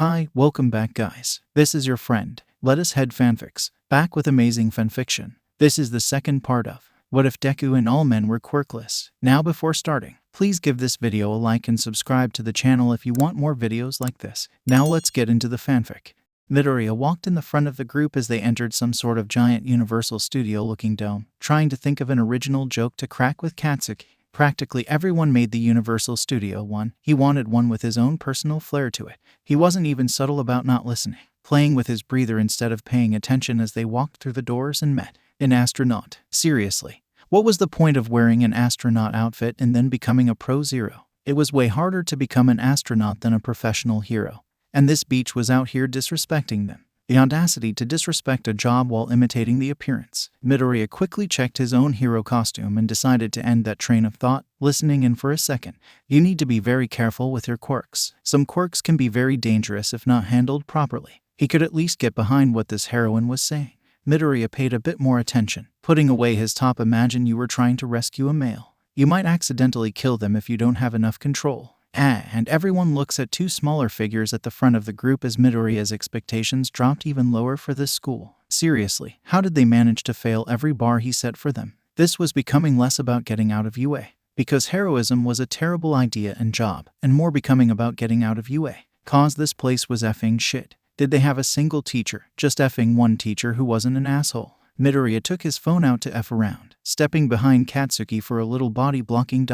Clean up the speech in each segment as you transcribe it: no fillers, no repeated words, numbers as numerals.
Hi, welcome back guys. This is your friend, Let Us Head Fanfics, back with amazing fanfiction. This is the second part of What If Deku and All Men Were Quirkless? Now before starting, please give this video a like and subscribe to the channel if you want more videos like this. Now let's get into the fanfic. Midoriya walked in the front of the group as they entered some sort of giant Universal Studio-looking dome, trying to think of an original joke to crack with Katsuki. Practically everyone made the Universal Studio one. He wanted one with his own personal flair to it. He wasn't even subtle about not listening, playing with his breather instead of paying attention as they walked through the doors and met an astronaut. Seriously, what was the point of wearing an astronaut outfit and then becoming a pro zero? It was way harder to become an astronaut than a professional hero. And this beach was out here disrespecting them. The audacity to disrespect a job while imitating the appearance. Midoriya quickly checked his own hero costume and decided to end that train of thought, listening in for a second. You need to be very careful with your quirks. Some quirks can be very dangerous if not handled properly. He could at least get behind what this heroine was saying. Midoriya paid a bit more attention, putting away his top. Imagine you were trying to rescue a male. You might accidentally kill them if you don't have enough control. And everyone looks at two smaller figures at the front of the group as Midoriya's expectations dropped even lower for this school. Seriously, how did they manage to fail every bar he set for them? This was becoming less about getting out of UA, because heroism was a terrible idea and job, and more becoming about getting out of UA. Cause this place was effing shit. Did they have a single teacher? Just effing one teacher who wasn't an asshole. Midoriya took his phone out to F around, stepping behind Katsuki for a little body blocking ...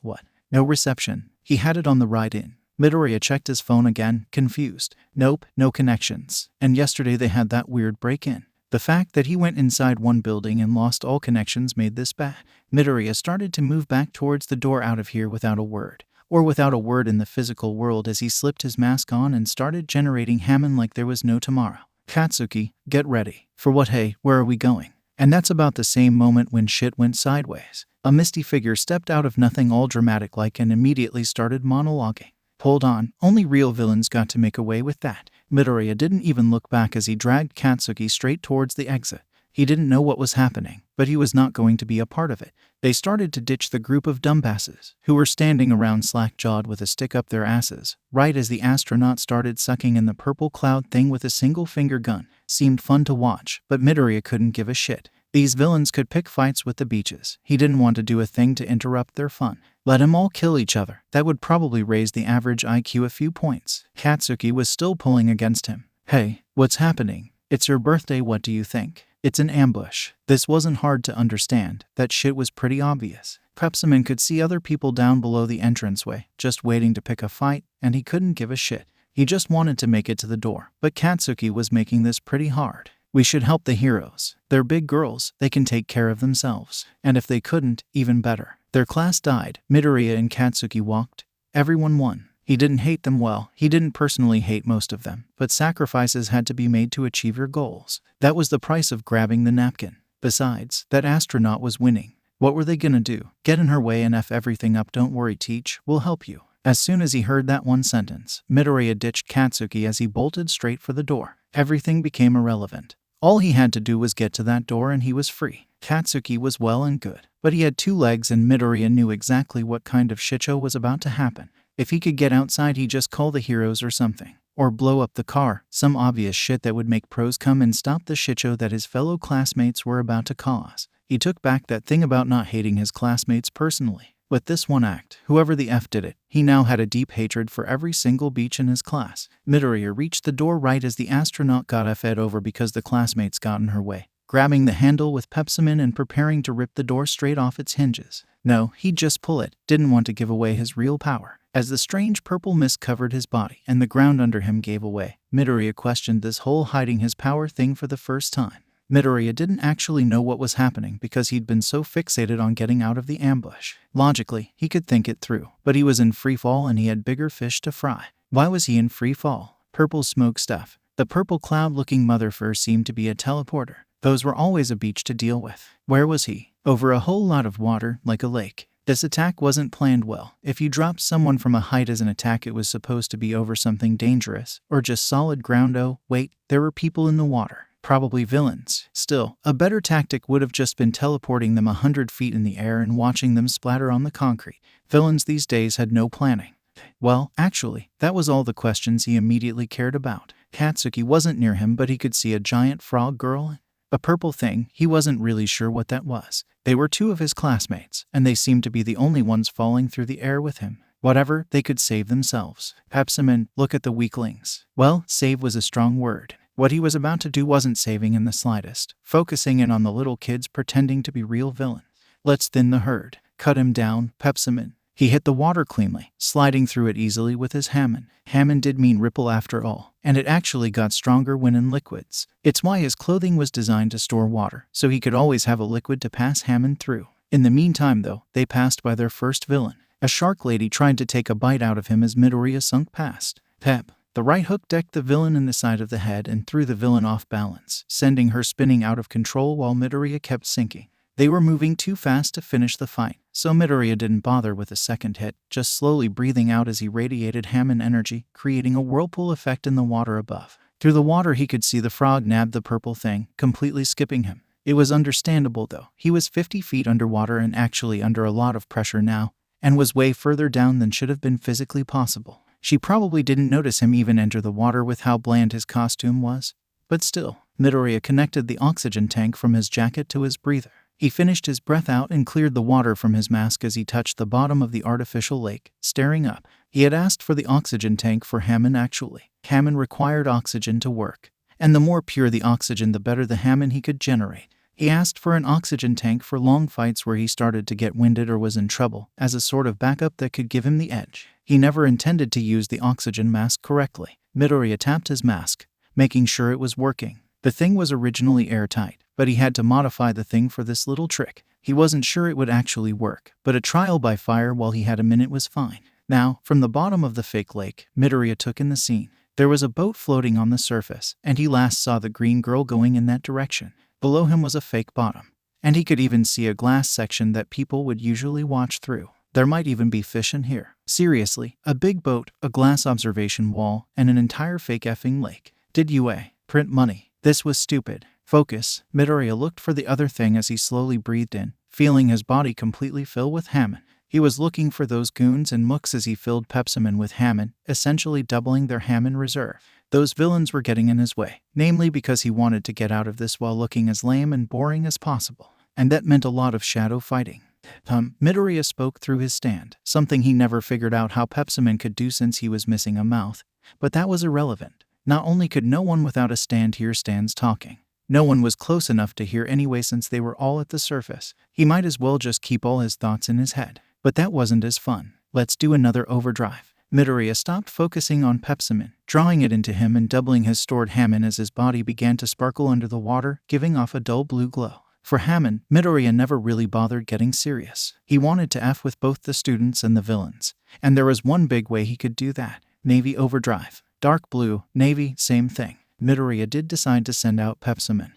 What? No reception. He had it on the ride in. Midoriya checked his phone again, confused. Nope, no connections. And yesterday they had that weird break-in. The fact that he went inside one building and lost all connections made this bad. Midoriya started to move back towards the door out of here without a word. Or without a word in the physical world as he slipped his mask on and started generating Hammond like there was no tomorrow. Katsuki, get ready. For what? Hey, where are we going? And that's about the same moment when shit went sideways. A misty figure stepped out of nothing all dramatic-like and immediately started monologuing. Hold on, only real villains got to make away with that. Midoriya didn't even look back as he dragged Katsuki straight towards the exit. He didn't know what was happening, but he was not going to be a part of it. They started to ditch the group of dumbasses, who were standing around slack-jawed with a stick up their asses, right as the astronaut started sucking in the purple cloud thing with a single-finger gun. Seemed fun to watch, but Midoriya couldn't give a shit. These villains could pick fights with the beaches. He didn't want to do a thing to interrupt their fun. Let them all kill each other. That would probably raise the average IQ a few points. Katsuki was still pulling against him. Hey, what's happening? It's your birthday, what do you think? It's an ambush. This wasn't hard to understand. That shit was pretty obvious. Pepsiman could see other people down below the entranceway, just waiting to pick a fight, and he couldn't give a shit. He just wanted to make it to the door. But Katsuki was making this pretty hard. We should help the heroes. They're big girls, they can take care of themselves. And if they couldn't, even better. Their class died. Midoriya and Katsuki walked. Everyone won. He didn't hate them well. He didn't personally hate most of them. But sacrifices had to be made to achieve your goals. That was the price of grabbing the napkin. Besides, that astronaut was winning. What were they gonna do? Get in her way and F everything up? Don't worry, Teach, we'll help you. As soon as he heard that one sentence, Midoriya ditched Katsuki as he bolted straight for the door. Everything became irrelevant. All he had to do was get to that door and he was free. Katsuki was well and good, but he had two legs and Midoriya knew exactly what kind of shitshow was about to happen. If he could get outside, he'd just call the heroes or something. Or blow up the car, some obvious shit that would make pros come and stop the shitshow that his fellow classmates were about to cause. He took back that thing about not hating his classmates personally. With this one act, whoever the F did it, he now had a deep hatred for every single beach in his class. Midoriya reached the door right as the astronaut got F'd over because the classmates got in her way, grabbing the handle with Pepsiman and preparing to rip the door straight off its hinges. No, he'd just pull it, didn't want to give away his real power. As the strange purple mist covered his body and the ground under him gave away, Midoriya questioned this whole hiding his power thing for the first time. Midoriya didn't actually know what was happening because he'd been so fixated on getting out of the ambush. Logically, he could think it through, but he was in free fall and he had bigger fish to fry. Why was he in free fall? Purple smoke stuff. The purple cloud-looking motherfucker seemed to be a teleporter. Those were always a beach to deal with. Where was he? Over a whole lot of water, like a lake. This attack wasn't planned well. If you dropped someone from a height as an attack, it was supposed to be over something dangerous, or just solid ground. Oh, wait, there were people in the water. Probably villains. Still, a better tactic would have just been teleporting them 100 feet in the air and watching them splatter on the concrete. Villains these days had no planning. Well, actually, that was all the questions he immediately cared about. Katsuki wasn't near him, but he could see a giant frog girl. A purple thing, he wasn't really sure what that was. They were two of his classmates, and they seemed to be the only ones falling through the air with him. Whatever, they could save themselves. Pepsiman, look at the weaklings. Well, save was a strong word. What he was about to do wasn't saving in the slightest, focusing in on the little kids pretending to be real villains. Let's thin the herd. Cut him down, Pepsiman. He hit the water cleanly, sliding through it easily with his Hammond. Hammond did mean ripple after all, and it actually got stronger when in liquids. It's why his clothing was designed to store water, so he could always have a liquid to pass Hammond through. In the meantime, though, they passed by their first villain. A shark lady tried to take a bite out of him as Midoriya sunk past. Pep. The right hook decked the villain in the side of the head and threw the villain off balance, sending her spinning out of control while Midoriya kept sinking. They were moving too fast to finish the fight, so Midoriya didn't bother with a second hit, just slowly breathing out as he radiated Hammond energy, creating a whirlpool effect in the water above. Through the water he could see the frog nab the purple thing, completely skipping him. It was understandable though. He was 50 feet underwater and actually under a lot of pressure now, and was way further down than should have been physically possible. She probably didn't notice him even enter the water with how bland his costume was. But still, Midoriya connected the oxygen tank from his jacket to his breather. He finished his breath out and cleared the water from his mask as he touched the bottom of the artificial lake, staring up. He had asked for the oxygen tank for Hammond actually. Hammond required oxygen to work, and the more pure the oxygen the better the Hammond he could generate. He asked for an oxygen tank for long fights where he started to get winded or was in trouble, as a sort of backup that could give him the edge. He never intended to use the oxygen mask correctly. Midoriya tapped his mask, making sure it was working. The thing was originally airtight, but he had to modify the thing for this little trick. He wasn't sure it would actually work, but a trial by fire while he had a minute was fine. Now, from the bottom of the fake lake, Midoriya took in the scene. There was a boat floating on the surface, and he last saw the green girl going in that direction. Below him was a fake bottom, and he could even see a glass section that people would usually watch through. There might even be fish in here. Seriously, a big boat, a glass observation wall, and an entire fake effing lake. Did you print money? This was stupid. Focus. Midoriya looked for the other thing as he slowly breathed in, feeling his body completely fill with Hammond. He was looking for those goons and mooks as he filled Pepsiman with Hammond, essentially doubling their Hammond reserve. Those villains were getting in his way, namely because he wanted to get out of this while looking as lame and boring as possible. And that meant a lot of shadow fighting. Midoriya spoke through his stand, something he never figured out how Pepsiman could do since he was missing a mouth. But that was irrelevant. Not only could no one without a stand hear Stan's talking, no one was close enough to hear anyway since they were all at the surface. He might as well just keep all his thoughts in his head. But that wasn't as fun. Let's do another overdrive. Midoriya stopped focusing on Pepsiman, drawing it into him and doubling his stored Hammond as his body began to sparkle under the water, giving off a dull blue glow. For Hammond, Midoriya never really bothered getting serious. He wanted to F with both the students and the villains. And there was one big way he could do that. Navy overdrive. Dark blue, navy, same thing. Midoriya did decide to send out Pepsiman,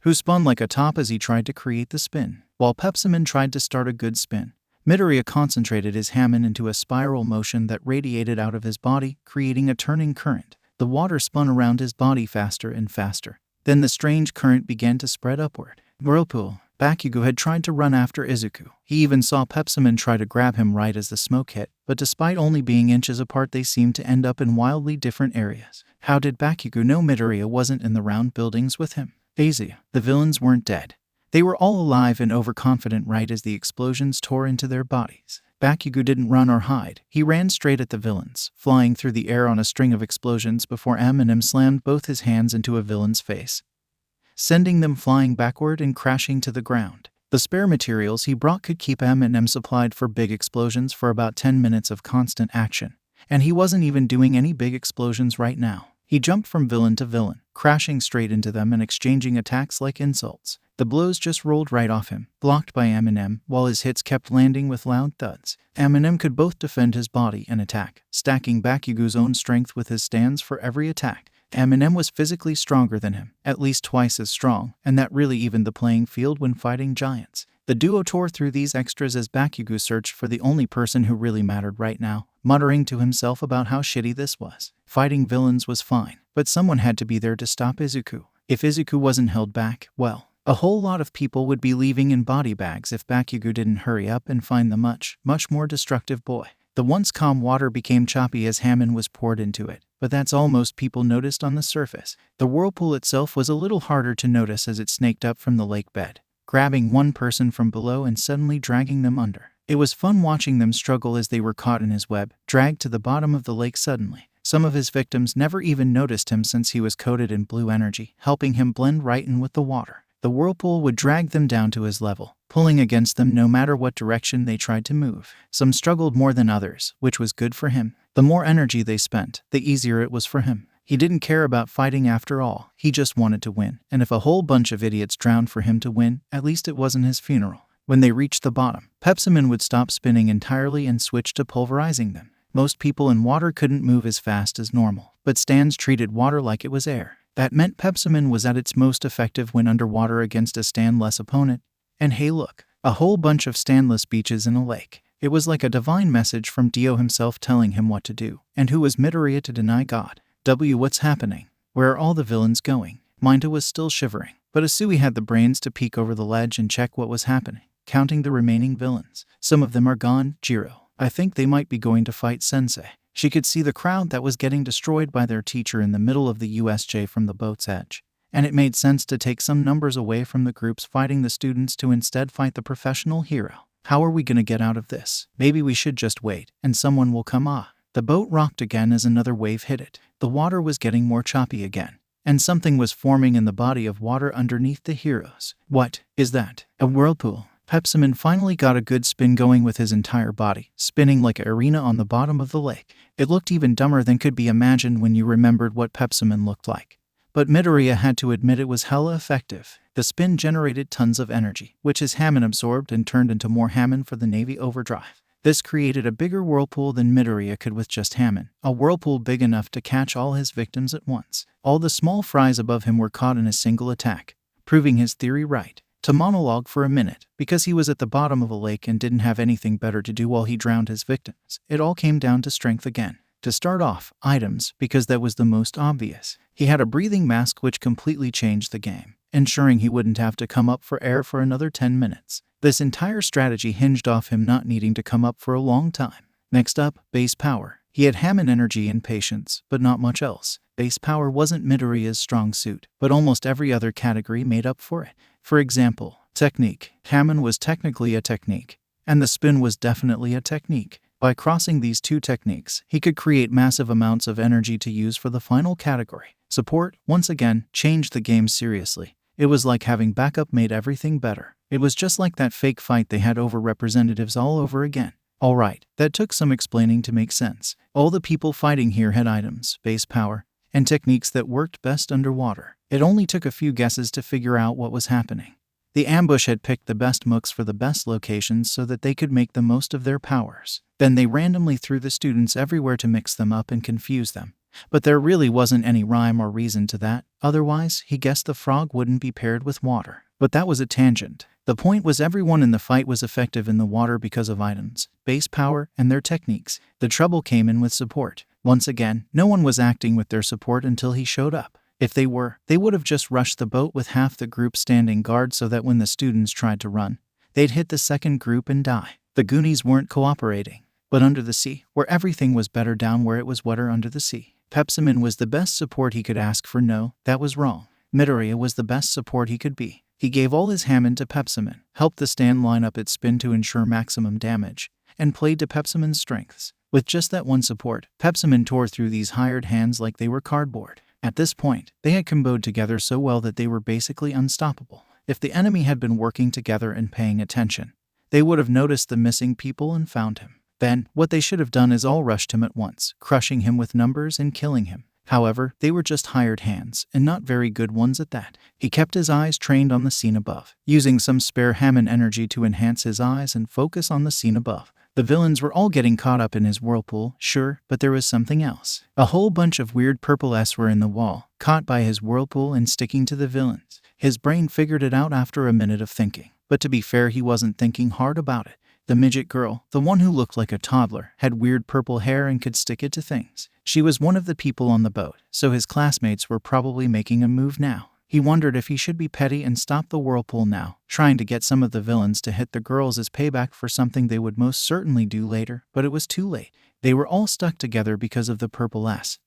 who spun like a top as he tried to create the spin. While Pepsiman tried to start a good spin, Midoriya concentrated his Hammond into a spiral motion that radiated out of his body, creating a turning current. The water spun around his body faster and faster. Then the strange current began to spread upward. Whirlpool. Bakugo had tried to run after Izuku. He even saw Pepsiman try to grab him right as the smoke hit, but despite only being inches apart they seemed to end up in wildly different areas. How did Bakugo know Midoriya wasn't in the round buildings with him? Asia. The villains weren't dead. They were all alive and overconfident right as the explosions tore into their bodies. Bakugo didn't run or hide. He ran straight at the villains, flying through the air on a string of explosions before M&M slammed both his hands into a villain's face, sending them flying backward and crashing to the ground. The spare materials he brought could keep M&M supplied for big explosions for about 10 minutes of constant action. And he wasn't even doing any big explosions right now. He jumped from villain to villain, crashing straight into them and exchanging attacks like insults. The blows just rolled right off him, blocked by M&M, while his hits kept landing with loud thuds. M&M could both defend his body and attack, stacking Bakugo's own strength with his stands for every attack. M&M was physically stronger than him, at least twice as strong, and that really evened the playing field when fighting giants. The duo tore through these extras as Bakugo searched for the only person who really mattered right now, muttering to himself about how shitty this was. Fighting villains was fine, but someone had to be there to stop Izuku. If Izuku wasn't held back, well, a whole lot of people would be leaving in body bags if Bakugo didn't hurry up and find the much more destructive boy. The once calm water became choppy as Hammond was poured into it, but that's all most people noticed on the surface. The whirlpool itself was a little harder to notice as it snaked up from the lake bed, grabbing one person from below and suddenly dragging them under. It was fun watching them struggle as they were caught in his web, dragged to the bottom of the lake suddenly. Some of his victims never even noticed him since he was coated in blue energy, helping him blend right in with the water. The whirlpool would drag them down to his level, pulling against them no matter what direction they tried to move. Some struggled more than others, which was good for him. The more energy they spent, the easier it was for him. He didn't care about fighting after all, he just wanted to win. And if a whole bunch of idiots drowned for him to win, at least it wasn't his funeral. When they reached the bottom, Pepsiman would stop spinning entirely and switch to pulverizing them. Most people in water couldn't move as fast as normal, but Stans treated water like it was air. That meant Pepsiman was at its most effective when underwater against a Stanless opponent. And hey look, a whole bunch of Stanless beaches in a lake. It was like a divine message from Dio himself telling him what to do. And who was Midoriya to deny God? What's happening? Where are all the villains going? Minta was still shivering, but Asui had the brains to peek over the ledge and check what was happening, counting the remaining villains. Some of them are gone, Jiro. I think they might be going to fight Sensei. She could see the crowd that was getting destroyed by their teacher in the middle of the USJ from the boat's edge. And it made sense to take some numbers away from the groups fighting the students to instead fight the professional hero. How are we gonna get out of this? Maybe we should just wait, and someone will come. The boat rocked again as another wave hit it. The water was getting more choppy again, and something was forming in the body of water underneath the heroes. What is that? A whirlpool? Pepsiman finally got a good spin going with his entire body, spinning like an arena on the bottom of the lake. It looked even dumber than could be imagined when you remembered what Pepsiman looked like. But Midoriya had to admit it was hella effective. The spin generated tons of energy, which his Hammond absorbed and turned into more Hammond for the Navy overdrive. This created a bigger whirlpool than Midoriya could with just Hammond, a whirlpool big enough to catch all his victims at once. All the small fries above him were caught in a single attack, proving his theory right. To monologue for a minute, because he was at the bottom of a lake and didn't have anything better to do while he drowned his victims. It all came down to strength again. To start off, items, because that was the most obvious. He had a breathing mask which completely changed the game, ensuring he wouldn't have to come up for air for another 10 minutes. This entire strategy hinged off him not needing to come up for a long time. Next up, base power. He had Hammond energy and patience, but not much else. Base power wasn't Midoriya's strong suit, but almost every other category made up for it. For example, technique. Hammond was technically a technique, and the spin was definitely a technique. By crossing these two techniques, he could create massive amounts of energy to use for the final category. Support, once again, changed the game seriously. It was like having backup made everything better. It was just like that fake fight they had over representatives all over again. Alright, that took some explaining to make sense. All the people fighting here had items, base power, and techniques that worked best underwater. It only took a few guesses to figure out what was happening. The ambush had picked the best mooks for the best locations so that they could make the most of their powers. Then they randomly threw the students everywhere to mix them up and confuse them. But there really wasn't any rhyme or reason to that. Otherwise, he guessed the frog wouldn't be paired with water. But that was a tangent. The point was everyone in the fight was effective in the water because of items, base power, and their techniques. The trouble came in with support. Once again, no one was acting with their support until he showed up. If they were, they would have just rushed the boat with half the group standing guard so that when the students tried to run, they'd hit the second group and die. The Goonies weren't cooperating. But under the sea, where everything was better down where it was wetter under the sea. Pepsiman was the best support he could ask for. No, that was wrong. Midoriya was the best support he could be. He gave all his Hammond to Pepsiman, helped the stand line up its spin to ensure maximum damage, and played to Pepsiman's strengths. With just that one support, Pepsiman tore through these hired hands like they were cardboard. At this point, they had comboed together so well that they were basically unstoppable. If the enemy had been working together and paying attention, they would have noticed the missing people and found him. Then, what they should have done is all rushed him at once, crushing him with numbers and killing him. However, they were just hired hands, and not very good ones at that. He kept his eyes trained on the scene above, using some spare Hammond energy to enhance his eyes and focus on the scene above. The villains were all getting caught up in his whirlpool, sure, but there was something else. A whole bunch of weird purple S were in the wall, caught by his whirlpool and sticking to the villains. His brain figured it out after a minute of thinking, but to be fair, he wasn't thinking hard about it. The midget girl, the one who looked like a toddler, had weird purple hair and could stick it to things. She was one of the people on the boat, so his classmates were probably making a move now. He wondered if he should be petty and stop the whirlpool now, trying to get some of the villains to hit the girls as payback for something they would most certainly do later, but it was too late. They were all stuck together because of the purple S,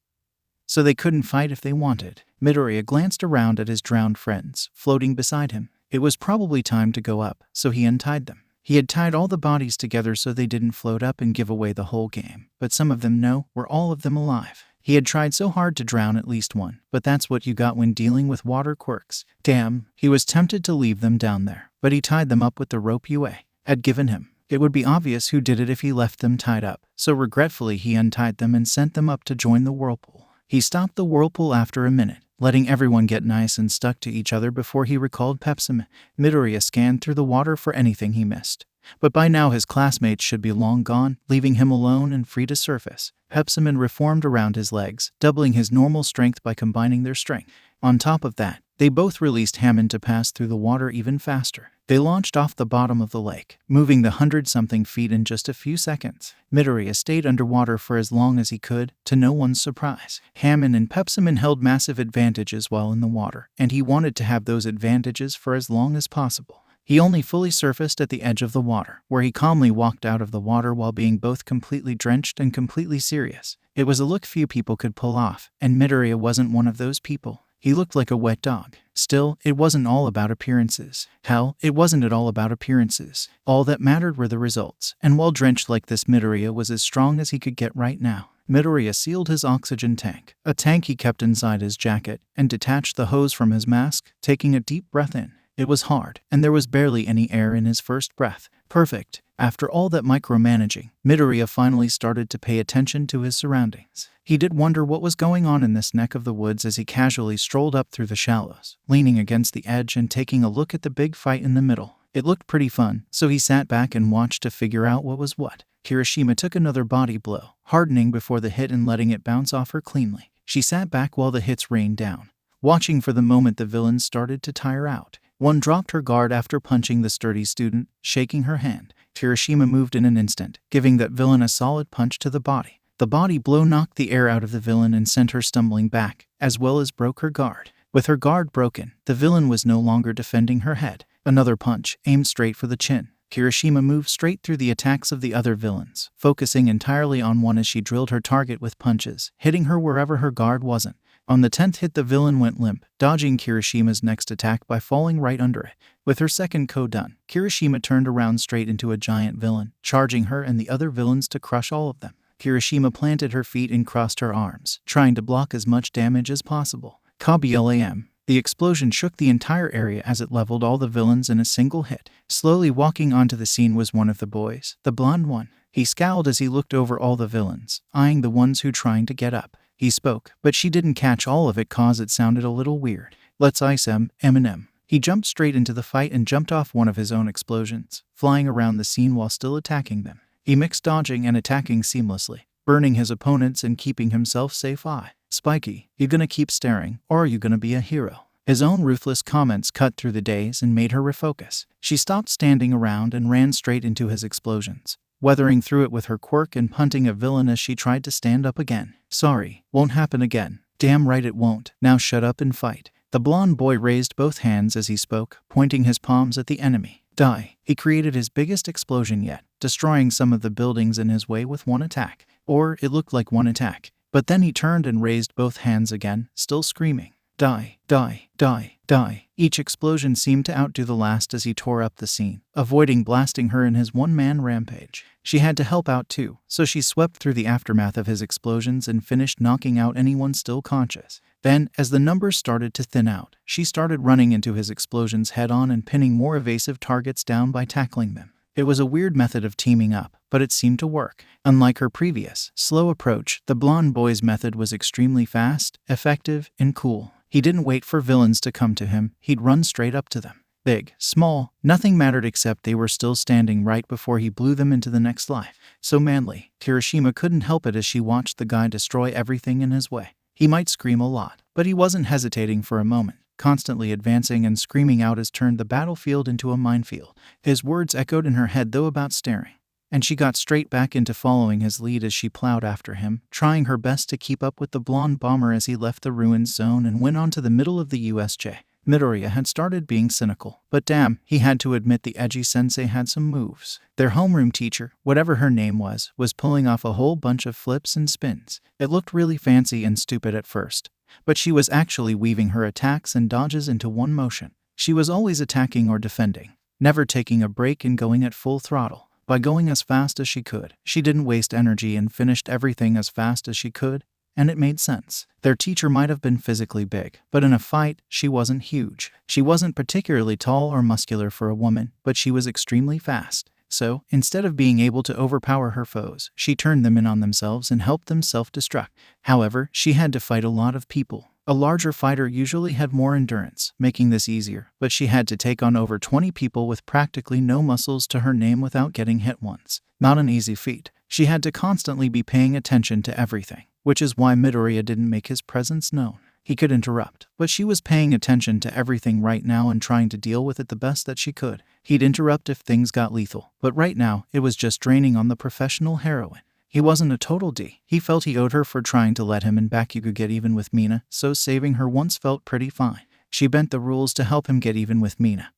so they couldn't fight if they wanted. Midoriya glanced around at his drowned friends, floating beside him. It was probably time to go up, so he untied them. He had tied all the bodies together so they didn't float up and give away the whole game, but some of them were all of them alive. He had tried so hard to drown at least one, but that's what you got when dealing with water quirks. Damn, he was tempted to leave them down there, but he tied them up with the rope Yue had given him. It would be obvious who did it if he left them tied up, so regretfully he untied them and sent them up to join the whirlpool. He stopped the whirlpool after a minute, letting everyone get nice and stuck to each other before he recalled Pepsim. Midoriya scanned through the water for anything he missed. But by now his classmates should be long gone, leaving him alone and free to surface. Pepsimin reformed around his legs, doubling his normal strength by combining their strength. On top of that, they both released Hammond to pass through the water even faster. They launched off the bottom of the lake, moving the 100-something feet in just a few seconds. Midoriya stayed underwater for as long as he could, to no one's surprise. Hammond and Pepsimin held massive advantages while in the water, and he wanted to have those advantages for as long as possible. He only fully surfaced at the edge of the water, where he calmly walked out of the water while being both completely drenched and completely serious. It was a look few people could pull off, and Midoriya wasn't one of those people. He looked like a wet dog. Still, it wasn't all about appearances. Hell, it wasn't at all about appearances. All that mattered were the results, and while drenched like this, Midoriya was as strong as he could get right now. Midoriya sealed his oxygen tank, a tank he kept inside his jacket, and detached the hose from his mask, taking a deep breath in. It was hard, and there was barely any air in his first breath. Perfect. After all that micromanaging, Midoriya finally started to pay attention to his surroundings. He did wonder what was going on in this neck of the woods as he casually strolled up through the shallows, leaning against the edge and taking a look at the big fight in the middle. It looked pretty fun, so he sat back and watched to figure out what was what. Kirishima took another body blow, hardening before the hit and letting it bounce off her cleanly. She sat back while the hits rained down, watching for the moment the villains started to tire out. One dropped her guard after punching the sturdy student, shaking her hand. Kirishima moved in an instant, giving that villain a solid punch to the body. The body blow knocked the air out of the villain and sent her stumbling back, as well as broke her guard. With her guard broken, the villain was no longer defending her head. Another punch, aimed straight for the chin. Kirishima moved straight through the attacks of the other villains, focusing entirely on one as she drilled her target with punches, hitting her wherever her guard wasn't. On the 10th hit, the villain went limp, dodging Kirishima's next attack by falling right under it. With her second KO done, Kirishima turned around straight into a giant villain, charging her and the other villains to crush all of them. Kirishima planted her feet and crossed her arms, trying to block as much damage as possible. Kablam. The explosion shook the entire area as it leveled all the villains in a single hit. Slowly walking onto the scene was one of the boys, the blonde one. He scowled as he looked over all the villains, eyeing the ones who trying to get up. He spoke, but she didn't catch all of it cause it sounded a little weird. Let's ice Eminem. He jumped straight into the fight and jumped off one of his own explosions, flying around the scene while still attacking them. He mixed dodging and attacking seamlessly, burning his opponents and keeping himself safe. Spiky, you gonna keep staring, or are you gonna be a hero? His own ruthless comments cut through the daze and made her refocus. She stopped standing around and ran straight into his explosions, weathering through it with her quirk and punting a villain as she tried to stand up again. Sorry, won't happen again. Damn right it won't. Now shut up and fight. The blonde boy raised both hands as he spoke, pointing his palms at the enemy. Die. He created his biggest explosion yet, destroying some of the buildings in his way with one attack. Or it looked like one attack. But then he turned and raised both hands again, still screaming. Die, die, die, die. Each explosion seemed to outdo the last as he tore up the scene, avoiding blasting her in his one-man rampage. She had to help out too, so she swept through the aftermath of his explosions and finished knocking out anyone still conscious. Then, as the numbers started to thin out, she started running into his explosions head-on and pinning more evasive targets down by tackling them. It was a weird method of teaming up, but it seemed to work. Unlike her previous, slow approach, the blonde boy's method was extremely fast, effective, and cool. He didn't wait for villains to come to him, he'd run straight up to them. Big, small, nothing mattered except they were still standing right before he blew them into the next life. So manly, Kirishima couldn't help it as she watched the guy destroy everything in his way. He might scream a lot, but he wasn't hesitating for a moment. Constantly advancing and screaming out as turned the battlefield into a minefield. His words echoed in her head though about staring, and she got straight back into following his lead as she plowed after him, trying her best to keep up with the blonde bomber as he left the ruins zone and went on to the middle of the USJ. Midoriya had started being cynical. But damn, he had to admit the edgy sensei had some moves. Their homeroom teacher, whatever her name was pulling off a whole bunch of flips and spins. It looked really fancy and stupid at first, but she was actually weaving her attacks and dodges into one motion. She was always attacking or defending, never taking a break and going at full throttle. By going as fast as she could, she didn't waste energy and finished everything as fast as she could, and it made sense. Their teacher might have been physically big, but in a fight, she wasn't huge. She wasn't particularly tall or muscular for a woman, but she was extremely fast. So, instead of being able to overpower her foes, she turned them in on themselves and helped them self-destruct. However, she had to fight a lot of people. A larger fighter usually had more endurance, making this easier, but she had to take on over 20 people with practically no muscles to her name without getting hit once. Not an easy feat. She had to constantly be paying attention to everything, which is why Midoriya didn't make his presence known. He could interrupt, but she was paying attention to everything right now and trying to deal with it the best that she could. He'd interrupt if things got lethal, but right now, it was just draining on the professional heroine. He wasn't a total D. He felt he owed her for trying to let him and Bakugo get even with Mina, so saving her once felt pretty fine. She bent the rules to help him get even with Mina.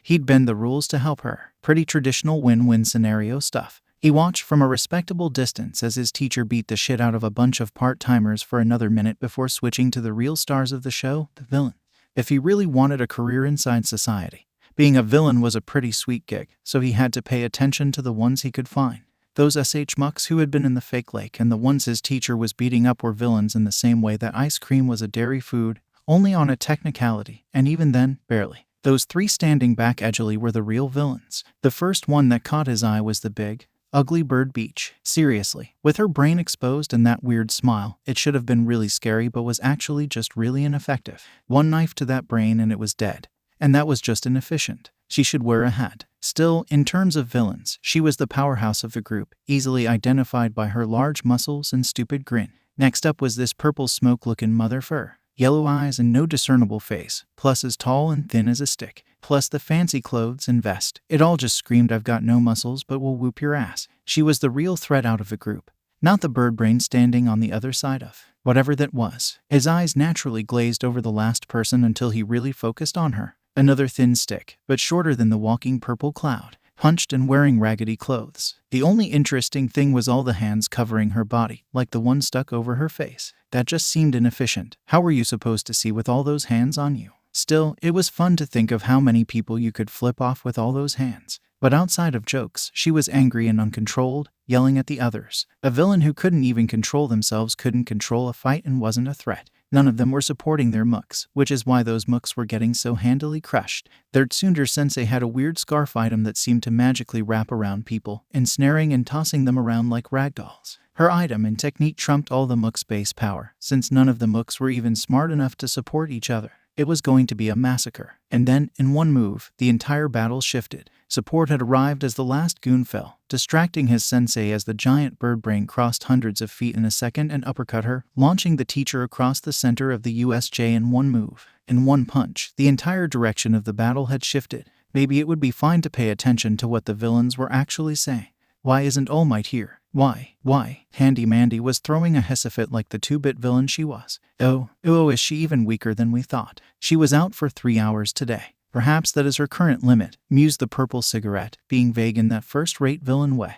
He'd bend the rules to help her. Pretty traditional win-win scenario stuff. He watched from a respectable distance as his teacher beat the shit out of a bunch of part-timers for another minute before switching to the real stars of the show, the villain. If he really wanted a career inside society, being a villain was a pretty sweet gig, so he had to pay attention to the ones he could find. Those SH mucks who had been in the fake lake and the ones his teacher was beating up were villains in the same way that ice cream was a dairy food, only on a technicality, and even then, barely. Those three standing back edgily were the real villains. The first one that caught his eye was the big, ugly Bird Beach. Seriously, with her brain exposed and that weird smile, it should have been really scary but was actually just really ineffective. One knife to that brain and it was dead. And that was just inefficient. She should wear a hat. Still, in terms of villains, she was the powerhouse of the group, easily identified by her large muscles and stupid grin. Next up was this purple smoke-looking mother fur. Yellow eyes and no discernible face, plus as tall and thin as a stick, plus the fancy clothes and vest. It all just screamed, I've got no muscles but will whoop your ass. She was the real threat out of the group, not the bird brain standing on the other side of whatever that was. His eyes naturally glazed over the last person until he really focused on her. Another thin stick, but shorter than the walking purple cloud, hunched and wearing raggedy clothes. The only interesting thing was all the hands covering her body, like the one stuck over her face. That just seemed inefficient. How were you supposed to see with all those hands on you? Still, it was fun to think of how many people you could flip off with all those hands. But outside of jokes, she was angry and uncontrolled, yelling at the others. A villain who couldn't even control themselves couldn't control a fight and wasn't a threat. None of them were supporting their mooks, which is why those mooks were getting so handily crushed. Their tsundere-sensei had a weird scarf item that seemed to magically wrap around people, ensnaring and tossing them around like ragdolls. Her item and technique trumped all the mooks' base power, since none of the mooks were even smart enough to support each other. It was going to be a massacre. And then, in one move, the entire battle shifted. Support had arrived as the last goon fell, distracting his sensei as the giant bird brain crossed hundreds of feet in a second and uppercut her, launching the teacher across the center of the USJ in one move. In one punch, the entire direction of the battle had shifted. Maybe it would be fine to pay attention to what the villains were actually saying. Why isn't All Might here? Why? Handy Mandy was throwing a hiss fit like the 2-bit villain she was. Oh, is she even weaker than we thought? She was out for 3 hours today. Perhaps that is her current limit, mused the purple cigarette, being vague in that first-rate villain way.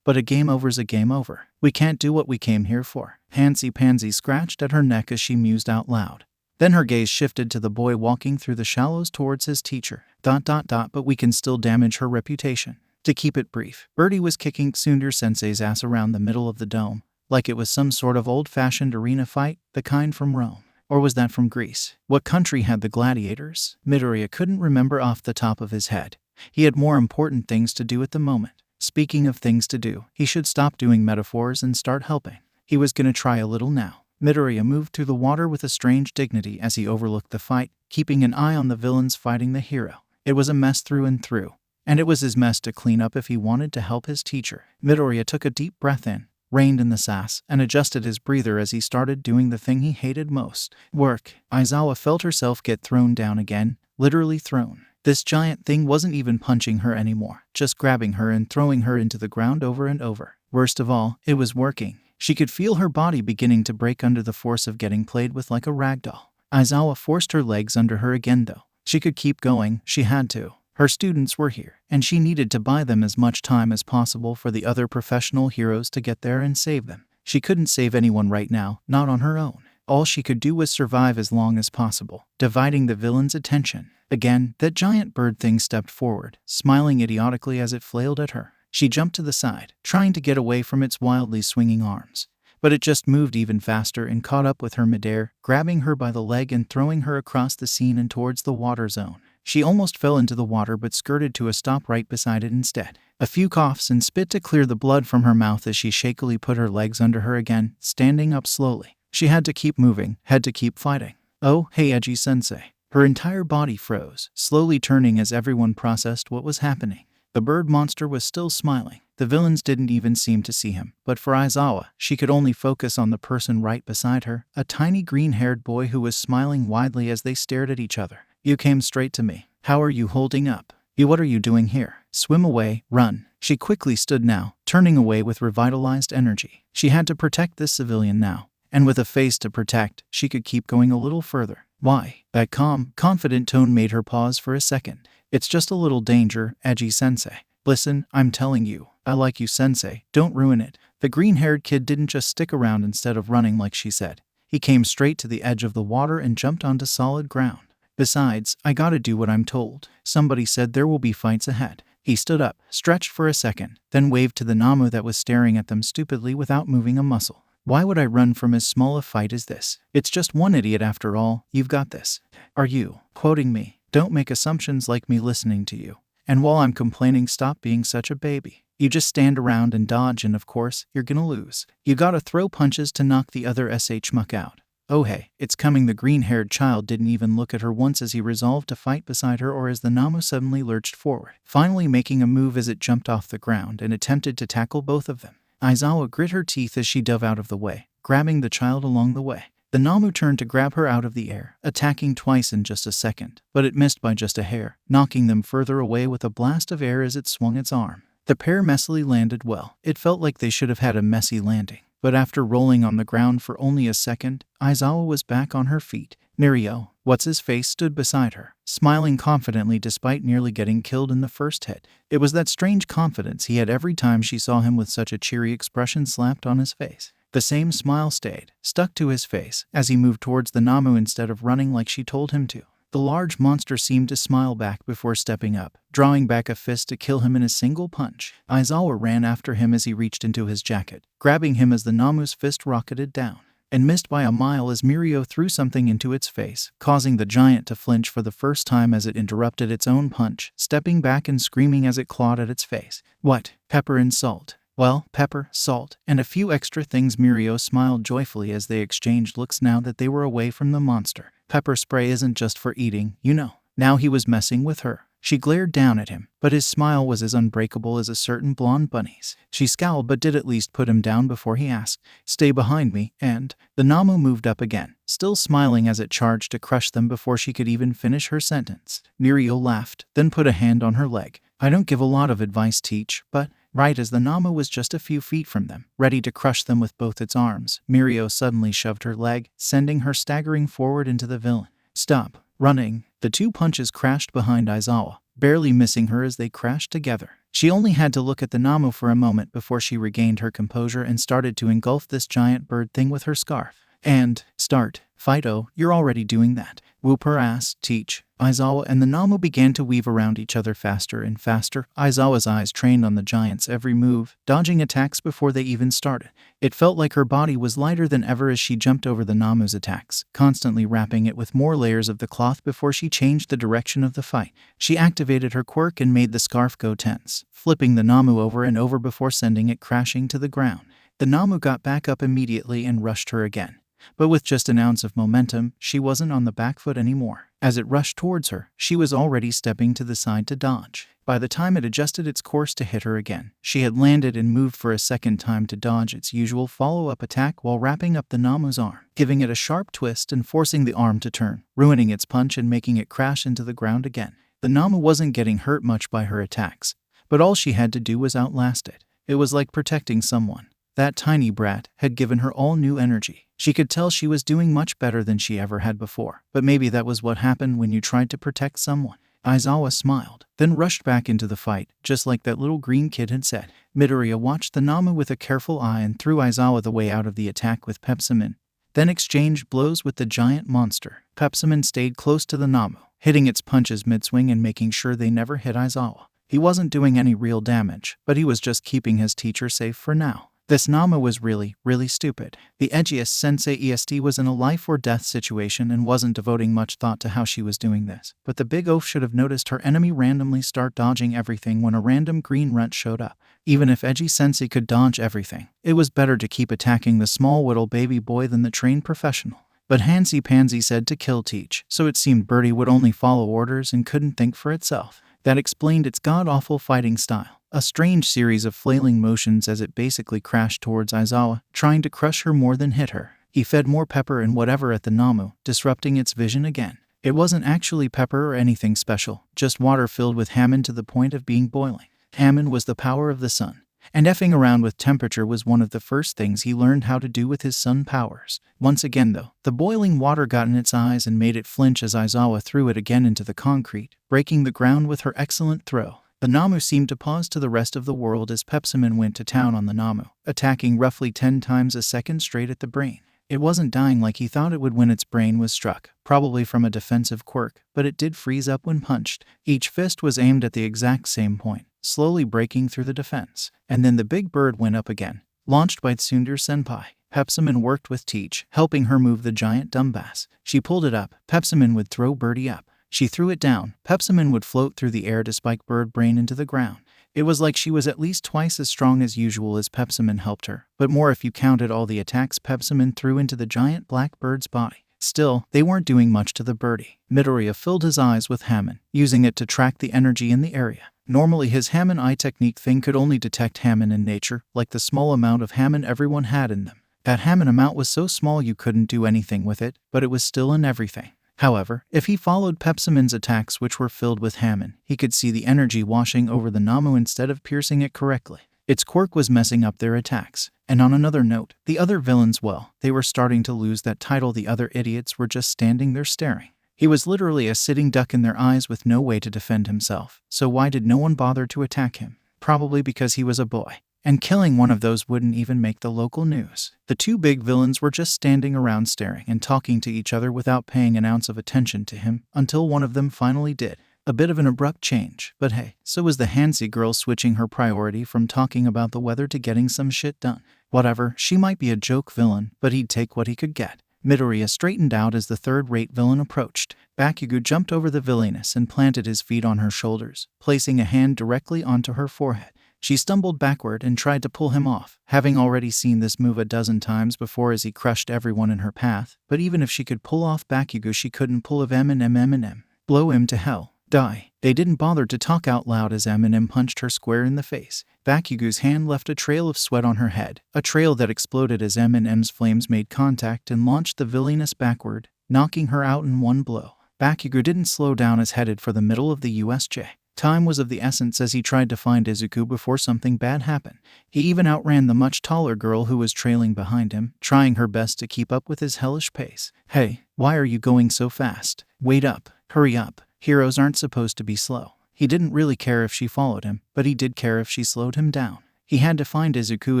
But a game over's a game over. We can't do what we came here for. Pansy Pansy scratched at her neck as she mused out loud. Then her gaze shifted to the boy walking through the shallows towards his teacher. ... But we can still damage her reputation. To keep it brief, Birdie was kicking tsundere-sensei's ass around the middle of the dome, like it was some sort of old-fashioned arena fight, the kind from Rome. Or was that from Greece? What country had the gladiators? Midoriya couldn't remember off the top of his head. He had more important things to do at the moment. Speaking of things to do, he should stop doing metaphors and start helping. He was gonna try a little now. Midoriya moved through the water with a strange dignity as he overlooked the fight, keeping an eye on the villains fighting the hero. It was a mess through and through. And it was his mess to clean up if he wanted to help his teacher. Midoriya took a deep breath in, reined in the sass, and adjusted his breather as he started doing the thing he hated most. Work. Aizawa felt herself get thrown down again, literally thrown. This giant thing wasn't even punching her anymore, just grabbing her and throwing her into the ground over and over. Worst of all, it was working. She could feel her body beginning to break under the force of getting played with like a rag doll. Aizawa forced her legs under her again though. She could keep going, she had to. Her students were here, and she needed to buy them as much time as possible for the other professional heroes to get there and save them. She couldn't save anyone right now, not on her own. All she could do was survive as long as possible, dividing the villain's attention. Again, that giant bird thing stepped forward, smiling idiotically as it flailed at her. She jumped to the side, trying to get away from its wildly swinging arms. But it just moved even faster and caught up with her midair, grabbing her by the leg and throwing her across the scene and towards the water zone. She almost fell into the water but skirted to a stop right beside it instead. A few coughs and spit to clear the blood from her mouth as she shakily put her legs under her again, standing up slowly. She had to keep moving, had to keep fighting. Oh, hey Eiji-sensei. Her entire body froze, slowly turning as everyone processed what was happening. The bird monster was still smiling. The villains didn't even seem to see him. But for Aizawa, she could only focus on the person right beside her, a tiny green-haired boy who was smiling widely as they stared at each other. You came straight to me. How are you holding up? What are you doing here? Swim away, run. She quickly stood now, turning away with revitalized energy. She had to protect this civilian now. And with a face to protect, she could keep going a little further. Why? That calm, confident tone made her pause for a second. It's just a little danger, Eiji-sensei. Listen, I'm telling you. I like you, sensei. Don't ruin it. The green-haired kid didn't just stick around instead of running like she said. He came straight to the edge of the water and jumped onto solid ground. Besides, I gotta do what I'm told. Somebody said there will be fights ahead. He stood up, stretched for a second, then waved to the Namu that was staring at them stupidly without moving a muscle. Why would I run from as small a fight as this? It's just one idiot after all. You've got this. Are you quoting me? Don't make assumptions like me listening to you. And while I'm complaining, stop being such a baby. You just stand around and dodge and of course, you're gonna lose. You gotta throw punches to knock the other muck out. Oh hey, it's coming. The green-haired child didn't even look at her once as he resolved to fight beside her or as the Namu suddenly lurched forward, finally making a move as it jumped off the ground and attempted to tackle both of them. Aizawa grit her teeth as she dove out of the way, grabbing the child along the way. The Namu turned to grab her out of the air, attacking twice in just a second, but it missed by just a hair, knocking them further away with a blast of air as it swung its arm. The pair messily landed well. It felt like they should have had a messy landing. But after rolling on the ground for only a second, Aizawa was back on her feet. Mirio, what's-his-face, stood beside her, smiling confidently despite nearly getting killed in the first hit. It was that strange confidence he had every time she saw him with such a cheery expression slapped on his face. The same smile stayed, stuck to his face, as he moved towards the Namu instead of running like she told him to. The large monster seemed to smile back before stepping up, drawing back a fist to kill him in a single punch. Aizawa ran after him as he reached into his jacket, grabbing him as the Namu's fist rocketed down, and missed by a mile as Mirio threw something into its face, causing the giant to flinch for the first time as it interrupted its own punch, stepping back and screaming as it clawed at its face. What? Pepper and salt. Well, pepper, salt, and a few extra things. Mirio smiled joyfully as they exchanged looks now that they were away from the monster. Pepper spray isn't just for eating, you know. Now he was messing with her. She glared down at him, but his smile was as unbreakable as a certain blonde bunny's. She scowled but did at least put him down before he asked, "Stay behind me," and the Namu moved up again, still smiling as it charged to crush them before she could even finish her sentence. Mirio laughed, then put a hand on her leg. "I don't give a lot of advice, Teach, but..." Right as the Namu was just a few feet from them, ready to crush them with both its arms, Mirio suddenly shoved her leg, sending her staggering forward into the villain. "Stop running." The two punches crashed behind Aizawa, barely missing her as they crashed together. She only had to look at the Namu for a moment before she regained her composure and started to engulf this giant bird thing with her scarf. And start. Fido, you're already doing that. Whoop her ass, Teach. Aizawa and the Namu began to weave around each other faster and faster. Aizawa's eyes trained on the giant's every move, dodging attacks before they even started. It felt like her body was lighter than ever as she jumped over the Namu's attacks, constantly wrapping it with more layers of the cloth before she changed the direction of the fight. She activated her quirk and made the scarf go tense, flipping the Namu over and over before sending it crashing to the ground. The Namu got back up immediately and rushed her again. But with just an ounce of momentum, she wasn't on the back foot anymore. As it rushed towards her, she was already stepping to the side to dodge. By the time it adjusted its course to hit her again, she had landed and moved for a second time to dodge its usual follow-up attack while wrapping up the Namu's arm, giving it a sharp twist and forcing the arm to turn, ruining its punch and making it crash into the ground again. The Namu wasn't getting hurt much by her attacks, but all she had to do was outlast it. It was like protecting someone. That tiny brat had given her all new energy. She could tell she was doing much better than she ever had before, but maybe that was what happened when you tried to protect someone. Aizawa smiled, then rushed back into the fight, just like that little green kid had said. Midoriya watched the Namu with a careful eye and threw Aizawa the way out of the attack with Pepsimin, then exchanged blows with the giant monster. Pepsimin stayed close to the Namu, hitting its punches mid-swing and making sure they never hit Aizawa. He wasn't doing any real damage, but he was just keeping his teacher safe for now. This Namu was really, really stupid. The edgiest sensei EST was in a life-or-death situation and wasn't devoting much thought to how she was doing this. But the big oaf should have noticed her enemy randomly start dodging everything when a random green runt showed up. Even if edgy sensei could dodge everything, it was better to keep attacking the small little baby boy than the trained professional. But Hansi Pansy said to kill Teach, so it seemed Birdie would only follow orders and couldn't think for itself. That explained its god-awful fighting style. A strange series of flailing motions as it basically crashed towards Aizawa, trying to crush her more than hit her. He fed more pepper and whatever at the Namu, disrupting its vision again. It wasn't actually pepper or anything special, just water filled with Hammond to the point of being boiling. Hammond was the power of the sun, and effing around with temperature was one of the first things he learned how to do with his sun powers. Once again though, the boiling water got in its eyes and made it flinch as Aizawa threw it again into the concrete, breaking the ground with her excellent throw. The Namu seemed to pause to the rest of the world as Pepsimin went to town on the Namu, attacking roughly 10 times a second straight at the brain. It wasn't dying like he thought it would when its brain was struck, probably from a defensive quirk, but it did freeze up when punched. Each fist was aimed at the exact same point, slowly breaking through the defense. And then the big bird went up again, launched by Tsundere Senpai. Pepsimin worked with Teach, helping her move the giant dumbass. She pulled it up, Pepsimin would throw Birdie up. She threw it down, Pepsimin would float through the air to spike Bird Brain into the ground. It was like she was at least twice as strong as usual as Pepsimin helped her, but more if you counted all the attacks Pepsimin threw into the giant black bird's body. Still, they weren't doing much to the birdie. Midoriya filled his eyes with Hammond, using it to track the energy in the area. Normally his Hammond eye technique thing could only detect Hammond in nature, like the small amount of Hammond everyone had in them. That Hammond amount was so small you couldn't do anything with it, but it was still in everything. However, if he followed Pepsimin's attacks which were filled with Hammond, he could see the energy washing over the Namu instead of piercing it correctly. Its quirk was messing up their attacks. And on another note, the other villains, well, they were starting to lose that title. The other idiots were just standing there staring. He was literally a sitting duck in their eyes with no way to defend himself. So why did no one bother to attack him? Probably because he was a boy. And killing one of those wouldn't even make the local news. The two big villains were just standing around staring and talking to each other without paying an ounce of attention to him, until one of them finally did. A bit of an abrupt change, but hey, so was the Hansi girl switching her priority from talking about the weather to getting some shit done. Whatever, she might be a joke villain, but he'd take what he could get. Midoriya straightened out as the third-rate villain approached. Bakugo jumped over the villainess and planted his feet on her shoulders, placing a hand directly onto her forehead. She stumbled backward and tried to pull him off, having already seen this move a dozen times before as he crushed everyone in her path, but even if she could pull off Bakugo, she couldn't pull of M&M. Blow him to hell. Die. They didn't bother to talk out loud as M&M punched her square in the face. Bakugo's hand left a trail of sweat on her head, a trail that exploded as M&M's flames made contact and launched the villainess backward, knocking her out in one blow. Bakugo didn't slow down as headed for the middle of the USJ. Time was of the essence as he tried to find Izuku before something bad happened. He even outran the much taller girl who was trailing behind him, trying her best to keep up with his hellish pace. Hey, why are you going so fast? Wait up. Hurry up. Heroes aren't supposed to be slow. He didn't really care if she followed him, but he did care if she slowed him down. He had to find Izuku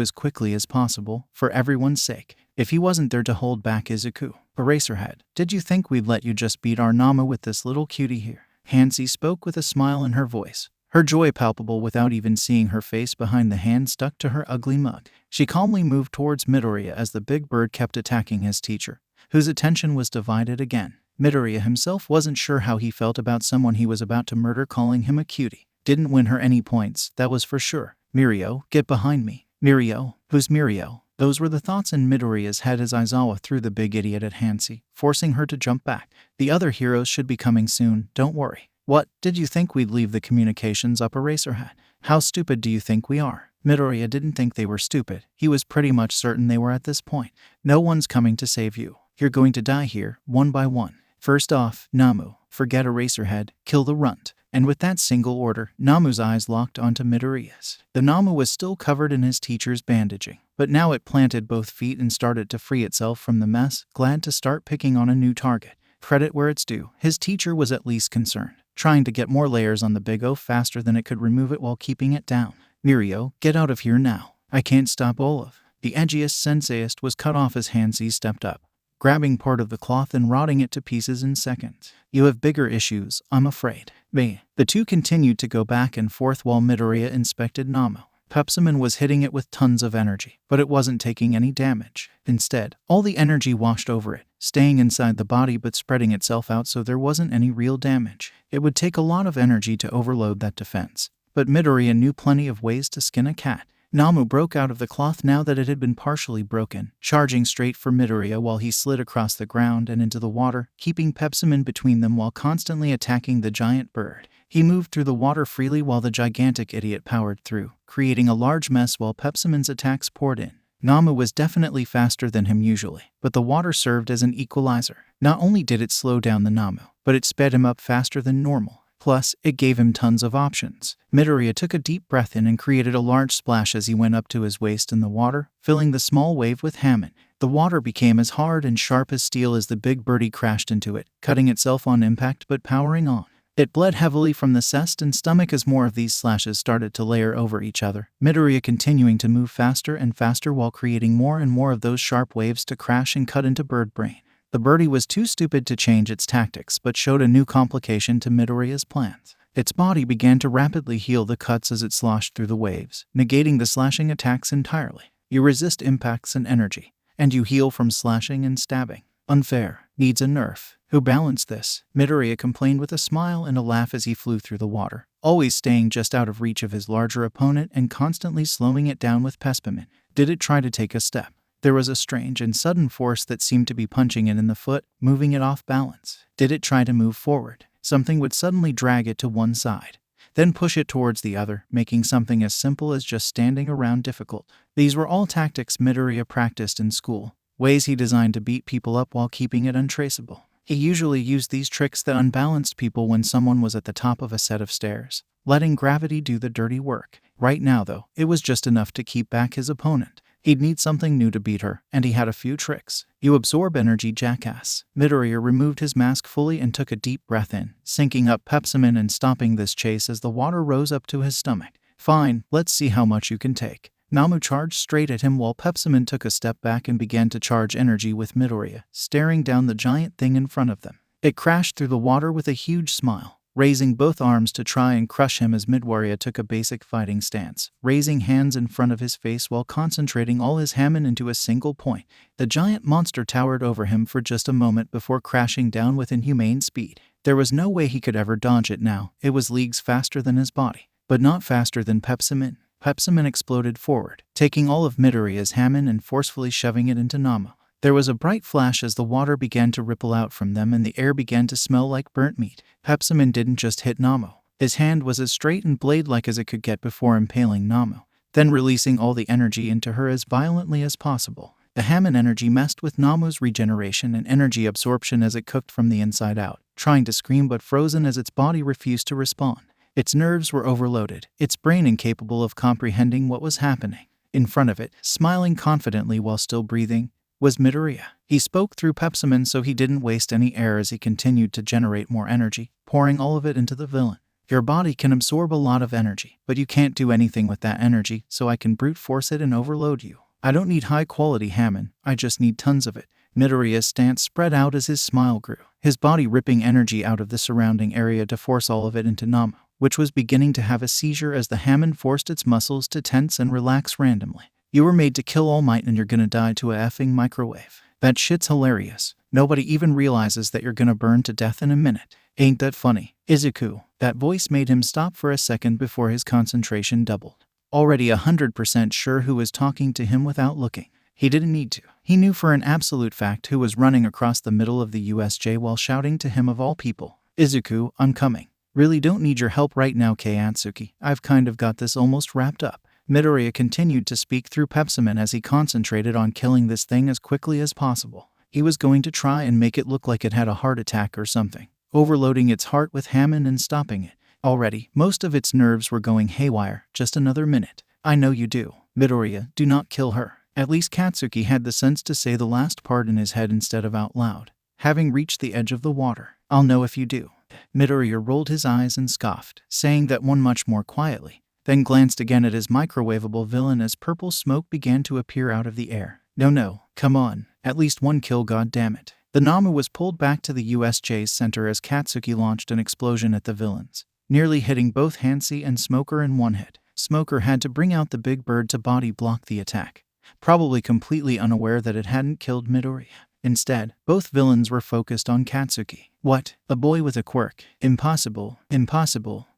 as quickly as possible, for everyone's sake. If he wasn't there to hold back Izuku. Eraserhead, did you think we'd let you just beat our Namu with this little cutie here? Hansi spoke with a smile in her voice, her joy palpable without even seeing her face behind the hand stuck to her ugly mug. She calmly moved towards Midoriya as the big bird kept attacking his teacher, whose attention was divided again. Midoriya himself wasn't sure how he felt about someone he was about to murder calling him a cutie. Didn't win her any points, that was for sure. Mirio, get behind me. Mirio? Who's Mirio? Those were the thoughts in Midoriya's head as Aizawa threw the big idiot at Hansi, forcing her to jump back. The other heroes should be coming soon, don't worry. What, did you think we'd leave the communications up Eraserhead? How stupid do you think we are? Midoriya didn't think they were stupid. He was pretty much certain they were at this point. No one's coming to save you. You're going to die here, one by one. First off, Namu, forget Eraserhead, kill the runt. And with that single order, Namu's eyes locked onto Midoriya's. The Namu was still covered in his teacher's bandaging, but now it planted both feet and started to free itself from the mess, glad to start picking on a new target. Credit where it's due, his teacher was at least concerned, trying to get more layers on the big O faster than it could remove it while keeping it down. Mirio, get out of here now. I can't stop Olaf. The edgiest senseiist was cut off as Hansi stepped up, grabbing part of the cloth and rotting it to pieces in seconds. You have bigger issues, I'm afraid. The two continued to go back and forth while Midoriya inspected Namo. Pepsiman was hitting it with tons of energy, but it wasn't taking any damage. Instead, all the energy washed over it, staying inside the body but spreading itself out so there wasn't any real damage. It would take a lot of energy to overload that defense, but Midoriya knew plenty of ways to skin a cat. Namu broke out of the cloth now that it had been partially broken, charging straight for Midoriya while he slid across the ground and into the water, keeping Pepsiman between them while constantly attacking the giant bird. He moved through the water freely while the gigantic idiot powered through, creating a large mess while Pepsiman's attacks poured in. Namu was definitely faster than him usually, but the water served as an equalizer. Not only did it slow down the Namu, but it sped him up faster than normal. Plus, it gave him tons of options. Midoriya took a deep breath in and created a large splash as he went up to his waist in the water, filling the small wave with Hammond. The water became as hard and sharp as steel as the big birdie crashed into it, cutting itself on impact but powering on. It bled heavily from the chest and stomach as more of these slashes started to layer over each other, Midoriya continuing to move faster and faster while creating more and more of those sharp waves to crash and cut into bird brain. The birdie was too stupid to change its tactics but showed a new complication to Midoriya's plans. Its body began to rapidly heal the cuts as it sloshed through the waves, negating the slashing attacks entirely. You resist impacts and energy, and you heal from slashing and stabbing. Unfair. Needs a nerf. Who balanced this? Midoriya complained with a smile and a laugh as he flew through the water, always staying just out of reach of his larger opponent and constantly slowing it down with Pepsiman. Did it try to take a step? There was a strange and sudden force that seemed to be punching it in the foot, moving it off balance. Did it try to move forward? Something would suddenly drag it to one side, then push it towards the other, making something as simple as just standing around difficult. These were all tactics Midoriya practiced in school, ways he designed to beat people up while keeping it untraceable. He usually used these tricks that unbalanced people when someone was at the top of a set of stairs, letting gravity do the dirty work. Right now, though, it was just enough to keep back his opponent. He'd need something new to beat her, and he had a few tricks. You absorb energy, jackass. Midoriya removed his mask fully and took a deep breath in, sinking up Pepsiman and stopping this chase as the water rose up to his stomach. Fine, let's see how much you can take. Namu charged straight at him while Pepsiman took a step back and began to charge energy with Midoriya, staring down the giant thing in front of them. It crashed through the water with a huge smile, raising both arms to try and crush him as Midoriya took a basic fighting stance, raising hands in front of his face while concentrating all his Hammon into a single point. The giant monster towered over him for just a moment before crashing down with inhumane speed. There was no way he could ever dodge it now. It was leagues faster than his body, but not faster than Pepsiman. Pepsiman exploded forward, taking all of Midoriya's Hammon and forcefully shoving it into Namo. There was a bright flash as the water began to ripple out from them and the air began to smell like burnt meat. Pepsiman didn't just hit Namo. His hand was as straight and blade-like as it could get before impaling Namo, then releasing all the energy into her as violently as possible. The Hammon energy messed with Namu's regeneration and energy absorption as it cooked from the inside out, trying to scream but frozen as its body refused to respond. Its nerves were overloaded, its brain incapable of comprehending what was happening. In front of it, smiling confidently while still breathing, was Midoriya. He spoke through Pepsiman so he didn't waste any air as he continued to generate more energy, pouring all of it into the villain. Your body can absorb a lot of energy, but you can't do anything with that energy, so I can brute force it and overload you. I don't need high-quality Hammon, I just need tons of it. Midoriya's stance spread out as his smile grew, his body ripping energy out of the surrounding area to force all of it into Namo, which was beginning to have a seizure as the Hammon forced its muscles to tense and relax randomly. You were made to kill All Might and you're gonna die to a effing microwave. That shit's hilarious. Nobody even realizes that you're gonna burn to death in a minute. Ain't that funny? Izuku. That voice made him stop for a second before his concentration doubled. Already 100% sure who was talking to him without looking. He didn't need to. He knew for an absolute fact who was running across the middle of the USJ while shouting to him of all people. Izuku, I'm coming. Really don't need your help right now, Katsuki. I've kind of got this almost wrapped up. Midoriya continued to speak through Pepsiman as he concentrated on killing this thing as quickly as possible. He was going to try and make it look like it had a heart attack or something, overloading its heart with Hammon and stopping it. Already, most of its nerves were going haywire. Just another minute. I know you do. Midoriya, do not kill her. At least Katsuki had the sense to say the last part in his head instead of out loud. Having reached the edge of the water, "I'll know if you do." Midoriya rolled his eyes and scoffed, saying that one much more quietly, then glanced again at his microwavable villain as purple smoke began to appear out of the air. No, come on, at least one kill, goddammit. The Namu was pulled back to the USJ's center as Katsuki launched an explosion at the villains, nearly hitting both Hansi and Smoker in one hit. Smoker had to bring out the big bird to body block the attack, probably completely unaware that it hadn't killed Midoriya. Instead, both villains were focused on Katsuki. What? A boy with a quirk? Impossible.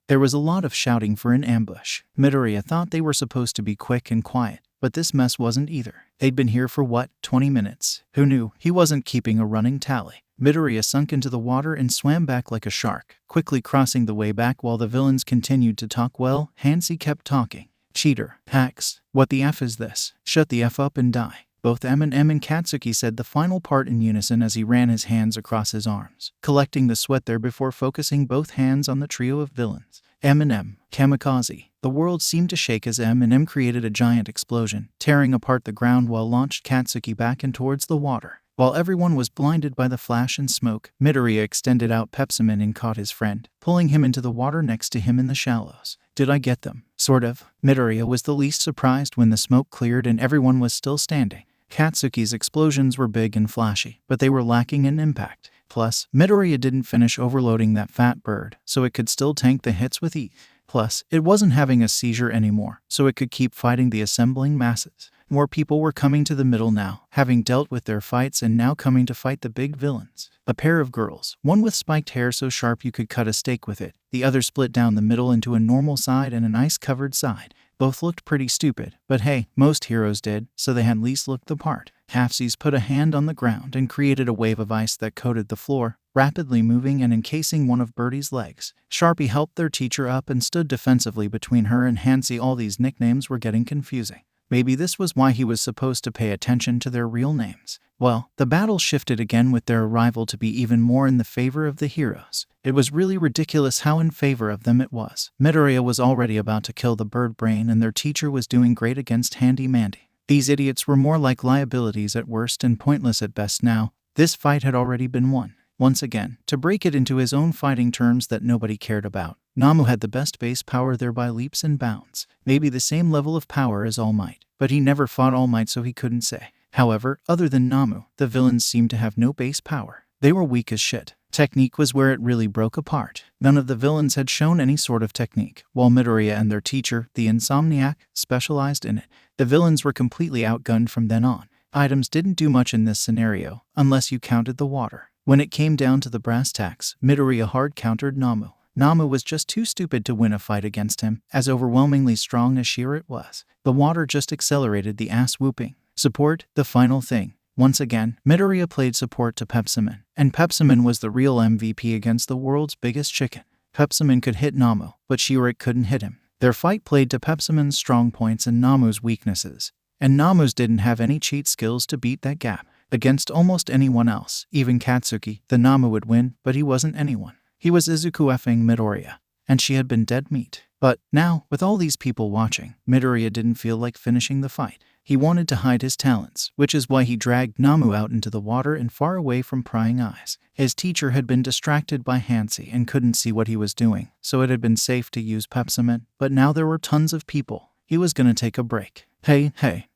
There was a lot of shouting for an ambush. Midoriya thought they were supposed to be quick and quiet, but this mess wasn't either. They'd been here for 20 minutes? Who knew? He wasn't keeping a running tally. Midoriya sunk into the water and swam back like a shark, quickly crossing the way back while the villains continued to talk. Well, Hansi kept talking. Cheater. Hacks. What the F is this? Shut the F up and die. Both M and Katsuki said the final part in unison as he ran his hands across his arms, collecting the sweat there before focusing both hands on the trio of villains. M. Kamikaze. The world seemed to shake as M created a giant explosion, tearing apart the ground while launched Katsuki back and towards the water. While everyone was blinded by the flash and smoke, Midoriya extended out Pepsimon and caught his friend, pulling him into the water next to him in the shallows. Did I get them? Sort of. Midoriya was the least surprised when the smoke cleared and everyone was still standing. Katsuki's explosions were big and flashy, but they were lacking in impact. Plus, Midoriya didn't finish overloading that fat bird, so it could still tank the hits with ease. Plus, it wasn't having a seizure anymore, so it could keep fighting the assembling masses. More people were coming to the middle now, having dealt with their fights and now coming to fight the big villains. A pair of girls, one with spiked hair so sharp you could cut a steak with it, the other split down the middle into a normal side and an ice-covered side. Both looked pretty stupid, but hey, most heroes did, so they at least looked the part. Halfsies put a hand on the ground and created a wave of ice that coated the floor, rapidly moving and encasing one of Birdie's legs. Sharpie helped their teacher up and stood defensively between her and Hansi. All these nicknames were getting confusing. Maybe this was why he was supposed to pay attention to their real names. Well, the battle shifted again with their arrival to be even more in the favor of the heroes. It was really ridiculous how in favor of them it was. Midoriya was already about to kill the bird brain and their teacher was doing great against Handy Mandy. These idiots were more like liabilities at worst and pointless at best now. This fight had already been won. Once again, to break it into his own fighting terms that nobody cared about, Namu had the best base power there by leaps and bounds. Maybe the same level of power as All Might, but he never fought All Might so he couldn't say. However, other than Namu, the villains seemed to have no base power. They were weak as shit. Technique was where it really broke apart. None of the villains had shown any sort of technique, while Midoriya and their teacher, the Insomniac, specialized in it. The villains were completely outgunned from then on. Items didn't do much in this scenario, unless you counted the water. When it came down to the brass tacks, Midoriya hard countered Namu. Namu was just too stupid to win a fight against him, as overwhelmingly strong as sheer it was. The water just accelerated the ass whooping. Support, the final thing. Once again, Midoriya played support to Pepsimon, and Pepsimon was the real MVP against the world's biggest chicken. Pepsimon could hit Namu, but Shirak couldn't hit him. Their fight played to Pepsimon's strong points and Namu's weaknesses, and Namu's didn't have any cheat skills to beat that gap. Against almost anyone else, even Katsuki, the Namu would win, but he wasn't anyone. He was Izuku effing Midoriya, and she had been dead meat. But now, with all these people watching, Midoriya didn't feel like finishing the fight. He wanted to hide his talents, which is why he dragged Namu out into the water and far away from prying eyes. His teacher had been distracted by Hansi and couldn't see what he was doing, so it had been safe to use Pepsimon, but now there were tons of people. He was gonna take a break. Hey,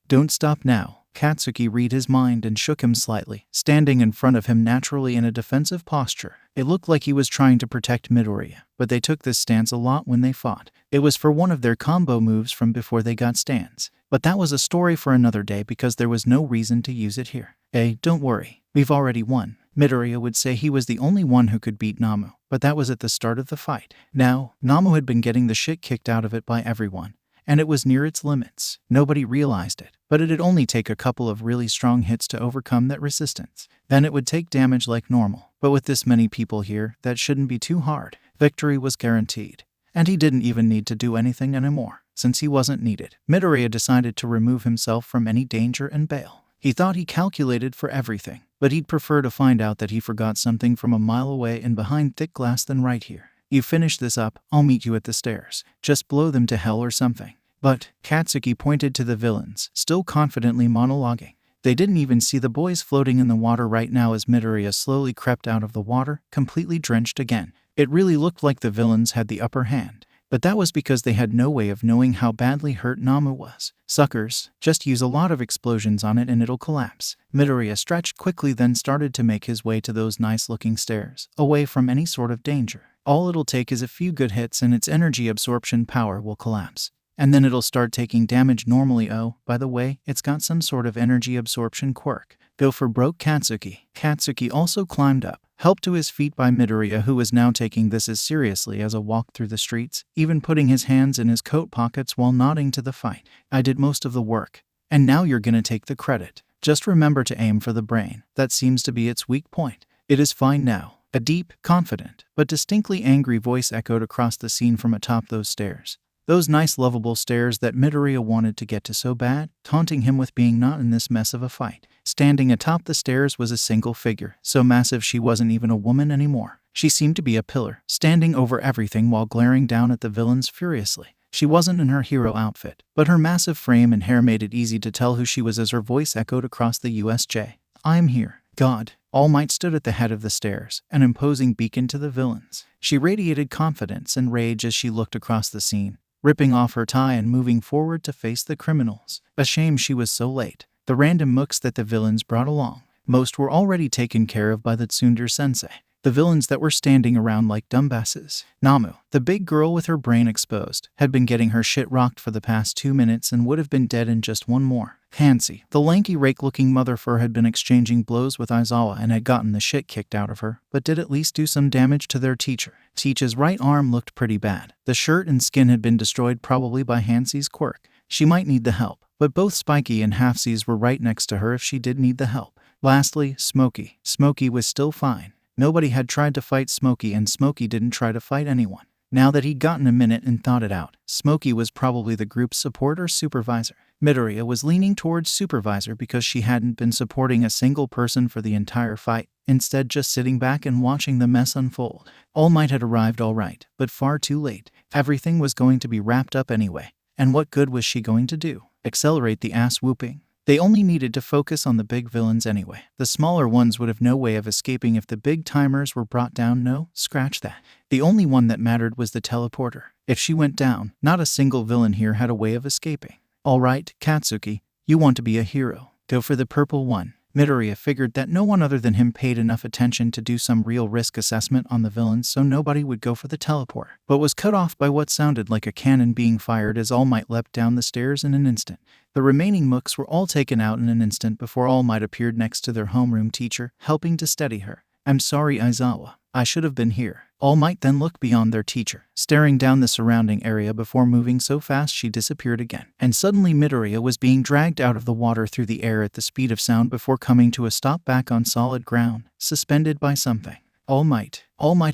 don't stop now. Katsuki read his mind and shook him slightly, standing in front of him naturally in a defensive posture. It looked like he was trying to protect Midoriya, but they took this stance a lot when they fought. It was for one of their combo moves from before they got stands. But that was a story for another day because there was no reason to use it here. Hey, don't worry, we've already won. Midoriya would say he was the only one who could beat Namu, but that was at the start of the fight. Now, Namu had been getting the shit kicked out of it by everyone, and it was near its limits. Nobody realized it, but it'd only take a couple of really strong hits to overcome that resistance. Then it would take damage like normal, but with this many people here, that shouldn't be too hard. Victory was guaranteed, and he didn't even need to do anything anymore. Since he wasn't needed, Midoriya decided to remove himself from any danger and bail. He thought he calculated for everything, but he'd prefer to find out that he forgot something from a mile away and behind thick glass than right here. You finish this up, I'll meet you at the stairs. Just blow them to hell or something. But Katsuki pointed to the villains, still confidently monologuing. They didn't even see the boys floating in the water right now as Midoriya slowly crept out of the water, completely drenched again. It really looked like the villains had the upper hand. But that was because they had no way of knowing how badly hurt Namu was. Suckers, just use a lot of explosions on it and it'll collapse. Midoriya stretched quickly, then started to make his way to those nice-looking stairs, away from any sort of danger. All it'll take is a few good hits and its energy absorption power will collapse. And then it'll start taking damage normally. Oh, by the way, it's got some sort of energy absorption quirk. Go for broke, Katsuki. Katsuki also climbed up, helped to his feet by Midoriya, who was now taking this as seriously as a walk through the streets, even putting his hands in his coat pockets while nodding to the fight. I did most of the work, and now you're gonna take the credit. Just remember to aim for the brain. That seems to be its weak point. It is fine now. A deep, confident, but distinctly angry voice echoed across the scene from atop those stairs. Those nice lovable stairs that Midoriya wanted to get to so bad, taunting him with being not in this mess of a fight. Standing atop the stairs was a single figure, so massive she wasn't even a woman anymore. She seemed to be a pillar, standing over everything while glaring down at the villains furiously. She wasn't in her hero outfit, but her massive frame and hair made it easy to tell who she was as her voice echoed across the USJ. I'm here. God. All Might stood at the head of the stairs, an imposing beacon to the villains. She radiated confidence and rage as she looked across the scene, ripping off her tie and moving forward to face the criminals. A shame she was so late. The random mooks that the villains brought along, most were already taken care of by the tsundere-sensei. The villains that were standing around like dumbasses. Namu, the big girl with her brain exposed, had been getting her shit rocked for the past 2 minutes and would have been dead in just one more. Hansi, the lanky rake-looking motherfucker, had been exchanging blows with Aizawa and had gotten the shit kicked out of her, but did at least do some damage to their teacher. Teach's right arm looked pretty bad. The shirt and skin had been destroyed, probably by Hansi's quirk. She might need the help, but both Spiky and Halfsies were right next to her if she did need the help. Lastly, Smokey. Smokey was still fine. Nobody had tried to fight Smokey, and Smokey didn't try to fight anyone. Now that he'd gotten a minute and thought it out, Smokey was probably the group's support or supervisor. Midoriya was leaning towards supervisor because she hadn't been supporting a single person for the entire fight, instead just sitting back and watching the mess unfold. All Might had arrived all right, but far too late. Everything was going to be wrapped up anyway. And what good was she going to do? Accelerate the ass whooping? They only needed to focus on the big villains anyway. The smaller ones would have no way of escaping if the big timers were brought down. No, scratch that. The only one that mattered was the teleporter. If she went down, not a single villain here had a way of escaping. All right, Katsuki, you want to be a hero. Go for the purple one. Midoriya figured that no one other than him paid enough attention to do some real risk assessment on the villains, so nobody would go for the teleport, but was cut off by what sounded like a cannon being fired as All Might leapt down the stairs in an instant. The remaining mooks were all taken out in an instant before All Might appeared next to their homeroom teacher, helping to steady her. I'm sorry, Aizawa. I should have been here. All Might then looked beyond their teacher, staring down the surrounding area before moving so fast she disappeared again. And suddenly Midoriya was being dragged out of the water through the air at the speed of sound before coming to a stop back on solid ground, suspended by something. All Might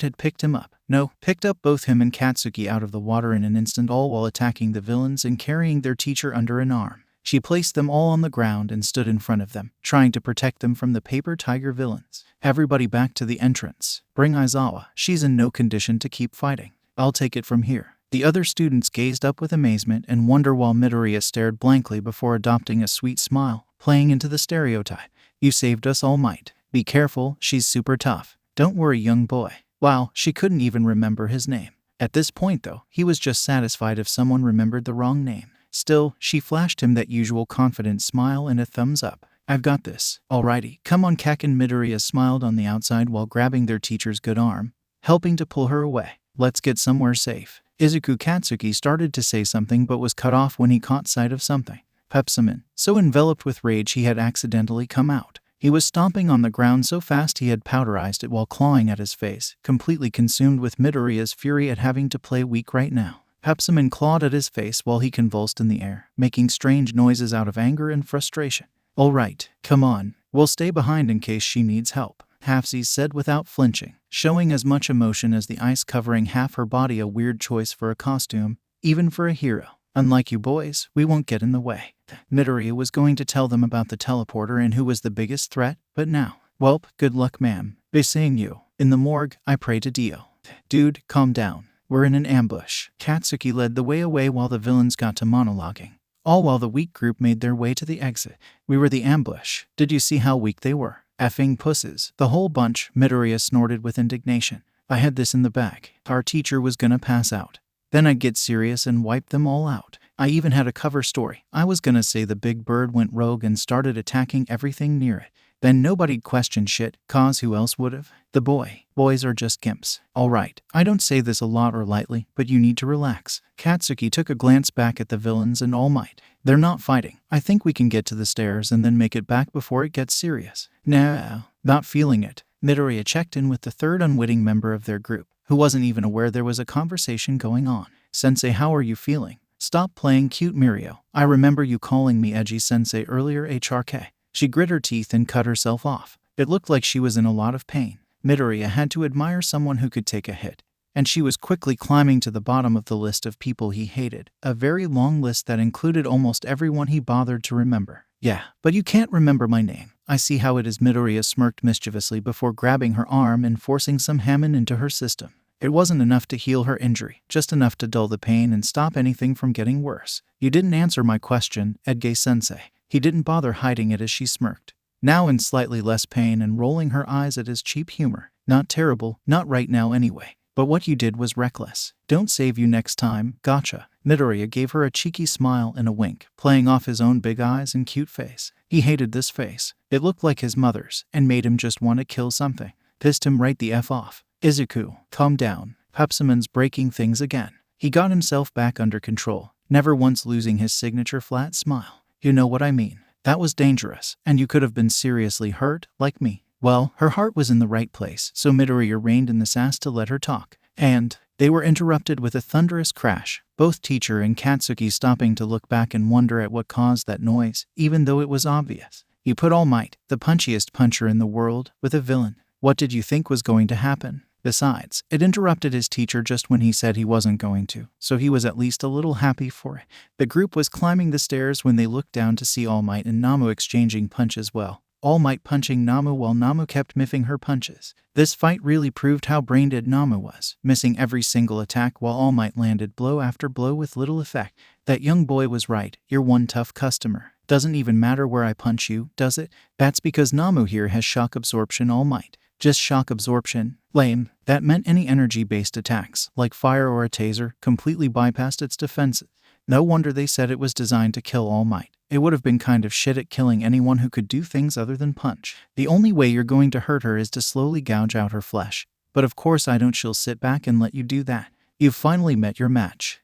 had picked him up. No, picked up both him and Katsuki out of the water in an instant, all while attacking the villains and carrying their teacher under an arm. She placed them all on the ground and stood in front of them, trying to protect them from the paper tiger villains. Everybody back to the entrance. Bring Aizawa. She's in no condition to keep fighting. I'll take it from here. The other students gazed up with amazement and wonder while Midoriya stared blankly before adopting a sweet smile, playing into the stereotype. You saved us, All Might. Be careful, she's super tough. Don't worry, young boy. Wow, she couldn't even remember his name. At this point though, he was just satisfied if someone remembered the wrong name. Still, she flashed him that usual confident smile and a thumbs up. I've got this. Alrighty, come on, Kak. And Midoriya smiled on the outside while grabbing their teacher's good arm, helping to pull her away. Let's get somewhere safe. Izuku Katsuki started to say something but was cut off when he caught sight of something. Pepsiman, so enveloped with rage he had accidentally come out. He was stomping on the ground so fast he had powderized it while clawing at his face, completely consumed with Midoriya's fury at having to play weak right now. Pepsiman clawed at his face while he convulsed in the air, making strange noises out of anger and frustration. All right, come on. We'll stay behind in case she needs help, Halfsies said without flinching, showing as much emotion as the ice covering half her body. A weird choice for a costume, even for a hero. Unlike you boys, we won't get in the way. Midoriya was going to tell them about the teleporter and who was the biggest threat, but now, welp, good luck, ma'am. Be seeing you in the morgue, I pray to Dio. Dude, calm down. we're in an ambush. Katsuki led the way away while the villains got to monologuing. All while the weak group made their way to the exit. We were the ambush. Did you see how weak they were? Effing pusses. The whole bunch, Midoriya snorted with indignation. I had this in the bag. Our teacher was gonna pass out. Then I'd get serious and wipe them all out. I even had a cover story. I was gonna say the big bird went rogue and started attacking everything near it. Then nobody'd question shit, cause who else would've? The boys are just gimps. Alright, I don't say this a lot or lightly, but you need to relax. Katsuki took a glance back at the villains and All Might. They're not fighting. I think we can get to the stairs and then make it back before it gets serious. No, not feeling it. Midoriya checked in with the third unwitting member of their group, who wasn't even aware there was a conversation going on. Sensei, how are you feeling? Stop playing cute, Mirio. I remember you calling me edgy sensei earlier, HRK. She grit her teeth and cut herself off. It looked like she was in a lot of pain. Midoriya had to admire someone who could take a hit. And she was quickly climbing to the bottom of the list of people he hated, a very long list that included almost everyone he bothered to remember. Yeah, but you can't remember my name. I see how it is. Midoriya smirked mischievously before grabbing her arm and forcing some Hammon into her system. It wasn't enough to heal her injury, just enough to dull the pain and stop anything from getting worse. You didn't answer my question, Edge-sensei. He didn't bother hiding it as she smirked, now in slightly less pain and rolling her eyes at his cheap humor. Not terrible, not right now anyway. But what you did was reckless. Don't save you next time, gotcha. Midoriya gave her a cheeky smile and a wink, playing off his own big eyes and cute face. He hated this face. It looked like his mother's, and made him just want to kill something. Pissed him right the F off. Izuku, calm down. Pepsiman's breaking things again. He got himself back under control, never once losing his signature flat smile. You know what I mean. That was dangerous, and you could have been seriously hurt, like me. Well, her heart was in the right place, so Midoriya reined in the sass to let her talk. And they were interrupted with a thunderous crash, both teacher and Katsuki stopping to look back and wonder at what caused that noise, even though it was obvious. You put All Might, the punchiest puncher in the world, with a villain. What did you think was going to happen? Besides, it interrupted his teacher just when he said he wasn't going to, so he was at least a little happy for it. The group was climbing the stairs when they looked down to see All Might and Namu exchanging punches well. All Might punching Namu while Namu kept miffing her punches. This fight really proved how brain-dead Namu was, missing every single attack while All Might landed blow after blow with little effect. That young boy was right, you're one tough customer. Doesn't even matter where I punch you, does it? That's because Namu here has shock absorption. All Might. Just shock absorption. Lame. That meant any energy-based attacks, like fire or a taser, completely bypassed its defenses. No wonder they said it was designed to kill All Might. It would have been kind of shit at killing anyone who could do things other than punch. The only way you're going to hurt her is to slowly gouge out her flesh. But of course I don't. She'll sit back and let you do that. You've finally met your match.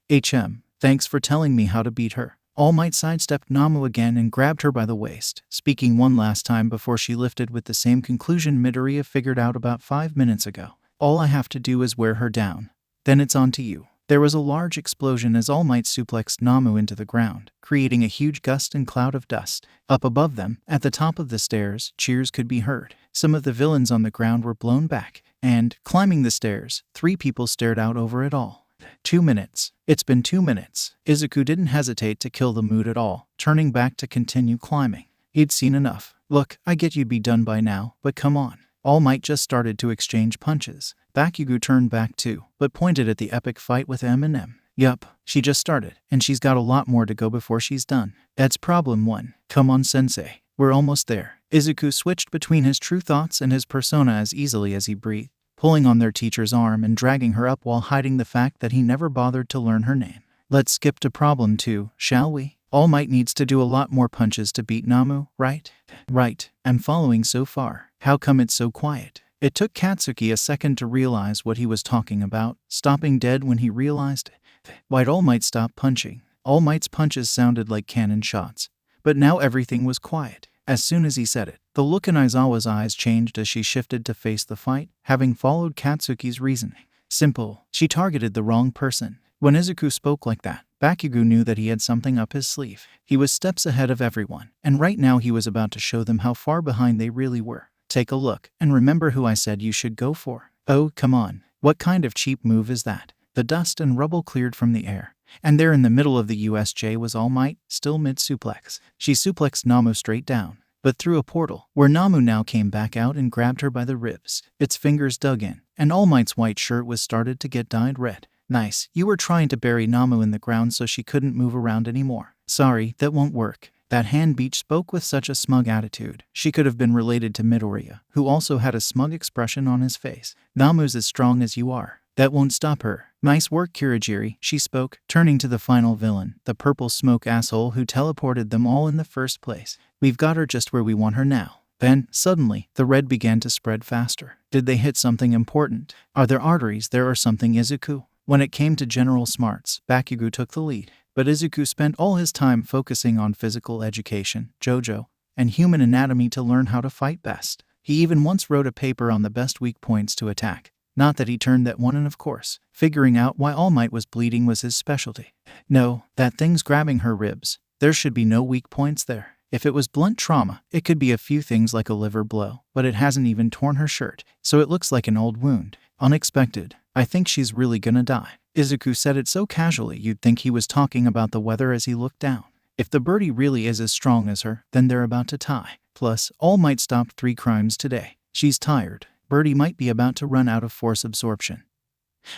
Thanks for telling me how to beat her. All Might sidestepped Namu again and grabbed her by the waist, speaking one last time before she lifted with the same conclusion Midoriya figured out about 5 minutes ago. All I have to do is wear her down. Then it's on to you. There was a large explosion as All Might suplexed Namu into the ground, creating a huge gust and cloud of dust. Up above them, at the top of the stairs, cheers could be heard. Some of the villains on the ground were blown back, and, climbing the stairs, 3 people stared out over it all. 2 minutes. It's been 2 minutes. Izuku didn't hesitate to kill the mood at all, turning back to continue climbing. He'd seen enough. Look, I get you'd be done by now, but come on. All Might just started to exchange punches. Bakugo turned back too, but pointed at the epic fight with M&M. Yup, she just started, and she's got a lot more to go before she's done. That's problem 1. Come on, sensei. We're almost there. Izuku switched between his true thoughts and his persona as easily as he breathed, pulling on their teacher's arm and dragging her up while hiding the fact that he never bothered to learn her name. Let's skip to problem 2, shall we? All Might needs to do a lot more punches to beat Namu, right? Right. I'm following so far. How come it's so quiet? It took Katsuki a second to realize what he was talking about, stopping dead when he realized it. Why'd All Might stop punching? All Might's punches sounded like cannon shots. But now everything was quiet. As soon as he said it, the look in Aizawa's eyes changed as she shifted to face the fight, having followed Katsuki's reasoning. Simple. She targeted the wrong person. When Izuku spoke like that, Bakugo knew that he had something up his sleeve. He was steps ahead of everyone, and right now he was about to show them how far behind they really were. Take a look, and remember who I said you should go for. Oh, come on. What kind of cheap move is that? The dust and rubble cleared from the air, and there in the middle of the USJ was All Might, still mid-suplex. She suplexed Namu straight down, but through a portal, where Namu now came back out and grabbed her by the ribs. Its fingers dug in, and All Might's white shirt was started to get dyed red. Nice. You were trying to bury Namu in the ground so she couldn't move around anymore. Sorry, that won't work. That hand beach spoke with such a smug attitude. She could have been related to Midoriya, who also had a smug expression on his face. Namu's as strong as you are. That won't stop her. Nice work, Kirigiri, she spoke, turning to the final villain, the purple smoke asshole who teleported them all in the first place. We've got her just where we want her now. Then, suddenly, the red began to spread faster. Did they hit something important? Are there arteries there or something, Izuku? When it came to general smarts, Bakugo took the lead. But Izuku spent all his time focusing on physical education, JoJo, and human anatomy to learn how to fight best. He even once wrote a paper on the best weak points to attack. Not that he turned that one in, of course. Figuring out why All Might was bleeding was his specialty. No, that thing's grabbing her ribs. There should be no weak points there. If it was blunt trauma, it could be a few things like a liver blow, but it hasn't even torn her shirt, so it looks like an old wound. Unexpected. I think she's really gonna die. Izuku said it so casually you'd think he was talking about the weather as he looked down. If the birdie really is as strong as her, then they're about to tie. Plus, All Might stopped 3 crimes today. She's tired. Birdie might be about to run out of force absorption.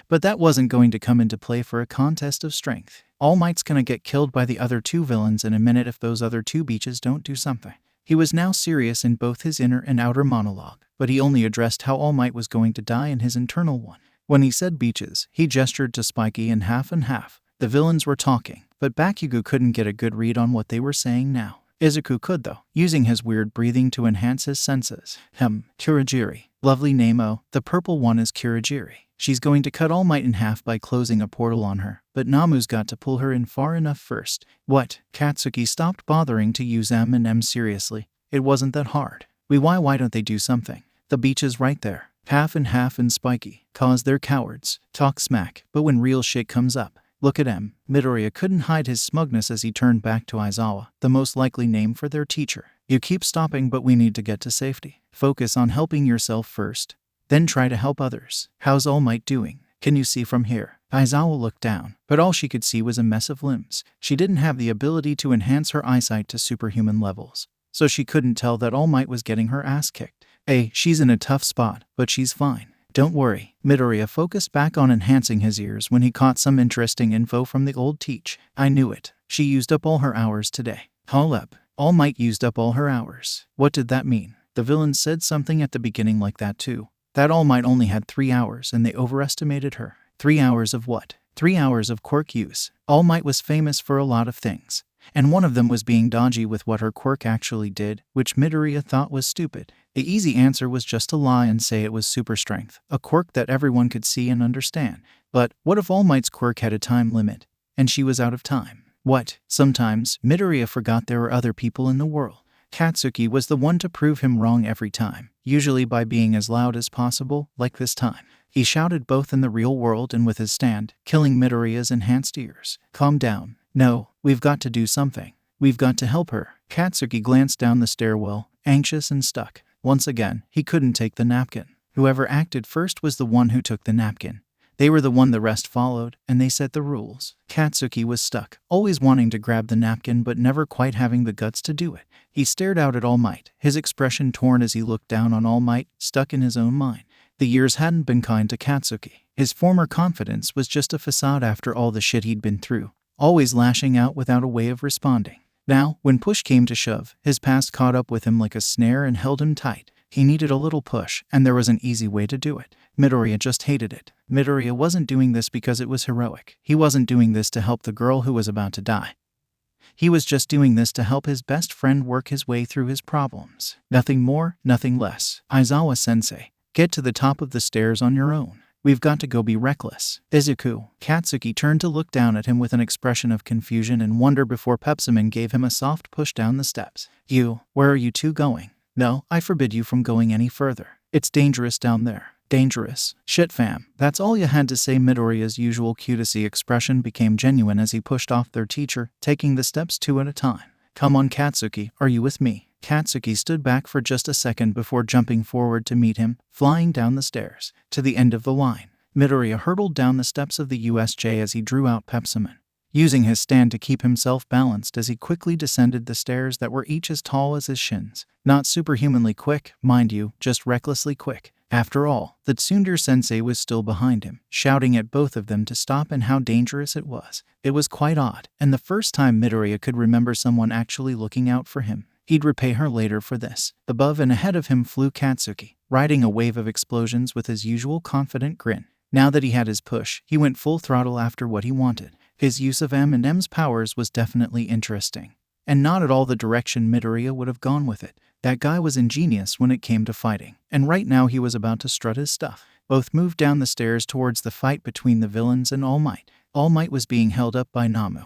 But that wasn't going to come into play for a contest of strength. All Might's gonna get killed by the other 2 villains in a minute if those other 2 beaches don't do something. He was now serious in both his inner and outer monologue, but he only addressed how All Might was going to die in his internal one. When he said beaches, he gestured to Spiky and half. The villains were talking, but Bakugo couldn't get a good read on what they were saying now. Izuku could though, using his weird breathing to enhance his senses. Kirigiri. Lovely name. Oh, the purple one is Kirigiri. She's going to cut All Might in half by closing a portal on her, but Namu's got to pull her in far enough first. What? Katsuki stopped bothering to use M&M seriously. It wasn't that hard. Why don't they do something? The beach is right there. Half and Spiky, cause they're cowards, talk smack, but when real shit comes up, look at him. Midoriya couldn't hide his smugness as he turned back to Aizawa, the most likely name for their teacher. You keep stopping, but we need to get to safety. Focus on helping yourself first, then try to help others. How's All Might doing? Can you see from here? Aizawa looked down, but all she could see was a mess of limbs. She didn't have the ability to enhance her eyesight to superhuman levels, so she couldn't tell that All Might was getting her ass kicked. She's in a tough spot, but she's fine. Don't worry. Midoriya focused back on enhancing his ears when he caught some interesting info from the old teach. I knew it. She used up all her hours today. Hold up. All Might used up all her hours. What did that mean? The villain said something at the beginning like that too. That All Might only had 3 hours and they overestimated her. 3 hours of what? 3 hours of quirk use. All Might was famous for a lot of things, and one of them was being dodgy with what her quirk actually did, which Midoriya thought was stupid. The easy answer was just to lie and say it was super strength, a quirk that everyone could see and understand. But what if All Might's quirk had a time limit, and she was out of time? What? Sometimes, Midoriya forgot there were other people in the world. Katsuki was the one to prove him wrong every time, usually by being as loud as possible, like this time. He shouted both in the real world and with his stand, killing Midoriya's enhanced ears. Calm down. No, we've got to do something. We've got to help her. Katsuki glanced down the stairwell, anxious and stuck. Once again, he couldn't take the napkin. Whoever acted first was the one who took the napkin. They were the one the rest followed, and they set the rules. Katsuki was stuck, always wanting to grab the napkin but never quite having the guts to do it. He stared out at All Might, his expression torn as he looked down on All Might, stuck in his own mind. The years hadn't been kind to Katsuki. His former confidence was just a facade after all the shit he'd been through, always lashing out without a way of responding. Now, when push came to shove, his past caught up with him like a snare and held him tight. He needed a little push, and there was an easy way to do it. Midoriya just hated it. Midoriya wasn't doing this because it was heroic. He wasn't doing this to help the girl who was about to die. He was just doing this to help his best friend work his way through his problems. Nothing more, nothing less. Aizawa-sensei, get to the top of the stairs on your own. We've got to go be reckless. Izuku. Katsuki turned to look down at him with an expression of confusion and wonder before Pepsiman gave him a soft push down the steps. Where are you two going? No, I forbid you from going any further. It's dangerous down there. Dangerous. Shit fam. That's all you had to say. Midoriya's usual cutesy expression became genuine as he pushed off their teacher, taking the steps 2 at a time. Come on Katsuki, are you with me? Katsuki stood back for just a second before jumping forward to meet him, flying down the stairs. To the end of the line. Midoriya hurtled down the steps of the USJ as he drew out Pepsiman, using his stand to keep himself balanced as he quickly descended the stairs that were each as tall as his shins. Not superhumanly quick, mind you, just recklessly quick. After all, the tsundere-sensei was still behind him, shouting at both of them to stop and how dangerous it was. It was quite odd, and the first time Midoriya could remember someone actually looking out for him. He'd repay her later for this. Above and ahead of him flew Katsuki, riding a wave of explosions with his usual confident grin. Now that he had his push, he went full throttle after what he wanted. His use of M&M's powers was definitely interesting, and not at all the direction Midoriya would have gone with it. That guy was ingenious when it came to fighting, and right now he was about to strut his stuff. Both moved down the stairs towards the fight between the villains and All Might. All Might was being held up by Namu,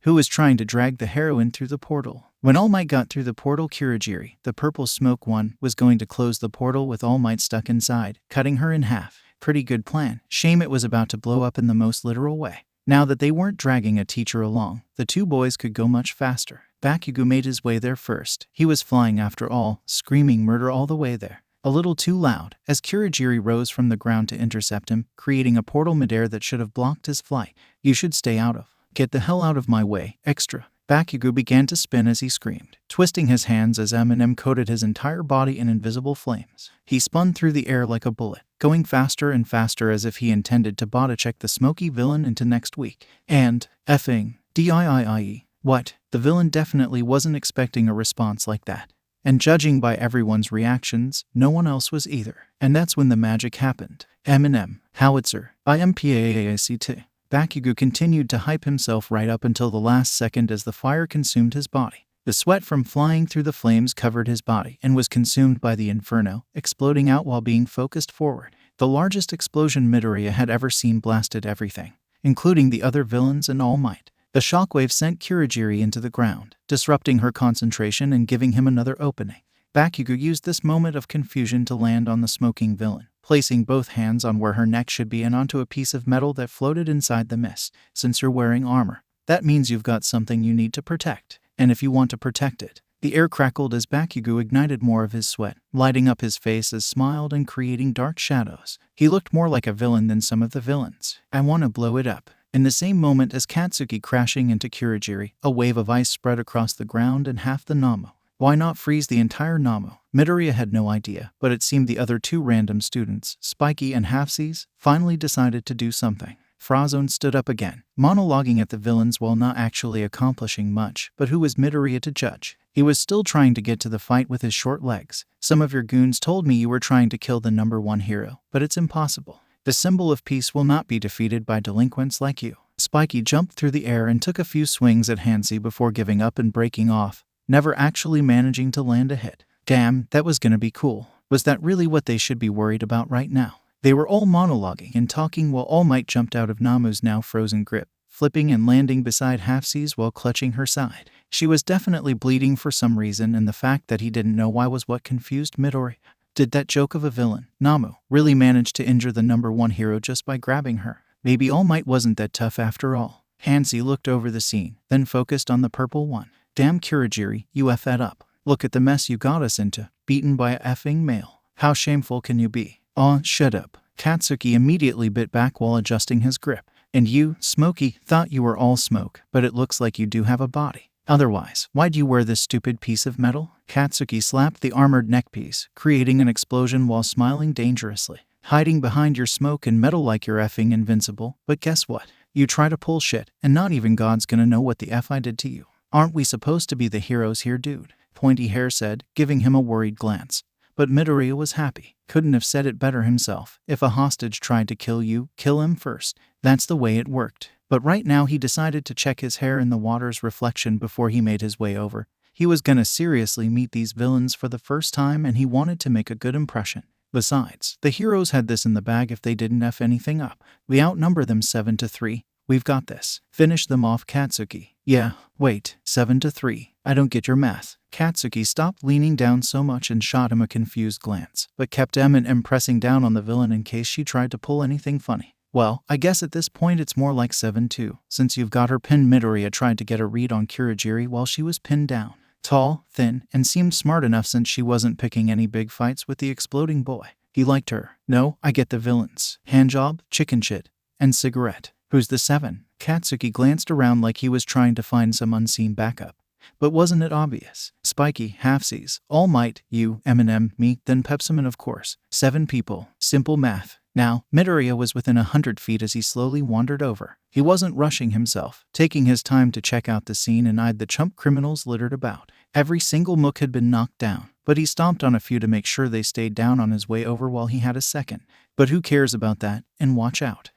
who was trying to drag the heroine through the portal. When All Might got through the portal, Kurogiri, the purple smoke one, was going to close the portal with All Might stuck inside, cutting her in half. Pretty good plan. Shame it was about to blow up in the most literal way. Now that they weren't dragging a teacher along, the two boys could go much faster. Bakugo made his way there first. He was flying after all, screaming murder all the way there. A little too loud, as Kurogiri rose from the ground to intercept him, creating a portal midair that should have blocked his flight. You should stay out of. Get the hell out of my way, extra. Bakugo began to spin as he screamed, twisting his hands as M&M coated his entire body in invisible flames. He spun through the air like a bullet, going faster and faster as if he intended to body check the smoky villain into next week. And, effing, DIIIE. What? The villain definitely wasn't expecting a response like that. And judging by everyone's reactions, no one else was either. And that's when the magic happened. M&M, howitzer, IMPAAACT. Bakugo continued to hype himself right up until the last second as the fire consumed his body. The sweat from flying through the flames covered his body and was consumed by the inferno, exploding out while being focused forward. The largest explosion Midoriya had ever seen blasted everything, including the other villains and All Might. The shockwave sent Kurogiri into the ground, disrupting her concentration and giving him another opening. Bakugo used this moment of confusion to land on the smoking villain, placing both hands on where her neck should be and onto a piece of metal that floated inside the mist. Since you're wearing armor, that means you've got something you need to protect. And if you want to protect it. The air crackled as Bakugo ignited more of his sweat, lighting up his face as smiled and creating dark shadows. He looked more like a villain than some of the villains. I want to blow it up. In the same moment as Katsuki crashing into Kurogiri, a wave of ice spread across the ground and half the Namu. Why not freeze the entire Namu? Midoriya had no idea, but it seemed the other two random students, Spiky and Halfsies, finally decided to do something. Frozone stood up again, monologuing at the villains while not actually accomplishing much, but who was Midoriya to judge? He was still trying to get to the fight with his short legs. Some of your goons told me you were trying to kill the #1 hero, but it's impossible. The symbol of peace will not be defeated by delinquents like you. Spiky jumped through the air and took a few swings at Hansi before giving up and breaking off, never actually managing to land a hit. Damn, that was gonna be cool. Was that really what they should be worried about right now? They were all monologuing and talking while All Might jumped out of Namu's now frozen grip, flipping and landing beside Halfsies while clutching her side. She was definitely bleeding for some reason, and the fact that he didn't know why was what confused Midoriya. Did that joke of a villain, Namu, really manage to injure the #1 hero just by grabbing her? Maybe All Might wasn't that tough after all. Hansi looked over the scene, then focused on the purple one. Damn Kurogiri, you F that up. Look at the mess you got us into, beaten by a effing male. How shameful can you be? Aw, shut up. Katsuki immediately bit back while adjusting his grip. And you, Smokey, thought you were all smoke, but it looks like you do have a body. Otherwise, why'd you wear this stupid piece of metal? Katsuki slapped the armored neckpiece, creating an explosion while smiling dangerously. Hiding behind your smoke and metal like you're effing invincible, but guess what? You try to pull shit, and not even God's gonna know what the F I did to you. Aren't we supposed to be the heroes here, dude? Pointy Hair said, giving him a worried glance. But Midoriya was happy. Couldn't have said it better himself. If a hostage tried to kill you, kill him first. That's the way it worked. But right now he decided to check his hair in the water's reflection before he made his way over. He was gonna seriously meet these villains for the first time, and he wanted to make a good impression. Besides, the heroes had this in the bag if they didn't F anything up. We outnumber them 7-3. We've got this. Finish them off, Katsuki. Yeah, wait, 7-3. I don't get your math. Katsuki stopped leaning down so much and shot him a confused glance, but kept M&M pressing down on the villain in case she tried to pull anything funny. Well, I guess at this point it's more like 7-2, since you've got her pinned. Midoriya tried to get a read on Kurogiri while she was pinned down. Tall, thin, and seemed smart enough since she wasn't picking any big fights with the exploding boy. He liked her. No, I get the villains. Handjob, chicken shit, and cigarette. Who's the 7? Katsuki glanced around like he was trying to find some unseen backup. But wasn't it obvious? Spiky, halfsies, All Might, you, Eminem, me, then Pepsiman of course. 7 people. Simple math. Now, Midoriya was within 100 feet as he slowly wandered over. He wasn't rushing himself, taking his time to check out the scene and eyed the chump criminals littered about. Every single mook had been knocked down, but he stomped on a few to make sure they stayed down on his way over while he had a second. But who cares about that? And watch out. ...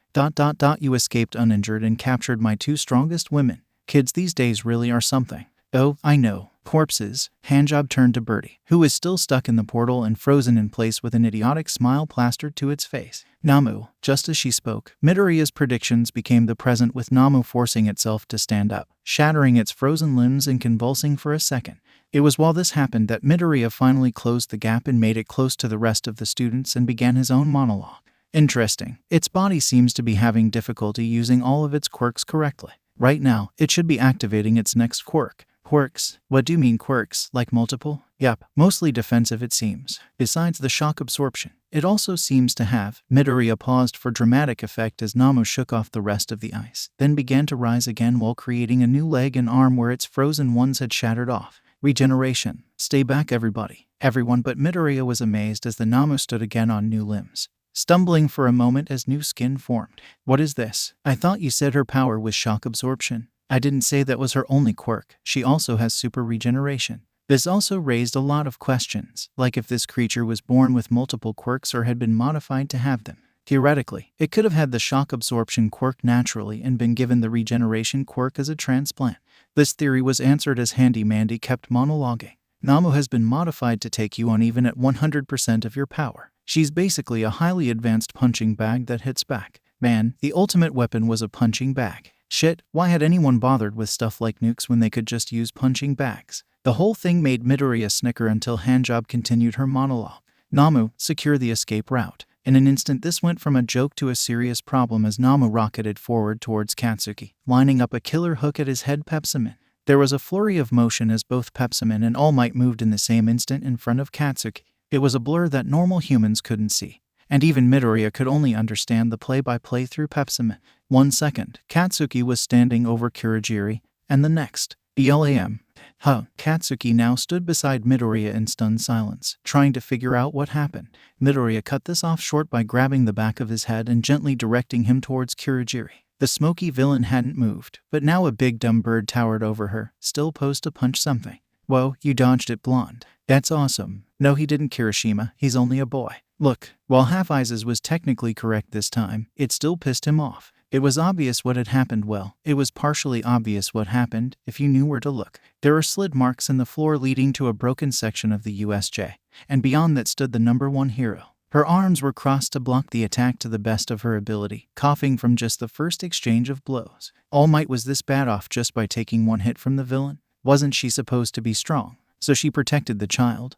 You escaped uninjured and captured my 2 strongest women. Kids these days really are something. Oh, I know. Corpses. Handjob turned to Birdie, who is still stuck in the portal and frozen in place with an idiotic smile plastered to its face. Namu. Just as she spoke, Midoriya's predictions became the present, with Namu forcing itself to stand up, shattering its frozen limbs and convulsing for a second. It was while this happened that Midoriya finally closed the gap and made it close to the rest of the students and began his own monologue. Interesting. Its body seems to be having difficulty using all of its quirks correctly. Right now, it should be activating its next quirk. Quirks? What do you mean quirks? Like multiple? Yup, mostly defensive it seems. Besides the shock absorption, it also seems to have. Midoriya paused for dramatic effect as Namu shook off the rest of the ice, then began to rise again while creating a new leg and arm where its frozen ones had shattered off. Regeneration. Stay back everybody. Everyone but Midoriya was amazed as the Namu stood again on new limbs, stumbling for a moment as new skin formed. What is this? I thought you said her power was shock absorption. I didn't say that was her only quirk. She also has super regeneration. This also raised a lot of questions, like if this creature was born with multiple quirks or had been modified to have them. Theoretically, it could have had the shock absorption quirk naturally and been given the regeneration quirk as a transplant. This theory was answered as Handy Mandy kept monologuing. Namu has been modified to take you on even at 100% of your power. She's basically a highly advanced punching bag that hits back. Man, the ultimate weapon was a punching bag. Shit, why had anyone bothered with stuff like nukes when they could just use punching bags? The whole thing made Midoriya snicker until Handjob continued her monologue. Namu, secure the escape route. In an instant this went from a joke to a serious problem as Namu rocketed forward towards Katsuki, lining up a killer hook at his head. Pepsiman. There was a flurry of motion as both Pepsiman and All Might moved in the same instant in front of Katsuki. It was a blur that normal humans couldn't see, and even Midoriya could only understand the play-by-play through Pepsiman. 1 second, Katsuki was standing over Kurogiri, and the next, ELAM. Katsuki now stood beside Midoriya in stunned silence, trying to figure out what happened. Midoriya cut this off short by grabbing the back of his head and gently directing him towards Kurogiri. The smoky villain hadn't moved, but now a big dumb bird towered over her, still posed to punch something. Whoa, you dodged it, blonde. That's awesome. No, he didn't, Kirishima. He's only a boy. Look, while Half Eyes was technically correct this time, it still pissed him off. It was obvious what had happened. Well, it was partially obvious what happened if you knew where to look. There were slit marks in the floor leading to a broken section of the USJ, and beyond that stood the #1 hero. Her arms were crossed to block the attack to the best of her ability, coughing from just the first exchange of blows. All Might was this bad off just by taking one hit from the villain? Wasn't she supposed to be strong? So she protected the child?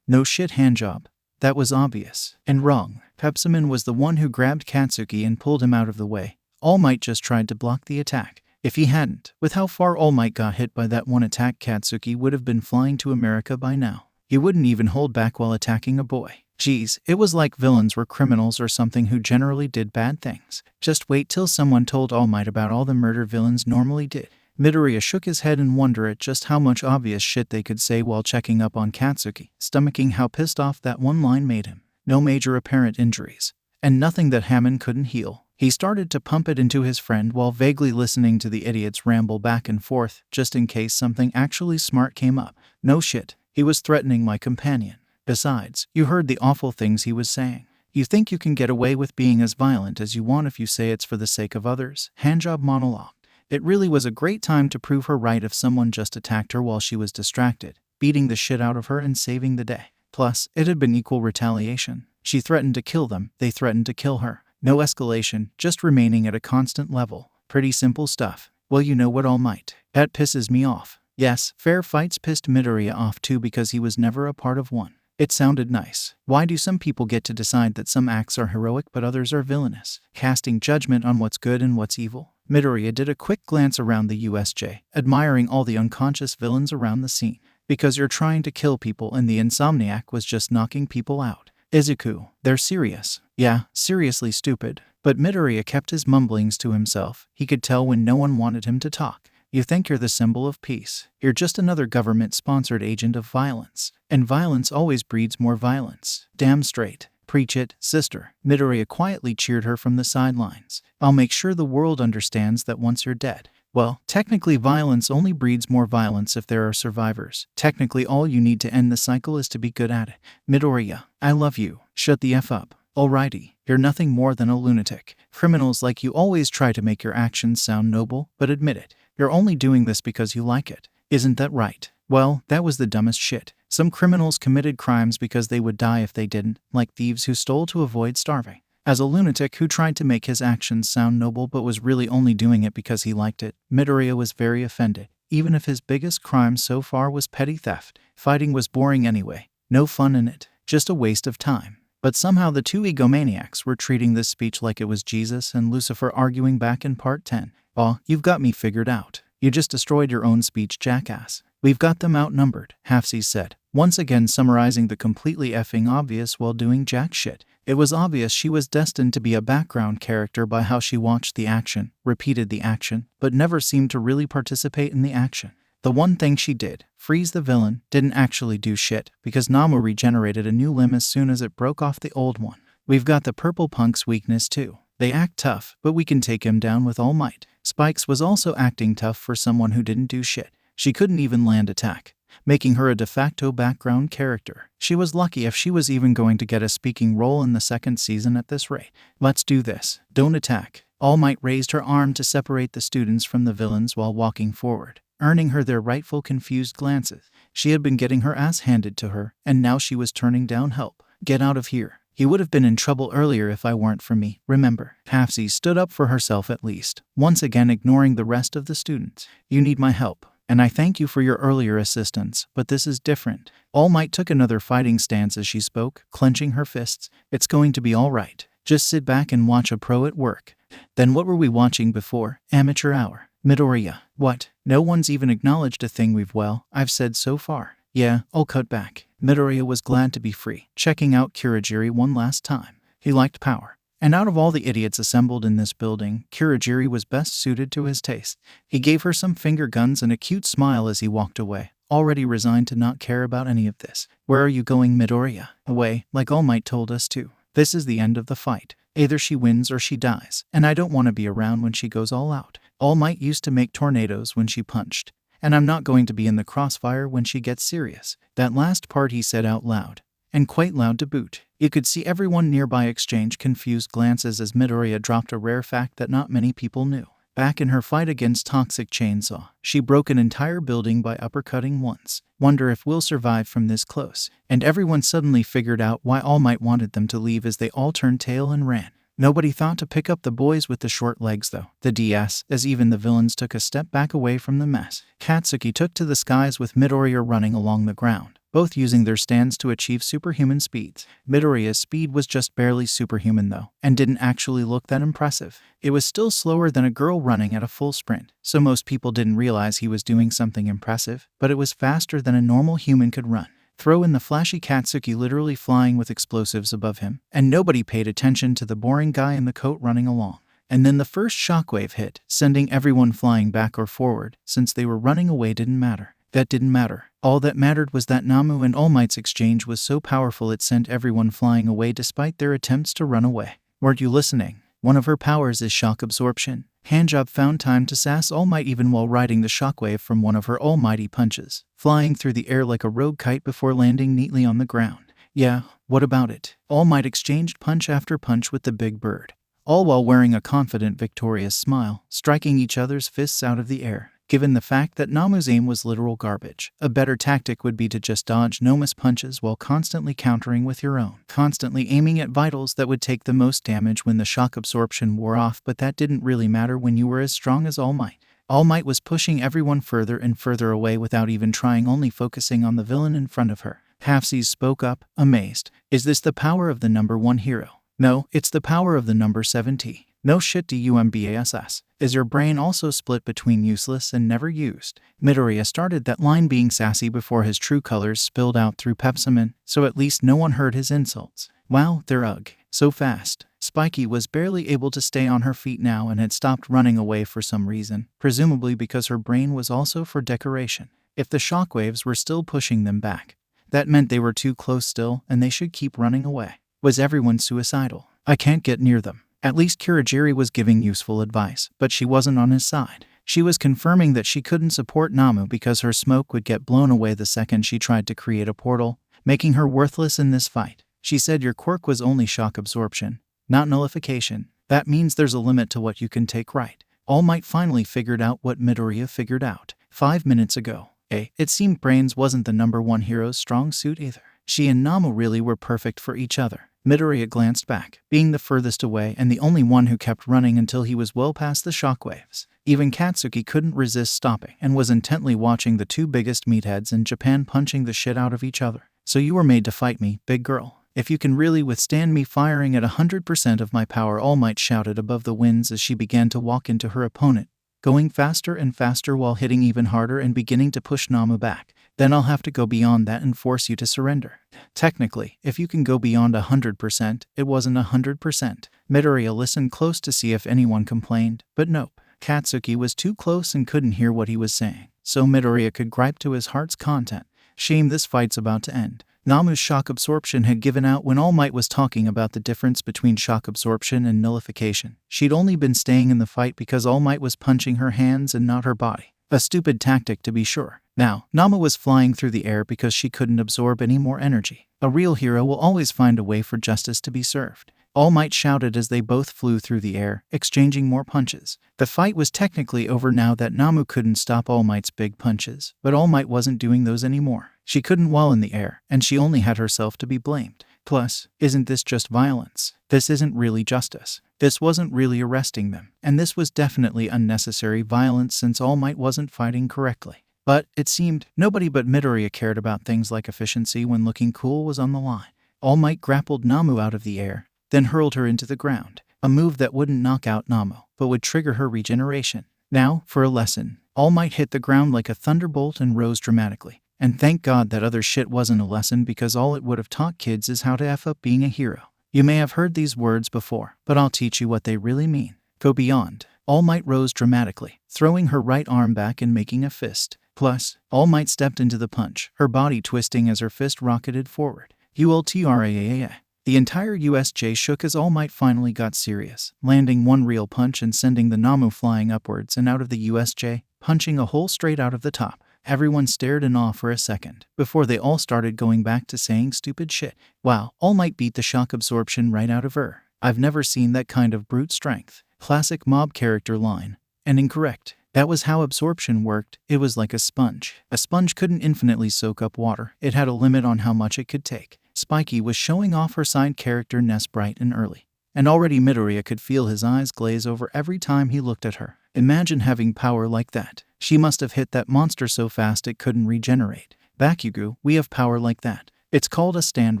No shit, Handjob. That was obvious. And wrong. Pepsiman was the one who grabbed Katsuki and pulled him out of the way. All Might just tried to block the attack. If he hadn't, with how far All Might got hit by that one attack, Katsuki would have been flying to America by now. He wouldn't even hold back while attacking a boy. Geez, it was like villains were criminals or something who generally did bad things. Just wait till someone told All Might about all the murder villains normally did. Midoriya shook his head in wonder at just how much obvious shit they could say while checking up on Katsuki, stomaching how pissed off that one line made him. No major apparent injuries, and nothing that Hammond couldn't heal. He started to pump it into his friend while vaguely listening to the idiots ramble back and forth, just in case something actually smart came up. No shit, he was threatening my companion. Besides, you heard the awful things he was saying. You think you can get away with being as violent as you want if you say it's for the sake of others? Handjob monologue. It really was a great time to prove her right if someone just attacked her while she was distracted, beating the shit out of her and saving the day. Plus, it had been equal retaliation. She threatened to kill them, they threatened to kill her. No escalation, just remaining at a constant level. Pretty simple stuff. Well, you know what, All Might. That pisses me off. Yes, fair fights pissed Midoriya off too because he was never a part of one. It sounded nice. Why do some people get to decide that some acts are heroic but others are villainous, casting judgment on what's good and what's evil? Midoriya did a quick glance around the USJ, admiring all the unconscious villains around the scene. Because you're trying to kill people and the Insomniac was just knocking people out. Izuku, they're serious. Yeah, seriously stupid. But Midoriya kept his mumblings to himself. He could tell when no one wanted him to talk. You think you're the symbol of peace. You're just another government-sponsored agent of violence. And violence always breeds more violence. Damn straight. Preach it, sister. Midoriya quietly cheered her from the sidelines. I'll make sure the world understands that once you're dead. Well, technically violence only breeds more violence if there are survivors. Technically all you need to end the cycle is to be good at it. Midoriya, I love you. Shut the F up. Alrighty, you're nothing more than a lunatic. Criminals like you always try to make your actions sound noble, but admit it. You're only doing this because you like it. Isn't that right? Well, that was the dumbest shit. Some criminals committed crimes because they would die if they didn't, like thieves who stole to avoid starving. As a lunatic who tried to make his actions sound noble but was really only doing it because he liked it, Midoriya was very offended. Even if his biggest crime so far was petty theft, fighting was boring anyway. No fun in it, just a waste of time. But somehow the two egomaniacs were treating this speech like it was Jesus and Lucifer arguing back in part 10. "Aw, you've got me figured out. You just destroyed your own speech, jackass. We've got them outnumbered," Halfsey said, once again summarizing the completely effing obvious while doing jack shit. It was obvious she was destined to be a background character by how she watched the action, repeated the action, but never seemed to really participate in the action. The one thing she did, freeze the villain, didn't actually do shit, because Namu regenerated a new limb as soon as it broke off the old one. We've got the purple punk's weakness too. They act tough, but we can take him down with all might. Spikes was also acting tough for someone who didn't do shit. She couldn't even land attack, making her a de facto background character. She was lucky if she was even going to get a speaking role in the second season at this rate. Let's do this. Don't attack. All Might raised her arm to separate the students from the villains while walking forward, earning her their rightful confused glances. She had been getting her ass handed to her, and now she was turning down help. Get out of here. He would have been in trouble earlier if I weren't for me, remember? Halfsey stood up for herself at least, once again ignoring the rest of the students. You need my help, and I thank you for your earlier assistance, but this is different. All Might took another fighting stance as she spoke, clenching her fists. It's going to be all right. Just sit back and watch a pro at work. Then what were we watching before? Amateur hour. Midoriya. What? No one's even acknowledged a thing I've said so far. Yeah, I'll cut back. Midoriya was glad to be free, checking out Kurogiri one last time. He liked power. And out of all the idiots assembled in this building, Kurogiri was best suited to his taste. He gave her some finger guns and a cute smile as he walked away, already resigned to not care about any of this. Where are you going, Midoriya? Away, like All Might told us to. This is the end of the fight. Either she wins or she dies, and I don't want to be around when she goes all out. All Might used to make tornadoes when she punched, and I'm not going to be in the crossfire when she gets serious. That last part he said out loud, and quite loud to boot. You could see everyone nearby exchange confused glances as Midoriya dropped a rare fact that not many people knew. Back in her fight against Toxic Chainsaw, she broke an entire building by uppercutting once. Wonder if we'll survive from this close. And everyone suddenly figured out why All Might wanted them to leave as they all turned tail and ran. Nobody thought to pick up the boys with the short legs though. The DS, as even the villains took a step back away from the mess. Katsuki took to the skies with Midoriya running along the ground, both using their stands to achieve superhuman speeds. Midoriya's speed was just barely superhuman though, and didn't actually look that impressive. It was still slower than a girl running at a full sprint, so most people didn't realize he was doing something impressive, but it was faster than a normal human could run. Throw in the flashy Katsuki literally flying with explosives above him, and nobody paid attention to the boring guy in the coat running along. And then the first shockwave hit, sending everyone flying back or forward. Since they were running away didn't matter. That didn't matter. All that mattered was that Namu and All Might's exchange was so powerful it sent everyone flying away despite their attempts to run away. Weren't you listening? One of her powers is shock absorption. Handjob found time to sass All Might even while riding the shockwave from one of her almighty punches, flying through the air like a rogue kite before landing neatly on the ground. Yeah, what about it? All Might exchanged punch after punch with the big bird, all while wearing a confident, victorious smile, striking each other's fists out of the air. Given the fact that Namu's aim was literal garbage, a better tactic would be to just dodge Noma's punches while constantly countering with your own. Constantly aiming at vitals that would take the most damage when the shock absorption wore off, but that didn't really matter when you were as strong as All Might. All Might was pushing everyone further and further away without even trying, only focusing on the villain in front of her. Halfsies spoke up, amazed. Is this the power of the number 1 hero? No, it's the power of the number 70. No shit, DUMBASS. Is your brain also split between useless and never used? Midoriya started that line being sassy before his true colors spilled out through pepsiment, so at least no one heard his insults. Wow, they're ugh. So fast. Spiky was barely able to stay on her feet now and had stopped running away for some reason, presumably because her brain was also for decoration. If the shockwaves were still pushing them back, that meant they were too close still and they should keep running away. Was everyone suicidal? I can't get near them. At least Kurogiri was giving useful advice, but she wasn't on his side. She was confirming that she couldn't support Namu because her smoke would get blown away the second she tried to create a portal, making her worthless in this fight. She said your quirk was only shock absorption, not nullification. That means there's a limit to what you can take, right? All Might finally figured out what Midoriya figured out 5 minutes ago. It seemed brains wasn't the #1 hero's strong suit either. She and Namu really were perfect for each other. Midoriya glanced back, being the furthest away and the only one who kept running until he was well past the shockwaves. Even Katsuki couldn't resist stopping and was intently watching the two biggest meatheads in Japan punching the shit out of each other. So you were made to fight me, big girl. If you can really withstand me firing at 100% of my power, All Might shouted above the winds as she began to walk into her opponent, going faster and faster while hitting even harder and beginning to push Namu back. Then I'll have to go beyond that and force you to surrender. Technically, if you can go beyond 100%, it wasn't 100%. Midoriya listened close to see if anyone complained, but nope. Katsuki was too close and couldn't hear what he was saying, so Midoriya could gripe to his heart's content. Shame this fight's about to end. Namu's shock absorption had given out when All Might was talking about the difference between shock absorption and nullification. She'd only been staying in the fight because All Might was punching her hands and not her body. A stupid tactic to be sure. Now, Namu was flying through the air because she couldn't absorb any more energy. A real hero will always find a way for justice to be served. All Might shouted as they both flew through the air, exchanging more punches. The fight was technically over now that Namu couldn't stop All Might's big punches, but All Might wasn't doing those anymore. She couldn't while in the air, and she only had herself to be blamed. Plus, isn't this just violence? This isn't really justice. This wasn't really arresting them, and this was definitely unnecessary violence since All Might wasn't fighting correctly. But, it seemed, nobody but Midoriya cared about things like efficiency when looking cool was on the line. All Might grappled Namu out of the air, then hurled her into the ground, a move that wouldn't knock out Namu, but would trigger her regeneration. Now, for a lesson, All Might hit the ground like a thunderbolt and rose dramatically. And thank God that other shit wasn't a lesson because all it would have taught kids is how to F up being a hero. You may have heard these words before, but I'll teach you what they really mean. Go beyond. All Might rose dramatically, throwing her right arm back and making a fist. Plus, All Might stepped into the punch, her body twisting as her fist rocketed forward. Ultraaa. The entire USJ shook as All Might finally got serious, landing one real punch and sending the Namu flying upwards and out of the USJ, punching a hole straight out of the top. Everyone stared in awe for a second, before they all started going back to saying stupid shit. Wow, All Might beat the shock absorption right out of her. I've never seen that kind of brute strength. Classic mob character line. And incorrect. That was how absorption worked. It was like a sponge. A sponge couldn't infinitely soak up water. It had a limit on how much it could take. Spiky was showing off her side character Ness bright and early. And already Midoriya could feel his eyes glaze over every time he looked at her. Imagine having power like that. She must have hit that monster so fast it couldn't regenerate. Bakugo, we have power like that. It's called a stand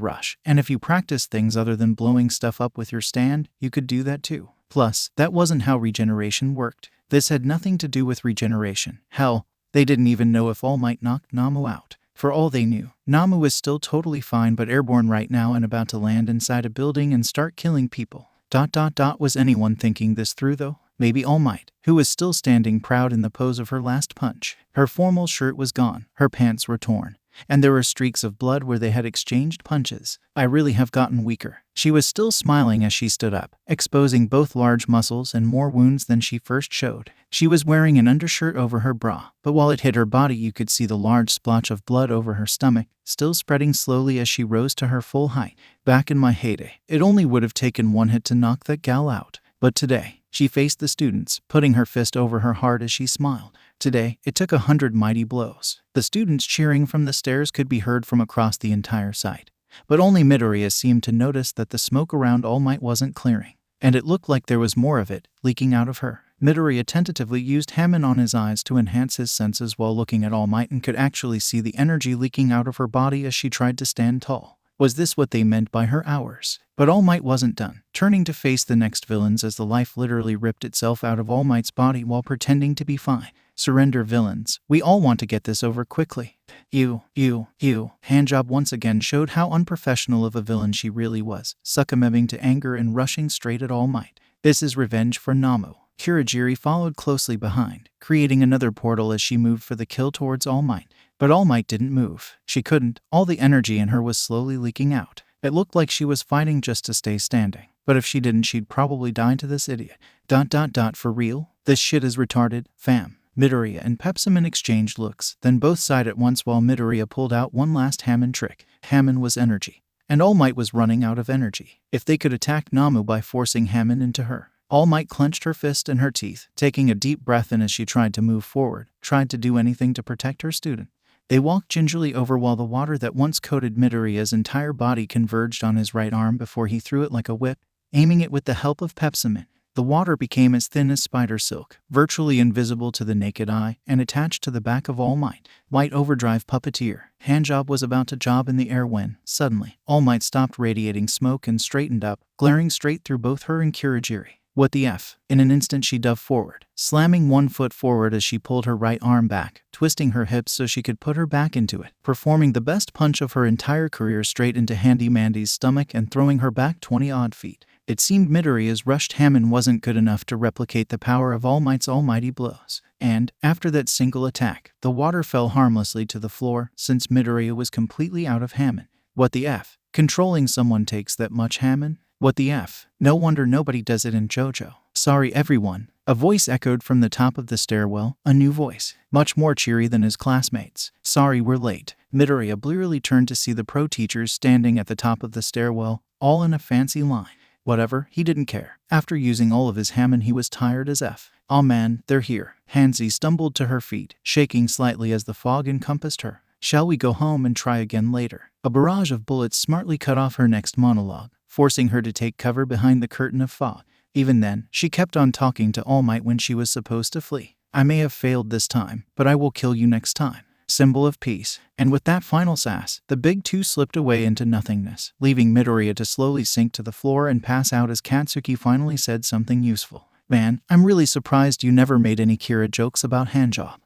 rush, and if you practice things other than blowing stuff up with your stand, you could do that too. Plus, that wasn't how regeneration worked. This had nothing to do with regeneration. Hell, they didn't even know if All Might knocked Namu out. For all they knew, Namu was still totally fine but airborne right now and about to land inside a building and start killing people. Was anyone thinking this through though? Maybe All Might, who was still standing proud in the pose of her last punch. Her formal shirt was gone, her pants were torn, and there were streaks of blood where they had exchanged punches. I really have gotten weaker. She was still smiling as she stood up, exposing both large muscles and more wounds than she first showed. She was wearing an undershirt over her bra, but while it hit her body you could see the large splotch of blood over her stomach, still spreading slowly as she rose to her full height. Back in my heyday, it only would have taken one hit to knock that gal out. But today, she faced the students, putting her fist over her heart as she smiled. Today, it took 100 mighty blows. The students cheering from the stairs could be heard from across the entire site. But only Midoriya seemed to notice that the smoke around All Might wasn't clearing, and it looked like there was more of it, leaking out of her. Midoriya tentatively used Hammond on his eyes to enhance his senses while looking at All Might and could actually see the energy leaking out of her body as she tried to stand tall. Was this what they meant by her hours? But All Might wasn't done, turning to face the next villains as the life literally ripped itself out of All Might's body while pretending to be fine. Surrender, villains. We all want to get this over quickly. You. Handjob once again showed how unprofessional of a villain she really was, succumbing to anger and rushing straight at All Might. This is revenge for Namu. Kurogiri followed closely behind, creating another portal as she moved for the kill towards All Might. But All Might didn't move. She couldn't. All the energy in her was slowly leaking out. It looked like she was fighting just to stay standing. But if she didn't, she'd probably die to this idiot. For real? This shit is retarded, fam. Midoriya and Pepsimon exchanged looks, then both sighed at once while Midoriya pulled out one last Hammond trick. Hammond was energy, and All Might was running out of energy. If they could attack Namu by forcing Hammond into her. All Might clenched her fist in her teeth, taking a deep breath in as she tried to move forward, tried to do anything to protect her student. They walked gingerly over while the water that once coated Midoriya's entire body converged on his right arm before he threw it like a whip, aiming it with the help of Pepsimon. The water became as thin as spider silk, virtually invisible to the naked eye, and attached to the back of All Might. White Overdrive Puppeteer. Handjob was about to job in the air when, suddenly, All Might stopped radiating smoke and straightened up, glaring straight through both her and Kurogiri. What the F? In an instant she dove forward, slamming one foot forward as she pulled her right arm back, twisting her hips so she could put her back into it, performing the best punch of her entire career straight into Handy Mandy's stomach and throwing her back 20-odd feet. It seemed Midoriya's rushed Hammond wasn't good enough to replicate the power of All Might's almighty blows. And, after that single attack, the water fell harmlessly to the floor since Midoriya was completely out of Hammond. What the F? Controlling someone takes that much Hammond? What the F? No wonder nobody does it in JoJo. Sorry everyone. A voice echoed from the top of the stairwell, a new voice, much more cheery than his classmates. Sorry we're late. Midoriya blearily turned to see the pro teachers standing at the top of the stairwell, all in a fancy line. Whatever, he didn't care. After using all of his Hammond he was tired as F. Aw man, they're here. Hansi stumbled to her feet, shaking slightly as the fog encompassed her. Shall we go home and try again later? A barrage of bullets smartly cut off her next monologue, forcing her to take cover behind the curtain of fog. Even then, she kept on talking to All Might when she was supposed to flee. I may have failed this time, but I will kill you next time. Symbol of peace. And with that final sass, the big two slipped away into nothingness, leaving Midoriya to slowly sink to the floor and pass out as Katsuki finally said something useful. Man, I'm really surprised you never made any Kira jokes about handjob.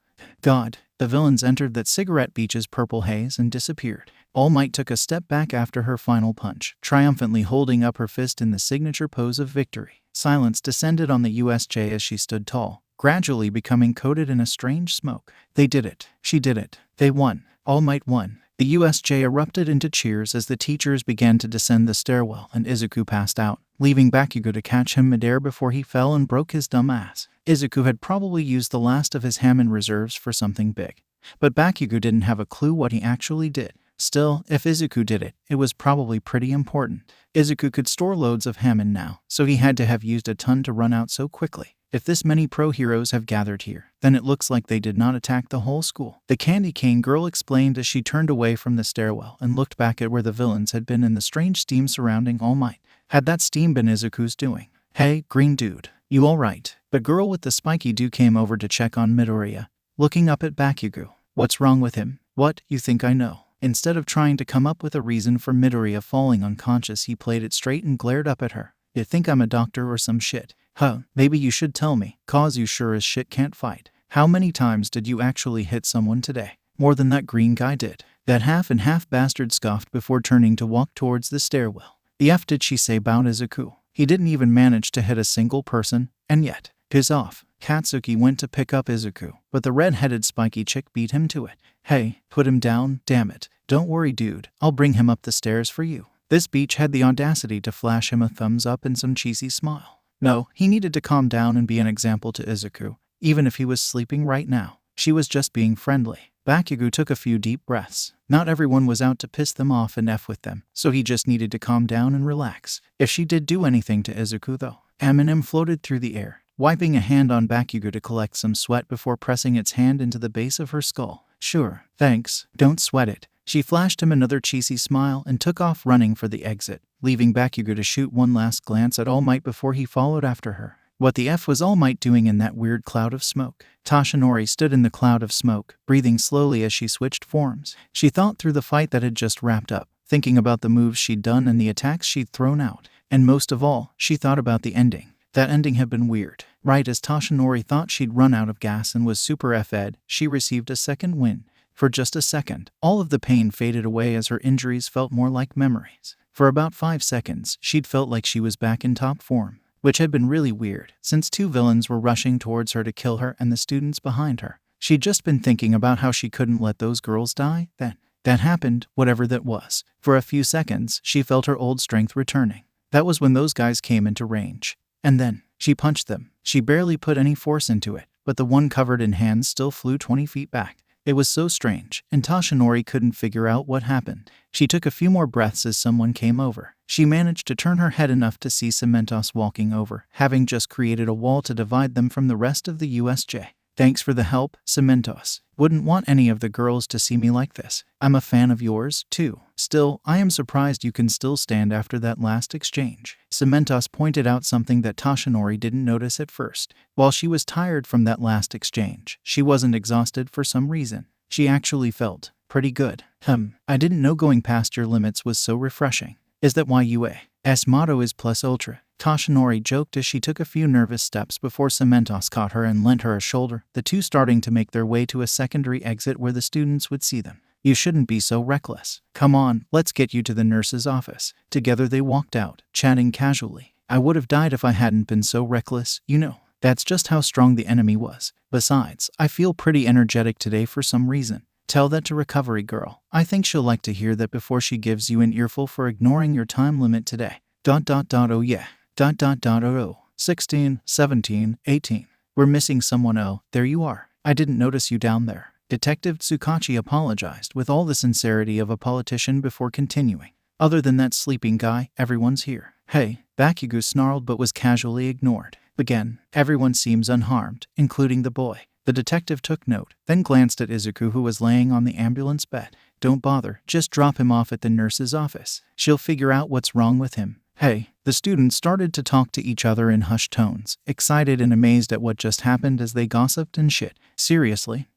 God. The villains entered that cigarette beach's purple haze and disappeared. All Might took a step back after her final punch, triumphantly holding up her fist in the signature pose of victory. Silence descended on the USJ as she stood tall, gradually becoming coated in a strange smoke. They did it. She did it. They won. All Might won. The USJ erupted into cheers as the teachers began to descend the stairwell and Izuku passed out, leaving Bakugo to catch him midair before he fell and broke his dumb ass. Izuku had probably used the last of his Hammond reserves for something big. But Bakugo didn't have a clue what he actually did. Still, if Izuku did it, it was probably pretty important. Izuku could store loads of Hammond now, so he had to have used a ton to run out so quickly. If this many pro heroes have gathered here, then it looks like they did not attack the whole school. The candy cane girl explained as she turned away from the stairwell and looked back at where the villains had been in the strange steam surrounding All Might. Had that steam been Izuku's doing? Hey, green dude, you alright? The girl with the spiky do came over to check on Midoriya, looking up at Bakugo. What's wrong with him? What, you think I know? Instead of trying to come up with a reason for Midoriya falling unconscious, he played it straight and glared up at her. You think I'm a doctor or some shit? Huh, maybe you should tell me, cause you sure as shit can't fight. How many times did you actually hit someone today? More than that green guy did. That half-and-half bastard scoffed before turning to walk towards the stairwell. The F did she say about Izuku? He didn't even manage to hit a single person, and yet, piss off. Katsuki went to pick up Izuku, but the red-headed spiky chick beat him to it. Hey, put him down, damn it. Don't worry dude, I'll bring him up the stairs for you. This beach had the audacity to flash him a thumbs up and some cheesy smile. No, he needed to calm down and be an example to Izuku, even if he was sleeping right now. She was just being friendly. Bakugo took a few deep breaths. Not everyone was out to piss them off and F with them, so he just needed to calm down and relax. If she did do anything to Izuku though. Eminem floated through the air, wiping a hand on Bakugo to collect some sweat before pressing its hand into the base of her skull. Sure, thanks, don't sweat it. She flashed him another cheesy smile and took off running for the exit, leaving Bakugo to shoot one last glance at All Might before he followed after her. What the F was All Might doing in that weird cloud of smoke? Tashinori stood in the cloud of smoke, breathing slowly as she switched forms. She thought through the fight that had just wrapped up, thinking about the moves she'd done and the attacks she'd thrown out. And most of all, she thought about the ending. That ending had been weird. Right as Toshinori thought she'd run out of gas and was super F-ed, she received a second win. For just a second, all of the pain faded away as her injuries felt more like memories. For about 5 seconds, she'd felt like she was back in top form, which had been really weird, since 2 villains were rushing towards her to kill her and the students behind her. She'd just been thinking about how she couldn't let those girls die. Then, that happened, whatever that was. For a few seconds, she felt her old strength returning. That was when those guys came into range. And then, she punched them. She barely put any force into it, but the one covered in hands still flew 20 feet back. It was so strange, and Toshinori couldn't figure out what happened. She took a few more breaths as someone came over. She managed to turn her head enough to see Cementos walking over, having just created a wall to divide them from the rest of the USJ. Thanks for the help, Cementos. Wouldn't want any of the girls to see me like this. I'm a fan of yours, too. Still, I am surprised you can still stand after that last exchange. Cementos pointed out something that Toshinori didn't notice at first. While she was tired from that last exchange, she wasn't exhausted for some reason. She actually felt pretty good. I didn't know going past your limits was so refreshing. Is that why UA's motto is plus ultra? Toshinori joked as she took a few nervous steps before Cementos caught her and lent her a shoulder, the two starting to make their way to a secondary exit where the students would see them. You shouldn't be so reckless. Come on, let's get you to the nurse's office. Together they walked out, chatting casually. I would have died if I hadn't been so reckless, you know. That's just how strong the enemy was. Besides, I feel pretty energetic today for some reason. Tell that to Recovery Girl. I think she'll like to hear that before she gives you an earful for ignoring your time limit today. Oh yeah. Oh. 16, 17, 18. We're missing someone. Oh, there you are. I didn't notice you down there. Detective Tsukachi apologized with all the sincerity of a politician before continuing. Other than that sleeping guy, everyone's here. Hey, Bakugo snarled but was casually ignored. Again, everyone seems unharmed, including the boy. The detective took note, then glanced at Izuku who was laying on the ambulance bed. Don't bother, just drop him off at the nurse's office. She'll figure out what's wrong with him. Hey, the students started to talk to each other in hushed tones, excited and amazed at what just happened as they gossiped and shit. Seriously,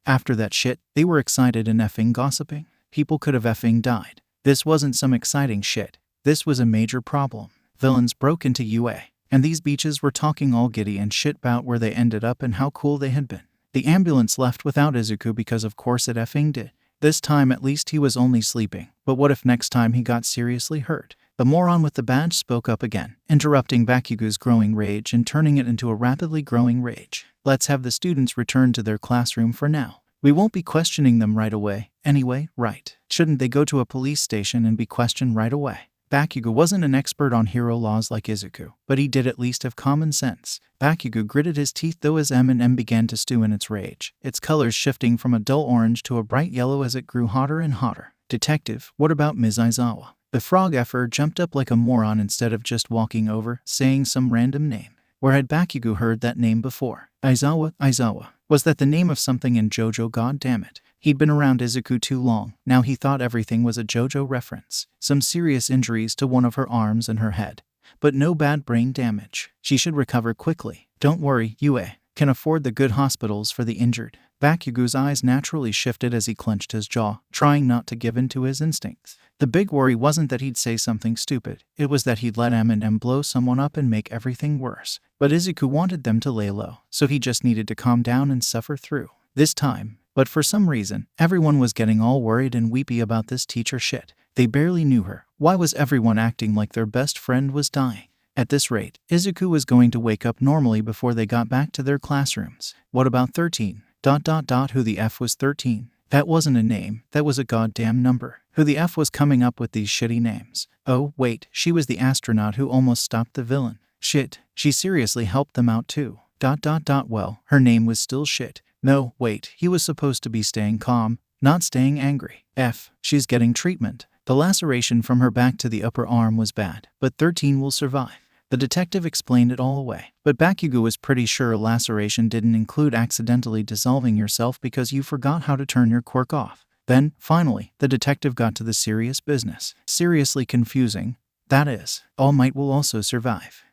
after that shit, they were excited and effing gossiping. People could have effing died. This wasn't some exciting shit. This was a major problem. Villains broke into UA, and these beaches were talking all giddy and shit about where they ended up and how cool they had been. The ambulance left without Izuku because of course it effing did. This time at least he was only sleeping, but what if next time he got seriously hurt? The moron with the badge spoke up again, interrupting Bakugo's growing rage and turning it into a rapidly growing rage. Let's have the students return to their classroom for now. We won't be questioning them right away. Anyway, right? Shouldn't they go to a police station and be questioned right away? Bakugo wasn't an expert on hero laws like Izuku, but he did at least have common sense. Bakugo gritted his teeth though as M&M began to stew in its rage, its colors shifting from a dull orange to a bright yellow as it grew hotter and hotter. Detective, what about Ms. Aizawa? The frog effer jumped up like a moron instead of just walking over, saying some random name. Where had Bakugo heard that name before? Aizawa. Was that the name of something in JoJo? God damn it. He'd been around Izuku too long. Now he thought everything was a JoJo reference. Some serious injuries to one of her arms and her head. But no bad brain damage. She should recover quickly. Don't worry, UA can afford the good hospitals for the injured. Bakugo's eyes naturally shifted as he clenched his jaw, trying not to give in to his instincts. The big worry wasn't that he'd say something stupid. It was that he'd let M&M blow someone up and make everything worse. But Izuku wanted them to lay low, so he just needed to calm down and suffer through. This time. But for some reason, everyone was getting all worried and weepy about this teacher shit. They barely knew her. Why was everyone acting like their best friend was dying? At this rate, Izuku was going to wake up normally before they got back to their classrooms. What about 13? Who the F was 13? That wasn't a name, that was a goddamn number. Who the F was coming up with these shitty names? Oh, wait, she was the astronaut who almost stopped the villain. Shit, she seriously helped them out too. Well, her name was still shit. No, wait, he was supposed to be staying calm, not staying angry. F, she's getting treatment. The laceration from her back to the upper arm was bad, but 13 will survive. The detective explained it all away, but Bakugo was pretty sure a laceration didn't include accidentally dissolving yourself because you forgot how to turn your quirk off. Then, finally, the detective got to the serious business. Seriously confusing. That is, All Might will also survive.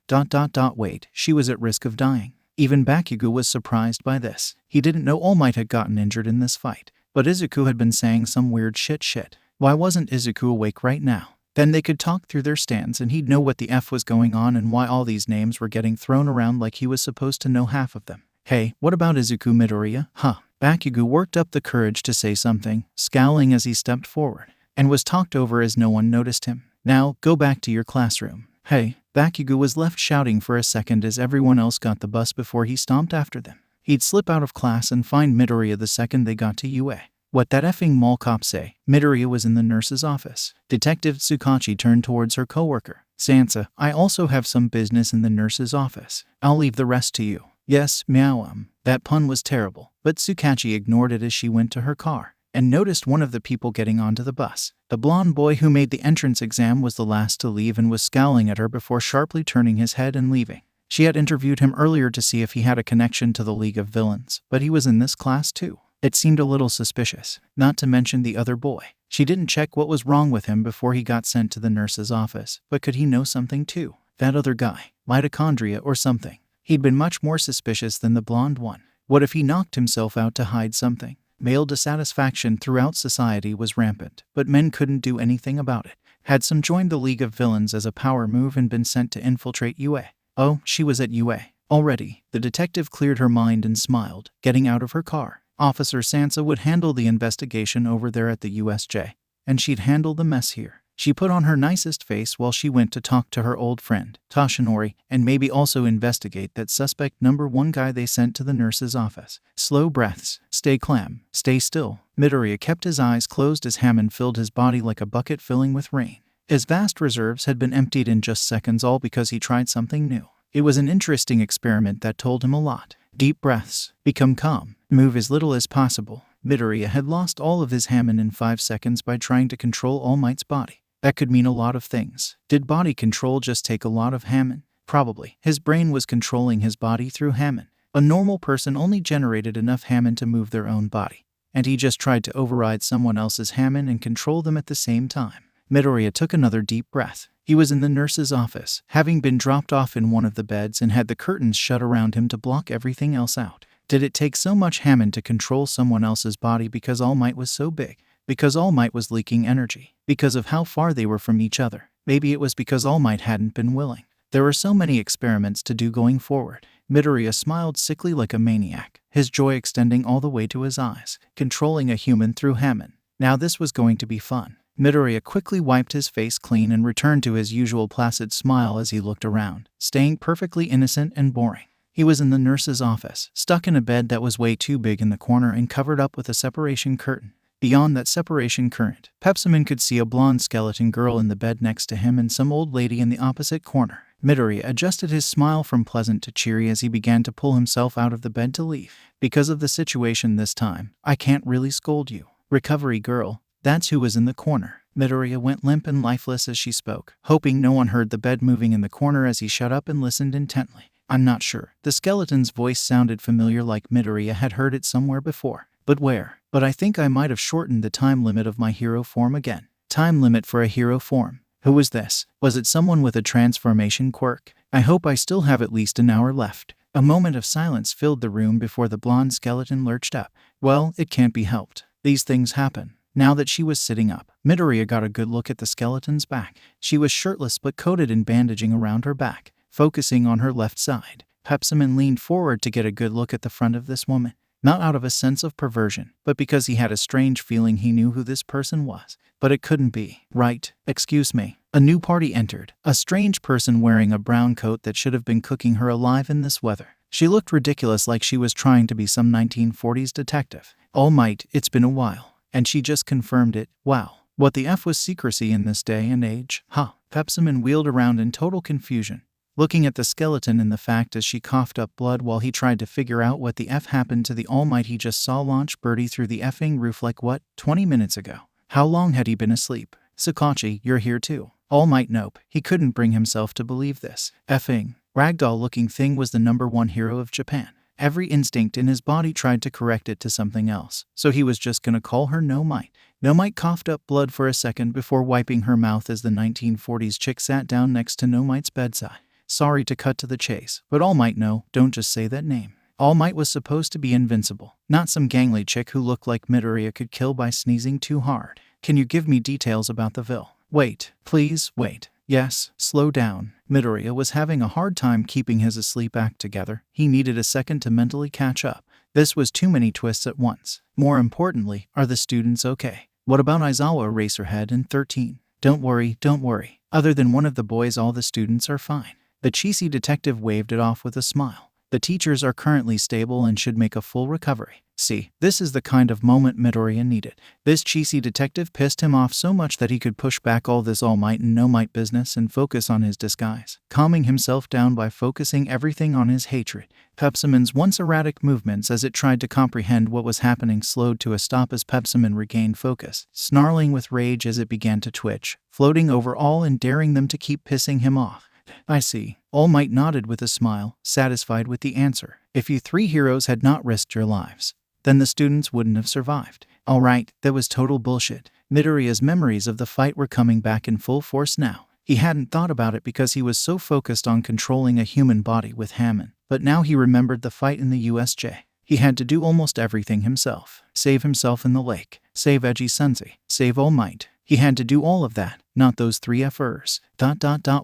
Wait, she was at risk of dying. Even Bakugo was surprised by this. He didn't know All Might had gotten injured in this fight, but Izuku had been saying some weird shit. Why wasn't Izuku awake right now? Then they could talk through their stands and he'd know what the F was going on and why all these names were getting thrown around like he was supposed to know half of them. Hey, what about Izuku Midoriya? Huh. Bakugo worked up the courage to say something, scowling as he stepped forward, and was talked over as no one noticed him. Now, go back to your classroom. Hey, Bakugo was left shouting for a second as everyone else got the bus before he stomped after them. He'd slip out of class and find Midoriya the second they got to UA. What that effing mall cop say? Midoriya was in the nurse's office. Detective Tsukachi turned towards her coworker. Sansa, I also have some business in the nurse's office. I'll leave the rest to you. Yes, meow. That pun was terrible, but Tsukachi ignored it as she went to her car and noticed one of the people getting onto the bus. The blonde boy who made the entrance exam was the last to leave and was scowling at her before sharply turning his head and leaving. She had interviewed him earlier to see if he had a connection to the League of Villains, but he was in this class too. It seemed a little suspicious, not to mention the other boy. She didn't check what was wrong with him before he got sent to the nurse's office, but could he know something too? That other guy, mitochondria or something. He'd been much more suspicious than the blonde one. What if he knocked himself out to hide something? Male dissatisfaction throughout society was rampant, but men couldn't do anything about it. Had some joined the League of Villains as a power move and been sent to infiltrate UA. Oh, she was at UA already. The detective cleared her mind and smiled, getting out of her car. Officer Sansa would handle the investigation over there at the USJ, and she'd handle the mess here. She put on her nicest face while she went to talk to her old friend, Toshinori, and maybe also investigate that suspect number 1 guy they sent to the nurse's office. Slow breaths. Stay calm. Stay still. Midoriya kept his eyes closed as Hammond filled his body like a bucket filling with rain. His vast reserves had been emptied in just seconds, all because he tried something new. It was an interesting experiment that told him a lot. Deep breaths. Become calm. Move as little as possible. Midoriya had lost all of his Hammond in 5 seconds by trying to control All Might's body. That could mean a lot of things. Did body control just take a lot of Hammond? Probably. His brain was controlling his body through Hammond. A normal person only generated enough Hammond to move their own body, and he just tried to override someone else's Hammond and control them at the same time. Midoriya took another deep breath. He was in the nurse's office, having been dropped off in one of the beds and had the curtains shut around him to block everything else out. Did it take so much Hammond to control someone else's body because All Might was so big? Because All Might was leaking energy? Because of how far they were from each other? Maybe it was because All Might hadn't been willing. There were so many experiments to do going forward. Midoriya smiled sickly like a maniac, his joy extending all the way to his eyes, controlling a human through Hammond. Now this was going to be fun. Midoriya quickly wiped his face clean and returned to his usual placid smile as he looked around, staying perfectly innocent and boring. He was in the nurse's office, stuck in a bed that was way too big in the corner and covered up with a separation curtain. Beyond that separation curtain, Pepsiman could see a blonde skeleton girl in the bed next to him and some old lady in the opposite corner. Midoriya adjusted his smile from pleasant to cheery as he began to pull himself out of the bed to leave. Because of the situation this time, I can't really scold you. Recovery girl, that's who was in the corner. Midoriya went limp and lifeless as she spoke, hoping no one heard the bed moving in the corner as he shut up and listened intently. I'm not sure. The skeleton's voice sounded familiar, like Midoriya had heard it somewhere before. But where? But I think I might have shortened the time limit of my hero form again. Time limit for a hero form. Who was this? Was it someone with a transformation quirk? I hope I still have at least an hour left. A moment of silence filled the room before the blonde skeleton lurched up. Well, it can't be helped. These things happen. Now that she was sitting up, Midoriya got a good look at the skeleton's back. She was shirtless but coated in bandaging around her back, focusing on her left side. Pepsiman leaned forward to get a good look at the front of this woman. Not out of a sense of perversion, but because he had a strange feeling he knew who this person was. But it couldn't be. Right. Excuse me. A new party entered. A strange person wearing a brown coat that should have been cooking her alive in this weather. She looked ridiculous, like she was trying to be some 1940s detective. All Might, it's been a while. And she just confirmed it. Wow. What the F was secrecy in this day and age? Huh. Pepsiman wheeled around in total confusion, looking at the skeleton in the fact as she coughed up blood while he tried to figure out what the F happened to the All Might he just saw launch Birdie through the effing roof like what, 20 minutes ago? How long had he been asleep? Tsukachi, you're here too. All Might, nope. He couldn't bring himself to believe this. Effing ragdoll-looking thing was the #1 hero of Japan. Every instinct in his body tried to correct it to something else, so he was just gonna call her No Might. No Might coughed up blood for a second before wiping her mouth as the 1940s chick sat down next to No Might's bedside. Sorry to cut to the chase, but All Might, no, don't just say that name. All Might was supposed to be invincible, not some gangly chick who looked like Midoriya could kill by sneezing too hard. Can you give me details about the vil? Wait, please, wait. Yes, slow down. Midoriya was having a hard time keeping his asleep act together. He needed a second to mentally catch up. This was too many twists at once. More importantly, are the students okay? What about Aizawa Eraserhead and 13? Don't worry. Other than one of the boys, all the students are fine. The cheesy detective waved it off with a smile. The teachers are currently stable and should make a full recovery. See, this is the kind of moment Midoriya needed. This cheesy detective pissed him off so much that he could push back all this all might and no might business and focus on his disguise, calming himself down by focusing everything on his hatred. Pepsimon's once erratic movements as it tried to comprehend what was happening slowed to a stop as Pepsimon regained focus, snarling with rage as it began to twitch, floating over all and daring them to keep pissing him off. I see. All Might nodded with a smile, satisfied with the answer. If you three heroes had not risked your lives, then the students wouldn't have survived. Alright, that was total bullshit. Midoriya's memories of the fight were coming back in full force now. He hadn't thought about it because he was so focused on controlling a human body with Hammond, but now he remembered the fight in the USJ. He had to do almost everything himself. Save himself in the lake, save Eiji Sensei, save All Might. He had to do all of that, not those three F'ers.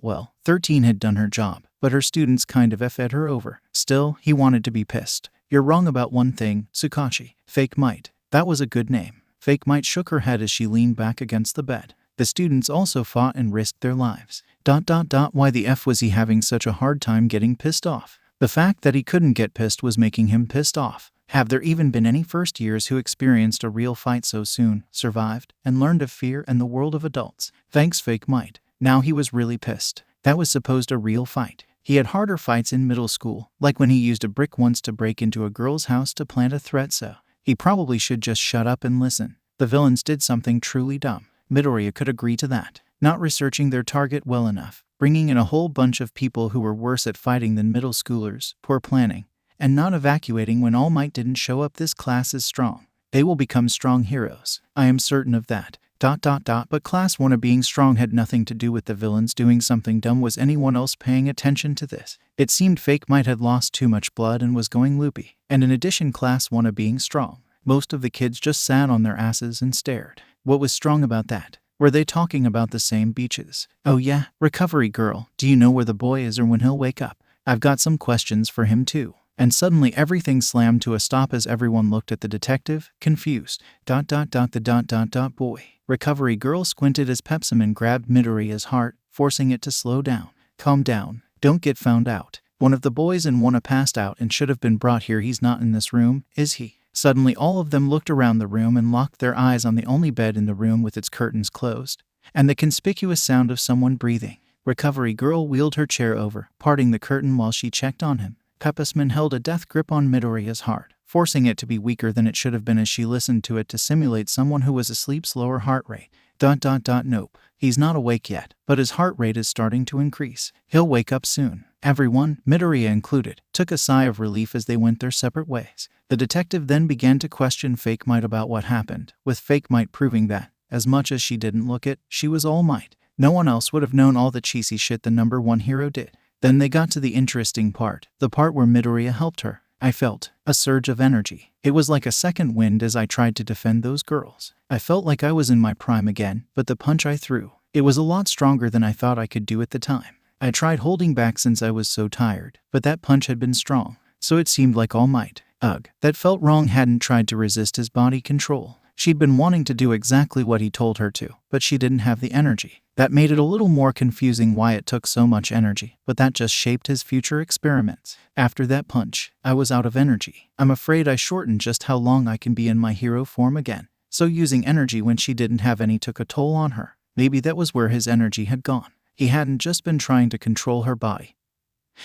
Well, 13 had done her job, but her students kind of F'd her over. Still, he wanted to be pissed. You're wrong about one thing, Tsukachi. Fake Might. That was a good name. Fake Might shook her head as she leaned back against the bed. The students also fought and risked their lives. Why the F was he having such a hard time getting pissed off? The fact that he couldn't get pissed was making him pissed off. Have there even been any first years who experienced a real fight so soon, survived, and learned of fear and the world of adults? Thanks, Fake Might. Now he was really pissed. That was supposed a real fight. He had harder fights in middle school, like when he used a brick once to break into a girl's house to plant a threat, so he probably should just shut up and listen. The villains did something truly dumb. Midoriya could agree to that. Not researching their target well enough, bringing in a whole bunch of people who were worse at fighting than middle schoolers, poor planning, and not evacuating when All Might didn't show up. This class is strong. They will become strong heroes. I am certain of that. But class 1 of being strong had nothing to do with the villains doing something dumb. Was anyone else paying attention to this? It seemed Fake Might had lost too much blood and was going loopy. And in addition, class 1 of being strong. Most of the kids just sat on their asses and stared. What was strong about that? Were they talking about the same beaches? Oh yeah, recovery girl. Do you know where the boy is or when he'll wake up? I've got some questions for him too. And suddenly everything slammed to a stop as everyone looked at the detective, confused. The boy. Recovery girl squinted as Pepsimon grabbed Midoriya's heart, forcing it to slow down. Calm down. Don't get found out. One of the boys in Wanna passed out and should have been brought here. He's not in this room, is he? Suddenly all of them looked around the room and locked their eyes on the only bed in the room with its curtains closed, and the conspicuous sound of someone breathing. Recovery girl wheeled her chair over, parting the curtain while she checked on him. Pepsimon held a death grip on Midoriya's heart, forcing it to be weaker than it should have been as she listened to it to simulate someone who was asleep. Slower heart rate. Nope. He's not awake yet, but his heart rate is starting to increase. He'll wake up soon. Everyone, Midoriya included, took a sigh of relief as they went their separate ways. The detective then began to question Fake Might about what happened, with Fake Might proving that, as much as she didn't look it, she was All Might. No one else would have known all the cheesy shit the number one hero did. Then they got to the interesting part, the part where Midoriya helped her. I felt a surge of energy. It was like a second wind as I tried to defend those girls. I felt like I was in my prime again, but the punch I threw, it was a lot stronger than I thought I could do at the time. I tried holding back since I was so tired, but that punch had been strong, so it seemed like All Might. Ugh, that felt wrong. Hadn't tried to resist his body control. She'd been wanting to do exactly what he told her to, but she didn't have the energy. That made it a little more confusing why it took so much energy, but that just shaped his future experiments. After that punch, I was out of energy. I'm afraid I shortened just how long I can be in my hero form again. So using energy when she didn't have any took a toll on her. Maybe that was where his energy had gone. He hadn't just been trying to control her body.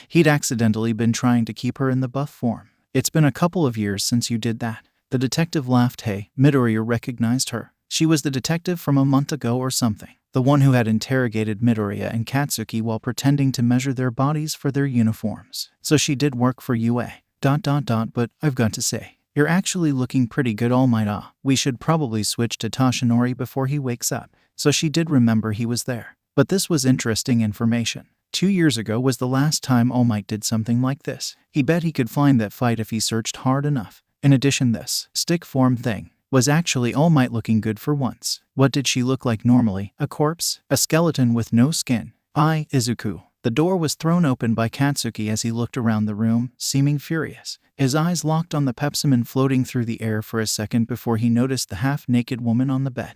He'd accidentally been trying to keep her in the buff form. It's been a couple of years since you did that. The detective laughed. Hey, Midoriya recognized her. She was the detective from a month ago or something. The one who had interrogated Midoriya and Katsuki while pretending to measure their bodies for their uniforms. So she did work for UA. But I've got to say, you're actually looking pretty good, All Might. We should probably switch to Toshinori before he wakes up. So she did remember he was there. But this was interesting information. 2 years ago was the last time All Might did something like this. He bet he could find that fight if he searched hard enough. In addition, this stick form thing Was actually All Might looking good for once? What did she look like normally? A corpse? A skeleton with no skin? Izuku. The door was thrown open by Katsuki as he looked around the room, seeming furious. His eyes locked on the peppermint floating through the air for a second before he noticed the half-naked woman on the bed.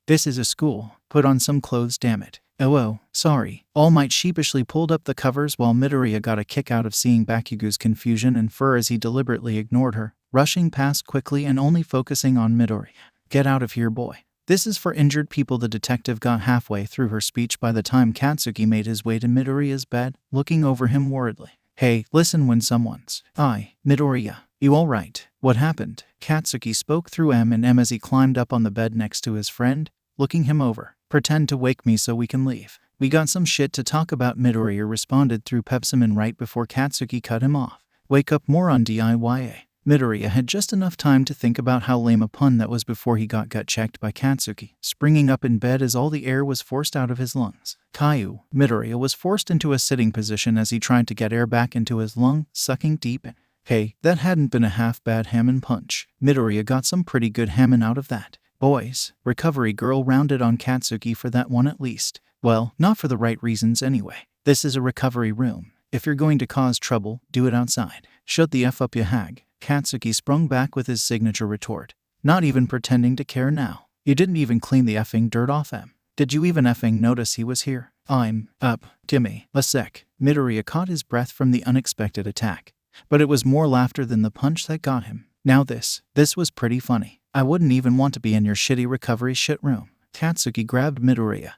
This is a school. Put on some clothes, damn it. Oh, sorry. All Might sheepishly pulled up the covers while Midoriya got a kick out of seeing Bakugo's confusion and fur as he deliberately ignored her, rushing past quickly and only focusing on Midoriya. Get out of here, boy. This is for injured people. The detective got halfway through her speech by the time Katsuki made his way to Midoriya's bed, looking over him worriedly. Hey, listen when someone's... Midoriya. You alright? What happened? Katsuki spoke through M as he climbed up on the bed next to his friend, looking him over. Pretend to wake me so we can leave. We got some shit to talk about, Midoriya responded through peppermint right before Katsuki cut him off. Wake up more on DIYA. Midoriya had just enough time to think about how lame a pun that was before he got gut-checked by Katsuki, springing up in bed as all the air was forced out of his lungs. Caillou. Midoriya was forced into a sitting position as he tried to get air back into his lung, sucking deep in. Hey, that hadn't been a half-bad Hammond punch. Midoriya got some pretty good Hammond out of that. Boys, recovery girl rounded on Katsuki for that one at least. Well, not for the right reasons anyway. This is a recovery room. If you're going to cause trouble, do it outside. Shut the F up, you hag. Katsuki sprung back with his signature retort. Not even pretending to care now. You didn't even clean the effing dirt off him. Did you even effing notice he was here? I'm up. Gimme a sec. Midoriya caught his breath from the unexpected attack. But it was more laughter than the punch that got him. Now this was pretty funny. I wouldn't even want to be in your shitty recovery shit room. Katsuki grabbed Midoriya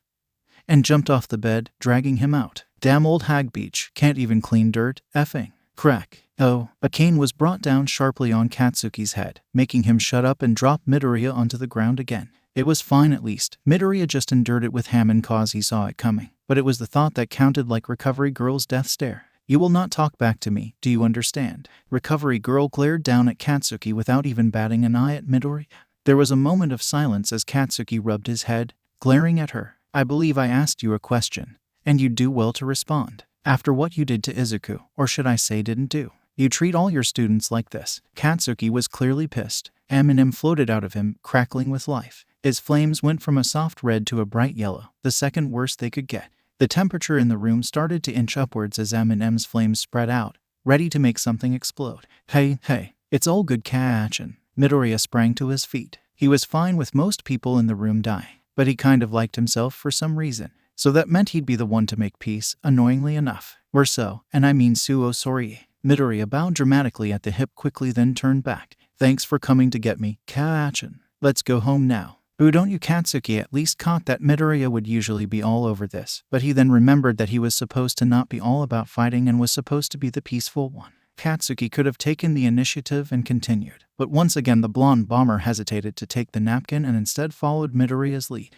and jumped off the bed, dragging him out. Damn old hag beach, can't even clean dirt, effing. Crack. Oh, a cane was brought down sharply on Katsuki's head, making him shut up and drop Midoriya onto the ground again. It was fine at least. Midoriya just endured it with Hammond cause he saw it coming. But it was the thought that counted, like recovery girl's death stare. You will not talk back to me, do you understand? Recovery girl glared down at Katsuki without even batting an eye at Midoriya. There was a moment of silence as Katsuki rubbed his head, glaring at her. I believe I asked you a question, and you do well to respond. After what you did to Izuku, or should I say didn't do. You treat all your students like this. Katsuki was clearly pissed. M floated out of him, crackling with life. His flames went from a soft red to a bright yellow, the second worst they could get. The temperature in the room started to inch upwards as M&M's flames spread out, ready to make something explode. Hey, it's all good action. Midoriya sprang to his feet. He was fine with most people in the room dying, but he kind of liked himself for some reason. So that meant he'd be the one to make peace, annoyingly enough. We're so, and I mean suo sorry. Midoriya bowed dramatically at the hip, quickly then turned back. Thanks for coming to get me, action. Let's go home now. Boo, don't you? Katsuki at least caught that Midoriya would usually be all over this, but he then remembered that he was supposed to not be all about fighting and was supposed to be the peaceful one. Katsuki could have taken the initiative and continued, but once again the blonde bomber hesitated to take the napkin and instead followed Midoriya's lead.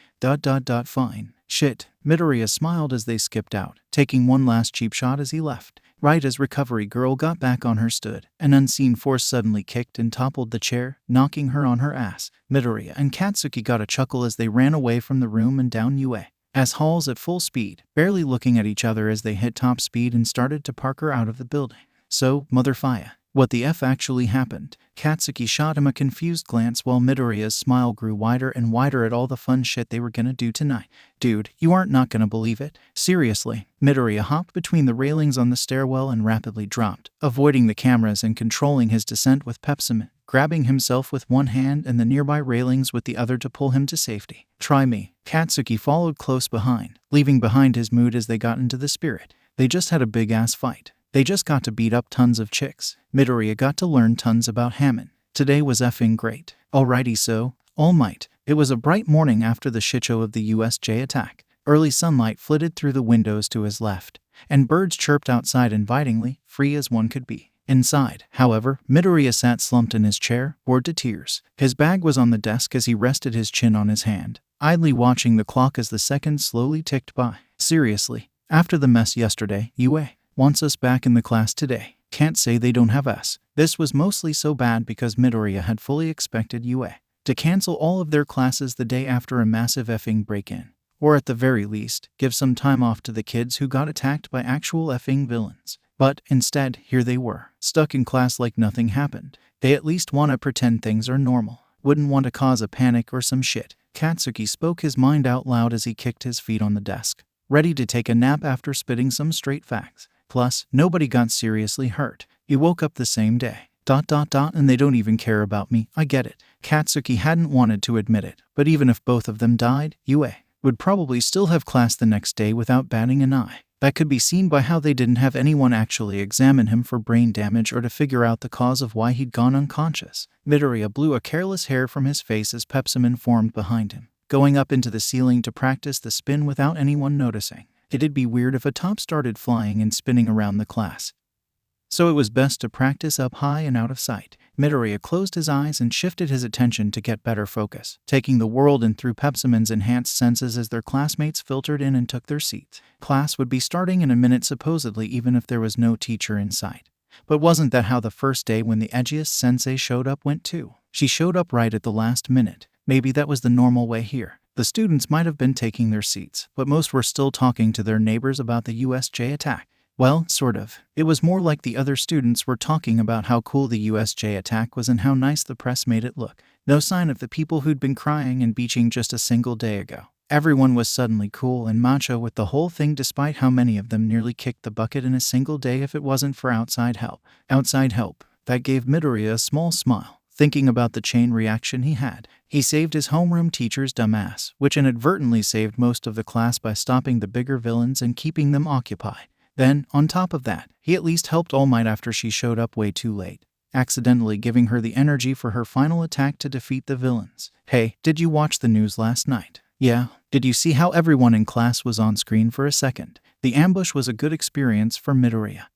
Fine. Shit. Midoriya smiled as they skipped out, taking one last cheap shot as he left. Right as recovery girl got back on her stood, an unseen force suddenly kicked and toppled the chair, knocking her on her ass. Midoriya and Katsuki got a chuckle as they ran away from the room and down UA. As Halls at full speed, barely looking at each other as they hit top speed and started to park her out of the building. So, motherfire. What the F actually happened? Katsuki shot him a confused glance while Midoriya's smile grew wider and wider at all the fun shit they were gonna do tonight. Dude, you aren't not gonna believe it? Seriously. Midoriya hopped between the railings on the stairwell and rapidly dropped, avoiding the cameras and controlling his descent with peppermint, grabbing himself with one hand and the nearby railings with the other to pull him to safety. Try me. Katsuki followed close behind, leaving behind his mood as they got into the spirit. They just had a big-ass fight. They just got to beat up tons of chicks. Midoriya got to learn tons about Hammond. Today was effing great. Alrighty so, All Might. It was a bright morning after the shitshow of the USJ attack. Early sunlight flitted through the windows to his left, and birds chirped outside invitingly, free as one could be. Inside, however, Midoriya sat slumped in his chair, bored to tears. His bag was on the desk as he rested his chin on his hand, idly watching the clock as the seconds slowly ticked by. Seriously, after the mess yesterday, UA wants us back in the class today. Can't say they don't have us. This was mostly so bad because Midoriya had fully expected UA to cancel all of their classes the day after a massive effing break-in. Or at the very least, give some time off to the kids who got attacked by actual effing villains. But instead, here they were, stuck in class like nothing happened. They at least want to pretend things are normal. Wouldn't want to cause a panic or some shit. Katsuki spoke his mind out loud as he kicked his feet on the desk, ready to take a nap after spitting some straight facts. Plus, nobody got seriously hurt. He woke up the same day. ... And they don't even care about me. I get it. Katsuki hadn't wanted to admit it, but even if both of them died, Yue would probably still have class the next day without batting an eye. That could be seen by how they didn't have anyone actually examine him for brain damage or to figure out the cause of why he'd gone unconscious. Midoriya blew a careless hair from his face as Pepsimon formed behind him, going up into the ceiling to practice the spin without anyone noticing. It'd be weird if a top started flying and spinning around the class, so it was best to practice up high and out of sight. Midoriya closed his eyes and shifted his attention to get better focus, taking the world in through Pepsimon's enhanced senses as their classmates filtered in and took their seats. Class would be starting in a minute supposedly, even if there was no teacher in sight. But wasn't that how the first day when the edgiest sensei showed up went too? She showed up right at the last minute. Maybe that was the normal way here. The students might have been taking their seats, but most were still talking to their neighbors about the USJ attack. Well, sort of. It was more like the other students were talking about how cool the USJ attack was and how nice the press made it look. No sign of the people who'd been crying and beaching just a single day ago. Everyone was suddenly cool and macho with the whole thing, despite how many of them nearly kicked the bucket in a single day if it wasn't for outside help. Outside help. That gave Midoriya a small smile, thinking about the chain reaction he had. He saved his homeroom teacher's dumbass, which inadvertently saved most of the class by stopping the bigger villains and keeping them occupied. Then, on top of that, he at least helped All Might after she showed up way too late, accidentally giving her the energy for her final attack to defeat the villains. Hey, did you watch the news last night? Yeah. Did you see how everyone in class was on screen for a second? The ambush was a good experience for Midoriya,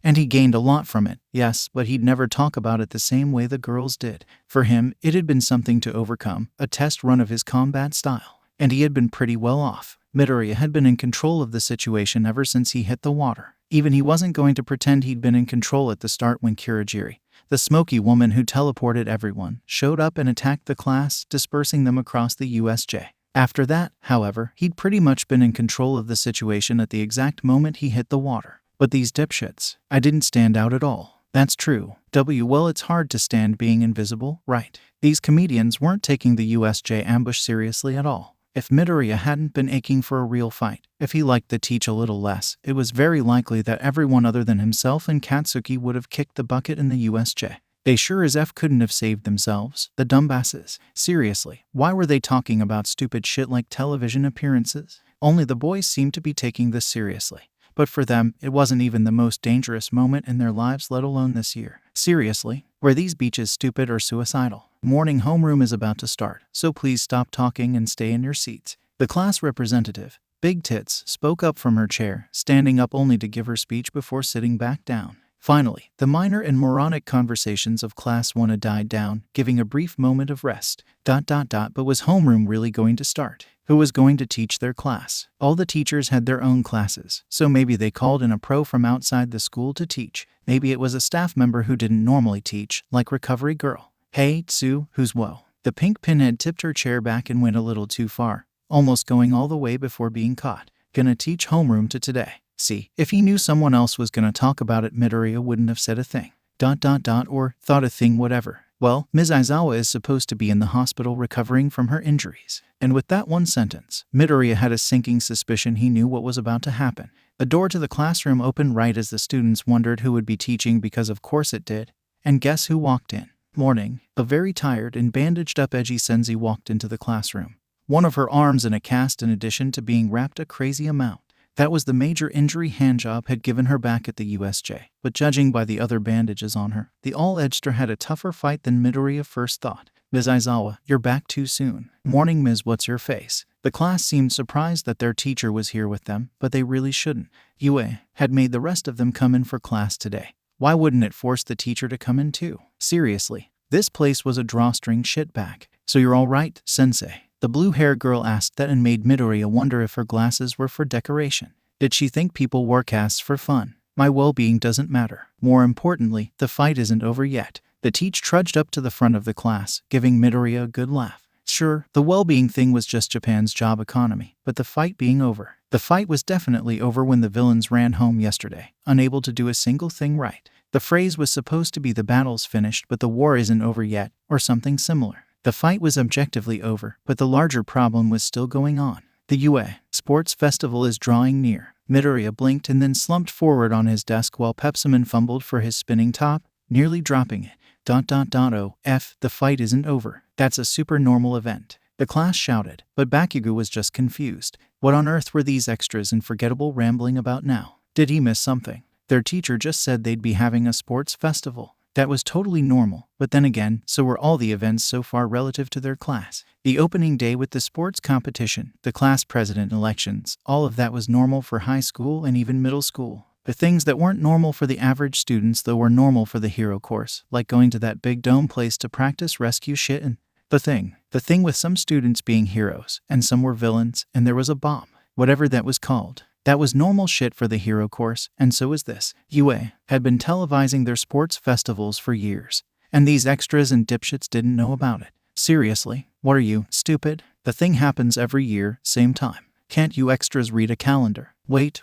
and he gained a lot from it, yes, but he'd never talk about it the same way the girls did. For him, it had been something to overcome, a test run of his combat style, and he had been pretty well off. Midoriya had been in control of the situation ever since he hit the water. Even he wasn't going to pretend he'd been in control at the start when Kurogiri, the smoky woman who teleported everyone, showed up and attacked the class, dispersing them across the USJ. After that, however, he'd pretty much been in control of the situation at the exact moment he hit the water. But these dipshits, I didn't stand out at all. That's true. Well, it's hard to stand being invisible, right? These comedians weren't taking the USJ ambush seriously at all. If Midoriya hadn't been aching for a real fight, if he liked the teach a little less, it was very likely that everyone other than himself and Katsuki would have kicked the bucket in the USJ. They sure as F couldn't have saved themselves, the dumbasses. Seriously, why were they talking about stupid shit like television appearances? Only the boys seemed to be taking this seriously. But for them, it wasn't even the most dangerous moment in their lives, let alone this year. Seriously, were these beaches stupid or suicidal? Morning homeroom is about to start, so please stop talking and stay in your seats. The class representative, Big Tits, spoke up from her chair, standing up only to give her speech before sitting back down. Finally, the minor and moronic conversations of Class 1 had died down, giving a brief moment of rest. But was homeroom really going to start? Who was going to teach their class? All the teachers had their own classes, so maybe they called in a pro from outside the school to teach. Maybe it was a staff member who didn't normally teach, like Recovery Girl. Hey, Tsu, who's whoa? The pink pinhead tipped her chair back and went a little too far, almost going all the way before being caught. Gonna teach homeroom to today. See, if he knew someone else was gonna talk about it, Midoriya wouldn't have said a thing. Or thought a thing, whatever. Well, Ms. Aizawa is supposed to be in the hospital recovering from her injuries. And with that one sentence, Midoriya had a sinking suspicion he knew what was about to happen. The door to the classroom opened right as the students wondered who would be teaching, because of course it did. And guess who walked in? Morning. A very tired and bandaged up Eiji Senzi walked into the classroom. One of her arms in a cast, in addition to being wrapped a crazy amount. That was the major injury handjob had given her back at the USJ. But judging by the other bandages on her, the all-edgeder had a tougher fight than Midoriya first thought. Ms. Aizawa, you're back too soon. Morning, Ms. What's your face? The class seemed surprised that their teacher was here with them, but they really shouldn't. Yue had made the rest of them come in for class today. Why wouldn't it force the teacher to come in too? Seriously, this place was a drawstring shitbag. So you're all right, sensei? The blue-haired girl asked that and made Midoriya wonder if her glasses were for decoration. Did she think people wore casts for fun? My well-being doesn't matter. More importantly, the fight isn't over yet. The teacher trudged up to the front of the class, giving Midoriya a good laugh. Sure, the well-being thing was just Japan's job economy, but the fight being over. The fight was definitely over when the villains ran home yesterday, unable to do a single thing right. The phrase was supposed to be the battle's finished but the war isn't over yet, or something similar. The fight was objectively over, but the larger problem was still going on. The UA Sports Festival is drawing near. Midoriya blinked and then slumped forward on his desk while Pepsimon fumbled for his spinning top, nearly dropping it. Oh, the fight isn't over. That's a super normal event. The class shouted, but Bakugo was just confused. What on earth were these extras and forgettable rambling about now? Did he miss something? Their teacher just said they'd be having a sports festival. That was totally normal, but then again, so were all the events so far relative to their class. The opening day with the sports competition, the class president elections, all of that was normal for high school and even middle school. The things that weren't normal for the average students though were normal for the hero course, like going to that big dome place to practice rescue shit and the thing with some students being heroes, and some were villains, and there was a bomb, whatever that was called. That was normal shit for the hero course, and so was this. UA had been televising their sports festivals for years, and these extras and dipshits didn't know about it. Seriously, what are you, stupid? The thing happens every year, same time. Can't you extras read a calendar? Wait.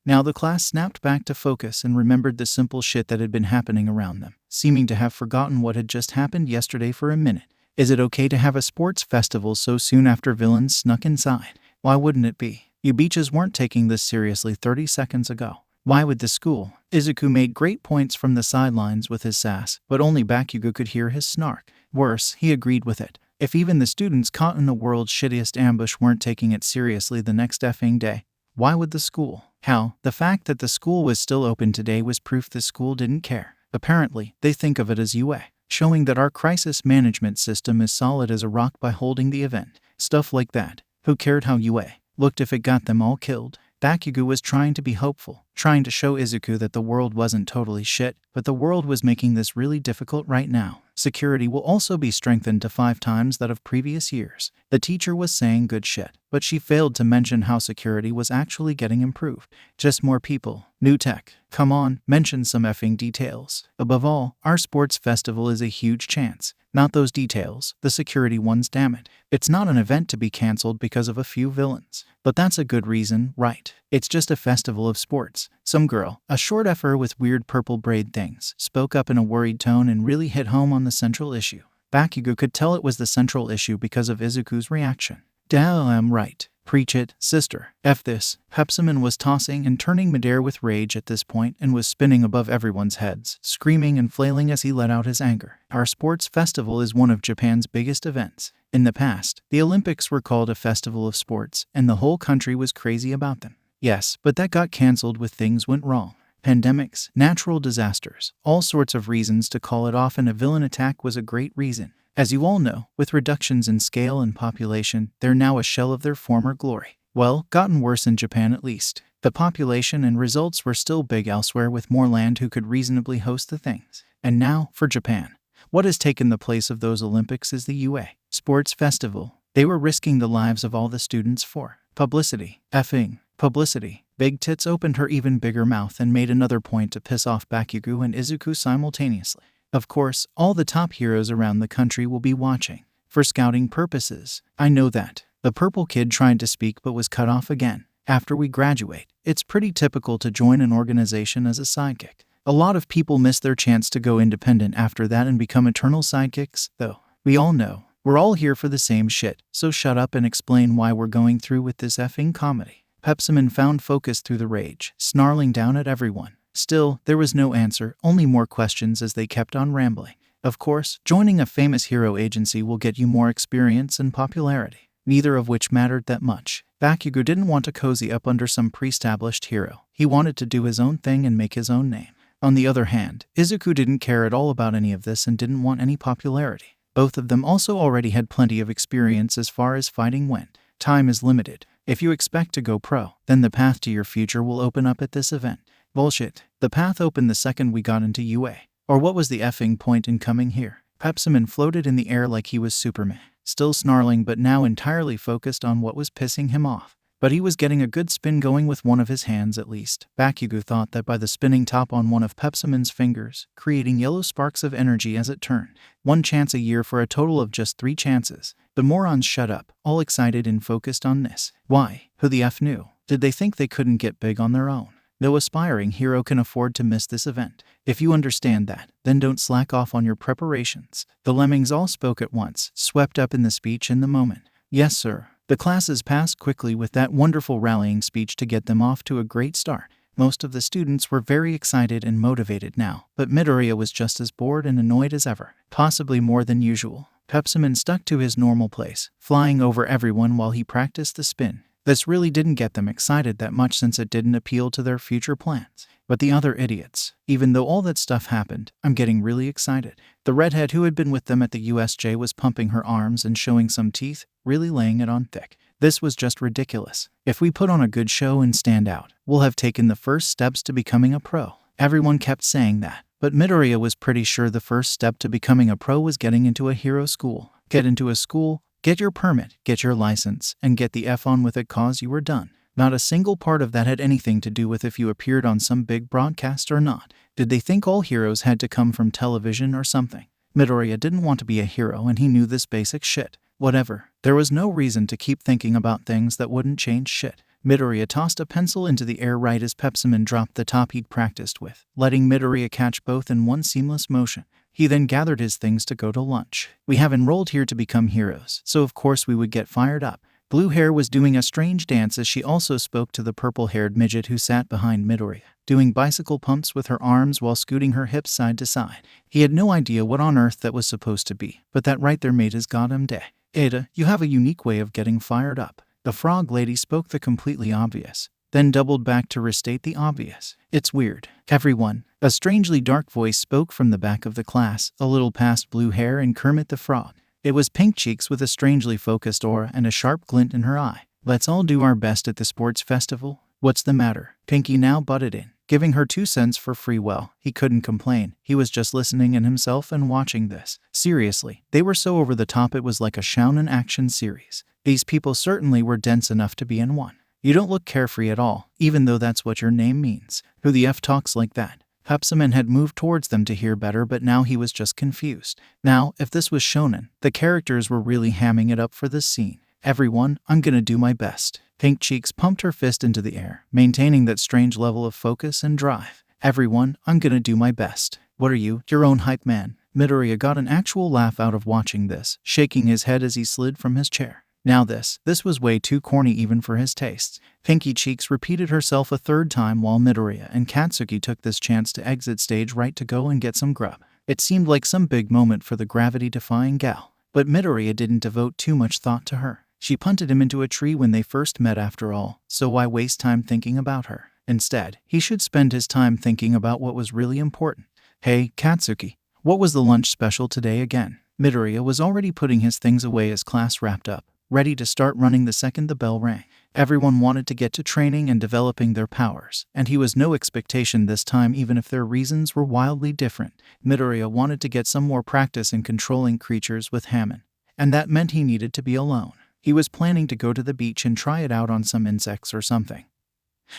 Now the class snapped back to focus and remembered the simple shit that had been happening around them, seeming to have forgotten what had just happened yesterday for a minute. Is it okay to have a sports festival so soon after villains snuck inside? Why wouldn't it be? You beaches weren't taking this seriously 30 seconds ago. Why would the school? Izuku made great points from the sidelines with his sass, but only Bakugo could hear his snark. Worse, he agreed with it. If even the students caught in the world's shittiest ambush weren't taking it seriously the next effing day, why would the school? How? The fact that the school was still open today was proof the school didn't care. Apparently, they think of it as UA, showing that our crisis management system is solid as a rock by holding the event. Stuff like that. Who cared how UA looked if it got them all killed? Bakugo was trying to be hopeful, trying to show Izuku that the world wasn't totally shit, but the world was making this really difficult right now. Security will also be strengthened to 5 times that of previous years. The teacher was saying good shit, but she failed to mention how security was actually getting improved. Just more people. New tech. Come on, mention some effing details. Above all, our sports festival is a huge chance. Not those details, the security ones, damn it. It's not an event to be cancelled because of a few villains. But that's a good reason, right? It's just a festival of sports. Some girl, a short effer with weird purple braid things, spoke up in a worried tone and really hit home on the central issue. Bakugo could tell it was the central issue because of Izuku's reaction. Damn right. Preach it, sister. F this. Pepsimon was tossing and turning midair with rage at this point and was spinning above everyone's heads, screaming and flailing as he let out his anger. Our sports festival is one of Japan's biggest events. In the past, the Olympics were called a festival of sports, and the whole country was crazy about them. Yes, but that got cancelled when things went wrong. Pandemics, natural disasters, all sorts of reasons to call it off, and a villain attack was a great reason. As you all know, with reductions in scale and population, they're now a shell of their former glory. Well, gotten worse in Japan at least. The population and results were still big elsewhere with more land who could reasonably host the things. And now, for Japan. What has taken the place of those Olympics is the UA Sports Festival. They were risking the lives of all the students for publicity. Effing publicity. Big Tits opened her even bigger mouth and made another point to piss off Bakugo and Izuku simultaneously. Of course, all the top heroes around the country will be watching. For scouting purposes. I know that. The purple kid tried to speak but was cut off again. After we graduate, it's pretty typical to join an organization as a sidekick. A lot of people miss their chance to go independent after that and become eternal sidekicks, though. We all know. We're all here for the same shit, so shut up and explain why we're going through with this effing comedy. Pepsimon found focus through the rage, snarling down at everyone. Still, there was no answer, only more questions as they kept on rambling. Of course, joining a famous hero agency will get you more experience and popularity, neither of which mattered that much. Bakugo didn't want to cozy up under some pre-established hero. He wanted to do his own thing and make his own name. On the other hand, Izuku didn't care at all about any of this and didn't want any popularity. Both of them also already had plenty of experience as far as fighting went. Time is limited. If you expect to go pro, then the path to your future will open up at this event. Bullshit. The path opened the second we got into UA. Or what was the effing point in coming here? Pepsimon floated in the air like he was Superman, still snarling but now entirely focused on what was pissing him off. But he was getting a good spin going with one of his hands at least. Bakugo thought that by the spinning top on one of Pepsimon's fingers, creating yellow sparks of energy as it turned. 1 chance a year for a total of just 3 chances. The morons shut up, all excited and focused on this. Why? Who the F knew? Did they think they couldn't get big on their own? No aspiring hero can afford to miss this event. If you understand that, then don't slack off on your preparations. The lemmings all spoke at once, swept up in the speech in the moment. Yes, sir. The classes passed quickly with that wonderful rallying speech to get them off to a great start. Most of the students were very excited and motivated now, but Midoriya was just as bored and annoyed as ever, possibly more than usual. Pepsiman stuck to his normal place, flying over everyone while he practiced the spin. This really didn't get them excited that much since it didn't appeal to their future plans. But the other idiots, even though all that stuff happened, I'm getting really excited. The redhead who had been with them at the USJ was pumping her arms and showing some teeth, really laying it on thick. This was just ridiculous. If we put on a good show and stand out, we'll have taken the first steps to becoming a pro. Everyone kept saying that, but Midoriya was pretty sure the first step to becoming a pro was getting into a hero school. Get into a school, get your permit, get your license, and get the F on with it cause you were done. Not a single part of that had anything to do with if you appeared on some big broadcast or not. Did they think all heroes had to come from television or something? Midoriya didn't want to be a hero and he knew this basic shit. Whatever. There was no reason to keep thinking about things that wouldn't change shit. Midoriya tossed a pencil into the air right as Pepsiman dropped the top he'd practiced with, letting Midoriya catch both in one seamless motion. He then gathered his things to go to lunch. We have enrolled here to become heroes, so of course we would get fired up. Blue Hair was doing a strange dance as she also spoke to the purple-haired midget who sat behind Midoriya, doing bicycle pumps with her arms while scooting her hips side to side. He had no idea what on earth that was supposed to be, but that right there made his goddamn day. Ada, you have a unique way of getting fired up. The frog lady spoke the completely obvious, then doubled back to restate the obvious. It's weird. Everyone. A strangely dark voice spoke from the back of the class, a little past Blue Hair and Kermit the Frog. It was Pink Cheeks with a strangely focused aura and a sharp glint in her eye. Let's all do our best at the sports festival. What's the matter? Pinky now butted in, giving her 2 cents for free. Well, he couldn't complain. He was just listening in himself and watching this. Seriously, they were so over the top it was like a shounen action series. These people certainly were dense enough to be in one. You don't look carefree at all, even though that's what your name means. Who the F talks like that? Pepsiman had moved towards them to hear better, but now he was just confused. Now, if this was shonen, the characters were really hamming it up for this scene. Everyone, I'm gonna do my best. Pink Cheeks pumped her fist into the air, maintaining that strange level of focus and drive. Everyone, I'm gonna do my best. What are you, your own hype man? Midoriya got an actual laugh out of watching this, shaking his head as he slid from his chair. Now this was way too corny even for his tastes. Pinky Cheeks repeated herself a third time while Midoriya and Katsuki took this chance to exit stage right to go and get some grub. It seemed like some big moment for the gravity-defying gal, but Midoriya didn't devote too much thought to her. She punted him into a tree when they first met after all, so why waste time thinking about her? Instead, he should spend his time thinking about what was really important. Hey, Katsuki, what was the lunch special today again? Midoriya was already putting his things away as class wrapped up, ready to start running the second the bell rang. Everyone wanted to get to training and developing their powers, and he was no expectation this time even if their reasons were wildly different. Midoriya wanted to get some more practice in controlling creatures with Hammond, and that meant he needed to be alone. He was planning to go to the beach and try it out on some insects or something.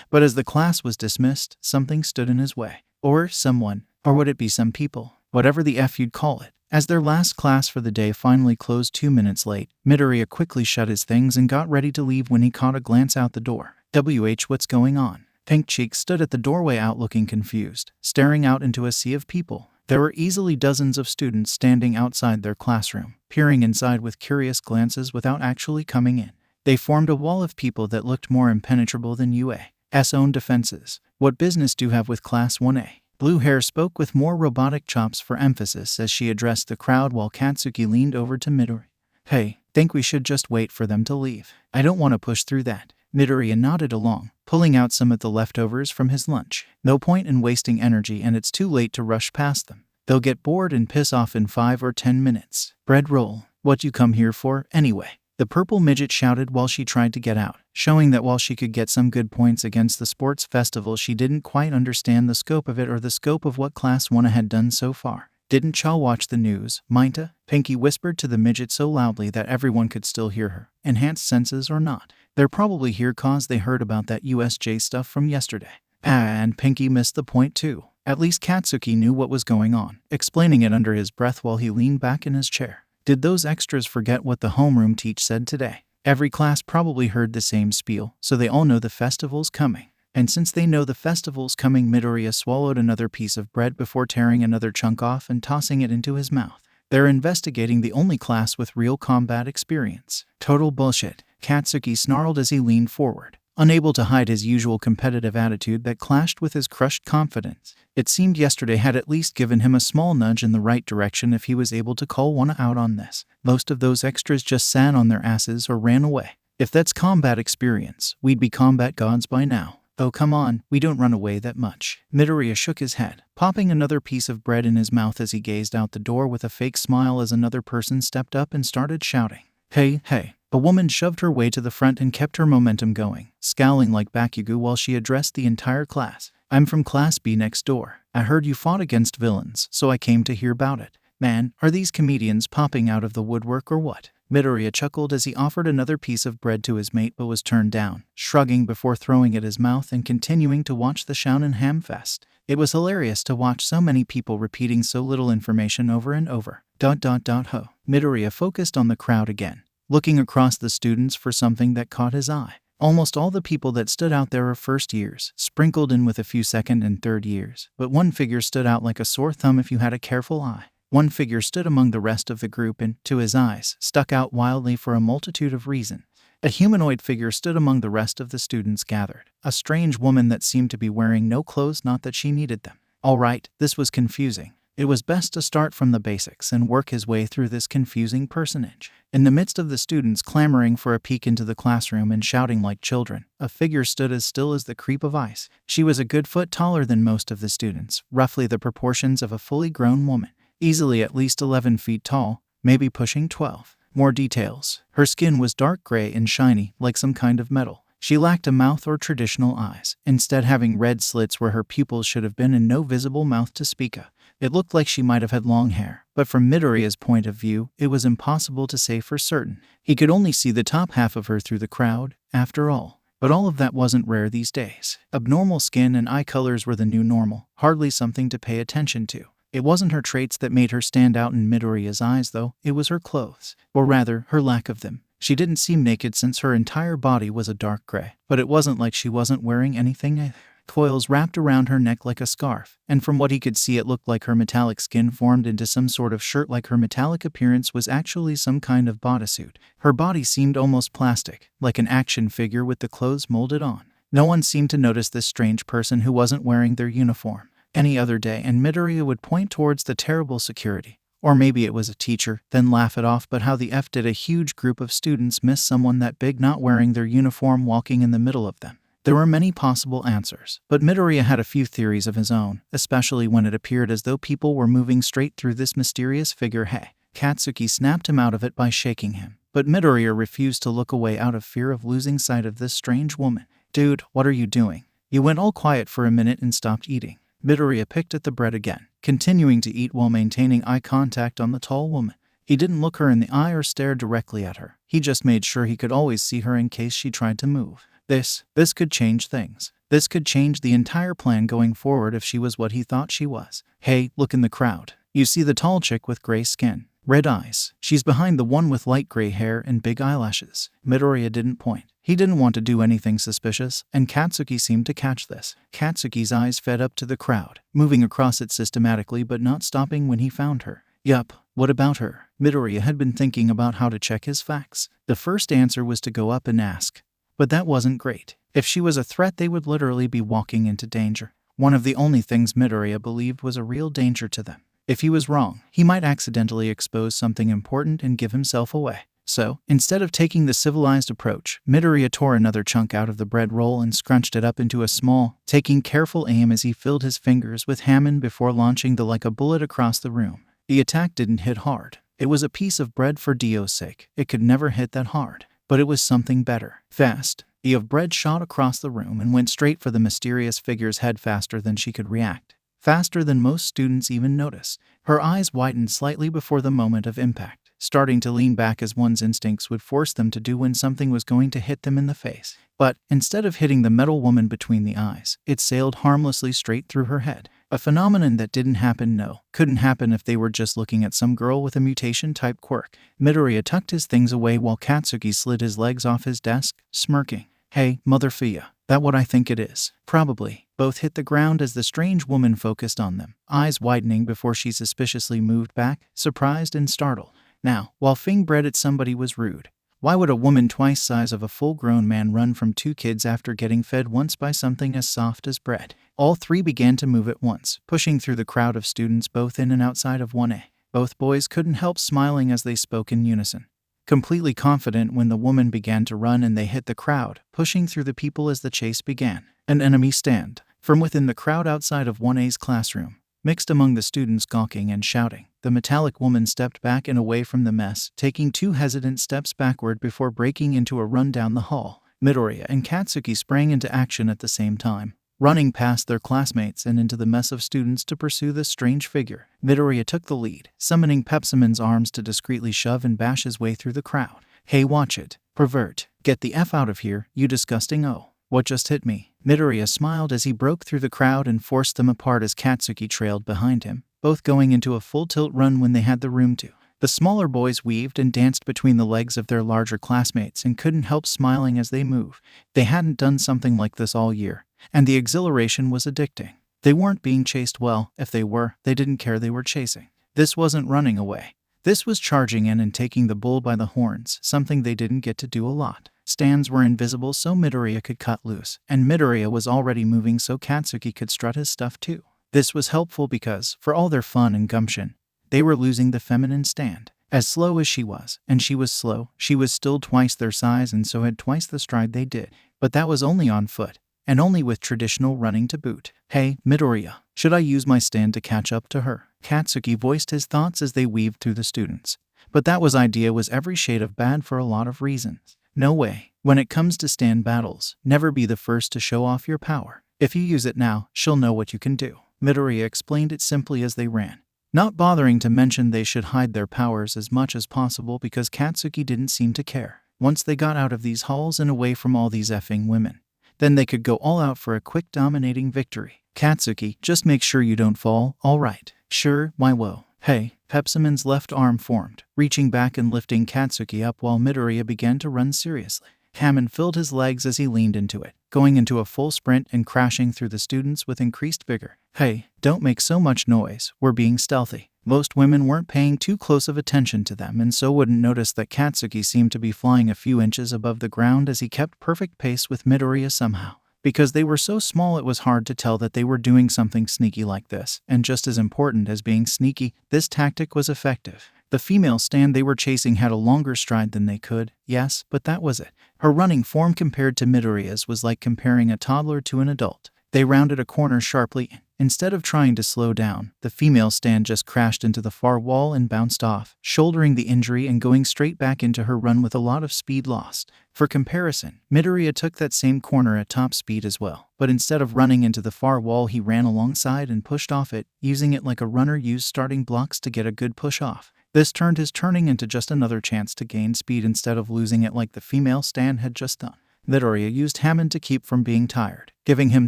But as the class was dismissed, something stood in his way. Or someone. Or would it be some people? Whatever the F you'd call it. As their last class for the day finally closed 2 minutes late, Midoriya quickly shut his things and got ready to leave when he caught a glance out the door. What's going on? Pink Cheeks stood at the doorway out looking confused, staring out into a sea of people. There were easily dozens of students standing outside their classroom, peering inside with curious glances without actually coming in. They formed a wall of people that looked more impenetrable than UA's own defenses. What business do you have with Class 1A? Blue Hair spoke with more robotic chops for emphasis as she addressed the crowd while Katsuki leaned over to Midoriya. Hey, think we should just wait for them to leave. I don't want to push through that. Midoriya nodded along, pulling out some of the leftovers from his lunch. No point in wasting energy and it's too late to rush past them. They'll get bored and piss off in 5 or 10 minutes. Bread roll. What you come here for, anyway? The purple midget shouted while she tried to get out, showing that while she could get some good points against the sports festival, she didn't quite understand the scope of it or the scope of what Class 1 had done so far. Didn't Cha watch the news, Minta? Pinky whispered to the midget so loudly that everyone could still hear her, enhanced senses or not. They're probably here cause they heard about that USJ stuff from yesterday. And Pinky missed the point too. At least Katsuki knew what was going on, explaining it under his breath while he leaned back in his chair. Did those extras forget what the homeroom teach said today? Every class probably heard the same spiel, so they all know the festival's coming. And since they know the festival's coming, Midoriya swallowed another piece of bread before tearing another chunk off and tossing it into his mouth. They're investigating the only class with real combat experience. Total bullshit, Katsuki snarled as he leaned forward, unable to hide his usual competitive attitude that clashed with his crushed confidence. It seemed yesterday had at least given him a small nudge in the right direction if he was able to call one out on this. Most of those extras just sat on their asses or ran away. If that's combat experience, we'd be combat gods by now. Oh come on, we don't run away that much. Midoriya shook his head, popping another piece of bread in his mouth as he gazed out the door with a fake smile as another person stepped up and started shouting. Hey, hey. A woman shoved her way to the front and kept her momentum going, scowling like Bakugo while she addressed the entire class. I'm from Class B next door. I heard you fought against villains, so I came to hear about it. Man, are these comedians popping out of the woodwork or what? Midoriya chuckled as he offered another piece of bread to his mate but was turned down, shrugging before throwing it at his mouth and continuing to watch the Shounen Hamfest. It was hilarious to watch so many people repeating so little information over and over. ... Ho. Midoriya focused on the crowd again, looking across the students for something that caught his eye. Almost all the people that stood out there are first years, sprinkled in with a few second and third years. But one figure stood out like a sore thumb if you had a careful eye. One figure stood among the rest of the group and, to his eyes, stuck out wildly for a multitude of reasons. A humanoid figure stood among the rest of the students gathered. A strange woman that seemed to be wearing no clothes, not that she needed them. All right, this was confusing. It was best to start from the basics and work his way through this confusing personage. In the midst of the students clamoring for a peek into the classroom and shouting like children, a figure stood as still as the creep of ice. She was a good foot taller than most of the students, roughly the proportions of a fully grown woman. Easily at least 11 feet tall, maybe pushing 12. More details. Her skin was dark gray and shiny, like some kind of metal. She lacked a mouth or traditional eyes, instead having red slits where her pupils should have been and no visible mouth to speak of. It looked like she might have had long hair, but from Midoriya's point of view, it was impossible to say for certain. He could only see the top half of her through the crowd, after all. But all of that wasn't rare these days. Abnormal skin and eye colors were the new normal, hardly something to pay attention to. It wasn't her traits that made her stand out in Midoriya's eyes, though. It was her clothes. Or rather, her lack of them. She didn't seem naked since her entire body was a dark gray. But it wasn't like she wasn't wearing anything either. Coils wrapped around her neck like a scarf, and from what he could see it looked like her metallic skin formed into some sort of shirt, like her metallic appearance was actually some kind of bodysuit. Her body seemed almost plastic, like an action figure with the clothes molded on. No one seemed to notice this strange person who wasn't wearing their uniform. Any other day and Midoriya would point towards the terrible security. Or maybe it was a teacher, then laugh it off, but how the F did a huge group of students miss someone that big not wearing their uniform walking in the middle of them? There were many possible answers, but Midoriya had a few theories of his own, especially when it appeared as though people were moving straight through this mysterious figure. Hey, Katsuki snapped him out of it by shaking him, but Midoriya refused to look away out of fear of losing sight of this strange woman. Dude, what are you doing? You went all quiet for a minute and stopped eating. Midoriya picked at the bread again, continuing to eat while maintaining eye contact on the tall woman. He didn't look her in the eye or stare directly at her. He just made sure he could always see her in case she tried to move. This could change things. This could change the entire plan going forward if she was what he thought she was. Hey, look in the crowd. You see the tall chick with gray skin, red eyes. She's behind the one with light gray hair and big eyelashes. Midoriya didn't point. He didn't want to do anything suspicious, and Katsuki seemed to catch this. Katsuki's eyes fed up to the crowd, moving across it systematically but not stopping when he found her. Yup, what about her? Midoriya had been thinking about how to check his facts. The first answer was to go up and ask. But that wasn't great. If she was a threat, they would literally be walking into danger. One of the only things Midoriya believed was a real danger to them. If he was wrong, he might accidentally expose something important and give himself away. So, instead of taking the civilized approach, Midoriya tore another chunk out of the bread roll and scrunched it up into a small, taking careful aim as he filled his fingers with Hammond before launching the like a bullet across the room. The attack didn't hit hard. It was a piece of bread for Dio's sake. It could never hit that hard. But it was something better. Fast. The of bread shot across the room and went straight for the mysterious figure's head faster than she could react. Faster than most students even noticed. Her eyes widened slightly before the moment of impact, starting to lean back as one's instincts would force them to do when something was going to hit them in the face. But, instead of hitting the metal woman between the eyes, it sailed harmlessly straight through her head. A phenomenon that couldn't happen if they were just looking at some girl with a mutation-type quirk. Midoriya tucked his things away while Katsuki slid his legs off his desk, smirking. Hey, motherfucker, That what I think it is? Probably. Both hit the ground as the strange woman focused on them, eyes widening before she suspiciously moved back, surprised and startled. Now, while Fing bred at somebody was rude. Why would a woman twice size of a full-grown man run from two kids after getting fed once by something as soft as bread? All three began to move at once, pushing through the crowd of students both in and outside of 1A. Both boys couldn't help smiling as they spoke in unison. Completely confident when the woman began to run and they hit the crowd, pushing through the people as the chase began. An enemy stand. From within the crowd outside of 1A's classroom, mixed among the students gawking and shouting, the metallic woman stepped back and away from the mess, taking 2 hesitant steps backward before breaking into a run down the hall. Midoriya and Katsuki sprang into action at the same time, running past their classmates and into the mess of students to pursue this strange figure. Midoriya took the lead, summoning Pepsiman's arms to discreetly shove and bash his way through the crowd. Hey, watch it, pervert. Get the F out of here, you disgusting what just hit me? Midoriya smiled as he broke through the crowd and forced them apart as Katsuki trailed behind him, both going into a full tilt run when they had the room to. The smaller boys weaved and danced between the legs of their larger classmates and couldn't help smiling as they moved. They hadn't done something like this all year, and the exhilaration was addicting. They weren't being chased well. If they were, they didn't care they were chasing. This wasn't running away. This was charging in and taking the bull by the horns, something they didn't get to do a lot. Stands were invisible so Midoriya could cut loose, and Midoriya was already moving so Katsuki could strut his stuff too. This was helpful because, for all their fun and gumption, they were losing the feminine stand. As slow as she was, and she was slow, she was still twice their size and so had twice the stride they did. But that was only on foot, and only with traditional running to boot. Hey, Midoriya, should I use my stand to catch up to her? Katsuki voiced his thoughts as they weaved through the students. But that idea was every shade of bad for a lot of reasons. No way. When it comes to stand battles, never be the first to show off your power. If you use it now, she'll know what you can do. Midoriya explained it simply as they ran, not bothering to mention they should hide their powers as much as possible because Katsuki didn't seem to care. Once they got out of these halls and away from all these effing women, then they could go all out for a quick dominating victory. Katsuki, just make sure you don't fall, alright? Sure, why whoa. Hey, Pepsiman's left arm formed, reaching back and lifting Katsuki up while Midoriya began to run seriously. Hammond filled his legs as he leaned into it, going into a full sprint and crashing through the students with increased vigor. Hey, don't make so much noise, we're being stealthy. Most women weren't paying too close of attention to them and so wouldn't notice that Katsuki seemed to be flying a few inches above the ground as he kept perfect pace with Midoriya somehow. Because they were so small it was hard to tell that they were doing something sneaky like this, and just as important as being sneaky, this tactic was effective. The female stand they were chasing had a longer stride than they could, yes, but that was it. Her running form compared to Midoriya's was like comparing a toddler to an adult. They rounded a corner sharply. Instead of trying to slow down, the female stand just crashed into the far wall and bounced off, shouldering the injury and going straight back into her run with a lot of speed lost. For comparison, Midoriya took that same corner at top speed as well, but instead of running into the far wall he ran alongside and pushed off it, using it like a runner used starting blocks to get a good push off. This turned his turning into just another chance to gain speed instead of losing it like the female stand had just done. Midoriya used Hammond to keep from being tired, giving him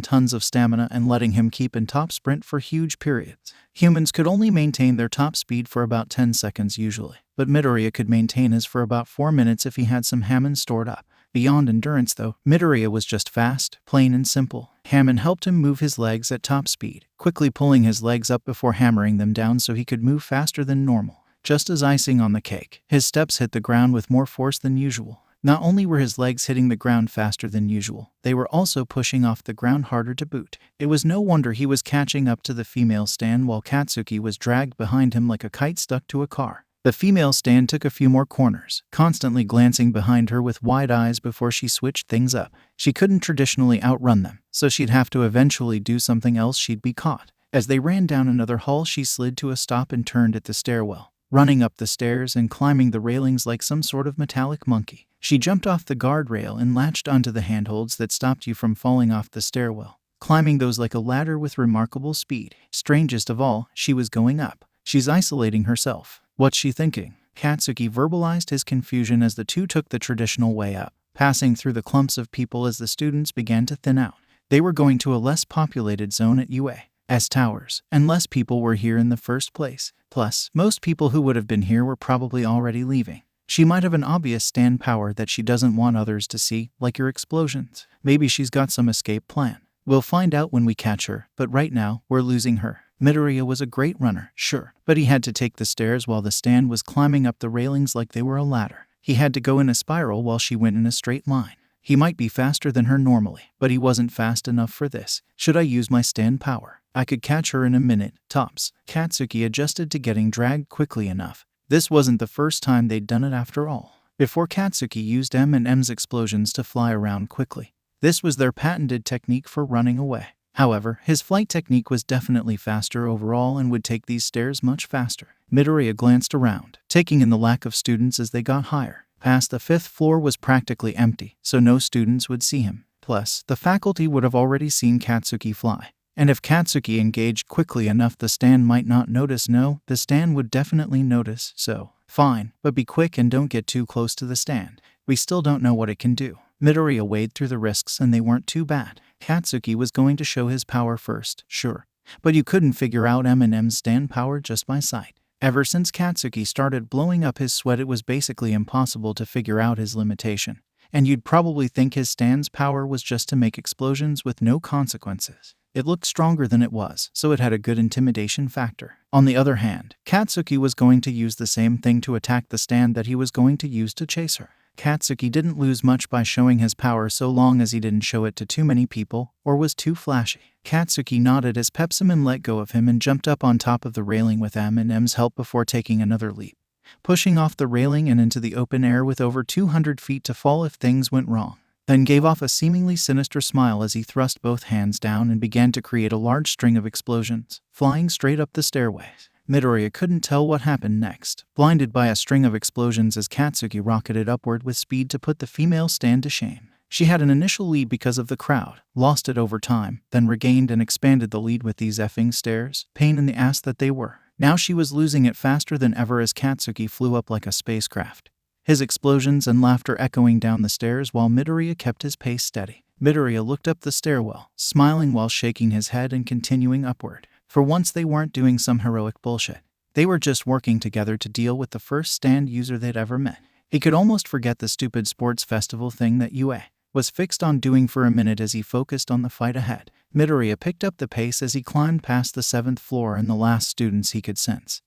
tons of stamina and letting him keep in top sprint for huge periods. Humans could only maintain their top speed for about 10 seconds usually, but Midoriya could maintain his for about 4 minutes if he had some Hammond stored up. Beyond endurance though, Midoriya was just fast, plain and simple. Hammond helped him move his legs at top speed, quickly pulling his legs up before hammering them down so he could move faster than normal. Just as icing on the cake, his steps hit the ground with more force than usual. Not only were his legs hitting the ground faster than usual, they were also pushing off the ground harder to boot. It was no wonder he was catching up to the female stand while Katsuki was dragged behind him like a kite stuck to a car. The female stand took a few more corners, constantly glancing behind her with wide eyes before she switched things up. She couldn't traditionally outrun them, so she'd have to eventually do something else she'd be caught. As they ran down another hall she slid to a stop and turned at the stairwell, running up the stairs and climbing the railings like some sort of metallic monkey. She jumped off the guardrail and latched onto the handholds that stopped you from falling off the stairwell, climbing those like a ladder with remarkable speed. Strangest of all, she was going up. She's isolating herself. What's she thinking? Katsuki verbalized his confusion as the two took the traditional way up, passing through the clumps of people as the students began to thin out. They were going to a less populated zone at UAS Towers, and less people were here in the first place. Plus, most people who would have been here were probably already leaving. She might have an obvious stand power that she doesn't want others to see, like your explosions. Maybe she's got some escape plan. We'll find out when we catch her, but right now, we're losing her. Midoriya was a great runner, sure, but he had to take the stairs while the stand was climbing up the railings like they were a ladder. He had to go in a spiral while she went in a straight line. He might be faster than her normally, but he wasn't fast enough for this. Should I use my stand power? I could catch her in a minute, tops. Katsuki adjusted to getting dragged quickly enough. This wasn't the first time they'd done it after all. Before Katsuki used M&M's explosions to fly around quickly. This was their patented technique for running away. However, his flight technique was definitely faster overall and would take these stairs much faster. Midoriya glanced around, taking in the lack of students as they got higher. Past the 5th floor was practically empty, so no students would see him. Plus, the faculty would have already seen Katsuki fly. And if Katsuki engaged quickly enough, the stand might not notice. No, the stand would definitely notice, so fine, but be quick and don't get too close to the stand. We still don't know what it can do. Midoriya weighed through the risks and they weren't too bad. Katsuki was going to show his power first, sure, but you couldn't figure out M&M's stand power just by sight. Ever since Katsuki started blowing up his sweat, it was basically impossible to figure out his limitation. And you'd probably think his stand's power was just to make explosions with no consequences. It looked stronger than it was, so it had a good intimidation factor. On the other hand, Katsuki was going to use the same thing to attack the stand that he was going to use to chase her. Katsuki didn't lose much by showing his power so long as he didn't show it to too many people or was too flashy. Katsuki nodded as Pepsimon let go of him and jumped up on top of the railing with M&M's help before taking another leap, pushing off the railing and into the open air with over 200 feet to fall if things went wrong. Then gave off a seemingly sinister smile as he thrust both hands down and began to create a large string of explosions, flying straight up the stairways. Midoriya couldn't tell what happened next, blinded by a string of explosions as Katsuki rocketed upward with speed to put the female stand to shame. She had an initial lead because of the crowd, lost it over time, then regained and expanded the lead with these effing stairs, pain in the ass that they were. Now she was losing it faster than ever as Katsuki flew up like a spacecraft, his explosions and laughter echoing down the stairs while Midoriya kept his pace steady. Midoriya looked up the stairwell, smiling while shaking his head and continuing upward. For once they weren't doing some heroic bullshit. They were just working together to deal with the first stand user they'd ever met. He could almost forget the stupid sports festival thing that UA was fixed on doing for a minute as he focused on the fight ahead. Midoriya picked up the pace as he climbed past the 7th floor and the last students he could sense.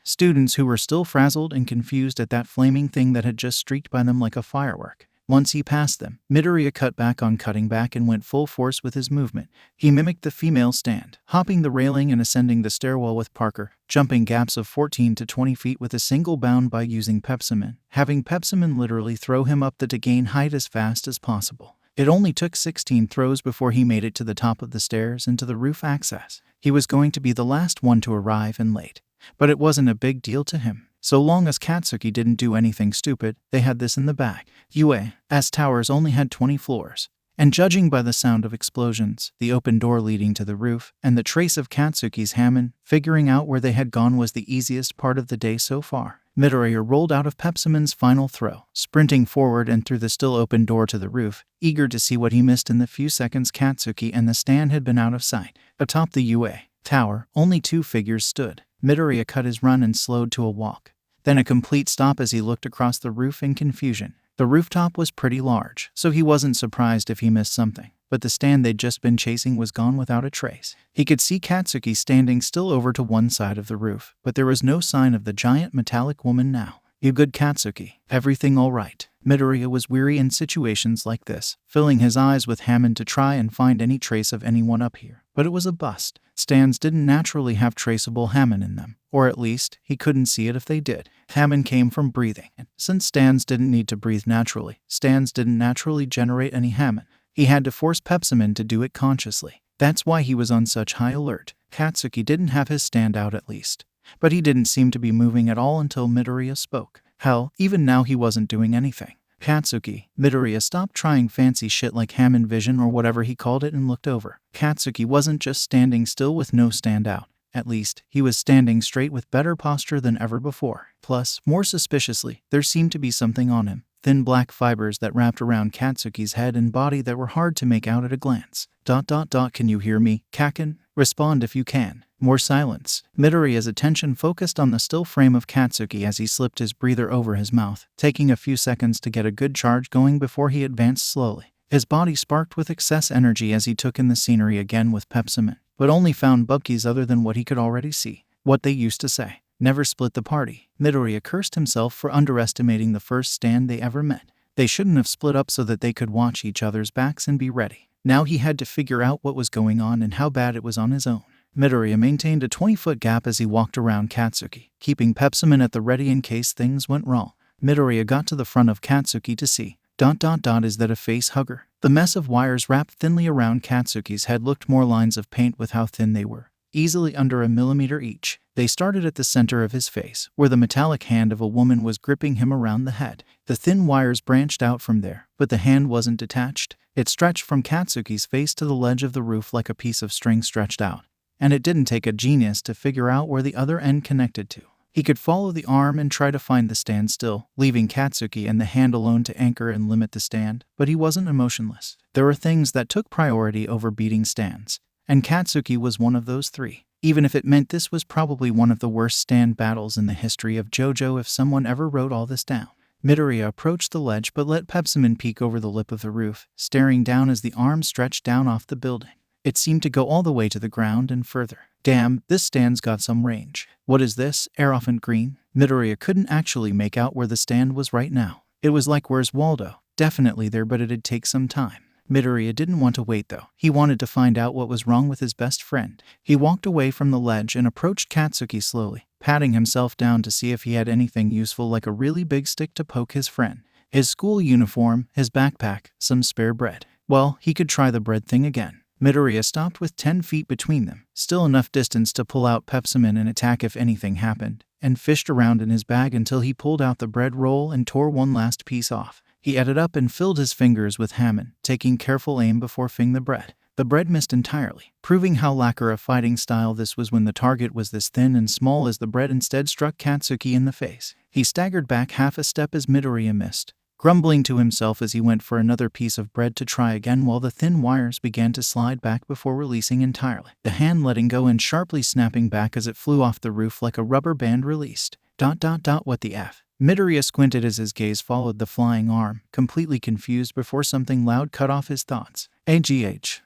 Students who were still frazzled and confused at that flaming thing that had just streaked by them like a firework. Once he passed them, Midoriya cut back on cutting back and went full force with his movement. He mimicked the female stand, hopping the railing and ascending the stairwell with Parker, jumping gaps of 14 to 20 feet with a single bound by using Pepsimon, having Pepsimon literally throw him up to gain height as fast as possible. It only took 16 throws before he made it to the top of the stairs and to the roof access. He was going to be the last one to arrive and late, but it wasn't a big deal to him. So long as Katsuki didn't do anything stupid, they had this in the bag. UA's towers only had 20 floors, and judging by the sound of explosions, the open door leading to the roof, and the trace of Katsuki's hammer, figuring out where they had gone was the easiest part of the day so far. Midoriya rolled out of Pepsimon's final throw, sprinting forward and through the still open door to the roof, eager to see what he missed in the few seconds Katsuki and the stand had been out of sight. Atop the UA tower, only 2 figures stood. Midoriya cut his run and slowed to a walk, then a complete stop as he looked across the roof in confusion. The rooftop was pretty large, so he wasn't surprised if he missed something, but the stand they'd just been chasing was gone without a trace. He could see Katsuki standing still over to one side of the roof, but there was no sign of the giant metallic woman now. "You good, Katsuki? Everything all right?" Midoriya was weary in situations like this, filling his eyes with Hammond to try and find any trace of anyone up here. But it was a bust. Stands didn't naturally have traceable Hammond in them, or at least, he couldn't see it if they did. Hammond came from breathing, and since stands didn't need to breathe naturally, stands didn't naturally generate any Hammond. He had to force Pepsimon to do it consciously. That's why he was on such high alert. Katsuki didn't have his stand out at least, but he didn't seem to be moving at all until Midoriya spoke. Hell, even now he wasn't doing anything. "Katsuki." Midoriya stopped trying fancy shit like Hammond vision or whatever he called it and looked over. Katsuki wasn't just standing still with no stand out. At least, he was standing straight with better posture than ever before. Plus, more suspiciously, there seemed to be something on him. thin black fibers that wrapped around Katsuki's head and body that were hard to make out at a glance. Can you hear me, Kaken? Respond if you can. More silence. Midoriya's attention focused on the still frame of Katsuki as he slipped his breather over his mouth, taking a few seconds to get a good charge going before he advanced slowly. His body sparked with excess energy as he took in the scenery again with pepsiment, but only found buggies other than what he could already see. What they used to say. Never split the party. Midoriya cursed himself for underestimating the first stand they ever met. They shouldn't have split up so that they could watch each other's backs and be ready. Now he had to figure out what was going on and how bad it was on his own. Midoriya maintained a 20-foot gap as he walked around Katsuki, keeping pepsiment at the ready in case things went wrong. Midoriya got to the front of Katsuki to see. Is that a face hugger? The mess of wires wrapped thinly around Katsuki's head looked more lines of paint with how thin they were. Easily under a millimeter each. They started at the center of his face, where the metallic hand of a woman was gripping him around the head. The thin wires branched out from there, but the hand wasn't detached. It stretched from Katsuki's face to the ledge of the roof like a piece of string stretched out. And it didn't take a genius to figure out where the other end connected to. He could follow the arm and try to find the stand still, leaving Katsuki and the hand alone to anchor and limit the stand, but he wasn't emotionless. There were things that took priority over beating stands, and Katsuki was one of those three. Even if it meant this was probably one of the worst stand battles in the history of JoJo if someone ever wrote all this down. Midoriya approached the ledge but let pepsiment peek over the lip of the roof, staring down as the arm stretched down off the building. It seemed to go all the way to the ground and further. Damn, this stand's got some range. What is this, Aerophant Green? Midoriya couldn't actually make out where the stand was right now. It was like Where's Waldo? Definitely there, but it'd take some time. Midoriya didn't want to wait though. He wanted to find out what was wrong with his best friend. He walked away from the ledge and approached Katsuki slowly, patting himself down to see if he had anything useful like a really big stick to poke his friend. His school uniform, his backpack, some spare bread. Well, he could try the bread thing again. Midoriya stopped with 10 feet between them, still enough distance to pull out pepsiment and attack if anything happened, and fished around in his bag until he pulled out the bread roll and tore one last piece off. He ate it up and filled his fingers with hamon, taking careful aim before fing the bread. The bread missed entirely, proving how lacquer a fighting style this was when the target was this thin and small as the bread instead struck Katsuki in the face. He staggered back half a step as Midoriya missed, grumbling to himself as he went for another piece of bread to try again while the thin wires began to slide back before releasing entirely. The hand letting go and sharply snapping back as it flew off the roof like a rubber band released. What the F? Midoriya squinted as his gaze followed the flying arm, completely confused before something loud cut off his thoughts. AGH.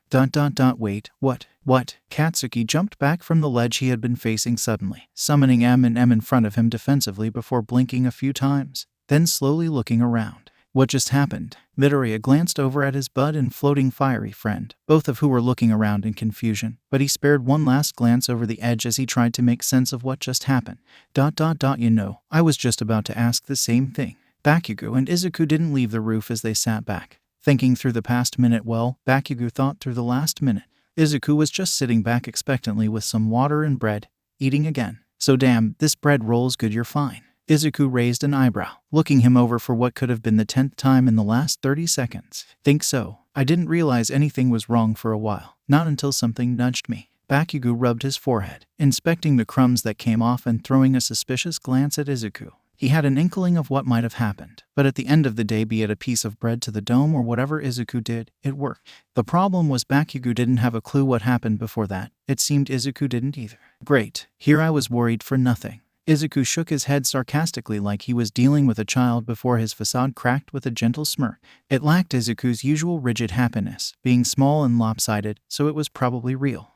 Wait, what? Katsuki jumped back from the ledge he had been facing suddenly, summoning M in front of him defensively before blinking a few times, then slowly looking around. What just happened? Midoriya glanced over at his bud and floating fiery friend, both of who were looking around in confusion, but he spared one last glance over the edge as he tried to make sense of what just happened. You know, I was just about to ask the same thing. Bakugo and Izuku didn't leave the roof as they sat back, thinking through the past minute. Well, Bakugo thought through the last minute. Izuku was just sitting back expectantly with some water and bread, eating again. So damn, this bread roll's good, you're fine. Izuku raised an eyebrow, looking him over for what could have been the 10th time in the last 30 seconds. Think so. I didn't realize anything was wrong for a while, not until something nudged me. Bakugo rubbed his forehead, inspecting the crumbs that came off and throwing a suspicious glance at Izuku. He had an inkling of what might have happened, but at the end of the day, be it a piece of bread to the dome or whatever Izuku did, it worked. The problem was Bakugo didn't have a clue what happened before that. It seemed Izuku didn't either. Great. Here I was worried for nothing. Izuku shook his head sarcastically like he was dealing with a child before his facade cracked with a gentle smirk. It lacked Izuku's usual rigid happiness, being small and lopsided, so it was probably real.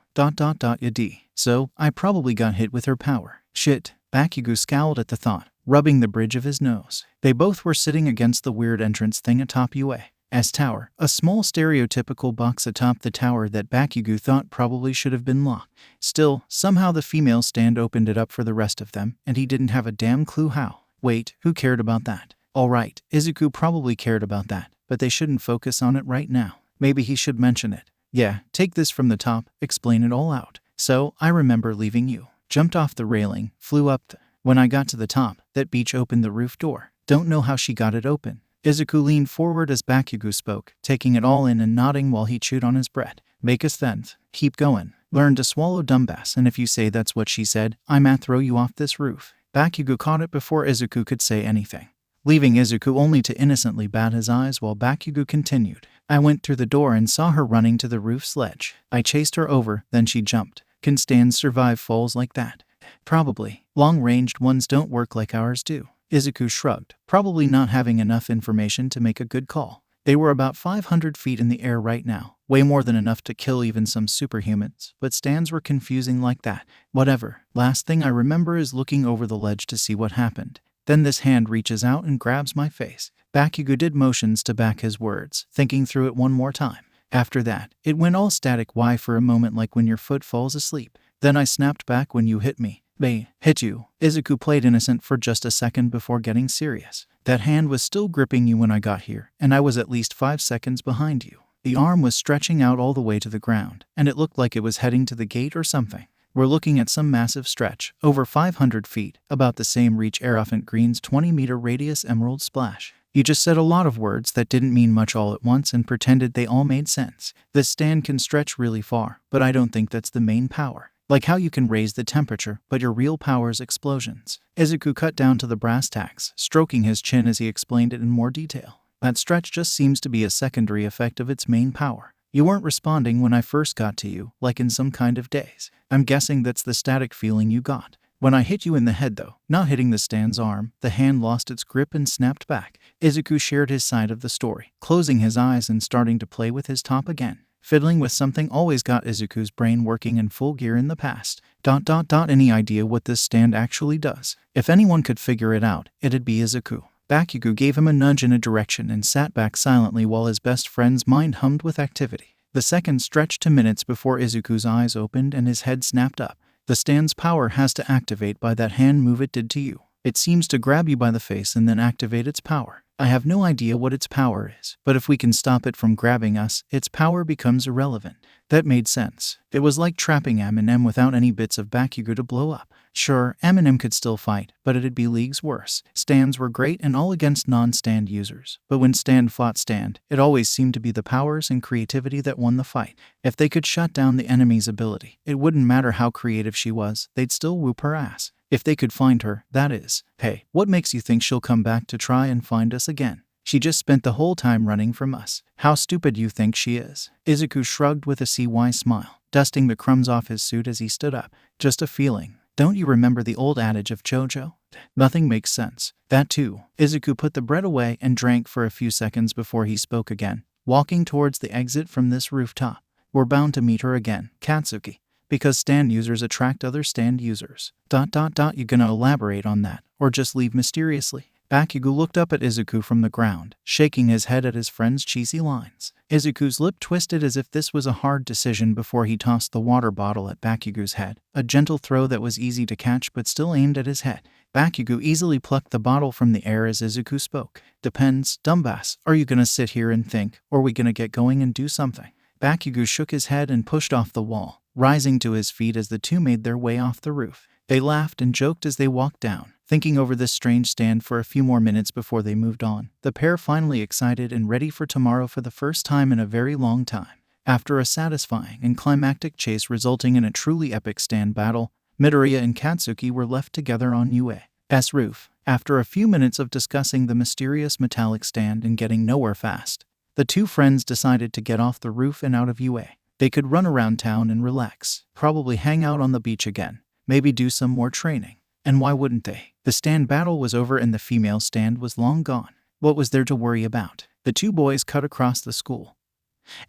So, I probably got hit with her power. Shit. Bakugo scowled at the thought, rubbing the bridge of his nose. They both were sitting against the weird entrance thing atop UA's tower, a small stereotypical box atop the tower that Bakugo thought probably should have been locked. Still, somehow the female stand opened it up for the rest of them, and he didn't have a damn clue how. Wait, who cared about that? Alright, Izuku probably cared about that, but they shouldn't focus on it right now. Maybe he should mention it. Yeah, take this from the top, explain it all out. So, I remember leaving you. Jumped off the railing, flew up when I got to the top, that beach opened the roof door. Don't know how she got it open. Izuku leaned forward as Bakugo spoke, taking it all in and nodding while he chewed on his bread. Make us sense. Keep going. Learn to swallow, dumbass, and if you say that's what she said, I might throw you off this roof. Bakugo caught it before Izuku could say anything. leaving Izuku only to innocently bat his eyes while Bakugo continued. I went through the door and saw her running to the roof sledge. I chased her over, then she jumped. Can stands survive falls like that? Probably. Long-ranged ones don't work like ours do. Izuku shrugged, probably not having enough information to make a good call. They were about 500 feet in the air right now, way more than enough to kill even some superhumans, but stands were confusing like that. Whatever. Last thing I remember is looking over the ledge to see what happened. Then this hand reaches out and grabs my face. Bakugo did motions to back his words, thinking through it one more time. After that, it went all static Y for a moment like when your foot falls asleep. Then I snapped back when you hit me. They hit you. Izuku played innocent for just a second before getting serious. That hand was still gripping you when I got here, and I was at least 5 seconds behind you. The arm was stretching out all the way to the ground, and it looked like it was heading to the gate or something. We're looking at some massive stretch, over 500 feet, about the same reach Elephant Green's 20-meter radius Emerald Splash. You just said a lot of words that didn't mean much all at once and pretended they all made sense. This stand can stretch really far, but I don't think that's the main power. Like how you can raise the temperature, but your real power is explosions. Izuku cut down to the brass tacks, stroking his chin as he explained it in more detail. That stretch just seems to be a secondary effect of its main power. You weren't responding when I first got to you, like in some kind of daze. I'm guessing that's the static feeling you got. When I hit you in the head though, not hitting the stand's arm, the hand lost its grip and snapped back. Izuku shared his side of the story, closing his eyes and starting to play with his top again. Fiddling with something always got Izuku's brain working in full gear in the past. Any idea what this stand actually does? If anyone could figure it out, it'd be Izuku. Bakugo gave him a nudge in a direction and sat back silently while his best friend's mind hummed with activity. The seconds stretched to minutes before Izuku's eyes opened and his head snapped up. The stand's power has to activate by that hand move it did to you. It seems to grab you by the face and then activate its power. I have no idea what its power is, but if we can stop it from grabbing us, its power becomes irrelevant. That made sense. It was like trapping Eminem without any bits of Bakugo to blow up. Sure, Eminem could still fight, but it'd be leagues worse. Stands were great and all against non-stand users, but when stand fought stand, it always seemed to be the powers and creativity that won the fight. If they could shut down the enemy's ability, it wouldn't matter how creative she was, they'd still whoop her ass. If they could find her, that is. Hey, what makes you think she'll come back to try and find us again? She just spent the whole time running from us. How stupid you think she is? Izuku shrugged with a CY smile, dusting the crumbs off his suit as he stood up. Just a feeling. Don't you remember the old adage of JoJo? Nothing makes sense. That too. Izuku put the bread away and drank for a few seconds before he spoke again, walking towards the exit from this rooftop. We're bound to meet her again, Katsuki. Because stand users attract other stand users. You gonna elaborate on that, or just leave mysteriously? Bakugo looked up at Izuku from the ground, shaking his head at his friend's cheesy lines. Izuku's lip twisted as if this was a hard decision before he tossed the water bottle at Bakugo's head, a gentle throw that was easy to catch but still aimed at his head. Bakugo easily plucked the bottle from the air as Izuku spoke. Depends, dumbass. Are you gonna sit here and think, or are we gonna get going and do something? Bakugo shook his head and pushed off the wall, rising to his feet as the two made their way off the roof. They laughed and joked as they walked down, thinking over this strange stand for a few more minutes before they moved on. The pair finally excited and ready for tomorrow for the first time in a very long time. After a satisfying and climactic chase resulting in a truly epic stand battle, Midoriya and Katsuki were left together on UA's roof. After a few minutes of discussing the mysterious metallic stand and getting nowhere fast, the two friends decided to get off the roof and out of UA. They could run around town and relax, probably hang out on the beach again, maybe do some more training. And why wouldn't they? The stand battle was over and the female stand was long gone. What was there to worry about? The two boys cut across the school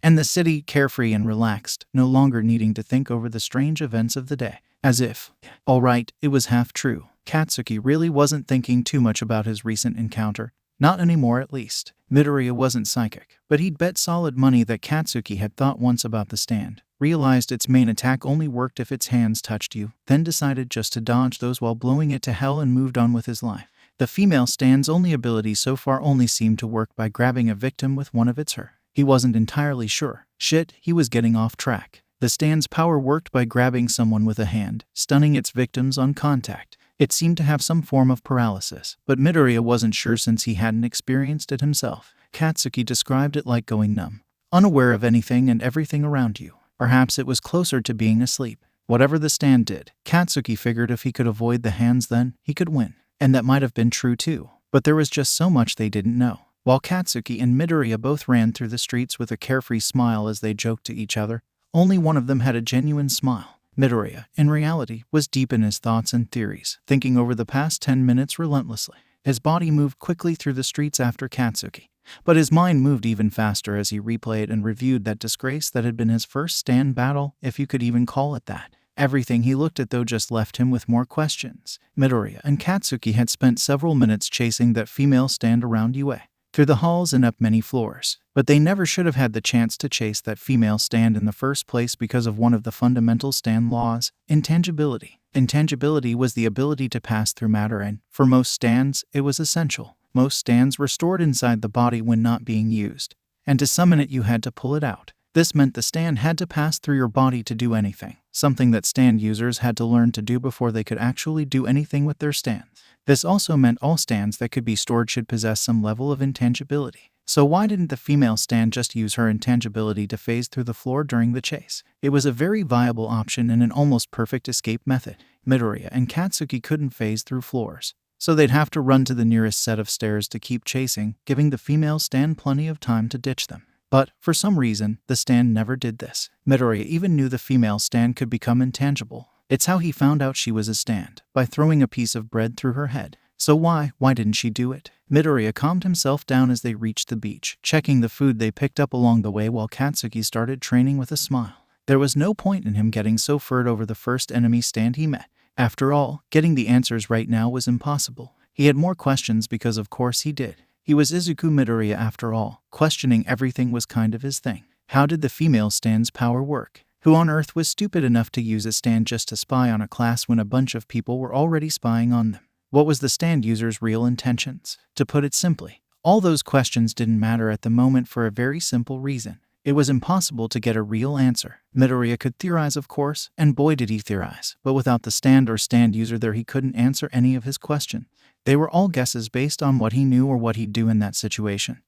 and the city, carefree and relaxed, no longer needing to think over the strange events of the day. As if, all right, it was half true. Katsuki really wasn't thinking too much about his recent encounter. Not anymore at least. Midoriya wasn't psychic, but he'd bet solid money that Katsuki had thought once about the stand, realized its main attack only worked if its hands touched you, then decided just to dodge those while blowing it to hell and moved on with his life. The female stand's only ability so far only seemed to work by grabbing a victim with one of its her. He wasn't entirely sure. Shit, he was getting off track. The stand's power worked by grabbing someone with a hand, stunning its victims on contact. It seemed to have some form of paralysis, but Midoriya wasn't sure since he hadn't experienced it himself. Katsuki described it like going numb, unaware of anything and everything around you. Perhaps it was closer to being asleep. Whatever the stand did, Katsuki figured if he could avoid the hands then, he could win. And that might have been true too. But there was just so much they didn't know. While Katsuki and Midoriya both ran through the streets with a carefree smile as they joked to each other, only one of them had a genuine smile. Midoriya, in reality, was deep in his thoughts and theories, thinking over the past 10 minutes relentlessly. His body moved quickly through the streets after Katsuki, but his mind moved even faster as he replayed and reviewed that disgrace that had been his first stand battle, if you could even call it that. Everything he looked at though just left him with more questions. Midoriya and Katsuki had spent several minutes chasing that female stand around UA, through the halls and up many floors, but they never should have had the chance to chase that female stand in the first place because of one of the fundamental stand laws, intangibility. Intangibility was the ability to pass through matter, and, for most stands, it was essential. Most stands were stored inside the body when not being used, and to summon it you had to pull it out. This meant the stand had to pass through your body to do anything, something that stand users had to learn to do before they could actually do anything with their stands. This also meant all stands that could be stored should possess some level of intangibility. So why didn't the female stand just use her intangibility to phase through the floor during the chase? It was a very viable option and an almost perfect escape method. Midoriya and Katsuki couldn't phase through floors, so they'd have to run to the nearest set of stairs to keep chasing, giving the female stand plenty of time to ditch them. But, for some reason, the stand never did this. Midoriya even knew the female stand could become intangible. It's how he found out she was a stand, by throwing a piece of bread through her head. So why didn't she do it? Midoriya calmed himself down as they reached the beach, checking the food they picked up along the way while Katsuki started training with a smile. There was no point in him getting so furred over the first enemy stand he met. After all, getting the answers right now was impossible. He had more questions because of course he did. He was Izuku Midoriya after all. Questioning everything was kind of his thing. How did the female stand's power work? Who on earth was stupid enough to use a stand just to spy on a class when a bunch of people were already spying on them? What was the stand user's real intentions? To put it simply, all those questions didn't matter at the moment for a very simple reason. It was impossible to get a real answer. Midoriya could theorize, of course, and boy did he theorize, but without the stand or stand user there he couldn't answer any of his questions. They were all guesses based on what he knew or what he'd do in that situation.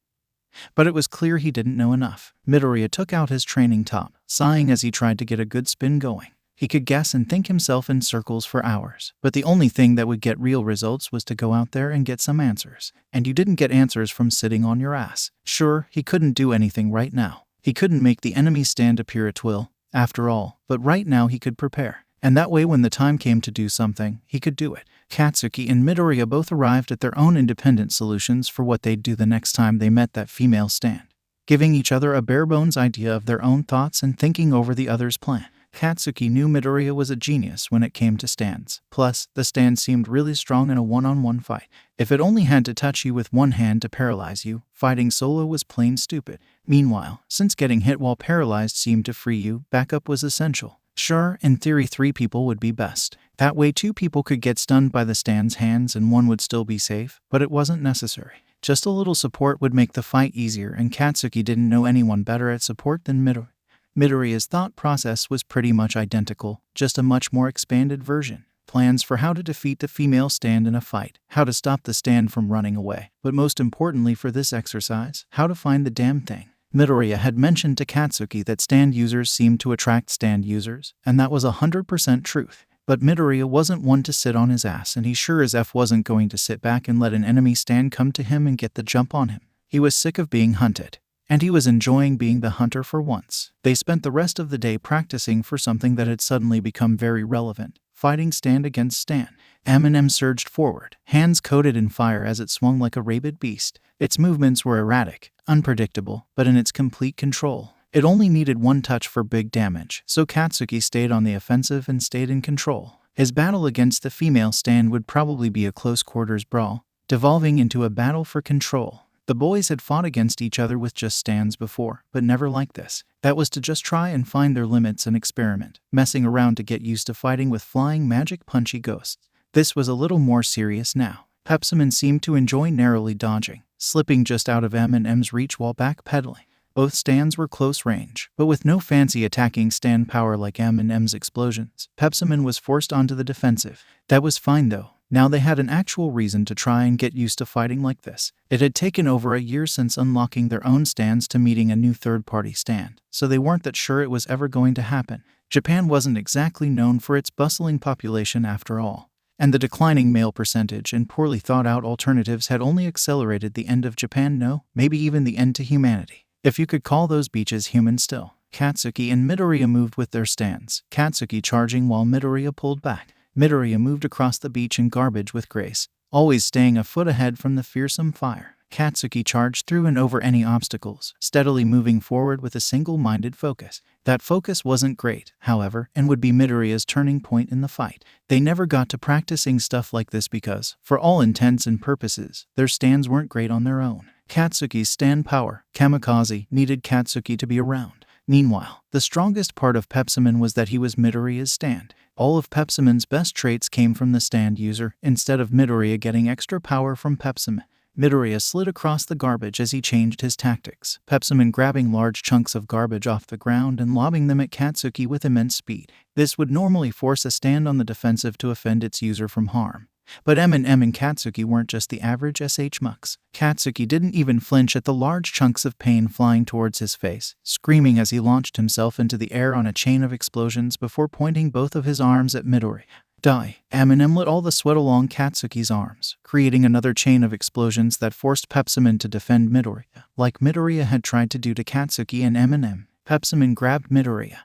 But it was clear he didn't know enough. Midoriya took out his training top, sighing as he tried to get a good spin going. He could guess and think himself in circles for hours, but the only thing that would get real results was to go out there and get some answers. And you didn't get answers from sitting on your ass. Sure, he couldn't do anything right now. He couldn't make the enemy stand appear at will, after all, but right now he could prepare. And that way when the time came to do something, he could do it. Katsuki and Midoriya both arrived at their own independent solutions for what they'd do the next time they met that female stand, giving each other a bare-bones idea of their own thoughts and thinking over the other's plan. Katsuki knew Midoriya was a genius when it came to stands. Plus, the stand seemed really strong in a one-on-one fight. If it only had to touch you with one hand to paralyze you, fighting solo was plain stupid. Meanwhile, since getting hit while paralyzed seemed to free you, backup was essential. Sure, in theory 3 people would be best. That way 2 people could get stunned by the stand's hands and 1 would still be safe, but it wasn't necessary. Just a little support would make the fight easier, and Katsuki didn't know anyone better at support than Midoriya. Midoriya's thought process was pretty much identical, just a much more expanded version. Plans for how to defeat the female stand in a fight, how to stop the stand from running away, but most importantly for this exercise, how to find the damn thing. Midoriya had mentioned to Katsuki that stand users seemed to attract stand users, and that was 100% truth. But Midoriya wasn't one to sit on his ass, and he sure as F wasn't going to sit back and let an enemy stand come to him and get the jump on him. He was sick of being hunted, and he was enjoying being the hunter for once. They spent the rest of the day practicing for something that had suddenly become very relevant: fighting stand against stand. M surged forward, hands coated in fire as it swung like a rabid beast. Its movements were erratic, unpredictable, but in its complete control. It only needed one touch for big damage, so Katsuki stayed on the offensive and stayed in control. His battle against the female stand would probably be a close-quarters brawl, devolving into a battle for control. The boys had fought against each other with just stands before, but never like this. That was to just try and find their limits and experiment, messing around to get used to fighting with flying magic punchy ghosts. This was a little more serious now. Pepsiman seemed to enjoy narrowly dodging, slipping just out of M&M's reach while backpedaling. Both stands were close range, but with no fancy attacking stand power like M&M's explosions. Pepsiman was forced onto the defensive. That was fine though. Now they had an actual reason to try and get used to fighting like this. It had taken over a year since unlocking their own stands to meeting a new third-party stand, so they weren't that sure it was ever going to happen. Japan wasn't exactly known for its bustling population after all. And the declining male percentage and poorly thought-out alternatives had only accelerated the end of Japan, no, maybe even the end to humanity. If you could call those beaches human still. Katsuki and Midoriya moved with their stands, Katsuki charging while Midoriya pulled back. Midoriya moved across the beach in garbage with grace, always staying a foot ahead from the fearsome fire. Katsuki charged through and over any obstacles, steadily moving forward with a single-minded focus. That focus wasn't great, however, and would be Midoriya's turning point in the fight. They never got to practicing stuff like this because, for all intents and purposes, their stands weren't great on their own. Katsuki's stand power, Kamikaze, needed Katsuki to be around. Meanwhile, the strongest part of Pepsiman was that he was Midoriya's stand. All of Pepsiman's best traits came from the stand user, instead of Midoriya getting extra power from Pepsiman. Midoriya slid across the garbage as he changed his tactics, Pepsiman grabbing large chunks of garbage off the ground and lobbing them at Katsuki with immense speed. This would normally force a stand on the defensive to offend its user from harm. But M&M and Katsuki weren't just the average SH mucks. Katsuki didn't even flinch at the large chunks of pain flying towards his face, screaming as he launched himself into the air on a chain of explosions before pointing both of his arms at Midoriya. Die. M&M lit all the sweat along Katsuki's arms, creating another chain of explosions that forced Pepsiman to defend Midoriya. Like Midoriya had tried to do to Katsuki and M&M, Pepsiman grabbed Midoriya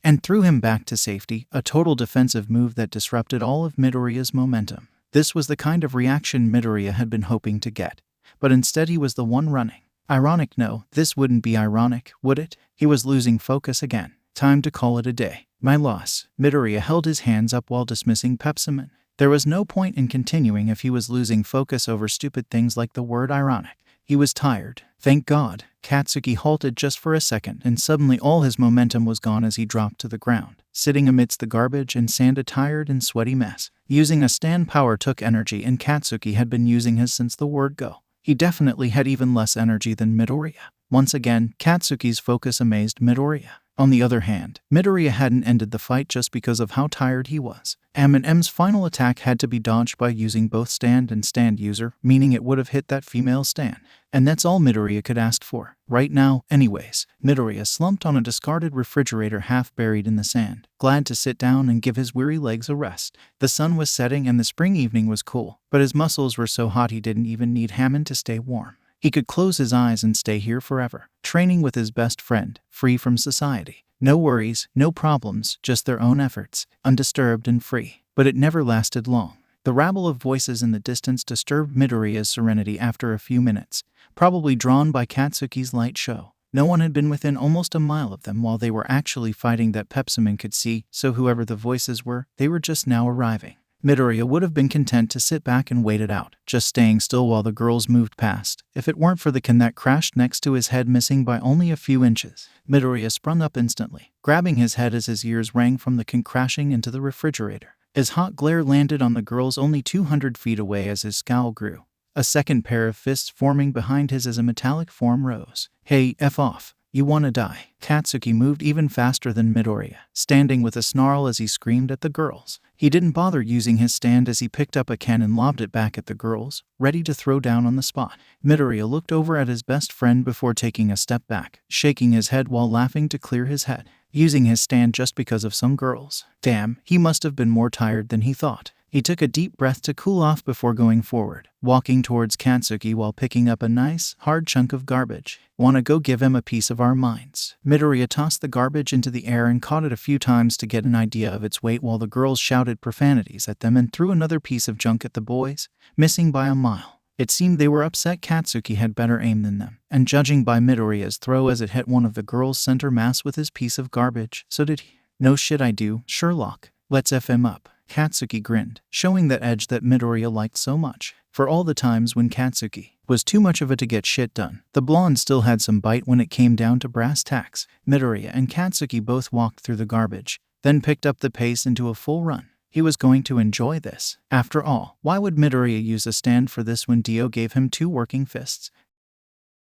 and threw him back to safety, a total defensive move that disrupted all of Midoriya's momentum. This was the kind of reaction Midoriya had been hoping to get, but instead he was the one running. Ironic? No, this wouldn't be ironic, would it? He was losing focus again. Time to call it a day. My loss. Midoriya held his hands up while dismissing Pepsiman. There was no point in continuing if he was losing focus over stupid things like the word ironic. He was tired. Thank God. Katsuki halted just for a second, and suddenly all his momentum was gone as he dropped to the ground, sitting amidst the garbage and sand, a tired and sweaty mess. Using a stand power took energy, and Katsuki had been using his since the word go. He definitely had even less energy than Midoriya. Once again, Katsuki's focus amazed Midoriya. On the other hand, Midoriya hadn't ended the fight just because of how tired he was. M&M's final attack had to be dodged by using both stand and stand user, meaning it would have hit that female stand. And that's all Midoriya could ask for. Right now, anyways. Midoriya slumped on a discarded refrigerator half buried in the sand, glad to sit down and give his weary legs a rest. The sun was setting and the spring evening was cool, but his muscles were so hot he didn't even need Hammond to stay warm. He could close his eyes and stay here forever, training with his best friend, free from society. No worries, no problems, just their own efforts, undisturbed and free. But it never lasted long. The rabble of voices in the distance disturbed Midoriya's serenity after a few minutes, probably drawn by Katsuki's light show. No one had been within almost a mile of them while they were actually fighting that Pepsiman could see, so whoever the voices were, they were just now arriving. Midoriya would have been content to sit back and wait it out, just staying still while the girls moved past, if it weren't for the can that crashed next to his head, missing by only a few inches. Midoriya sprung up instantly, grabbing his head as his ears rang from the can crashing into the refrigerator. His hot glare landed on the girls only 200 feet away as his scowl grew, a second pair of fists forming behind his as a metallic form rose. Hey, F off. You wanna die. Katsuki moved even faster than Midoriya, standing with a snarl as he screamed at the girls. He didn't bother using his stand as he picked up a can and lobbed it back at the girls, ready to throw down on the spot. Midoriya looked over at his best friend before taking a step back, shaking his head while laughing to clear his head, using his stand just because of some girls. Damn, he must have been more tired than he thought. He took a deep breath to cool off before going forward, walking towards Katsuki while picking up a nice, hard chunk of garbage. Wanna go give him a piece of our minds? Midoriya tossed the garbage into the air and caught it a few times to get an idea of its weight while the girls shouted profanities at them and threw another piece of junk at the boys, missing by a mile. It seemed they were upset Katsuki had better aim than them, and judging by Midoriya's throw as it hit one of the girls' center mass with his piece of garbage, so did he. No shit I do, Sherlock. Let's F him up. Katsuki grinned, showing that edge that Midoriya liked so much. For all the times when Katsuki was too much of a to get shit done, the blonde still had some bite when it came down to brass tacks. Midoriya and Katsuki both walked through the garbage, then picked up the pace into a full run. He was going to enjoy this. After all, why would Midoriya use a stand for this when Dio gave him 2 working fists?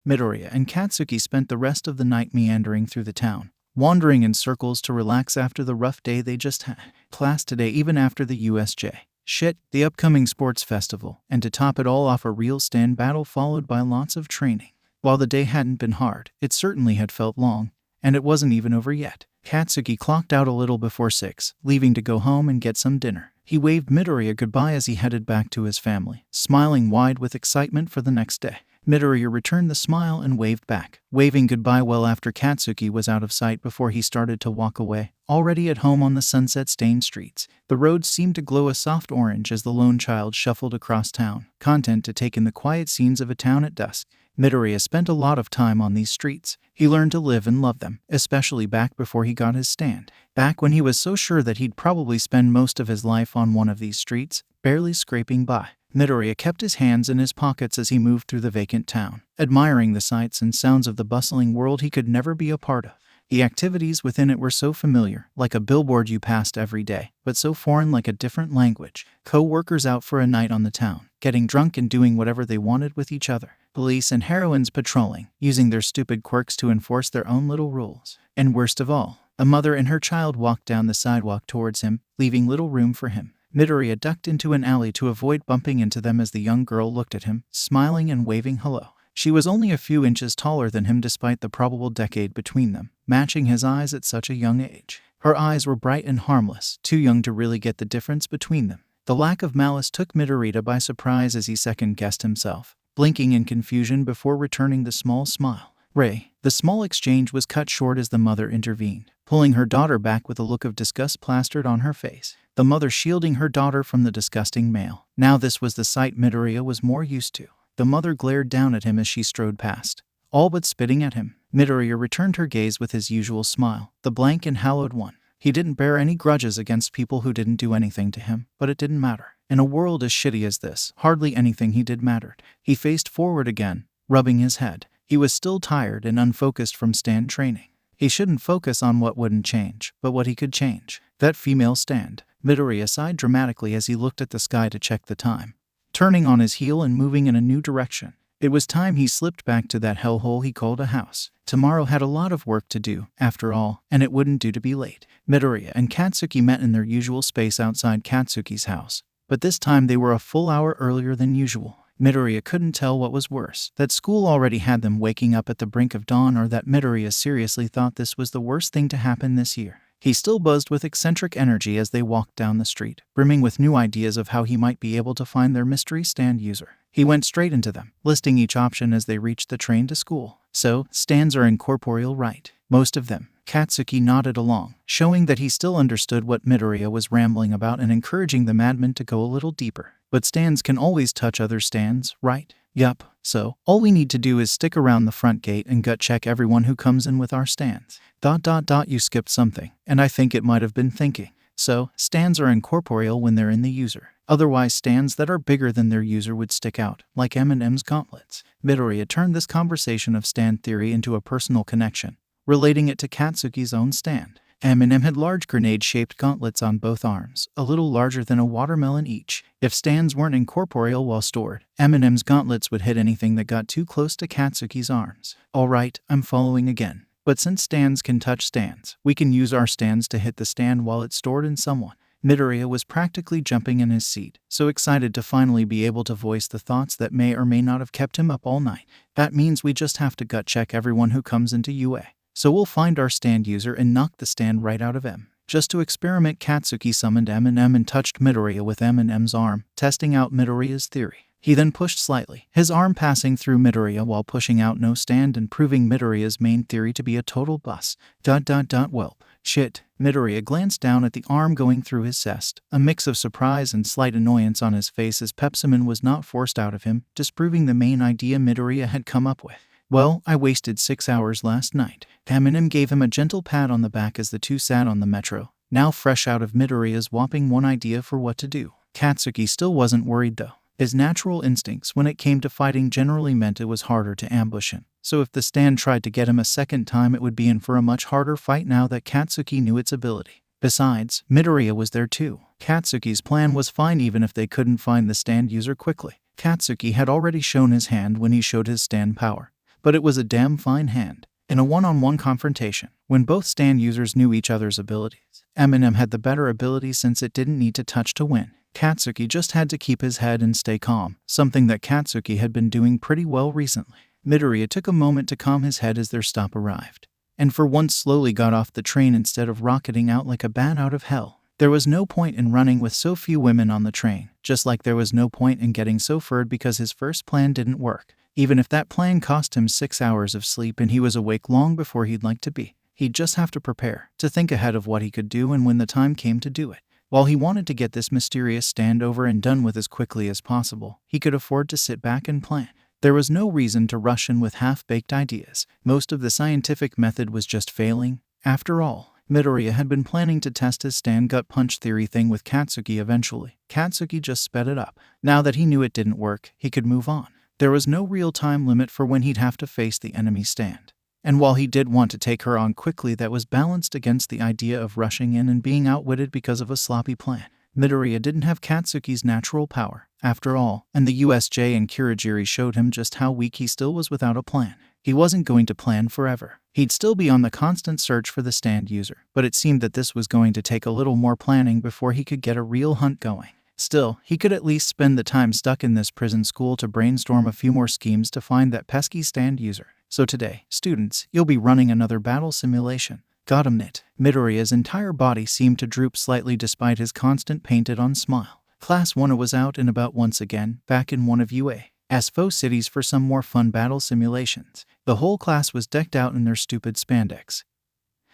Midoriya and Katsuki spent the rest of the night meandering through the town, wandering in circles to relax after the rough day they just had. Class today even after the USJ. Shit, the upcoming sports festival, and to top it all off a real stand battle followed by lots of training. While the day hadn't been hard, it certainly had felt long, and it wasn't even over yet. Katsuki clocked out a little before 6, leaving to go home and get some dinner. He waved Midoriya goodbye as he headed back to his family, smiling wide with excitement for the next day. Midoriya returned the smile and waved back, waving goodbye well after Katsuki was out of sight before he started to walk away. Already at home on the sunset-stained streets, the roads seemed to glow a soft orange as the lone child shuffled across town, content to take in the quiet scenes of a town at dusk. Midoriya spent a lot of time on these streets. He learned to live and love them, especially back before he got his stand. Back when he was so sure that he'd probably spend most of his life on one of these streets, barely scraping by. Midoriya kept his hands in his pockets as he moved through the vacant town, admiring the sights and sounds of the bustling world he could never be a part of. The activities within it were so familiar, like a billboard you passed every day, but so foreign like a different language. Co-workers out for a night on the town, getting drunk and doing whatever they wanted with each other. Police and heroines patrolling, using their stupid quirks to enforce their own little rules. And worst of all, a mother and her child walked down the sidewalk towards him, leaving little room for him. Midoriya ducked into an alley to avoid bumping into them as the young girl looked at him, smiling and waving hello. She was only a few inches taller than him despite the probable decade between them, matching his eyes at such a young age. Her eyes were bright and harmless, too young to really get the difference between them. The lack of malice took Midoriya by surprise as he second-guessed himself, blinking in confusion before returning the small smile. "Ray." The small exchange was cut short as the mother intervened, pulling her daughter back with a look of disgust plastered on her face. The mother shielding her daughter from the disgusting male. Now this was the sight Midoriya was more used to. The mother glared down at him as she strode past, all but spitting at him. Midoriya returned her gaze with his usual smile, the blank and hallowed one. He didn't bear any grudges against people who didn't do anything to him, but it didn't matter. In a world as shitty as this, hardly anything he did mattered. He faced forward again, rubbing his head. He was still tired and unfocused from stand training. He shouldn't focus on what wouldn't change, but what he could change. That female stand. Midoriya sighed dramatically as he looked at the sky to check the time, turning on his heel and moving in a new direction. It was time he slipped back to that hellhole he called a house. Tomorrow had a lot of work to do, after all, and it wouldn't do to be late. Midoriya and Katsuki met in their usual space outside Katsuki's house, but this time they were a full hour earlier than usual. Midoriya couldn't tell what was worse, that school already had them waking up at the brink of dawn, or that Midoriya seriously thought this was the worst thing to happen this year. He still buzzed with eccentric energy as they walked down the street, brimming with new ideas of how he might be able to find their mystery stand user. He went straight into them, listing each option as they reached the train to school. "So, stands are incorporeal, right?" "Most of them." Katsuki nodded along, showing that he still understood what Midoriya was rambling about and encouraging the madman to go a little deeper. "But stands can always touch other stands, right?" "Yup. So, all we need to do is stick around the front gate and gut check everyone who comes in with our stands. You skipped something, and I think it might have been thinking. So, stands are incorporeal when they're in the user. Otherwise, stands that are bigger than their user would stick out, like M&M's gauntlets." Midoriya turned this conversation of stand theory into a personal connection, relating it to Katsuki's own stand. M&M had large grenade-shaped gauntlets on both arms, a little larger than a watermelon each. If stands weren't incorporeal while stored, M&M's gauntlets would hit anything that got too close to Katsuki's arms. "Alright, I'm following again. But since stands can touch stands, we can use our stands to hit the stand while it's stored in someone." Midoriya was practically jumping in his seat, so excited to finally be able to voice the thoughts that may or may not have kept him up all night. "That means we just have to gut check everyone who comes into UA. So we'll find our stand user and knock the stand right out of M." Just to experiment, Katsuki summoned M&M and touched Midoriya with M&M's arm, testing out Midoriya's theory. He then pushed slightly, his arm passing through Midoriya while pushing out no stand and proving Midoriya's main theory to be a total bust. Welp. Shit. Midoriya glanced down at the arm going through his chest, a mix of surprise and slight annoyance on his face as Pepsiman was not forced out of him, disproving the main idea Midoriya had come up with. "Well, I wasted 6 hours last night." M&M gave him a gentle pat on the back as the two sat on the metro, now fresh out of Midoriya's whopping one idea for what to do. Katsuki still wasn't worried though. His natural instincts when it came to fighting generally meant it was harder to ambush him. So if the stand tried to get him a second time, it would be in for a much harder fight now that Katsuki knew its ability. Besides, Midoriya was there too. Katsuki's plan was fine even if they couldn't find the stand user quickly. Katsuki had already shown his hand when he showed his stand power. But it was a damn fine hand. In a one-on-one confrontation, when both stand users knew each other's abilities, M&M had the better ability since it didn't need to touch to win. Katsuki just had to keep his head and stay calm, something that Katsuki had been doing pretty well recently. Midoriya took a moment to calm his head as their stop arrived. and for once slowly got off the train instead of rocketing out like a bat out of hell. There was no point in running with so few women on the train, just like there was no point in getting so furred because his first plan didn't work. Even if that plan cost him 6 hours of sleep and he was awake long before he'd like to be, he'd just have to prepare, to think ahead of what he could do and when the time came to do it. While he wanted to get this mysterious stand over and done with as quickly as possible, he could afford to sit back and plan. There was no reason to rush in with half-baked ideas. Most of the scientific method was just failing. After all, Midoriya had been planning to test his stand gut punch theory thing with Katsuki eventually. Katsuki just sped it up. Now that he knew it didn't work, he could move on. There was no real time limit for when he'd have to face the enemy stand. And while he did want to take her on quickly, that was balanced against the idea of rushing in and being outwitted because of a sloppy plan. Midoriya didn't have Katsuki's natural power, after all, and the USJ and Kurogiri showed him just how weak he still was without a plan. He wasn't going to plan forever. He'd still be on the constant search for the stand user, but it seemed that this was going to take a little more planning before he could get a real hunt going. Still, he could at least spend the time stuck in this prison school to brainstorm a few more schemes to find that pesky stand user. So today, students, you'll be running another battle simulation. Got him, knit. Midoriya's entire body seemed to droop slightly despite his constant painted-on smile. Class 1 was out and about once again, back in one of UA's foe cities for some more fun battle simulations. The whole class was decked out in their stupid spandex,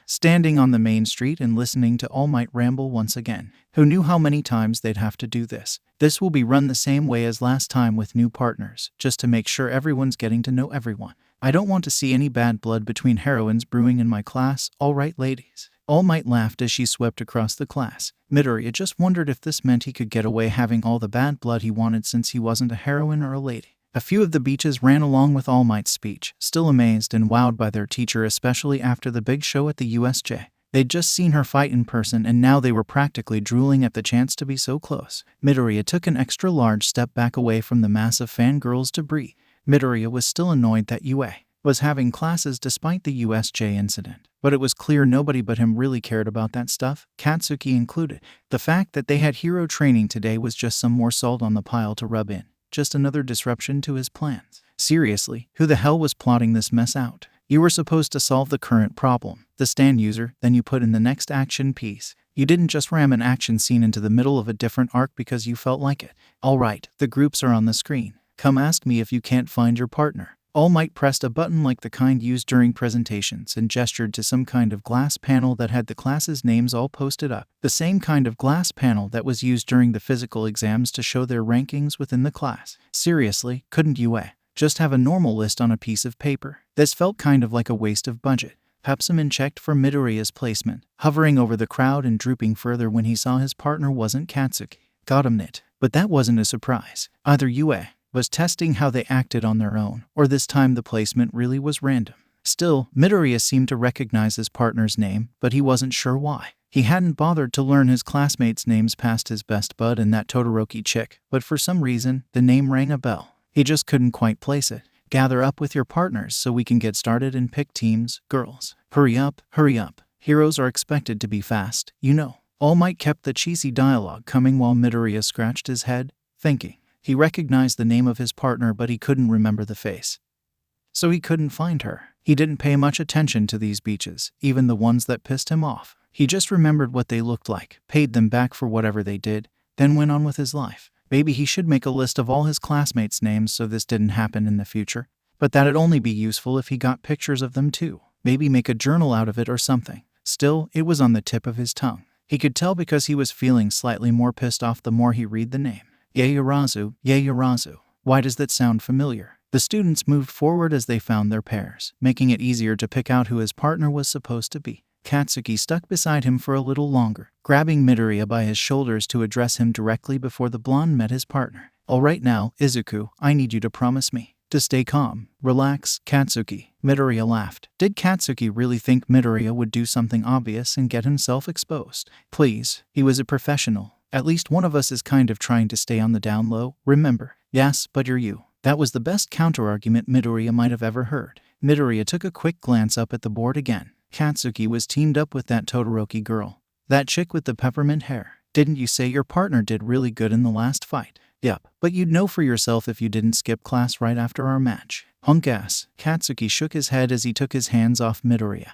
standing on the main street and listening to All Might ramble once again. Who knew how many times they'd have to do this? This will be run the same way as last time with new partners, just to make sure everyone's getting to know everyone. I don't want to see any bad blood between heroines brewing in my class, all right, ladies? All Might laughed as she swept across the class. Midoriya just wondered if this meant he could get away having all the bad blood he wanted since he wasn't a heroine or a lady. A few of the beaches ran along with All Might's speech, still amazed and wowed by their teacher, especially after the big show at the USJ. They'd just seen her fight in person and now they were practically drooling at the chance to be so close. Midoriya took an extra large step back away from the mass of fangirls to breathe. Midoriya was still annoyed that UA was having classes despite the USJ incident, but it was clear nobody but him really cared about that stuff, Katsuki included. The fact that they had hero training today was just some more salt on the pile to rub in, just another disruption to his plans. Seriously, who the hell was plotting this mess out? You were supposed to solve the current problem, the stand user, then you put in the next action piece. You didn't just ram an action scene into the middle of a different arc because you felt like it. Alright, the groups are on the screen. Come ask me if you can't find your partner. All Might pressed a button like the kind used during presentations and gestured to some kind of glass panel that had the class's names all posted up. The same kind of glass panel that was used during the physical exams to show their rankings within the class. Seriously, couldn't you just have a normal list on a piece of paper? This felt kind of like a waste of budget. Pepsiman checked for Midoriya's placement, hovering over the crowd and drooping further when he saw his partner wasn't Katsuki. Got him, knit. But that wasn't a surprise. Either UA was testing how they acted on their own, or this time the placement really was random. Still, Midoriya seemed to recognize his partner's name, but he wasn't sure why. He hadn't bothered to learn his classmates' names past his best bud and that Todoroki chick, but for some reason, the name rang a bell. He just couldn't quite place it. Gather up with your partners so we can get started and pick teams, girls. Hurry up, hurry up. Heroes are expected to be fast, you know. All Might kept the cheesy dialogue coming while Midoriya scratched his head, thinking. He recognized the name of his partner, but he couldn't remember the face. So he couldn't find her. He didn't pay much attention to these beaches, even the ones that pissed him off. He just remembered what they looked like, paid them back for whatever they did, then went on with his life. Maybe he should make a list of all his classmates' names so this didn't happen in the future. But that'd only be useful if he got pictures of them too. Maybe make a journal out of it or something. Still, it was on the tip of his tongue. He could tell because he was feeling slightly more pissed off the more he read the name. Yaoyorozu. Why does that sound familiar? The students moved forward as they found their pairs, making it easier to pick out who his partner was supposed to be. Katsuki stuck beside him for a little longer, grabbing Midoriya by his shoulders to address him directly before the blonde met his partner. All right now, Izuku, I need you to promise me to stay calm. Relax, Katsuki. Midoriya laughed. Did Katsuki really think Midoriya would do something obvious and get himself exposed? Please, he was a professional. At least one of us is kind of trying to stay on the down low, remember? Yes, but you're you. That was the best counterargument Midoriya might have ever heard. Midoriya took a quick glance up at the board again. Katsuki was teamed up with that Todoroki girl. That chick with the peppermint hair. Didn't you say your partner did really good in the last fight? Yep, but you'd know for yourself if you didn't skip class right after our match. Hunk ass. Katsuki shook his head as he took his hands off Midoriya.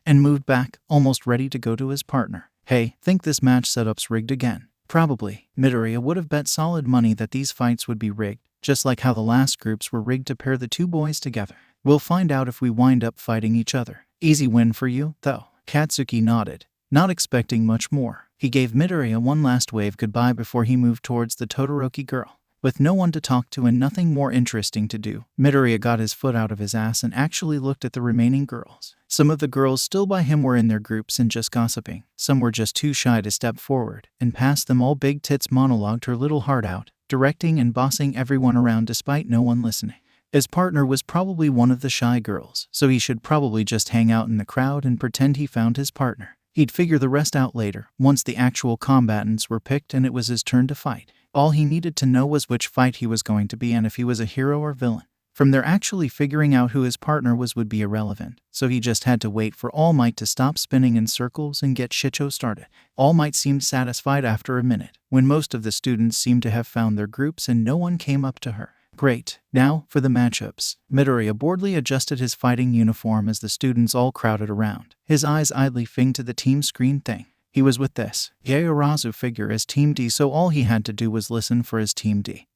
and moved back, almost ready to go to his partner. Hey, think this match setup's rigged again? Probably. Midoriya would have bet solid money that these fights would be rigged, just like how the last groups were rigged to pair the two boys together. We'll find out if we wind up fighting each other. Easy win for you, though. Katsuki nodded, not expecting much more. He gave Midoriya one last wave goodbye before he moved towards the Todoroki girl. With no one to talk to and nothing more interesting to do, Midoriya got his foot out of his ass and actually looked at the remaining girls. Some of the girls still by him were in their groups and just gossiping. Some were just too shy to step forward, and past them all Big Tits monologued her little heart out, directing and bossing everyone around despite no one listening. His partner was probably one of the shy girls, so he should probably just hang out in the crowd and pretend he found his partner. He'd figure the rest out later, once the actual combatants were picked and it was his turn to fight. All he needed to know was which fight he was going to be and if he was a hero or villain. From there, actually figuring out who his partner was would be irrelevant, so he just had to wait for All Might to stop spinning in circles and get shitshow started. All Might seemed satisfied after a minute, when most of the students seemed to have found their groups and no one came up to her. Great. Now, for the matchups. Midoriya boredly adjusted his fighting uniform as the students all crowded around. His eyes idly finged to the team screen thing. He was with this Yaoyorozu figure as Team D, so all he had to do was listen for his Team D.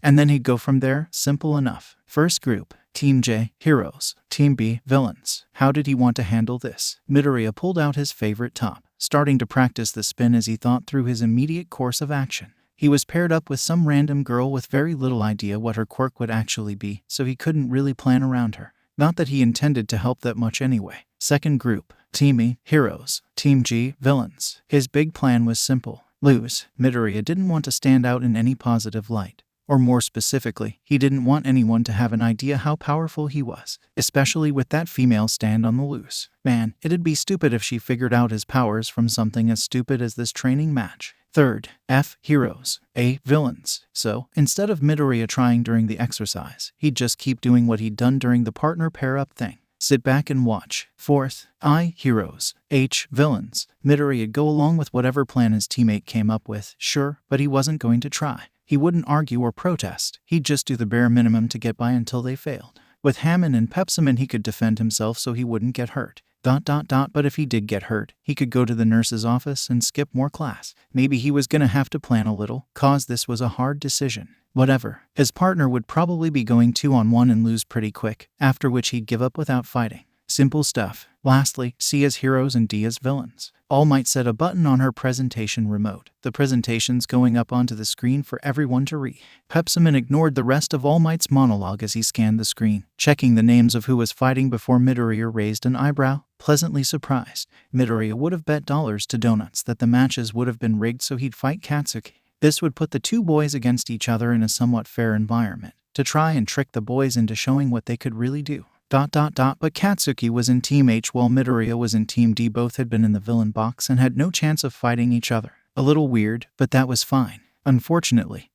And then he'd go from there, simple enough. First group, Team J, heroes. Team B, villains. How did he want to handle this? Midoriya pulled out his favorite top, starting to practice the spin as he thought through his immediate course of action. He was paired up with some random girl with very little idea what her quirk would actually be, so he couldn't really plan around her. Not that he intended to help that much anyway. Second group, Team E, heroes. Team G, villains. His big plan was simple. Lose. Midoriya didn't want to stand out in any positive light. Or more specifically, he didn't want anyone to have an idea how powerful he was, especially with that female stand on the loose. Man, it'd be stupid if she figured out his powers from something as stupid as this training match. Third, F, heroes. A, villains. So, instead of Midoriya trying during the exercise, he'd just keep doing what he'd done during the partner pair-up thing. Sit back and watch. Fourth, I, heroes. H, villains. Midoriya'd go along with whatever plan his teammate came up with, sure, but he wasn't going to try. He wouldn't argue or protest. He'd just do the bare minimum to get by until they failed. With Hammond and Pepsiment he could defend himself so he wouldn't get hurt. But if he did get hurt, he could go to the nurse's office and skip more class. Maybe he was gonna have to plan a little, cause this was a hard decision. Whatever. His partner would probably be going 2-on-1 and lose pretty quick, after which he'd give up without fighting. Simple stuff. Lastly, C as heroes and D as villains. All Might set a button on her presentation remote. The presentation's going up onto the screen for everyone to read. Pepsiment ignored the rest of All Might's monologue as he scanned the screen, checking the names of who was fighting before Midoriya raised an eyebrow, pleasantly surprised. Midoriya would have bet dollars to donuts that the matches would have been rigged so he'd fight Katsuki. This would put the two boys against each other in a somewhat fair environment, to try and trick the boys into showing what they could really do. But Katsuki was in Team H while Midoriya was in Team D. Both had been in the villain box and had no chance of fighting each other. A little weird, but that was fine. Unfortunately,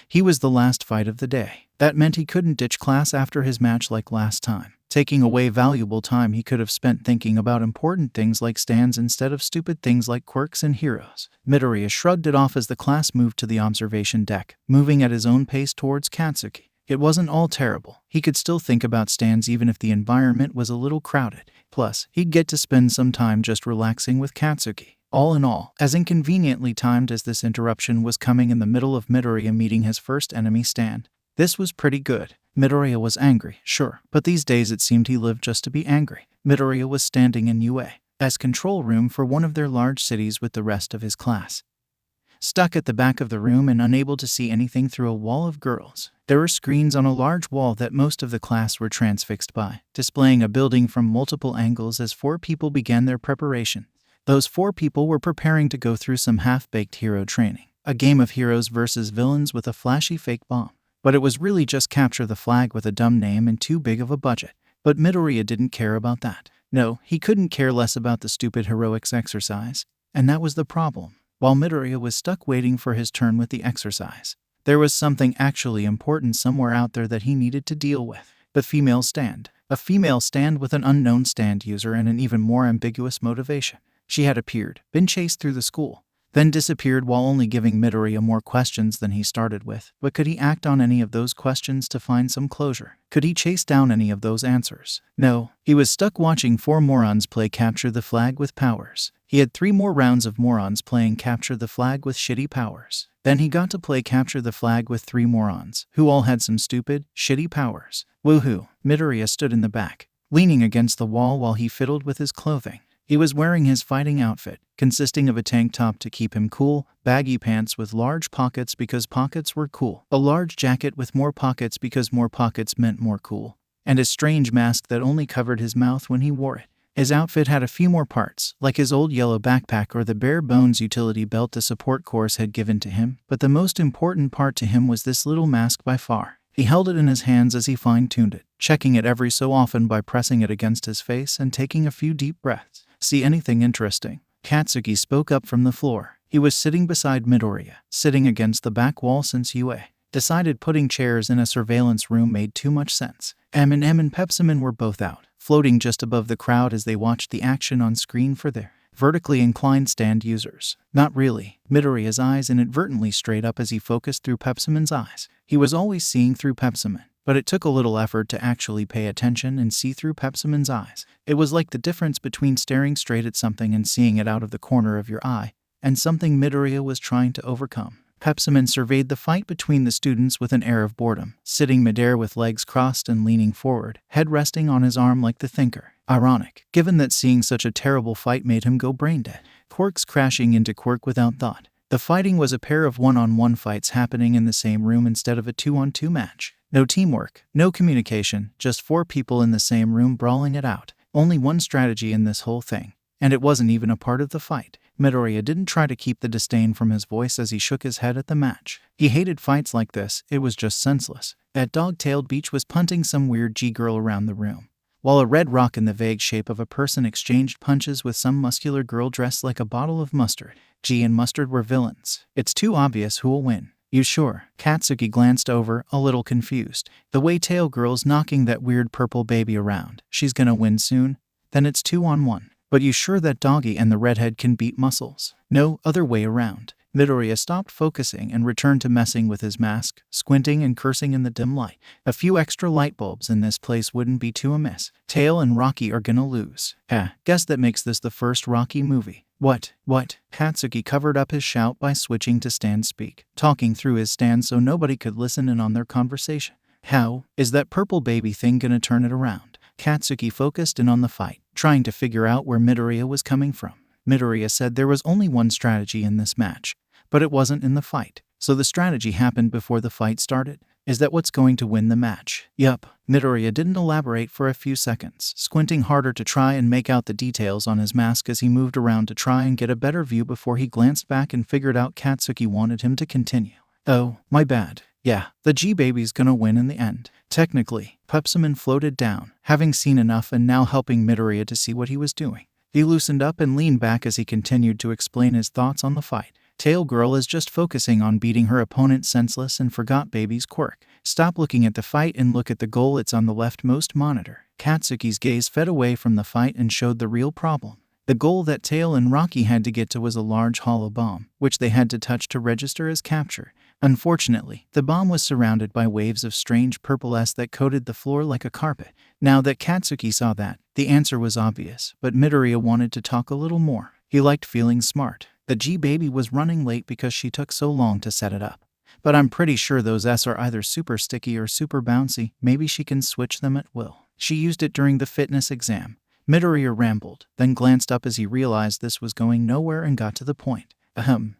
he was the last fight of the day. That meant he couldn't ditch class after his match like last time, taking away valuable time he could have spent thinking about important things like stands instead of stupid things like quirks and heroes. Midoriya shrugged it off as the class moved to the observation deck, moving at his own pace towards Katsuki. It wasn't all terrible. He could still think about stands even if the environment was a little crowded. Plus, he'd get to spend some time just relaxing with Katsuki. All in all, as inconveniently timed as this interruption was coming in the middle of Midoriya meeting his first enemy stand, this was pretty good. Midoriya was angry, sure, but these days it seemed he lived just to be angry. Midoriya was standing in UA as control room for one of their large cities with the rest of his class. Stuck at the back of the room and unable to see anything through a wall of girls. There were screens on a large wall that most of the class were transfixed by, displaying a building from multiple angles as 4 people began their preparation. Those 4 people were preparing to go through some half-baked hero training, a game of heroes versus villains with a flashy fake bomb. But it was really just capture the flag with a dumb name and too big of a budget. But Midoriya didn't care about that. No, he couldn't care less about the stupid heroics exercise. And that was the problem. While Midoriya was stuck waiting for his turn with the exercise, there was something actually important somewhere out there that he needed to deal with. The female stand. A female stand with an unknown stand user and an even more ambiguous motivation. She had appeared, been chased through the school, then disappeared while only giving Midoriya more questions than he started with. But could he act on any of those questions to find some closure? Could he chase down any of those answers? No. He was stuck watching 4 morons play capture the flag with powers. He had 3 more rounds of morons playing capture the flag with shitty powers. Then he got to play capture the flag with 3 morons, who all had some stupid, shitty powers. Woohoo! Midoriya stood in the back, leaning against the wall while he fiddled with his clothing. He was wearing his fighting outfit, consisting of a tank top to keep him cool, baggy pants with large pockets because pockets were cool, a large jacket with more pockets because more pockets meant more cool, and a strange mask that only covered his mouth when he wore it. His outfit had a few more parts, like his old yellow backpack or the bare bones utility belt the support course had given to him, but the most important part to him was this little mask by far. He held it in his hands as he fine-tuned it, checking it every so often by pressing it against his face and taking a few deep breaths. See anything interesting? Katsuki spoke up from the floor. He was sitting beside Midoriya, sitting against the back wall since UA decided putting chairs in a surveillance room made too much sense. M&M and Pepsiman were both out, floating just above the crowd as they watched the action on screen for their vertically inclined stand users. Not really. Midoriya's eyes inadvertently strayed up as he focused through Pepsiman's eyes. He was always seeing through Pepsiman, but it took a little effort to actually pay attention and see through Pepsiman's eyes. It was like the difference between staring straight at something and seeing it out of the corner of your eye, and something Midoriya was trying to overcome. Pepsiman surveyed the fight between the students with an air of boredom, sitting midair with legs crossed and leaning forward, head resting on his arm like the thinker. Ironic, given that seeing such a terrible fight made him go brain dead. Quirks crashing into quirk without thought. The fighting was a pair of one-on-one fights happening in the same room instead of a 2-on-2 match. No teamwork, no communication, just 4 people in the same room brawling it out. Only one strategy in this whole thing, and it wasn't even a part of the fight. Midoriya didn't try to keep the disdain from his voice as he shook his head at the match. He hated fights like this, it was just senseless. That dog-tailed beach was punting some weird G-girl around the room, while a red rock in the vague shape of a person exchanged punches with some muscular girl dressed like a bottle of mustard. G and mustard were villains. It's too obvious who'll win. You sure? Katsuki glanced over, a little confused. The way Tail Girl's knocking that weird purple baby around. She's gonna win soon? Then it's 2-on-1. But you sure that doggy and the redhead can beat muscles? No, other way around. Midoriya stopped focusing and returned to messing with his mask, squinting and cursing in the dim light. A few extra light bulbs in this place wouldn't be too amiss. Tail and Rocky are gonna lose. Guess that makes this the first Rocky movie. What? Katsuki covered up his shout by switching to stand speak, talking through his stand so nobody could listen in on their conversation. How is that purple baby thing gonna turn it around? Katsuki focused in on the fight, trying to figure out where Midoriya was coming from. Midoriya said there was only one strategy in this match, but it wasn't in the fight. So the strategy happened before the fight started? Is that what's going to win the match? Yup. Midoriya didn't elaborate for a few seconds, squinting harder to try and make out the details on his mask as he moved around to try and get a better view before he glanced back and figured out Katsuki wanted him to continue. Oh, my bad. Yeah, the G-Baby's gonna win in the end. Technically, Pepsiman floated down, having seen enough and now helping Midoriya to see what he was doing. He loosened up and leaned back as he continued to explain his thoughts on the fight. Tail Girl is just focusing on beating her opponent senseless and forgot Baby's quirk. Stop looking at the fight and look at the goal, it's on the leftmost monitor. Katsuki's gaze fed away from the fight and showed the real problem. The goal that Tail and Rocky had to get to was a large hollow bomb, which they had to touch to register as capture. Unfortunately, the bomb was surrounded by waves of strange purple S that coated the floor like a carpet. Now that Katsuki saw that, the answer was obvious, but Midoriya wanted to talk a little more. He liked feeling smart. The G-Baby was running late because she took so long to set it up. But I'm pretty sure those S are either super sticky or super bouncy, maybe she can switch them at will. She used it during the fitness exam. Midoriya rambled, then glanced up as he realized this was going nowhere and got to the point.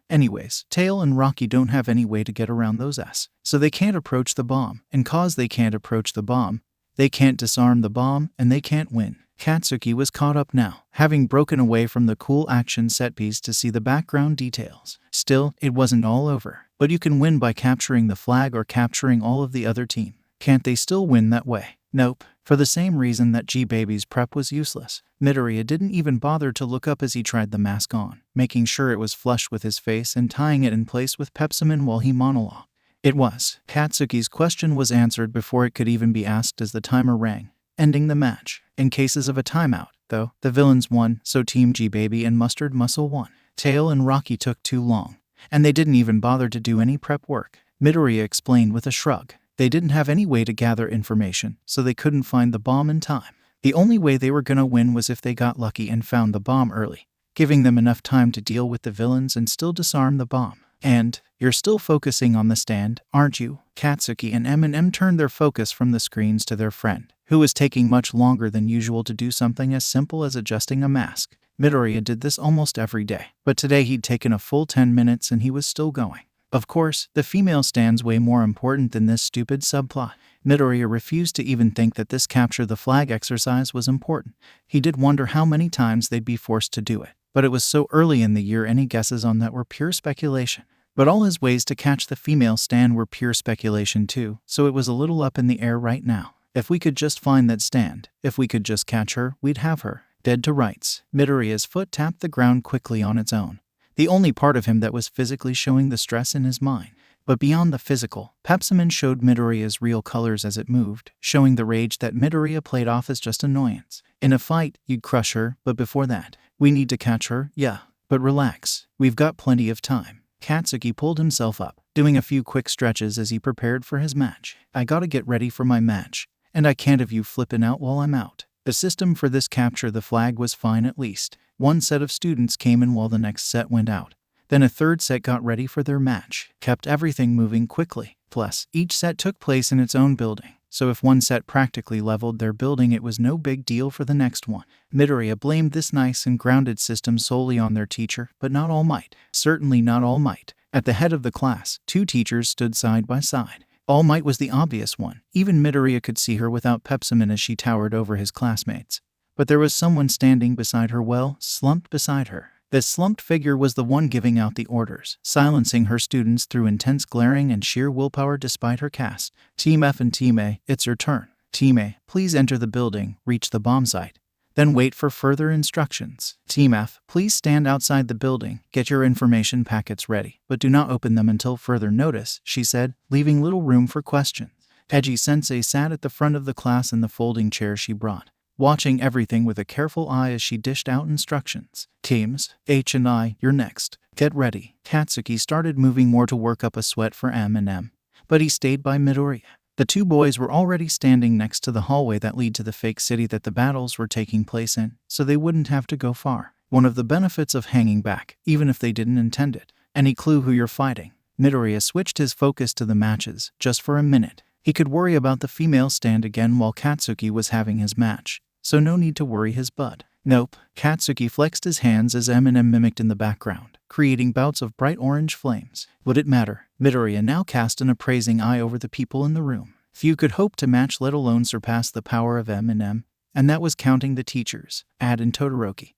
Anyways, Tail and Rocky don't have any way to get around those S, so they can't approach the bomb, and cause they can't approach the bomb, they can't disarm the bomb, and they can't win. Katsuki was caught up now, having broken away from the cool action set piece to see the background details. Still, it wasn't all over. But you can win by capturing the flag or capturing all of the other team. Can't they still win that way? Nope. For the same reason that G-Baby's prep was useless. Midoriya didn't even bother to look up as he tried the mask on, making sure it was flush with his face and tying it in place with Pepsiman while he monologued. It was. Katsuki's question was answered before it could even be asked as the timer rang, ending the match. In cases of a timeout, though, the villains won, so Team G-Baby and Mustard Muscle won. Tail and Rocky took too long. And they didn't even bother to do any prep work. Midoriya explained with a shrug. They didn't have any way to gather information, so they couldn't find the bomb in time. The only way they were gonna win was if they got lucky and found the bomb early, giving them enough time to deal with the villains and still disarm the bomb. And, you're still focusing on the stand, aren't you? Katsuki and M turned their focus from the screens to their friend, who was taking much longer than usual to do something as simple as adjusting a mask. Midoriya did this almost every day, but today he'd taken a full 10 minutes and he was still going. Of course, the female stand's way more important than this stupid subplot. Midoriya refused to even think that this capture the flag exercise was important. He did wonder how many times they'd be forced to do it, but it was so early in the year any guesses on that were pure speculation. But all his ways to catch the female stand were pure speculation too, so it was a little up in the air right now. If we could just find that stand, if we could just catch her, we'd have her. Dead to rights. Midoriya's foot tapped the ground quickly on its own. The only part of him that was physically showing the stress in his mind. But beyond the physical, Pepsimon showed Midoriya's real colors as it moved, showing the rage that Midoriya played off as just annoyance. In a fight, you'd crush her, but before that, we need to catch her, yeah. But relax, we've got plenty of time. Katsuki pulled himself up, doing a few quick stretches as he prepared for his match. I gotta get ready for my match, and I can't have you flipping out while I'm out. The system for this capture the flag was fine at least. One set of students came in while the next set went out. Then a third set got ready for their match, kept everything moving quickly. Plus, each set took place in its own building, so if one set practically leveled their building it was no big deal for the next one. Midoriya blamed this nice and grounded system solely on their teacher, but not All Might. Certainly not All Might. At the head of the class, two teachers stood side by side. All Might was the obvious one. Even Midoriya could see her without Pepsimon as she towered over his classmates. But there was someone standing beside her, well, slumped beside her. This slumped figure was the one giving out the orders, silencing her students through intense glaring and sheer willpower despite her caste. Team F and Team A, it's your turn. Team A, please enter the building, reach the bomb site. Then wait for further instructions. Team F, please stand outside the building, get your information packets ready, but do not open them until further notice, she said, leaving little room for questions. Eiji-sensei sat at the front of the class in the folding chair she brought, watching everything with a careful eye as she dished out instructions. Teams, H and I, you're next. Get ready. Katsuki started moving more to work up a sweat for M, but he stayed by Midoriya. The two boys were already standing next to the hallway that led to the fake city that the battles were taking place in, so they wouldn't have to go far. One of the benefits of hanging back, even if they didn't intend it. Any clue who you're fighting? Midoriya switched his focus to the matches, just for a minute. He could worry about the female stand again while Katsuki was having his match, so no need to worry his bud. Nope. Katsuki flexed his hands as M mimicked in the background, creating bouts of bright orange flames. Would it matter? Midoriya now cast an appraising eye over the people in the room. Few could hope to match, let alone surpass the power of M, and that was counting the teachers, Ad and Todoroki,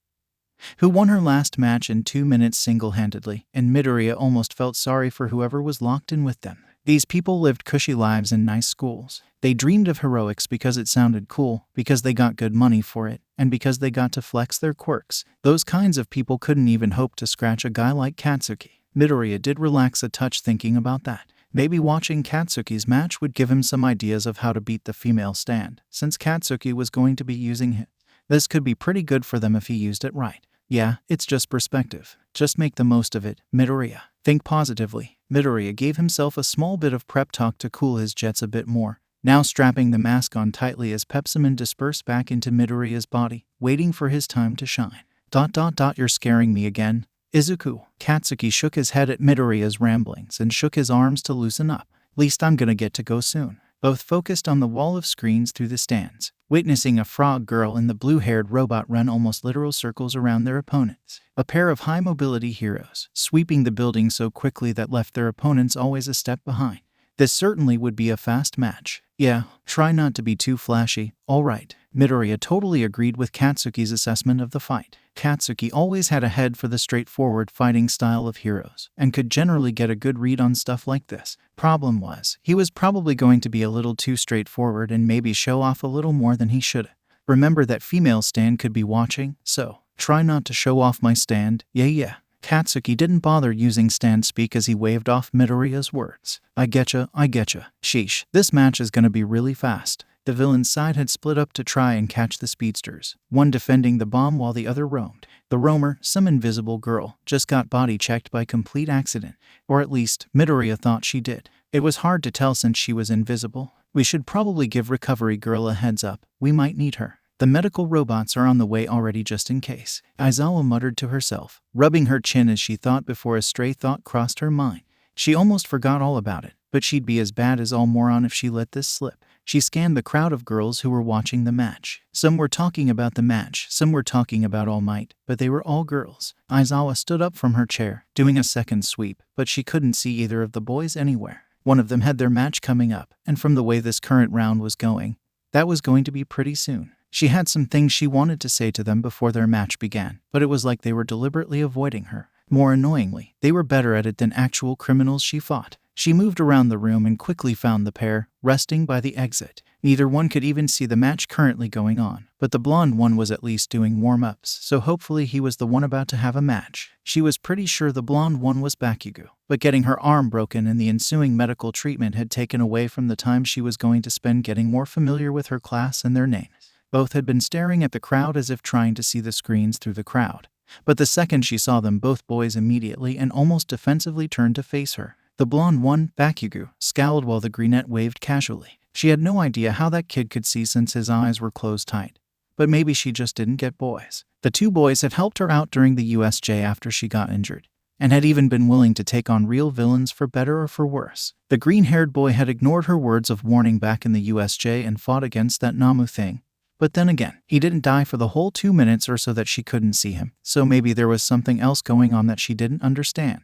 who won her last match in 2 minutes single-handedly, and Midoriya almost felt sorry for whoever was locked in with them. These people lived cushy lives in nice schools. They dreamed of heroics because it sounded cool, because they got good money for it, and because they got to flex their quirks. Those kinds of people couldn't even hope to scratch a guy like Katsuki. Midoriya did relax a touch thinking about that. Maybe watching Katsuki's match would give him some ideas of how to beat the female stand, since Katsuki was going to be using it. This could be pretty good for them if he used it right. Yeah, it's just perspective. Just make the most of it, Midoriya. Think positively. Midoriya gave himself a small bit of prep talk to cool his jets a bit more, now strapping the mask on tightly as Pepsimon dispersed back into Midoriya's body, waiting for his time to shine. You're scaring me again, Izuku. Katsuki shook his head at Midoriya's ramblings and shook his arms to loosen up. Least I'm gonna get to go soon. Both focused on the wall of screens through the stands, witnessing a frog girl and the blue-haired robot run almost literal circles around their opponents. A pair of high-mobility heroes, sweeping the building so quickly that left their opponents always a step behind. This certainly would be a fast match. Yeah, try not to be too flashy, alright. Midoriya totally agreed with Katsuki's assessment of the fight. Katsuki always had a head for the straightforward fighting style of heroes, and could generally get a good read on stuff like this. Problem was, he was probably going to be a little too straightforward and maybe show off a little more than he should. Remember that female stand could be watching, so try not to show off my stand, yeah. Katsuki didn't bother using stand speak as he waved off Midoriya's words. I getcha. Sheesh, this match is gonna be really fast. The villain's side had split up to try and catch the speedsters, one defending the bomb while the other roamed. The roamer, some invisible girl, just got body checked by complete accident, or at least Midoriya thought she did. It was hard to tell since she was invisible. We should probably give Recovery Girl a heads up. We might need her. The medical robots are on the way already just in case, Aizawa muttered to herself, rubbing her chin as she thought before a stray thought crossed her mind. She almost forgot all about it, but she'd be as bad as All Moron if she let this slip. She scanned the crowd of girls who were watching the match. Some were talking about the match, some were talking about All Might, but they were all girls. Aizawa stood up from her chair, doing a second sweep, but she couldn't see either of the boys anywhere. One of them had their match coming up, and from the way this current round was going, that was going to be pretty soon. She had some things she wanted to say to them before their match began, but it was like they were deliberately avoiding her. More annoyingly, they were better at it than actual criminals she fought. She moved around the room and quickly found the pair, resting by the exit. Neither one could even see the match currently going on, but the blonde one was at least doing warm-ups, so hopefully he was the one about to have a match. She was pretty sure the blonde one was Bakugo, but getting her arm broken and the ensuing medical treatment had taken away from the time she was going to spend getting more familiar with her class and their names. Both had been staring at the crowd as if trying to see the screens through the crowd. But the second she saw them, both boys immediately and almost defensively turned to face her. The blonde one, Bakugo, scowled while the greenette waved casually. She had no idea how that kid could see since his eyes were closed tight. But maybe she just didn't get boys. The two boys had helped her out during the USJ after she got injured, and had even been willing to take on real villains for better or for worse. The green-haired boy had ignored her words of warning back in the USJ and fought against that Namu thing. But then again, he didn't die for the whole 2 minutes or so that she couldn't see him, so maybe there was something else going on that she didn't understand.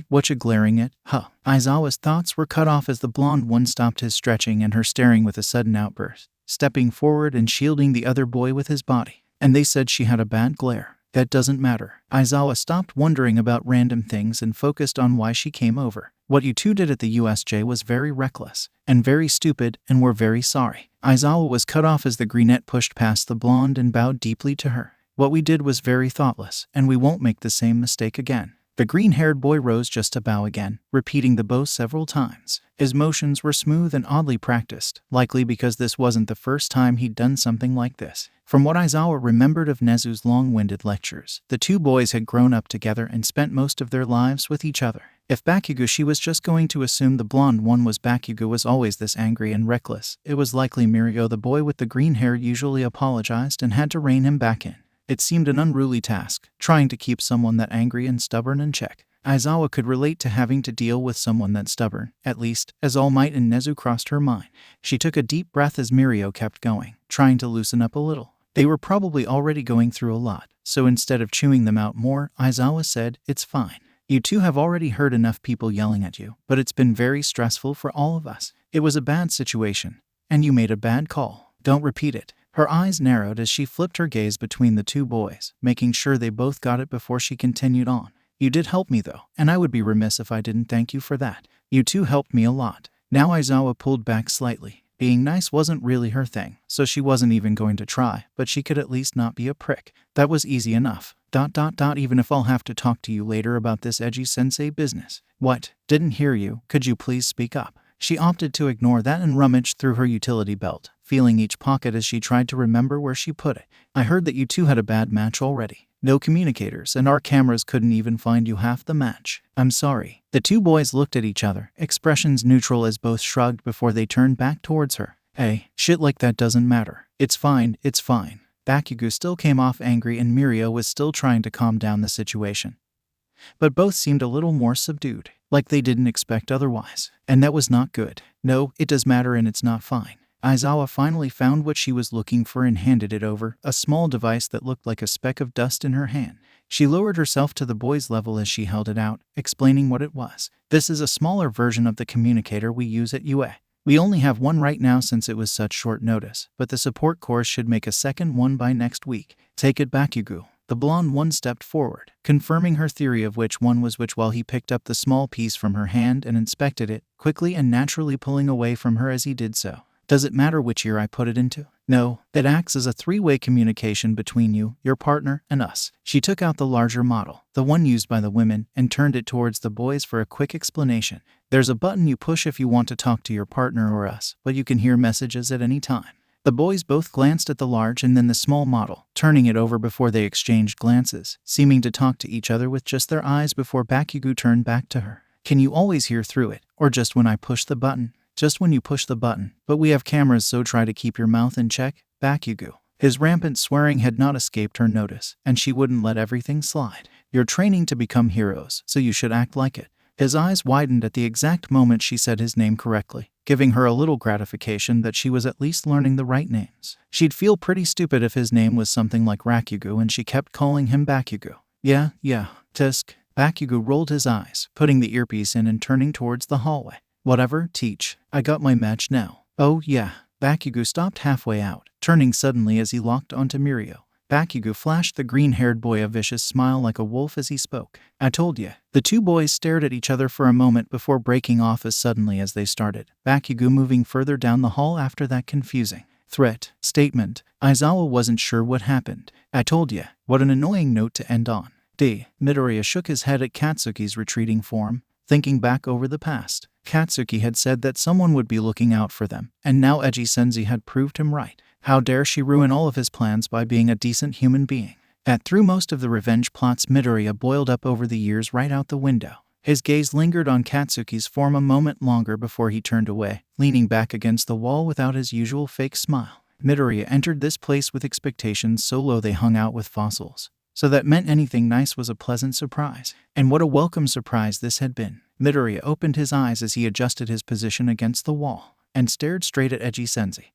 What you glaring at? Huh. Aizawa's thoughts were cut off as the blonde one stopped his stretching and her staring with a sudden outburst, stepping forward and shielding the other boy with his body. And they said she had a bad glare. That doesn't matter. Aizawa stopped wondering about random things and focused on why she came over. What you two did at the USJ was very reckless, and very stupid, and we're very sorry. Aizawa was cut off as the greenette pushed past the blonde and bowed deeply to her. What we did was very thoughtless, and we won't make the same mistake again. The green-haired boy rose just to bow again, repeating the bow several times. His motions were smooth and oddly practiced, likely because this wasn't the first time he'd done something like this. From what Aizawa remembered of Nezu's long-winded lectures, the two boys had grown up together and spent most of their lives with each other. If Bakugo, she was just going to assume the blonde one was Bakugo, was always this angry and reckless. It was likely Mirio, the boy with the green hair, usually apologized and had to rein him back in. It seemed an unruly task, trying to keep someone that angry and stubborn in check. Aizawa could relate to having to deal with someone that stubborn, at least, as All Might and Nezu crossed her mind. She took a deep breath as Mirio kept going, trying to loosen up a little. They were probably already going through a lot, so instead of chewing them out more, Aizawa said, "It's fine. You two have already heard enough people yelling at you, but it's been very stressful for all of us. It was a bad situation, and you made a bad call. Don't repeat it." Her eyes narrowed as she flipped her gaze between the two boys, making sure they both got it before she continued on. "You did help me though, and I would be remiss if I didn't thank you for that. You two helped me a lot." Now Aizawa pulled back slightly. Being nice wasn't really her thing, so she wasn't even going to try, but she could at least not be a prick. That was easy enough. Even if I'll have to talk to you later about this edgy sensei business. What? Didn't hear you. Could you please speak up? She opted to ignore that and rummaged through her utility belt, feeling each pocket as she tried to remember where she put it. "I heard that you two had a bad match already. No communicators, and our cameras couldn't even find you half the match. I'm sorry." The two boys looked at each other, expressions neutral as both shrugged before they turned back towards her. "Hey, shit like that doesn't matter. It's fine, it's fine." Bakugo still came off angry and Mirio was still trying to calm down the situation. But both seemed a little more subdued, like they didn't expect otherwise. And that was not good. "No, it does matter and it's not fine." Aizawa finally found what she was looking for and handed it over, a small device that looked like a speck of dust in her hand. She lowered herself to the boy's level as she held it out, explaining what it was. "This is a smaller version of the communicator we use at UA. We only have one right now since it was such short notice, but the support course should make a second one by next week. Take it, Bakugo." The blonde one stepped forward, confirming her theory of which one was which while he picked up the small piece from her hand and inspected it, quickly and naturally pulling away from her as he did so. Does it matter which ear I put it into? No, it acts as a three-way communication between you, your partner, and us. She took out the larger model, the one used by the women, and turned it towards the boys for a quick explanation. There's a button you push if you want to talk to your partner or us, but you can hear messages at any time. The boys both glanced at the large and then the small model, turning it over before they exchanged glances, seeming to talk to each other with just their eyes before Bakugo turned back to her. Can you always hear through it, or just when I push the button? Just when you push the button, but we have cameras, so try to keep your mouth in check, Bakugo. His rampant swearing had not escaped her notice, and she wouldn't let everything slide. You're training to become heroes, so you should act like it. His eyes widened at the exact moment she said his name correctly, giving her a little gratification that she was at least learning the right names. She'd feel pretty stupid if his name was something like Rakugo and she kept calling him Bakugo. Yeah, tisk. Bakugo rolled his eyes, putting the earpiece in and turning towards the hallway. Whatever, teach. I got my match now. Oh yeah. Bakugo stopped halfway out, turning suddenly as he locked onto Mirio. Bakugo flashed the green-haired boy a vicious smile like a wolf as he spoke. I told ya. The two boys stared at each other for a moment before breaking off as suddenly as they started, Bakugo moving further down the hall after that confusing statement. Aizawa wasn't sure what happened. I told ya. What an annoying note to end on. Midoriya shook his head at Katsuki's retreating form, thinking back over the past. Katsuki had said that someone would be looking out for them, and now Eiji Senzi had proved him right. How dare she ruin all of his plans by being a decent human being? Through most of the revenge plots Midoriya boiled up over the years right out the window. His gaze lingered on Katsuki's form a moment longer before he turned away, leaning back against the wall without his usual fake smile. Midoriya entered this place with expectations so low they hung out with fossils. So that meant anything nice was a pleasant surprise. And what a welcome surprise this had been. Midoriya opened his eyes as he adjusted his position against the wall, and stared straight at Eiji Senzi,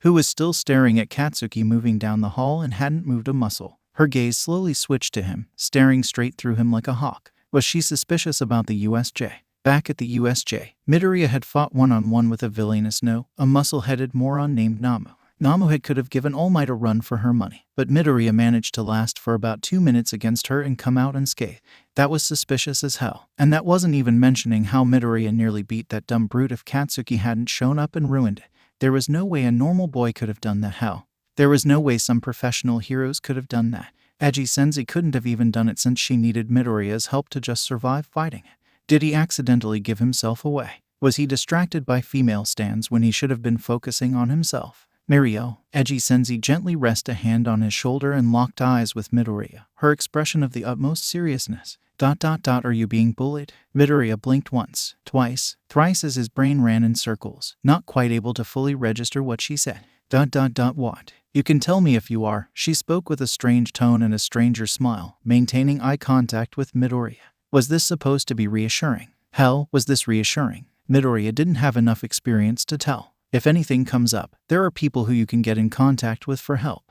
who was still staring at Katsuki moving down the hall and hadn't moved a muscle. Her gaze slowly switched to him, staring straight through him like a hawk. Was she suspicious about the USJ? Back at the USJ, Midoriya had fought one-on-one with a villainous a muscle-headed moron named Namu. Namu could have given All Might a run for her money, but Midoriya managed to last for about 2 minutes against her and come out unscathed. That was suspicious as hell, and that wasn't even mentioning how Midoriya nearly beat that dumb brute if Katsuki hadn't shown up and ruined it. There was no way a normal boy could have done that. Hell, there was no way some professional heroes could have done that. Eiji Senzi couldn't have even done it since she needed Midoriya's help to just survive fighting it. Did he accidentally give himself away? Was he distracted by female stands when he should have been focusing on himself? Mirio, Eiji Senzi gently rested a hand on his shoulder and locked eyes with Midoriya, her expression of the utmost seriousness. Are you being bullied? Midoriya blinked once, twice, thrice as his brain ran in circles, not quite able to fully register what she said. What? You can tell me if you are. She spoke with a strange tone and a stranger smile, maintaining eye contact with Midoriya. Was this supposed to be reassuring? Hell, was this reassuring? Midoriya didn't have enough experience to tell. If anything comes up, there are people who you can get in contact with for help.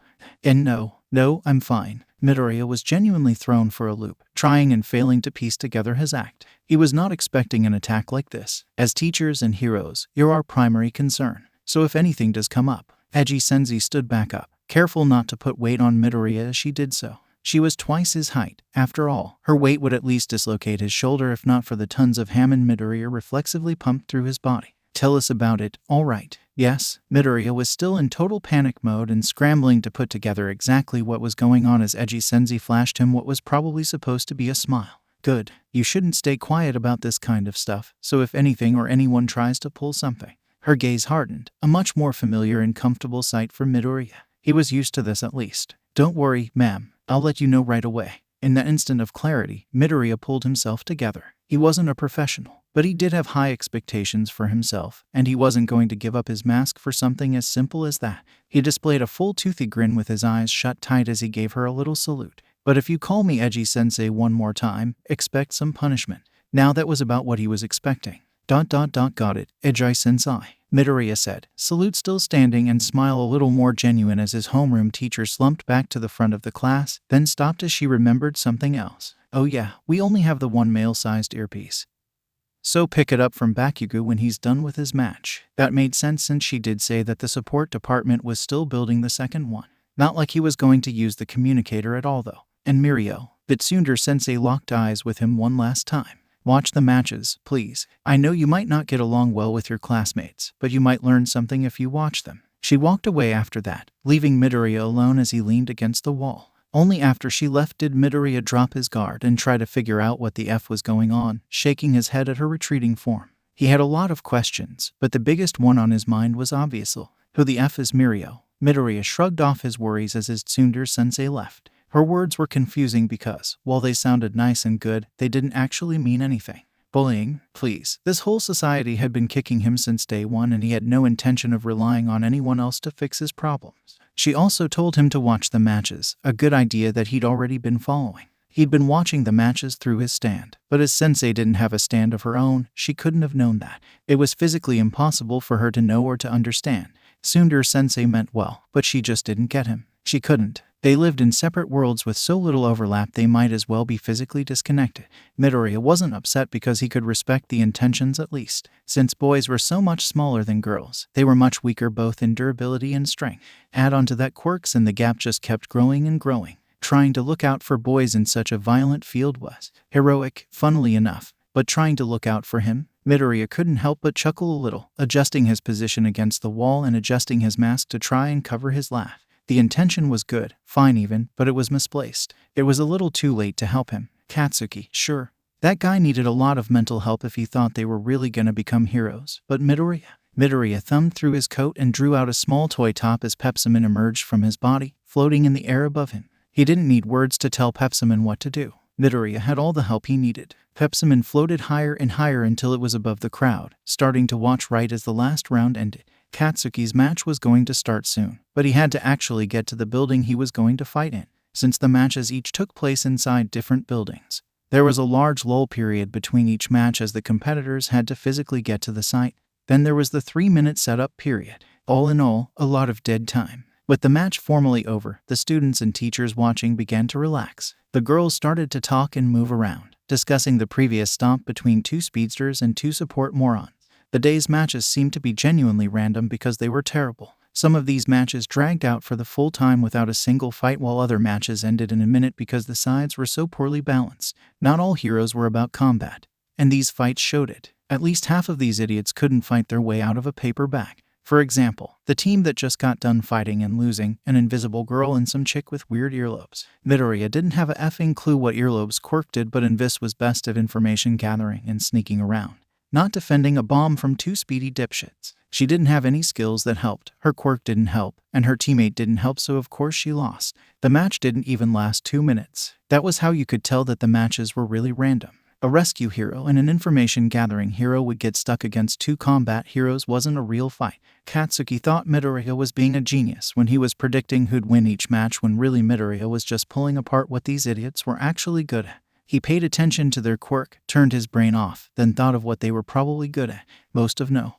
And no, I'm fine. Midoriya was genuinely thrown for a loop, trying and failing to piece together his act. He was not expecting an attack like this. As teachers and heroes, you're our primary concern. So if anything does come up, Eiji Senzi stood back up, careful not to put weight on Midoriya as she did so. She was twice his height. After all, her weight would at least dislocate his shoulder if not for the tons of Hammond Midoriya reflexively pumped through his body. Tell us about it, all right. Yes, Midoriya was still in total panic mode and scrambling to put together exactly what was going on as Eiji Senzi flashed him what was probably supposed to be a smile. Good. You shouldn't stay quiet about this kind of stuff, so if anything or anyone tries to pull something. Her gaze hardened, a much more familiar and comfortable sight for Midoriya. He was used to this at least. Don't worry, ma'am. I'll let you know right away. In that instant of clarity, Midoriya pulled himself together. He wasn't a professional, but he did have high expectations for himself, and he wasn't going to give up his mask for something as simple as that. He displayed a full toothy grin with his eyes shut tight as he gave her a little salute. But if you call me Eiji-sensei one more time, expect some punishment. Now that was about what he was expecting. Got it, Eiji-sensei, Midoriya said, salute still standing and smile a little more genuine as his homeroom teacher slumped back to the front of the class, then stopped as she remembered something else. Oh yeah, we only have the one male-sized earpiece. So pick it up from Bakugo when he's done with his match. That made sense since she did say that the support department was still building the second one. Not like he was going to use the communicator at all though. And Mirio, Bitsundere-sensei locked eyes with him one last time. Watch the matches, please. I know you might not get along well with your classmates, but you might learn something if you watch them." She walked away after that, leaving Midoriya alone as he leaned against the wall. Only after she left did Midoriya drop his guard and try to figure out what the F was going on, shaking his head at her retreating form. He had a lot of questions, but the biggest one on his mind was obvious. Who the F is Mirio? Midoriya shrugged off his worries as his tsundere-sensei left. Her words were confusing because, while they sounded nice and good, they didn't actually mean anything. Bullying? Please. This whole society had been kicking him since day one and he had no intention of relying on anyone else to fix his problems. She also told him to watch the matches, a good idea that he'd already been following. He'd been watching the matches through his stand, but his sensei didn't have a stand of her own. She couldn't have known that. It was physically impossible for her to know or to understand. Tsundere-sensei meant well, but she just didn't get him. She couldn't. They lived in separate worlds with so little overlap they might as well be physically disconnected. Midoriya wasn't upset because he could respect the intentions at least. Since boys were so much smaller than girls, they were much weaker both in durability and strength. Add on to that quirks and the gap just kept growing and growing. Trying to look out for boys in such a violent field was heroic, funnily enough, but trying to look out for him? Midoriya couldn't help but chuckle a little, adjusting his position against the wall and adjusting his mask to try and cover his laugh. The intention was good, fine even, but it was misplaced. It was a little too late to help him. Katsuki, sure. That guy needed a lot of mental help if he thought they were really gonna become heroes. But Midoriya thumbed through his coat and drew out a small toy top as Pepsiman emerged from his body, floating in the air above him. He didn't need words to tell Pepsiman what to do. Midoriya had all the help he needed. Pepsiman floated higher and higher until it was above the crowd, starting to watch right as the last round ended. Katsuki's match was going to start soon, but he had to actually get to the building he was going to fight in, since the matches each took place inside different buildings. There was a large lull period between each match as the competitors had to physically get to the site. Then there was the 3-minute setup period. All in all, a lot of dead time. With the match formally over, the students and teachers watching began to relax. The girls started to talk and move around, discussing the previous stomp between two speedsters and two support morons. The day's matches seemed to be genuinely random because they were terrible. Some of these matches dragged out for the full time without a single fight, while other matches ended in a minute because the sides were so poorly balanced. Not all heroes were about combat, and these fights showed it. At least half of these idiots couldn't fight their way out of a paper bag. For example, the team that just got done fighting and losing, an invisible girl and some chick with weird earlobes. Midoriya didn't have a effing clue what earlobes Quirk did, but Invis was best at information gathering and sneaking around, not defending a bomb from two speedy dipshits. She didn't have any skills that helped, her quirk didn't help, and her teammate didn't help, so of course she lost. The match didn't even last 2 minutes. That was how you could tell that the matches were really random. A rescue hero and an information gathering hero would get stuck against two combat heroes wasn't a real fight. Katsuki thought Midoriya was being a genius when he was predicting who'd win each match, when really Midoriya was just pulling apart what these idiots were actually good at. He paid attention to their quirk, turned his brain off, then thought of what they were probably good at.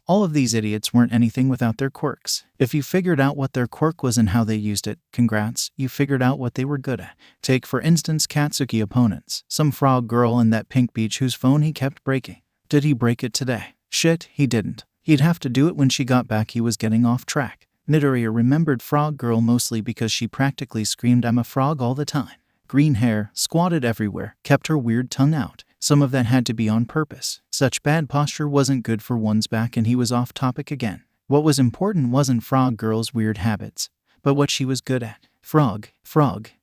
All of these idiots weren't anything without their quirks. If you figured out what their quirk was and how they used it, congrats, you figured out what they were good at. Take for instance Katsuki opponents, some frog girl in that pink beach whose phone he kept breaking. Did he break it today? Shit, he didn't. He'd have to do it when she got back. He was getting off track. Midoriya remembered frog girl mostly because she practically screamed "I'm a frog" all the time. Green hair, squatted everywhere, kept her weird tongue out. Some of that had to be on purpose. Such bad posture wasn't good for one's back, and he was off topic again. What was important wasn't Frog Girl's weird habits, but what she was good at. Frog.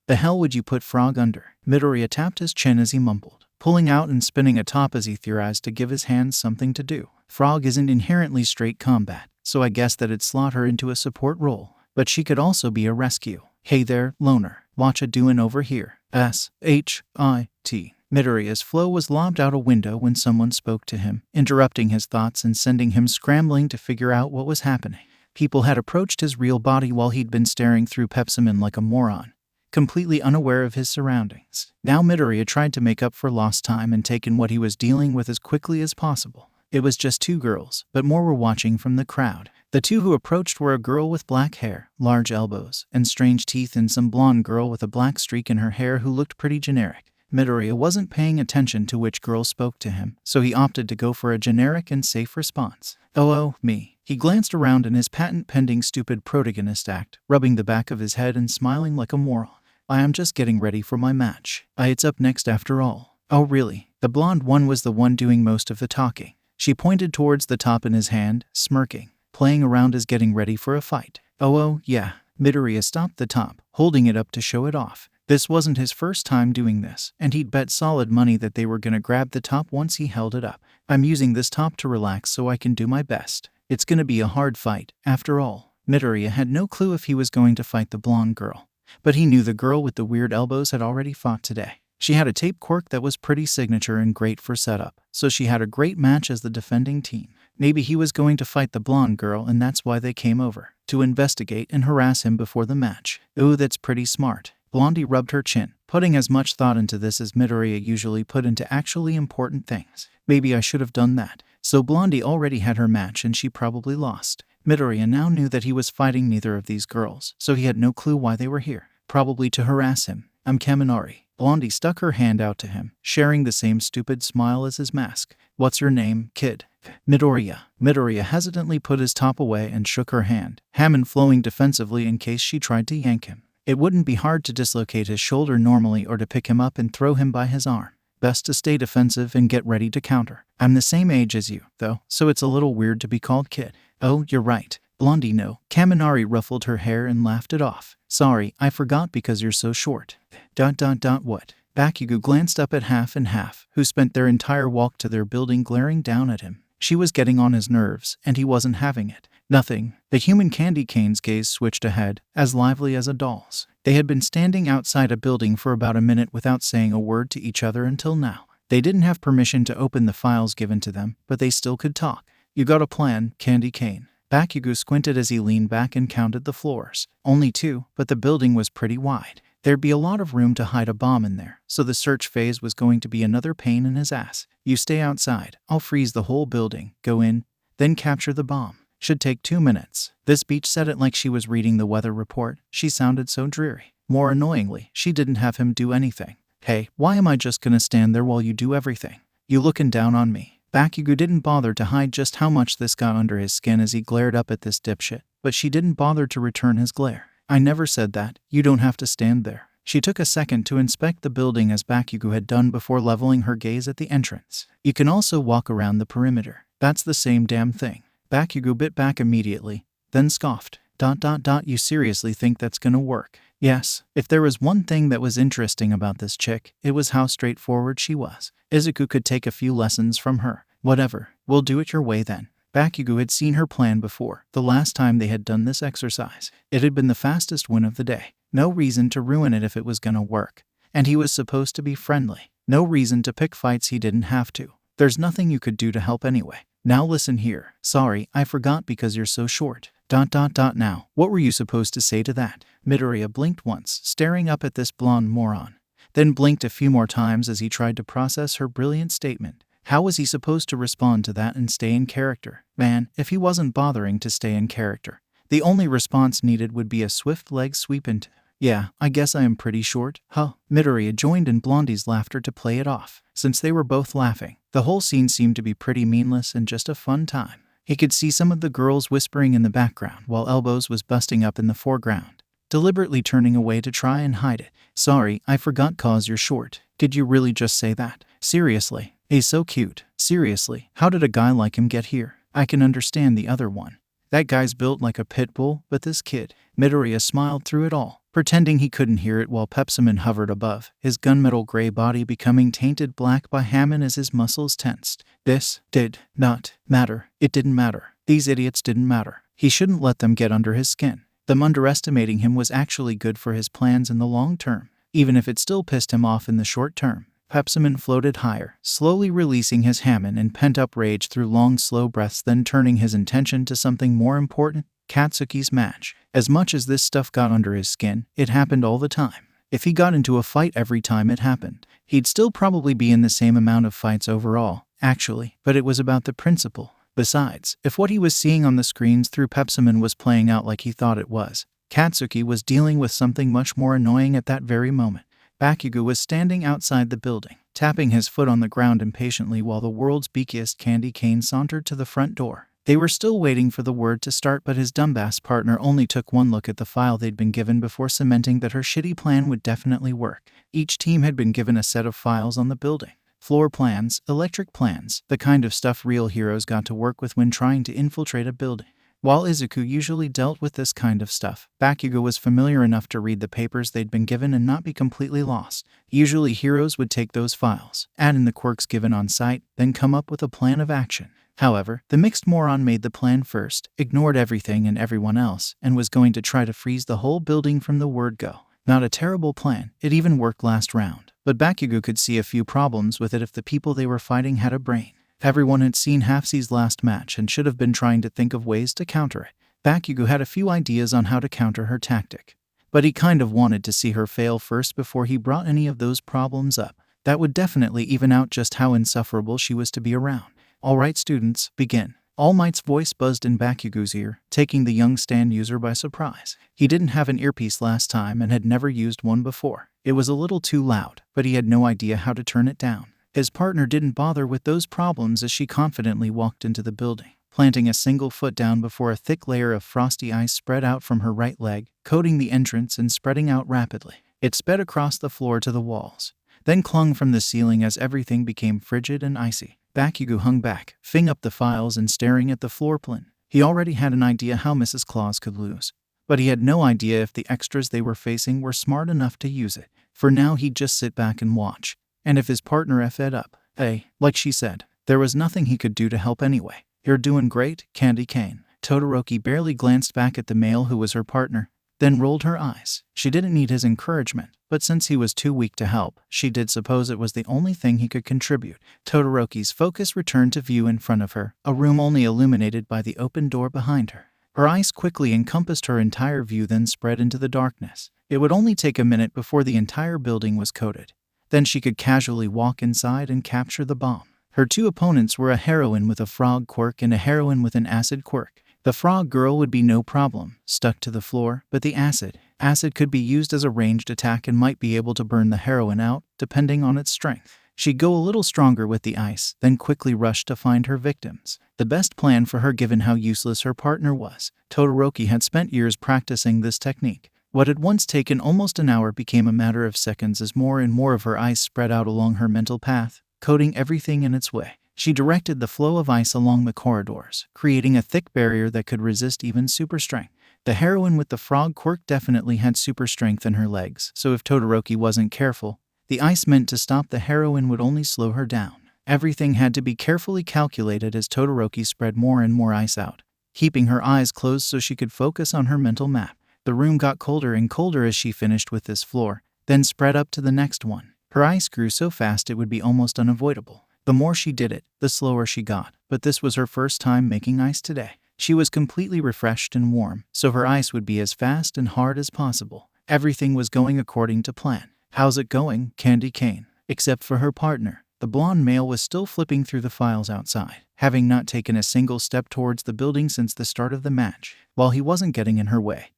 The hell would you put Frog under? Midoriya tapped his chin as he mumbled, pulling out and spinning atop as he theorized to give his hands something to do. Frog isn't inherently straight combat, so I guess that'd slot her into a support role. But she could also be a rescue. Hey there, loner. Watcha doin' over here? S-H-I-T. Midoriya's flow was lobbed out a window when someone spoke to him, interrupting his thoughts and sending him scrambling to figure out what was happening. People had approached his real body while he'd been staring through Pepsiman like a moron, completely unaware of his surroundings. Now Midoriya tried to make up for lost time and take in what he was dealing with as quickly as possible. It was just two girls, but more were watching from the crowd. The two who approached were a girl with black hair, large elbows, and strange teeth, and some blonde girl with a black streak in her hair who looked pretty generic. Midoriya wasn't paying attention to which girl spoke to him, so he opted to go for a generic and safe response. Oh, me. He glanced around in his patent-pending stupid protagonist act, rubbing the back of his head and smiling like a moron. I am just getting ready for my match. It's up next after all. Oh really? The blonde one was the one doing most of the talking. She pointed towards the top in his hand, smirking, playing around as getting ready for a fight. Oh yeah. Midoriya stopped the top, holding it up to show it off. This wasn't his first time doing this, and he'd bet solid money that they were gonna grab the top once he held it up. I'm using this top to relax so I can do my best. It's gonna be a hard fight, after all. Midoriya had no clue if he was going to fight the blonde girl, but he knew the girl with the weird elbows had already fought today. She had a tape quirk that was pretty signature and great for setup, so she had a great match as the defending team. Maybe he was going to fight the blonde girl and that's why they came over, to investigate and harass him before the match. Ooh, that's pretty smart. Blondie rubbed her chin, putting as much thought into this as Midoriya usually put into actually important things. Maybe I should have done that. So Blondie already had her match and she probably lost. Midoriya now knew that he was fighting neither of these girls, so he had no clue why they were here. Probably to harass him. I'm Kaminari. Blondie stuck her hand out to him, sharing the same stupid smile as his mask. What's your name, kid? Midoriya. Midoriya hesitantly put his top away and shook her hand, Hammond flowing defensively in case she tried to yank him. It wouldn't be hard to dislocate his shoulder normally or to pick him up and throw him by his arm. Best to stay defensive and get ready to counter. I'm the same age as you, though, so it's a little weird to be called kid. Oh, you're right. Blondie no. Kaminari ruffled her hair and laughed it off. Sorry, I forgot because you're so short. What? Bakugo glanced up at Half and Half, who spent their entire walk to their building glaring down at him. She was getting on his nerves, and he wasn't having it. Nothing. The human candy cane's gaze switched ahead, as lively as a doll's. They had been standing outside a building for about a minute without saying a word to each other until now. They didn't have permission to open the files given to them, but they still could talk. You got a plan, Candy Cane? Bakugo squinted as he leaned back and counted the floors. Only 2, but the building was pretty wide. There'd be a lot of room to hide a bomb in there, so the search phase was going to be another pain in his ass. You stay outside, I'll freeze the whole building, go in, then capture the bomb. Should take 2 minutes. This beach said it like she was reading the weather report. She sounded so dreary. More annoyingly, she didn't have him do anything. Hey, why am I just gonna stand there while you do everything? You looking down on me? Bakugo didn't bother to hide just how much this got under his skin as he glared up at this dipshit, but she didn't bother to return his glare. I never said that. You don't have to stand there. She took a second to inspect the building as Bakugo had done before leveling her gaze at the entrance. You can also walk around the perimeter. That's the same damn thing. Bakugo bit back immediately, then scoffed. You seriously think that's gonna work? Yes. If there was one thing that was interesting about this chick, it was how straightforward she was. Izuku could take a few lessons from her. Whatever. We'll do it your way then. Bakugo had seen her plan before, the last time they had done this exercise. It had been the fastest win of the day. No reason to ruin it if it was gonna work. And he was supposed to be friendly. No reason to pick fights he didn't have to. There's nothing you could do to help anyway. Now listen here. Sorry, I forgot because you're so short. Now, what were you supposed to say to that? Midoriya blinked once, staring up at this blonde moron, then blinked a few more times as he tried to process her brilliant statement. How was he supposed to respond to that and stay in character? Man, if he wasn't bothering to stay in character, the only response needed would be a swift leg sweep into, yeah, I guess I am pretty short, huh? Midoriya joined in Blondie's laughter to play it off. Since they were both laughing, the whole scene seemed to be pretty meaningless and just a fun time. He could see some of the girls whispering in the background while Elbows was busting up in the foreground, deliberately turning away to try and hide it. Sorry, I forgot cause you're short. Did you really just say that? Seriously? He's so cute. Seriously, how did a guy like him get here? I can understand the other one. That guy's built like a pit bull, but this kid. Midoriya smiled through it all, pretending he couldn't hear it while Pepsimon hovered above, his gunmetal gray body becoming tainted black by Hammond as his muscles tensed. This did not matter. It didn't matter. These idiots didn't matter. He shouldn't let them get under his skin. Them underestimating him was actually good for his plans in the long term, even if it still pissed him off in the short term. Pepsimon floated higher, slowly releasing his Hammond and pent-up rage through long, slow breaths, then turning his attention to something more important, Katsuki's match. As much as this stuff got under his skin, it happened all the time. If he got into a fight every time it happened, he'd still probably be in the same amount of fights overall, actually, but it was about the principle. Besides, if what he was seeing on the screens through Pepsimon was playing out like he thought it was, Katsuki was dealing with something much more annoying at that very moment. Bakugo was standing outside the building, tapping his foot on the ground impatiently while the world's beakiest candy cane sauntered to the front door. They were still waiting for the word to start, but his dumbass partner only took one look at the file they'd been given before cementing that her shitty plan would definitely work. Each team had been given a set of files on the building. Floor plans, electric plans, the kind of stuff real heroes got to work with when trying to infiltrate a building. While Izuku usually dealt with this kind of stuff, Bakugo was familiar enough to read the papers they'd been given and not be completely lost. Usually heroes would take those files, add in the quirks given on site, then come up with a plan of action. However, the mixed moron made the plan first, ignored everything and everyone else, and was going to try to freeze the whole building from the word go. Not a terrible plan, it even worked last round. But Bakugo could see a few problems with it if the people they were fighting had a brain. Everyone had seen Halfsey's last match and should have been trying to think of ways to counter it. Bakugo had a few ideas on how to counter her tactic, but he kind of wanted to see her fail first before he brought any of those problems up. That would definitely even out just how insufferable she was to be around. "All right, students, begin." All Might's voice buzzed in Bakugo's ear, taking the young stand user by surprise. He didn't have an earpiece last time and had never used one before. It was a little too loud, but he had no idea how to turn it down. His partner didn't bother with those problems as she confidently walked into the building, planting a single foot down before a thick layer of frosty ice spread out from her right leg, coating the entrance and spreading out rapidly. It sped across the floor to the walls, then clung from the ceiling as everything became frigid and icy. Bakugo hung back, fing up the files and staring at the floor plan. He already had an idea how Mrs. Claus could lose, but he had no idea if the extras they were facing were smart enough to use it. For now he'd just sit back and watch. And if his partner effed up, hey, like she said, there was nothing he could do to help anyway. "You're doing great, Candy Cane." Todoroki barely glanced back at the male who was her partner, then rolled her eyes. She didn't need his encouragement, but since he was too weak to help, she did suppose it was the only thing he could contribute. Todoroki's focus returned to view in front of her, a room only illuminated by the open door behind her. Her eyes quickly encompassed her entire view, then spread into the darkness. It would only take a minute before the entire building was coated. Then she could casually walk inside and capture the bomb. Her two opponents were a heroine with a frog quirk and a heroine with an acid quirk. The frog girl would be no problem, stuck to the floor, but the acid could be used as a ranged attack and might be able to burn the heroine out, depending on its strength. She'd go a little stronger with the ice, then quickly rush to find her victims. The best plan for her given how useless her partner was. Todoroki had spent years practicing this technique. What had once taken almost an hour became a matter of seconds as more and more of her ice spread out along her mental path, coating everything in its way. She directed the flow of ice along the corridors, creating a thick barrier that could resist even super strength. The heroine with the frog quirk definitely had super strength in her legs, so if Todoroki wasn't careful, the ice meant to stop the heroine would only slow her down. Everything had to be carefully calculated as Todoroki spread more and more ice out, keeping her eyes closed so she could focus on her mental map. The room got colder and colder as she finished with this floor, then spread up to the next one. Her ice grew so fast it would be almost unavoidable. The more she did it, the slower she got, but this was her first time making ice today. She was completely refreshed and warm, so her ice would be as fast and hard as possible. Everything was going according to plan. "How's it going, Candy Cane?" Except for her partner. The blonde male was still flipping through the files outside, having not taken a single step towards the building since the start of the match. While he wasn't getting in her way,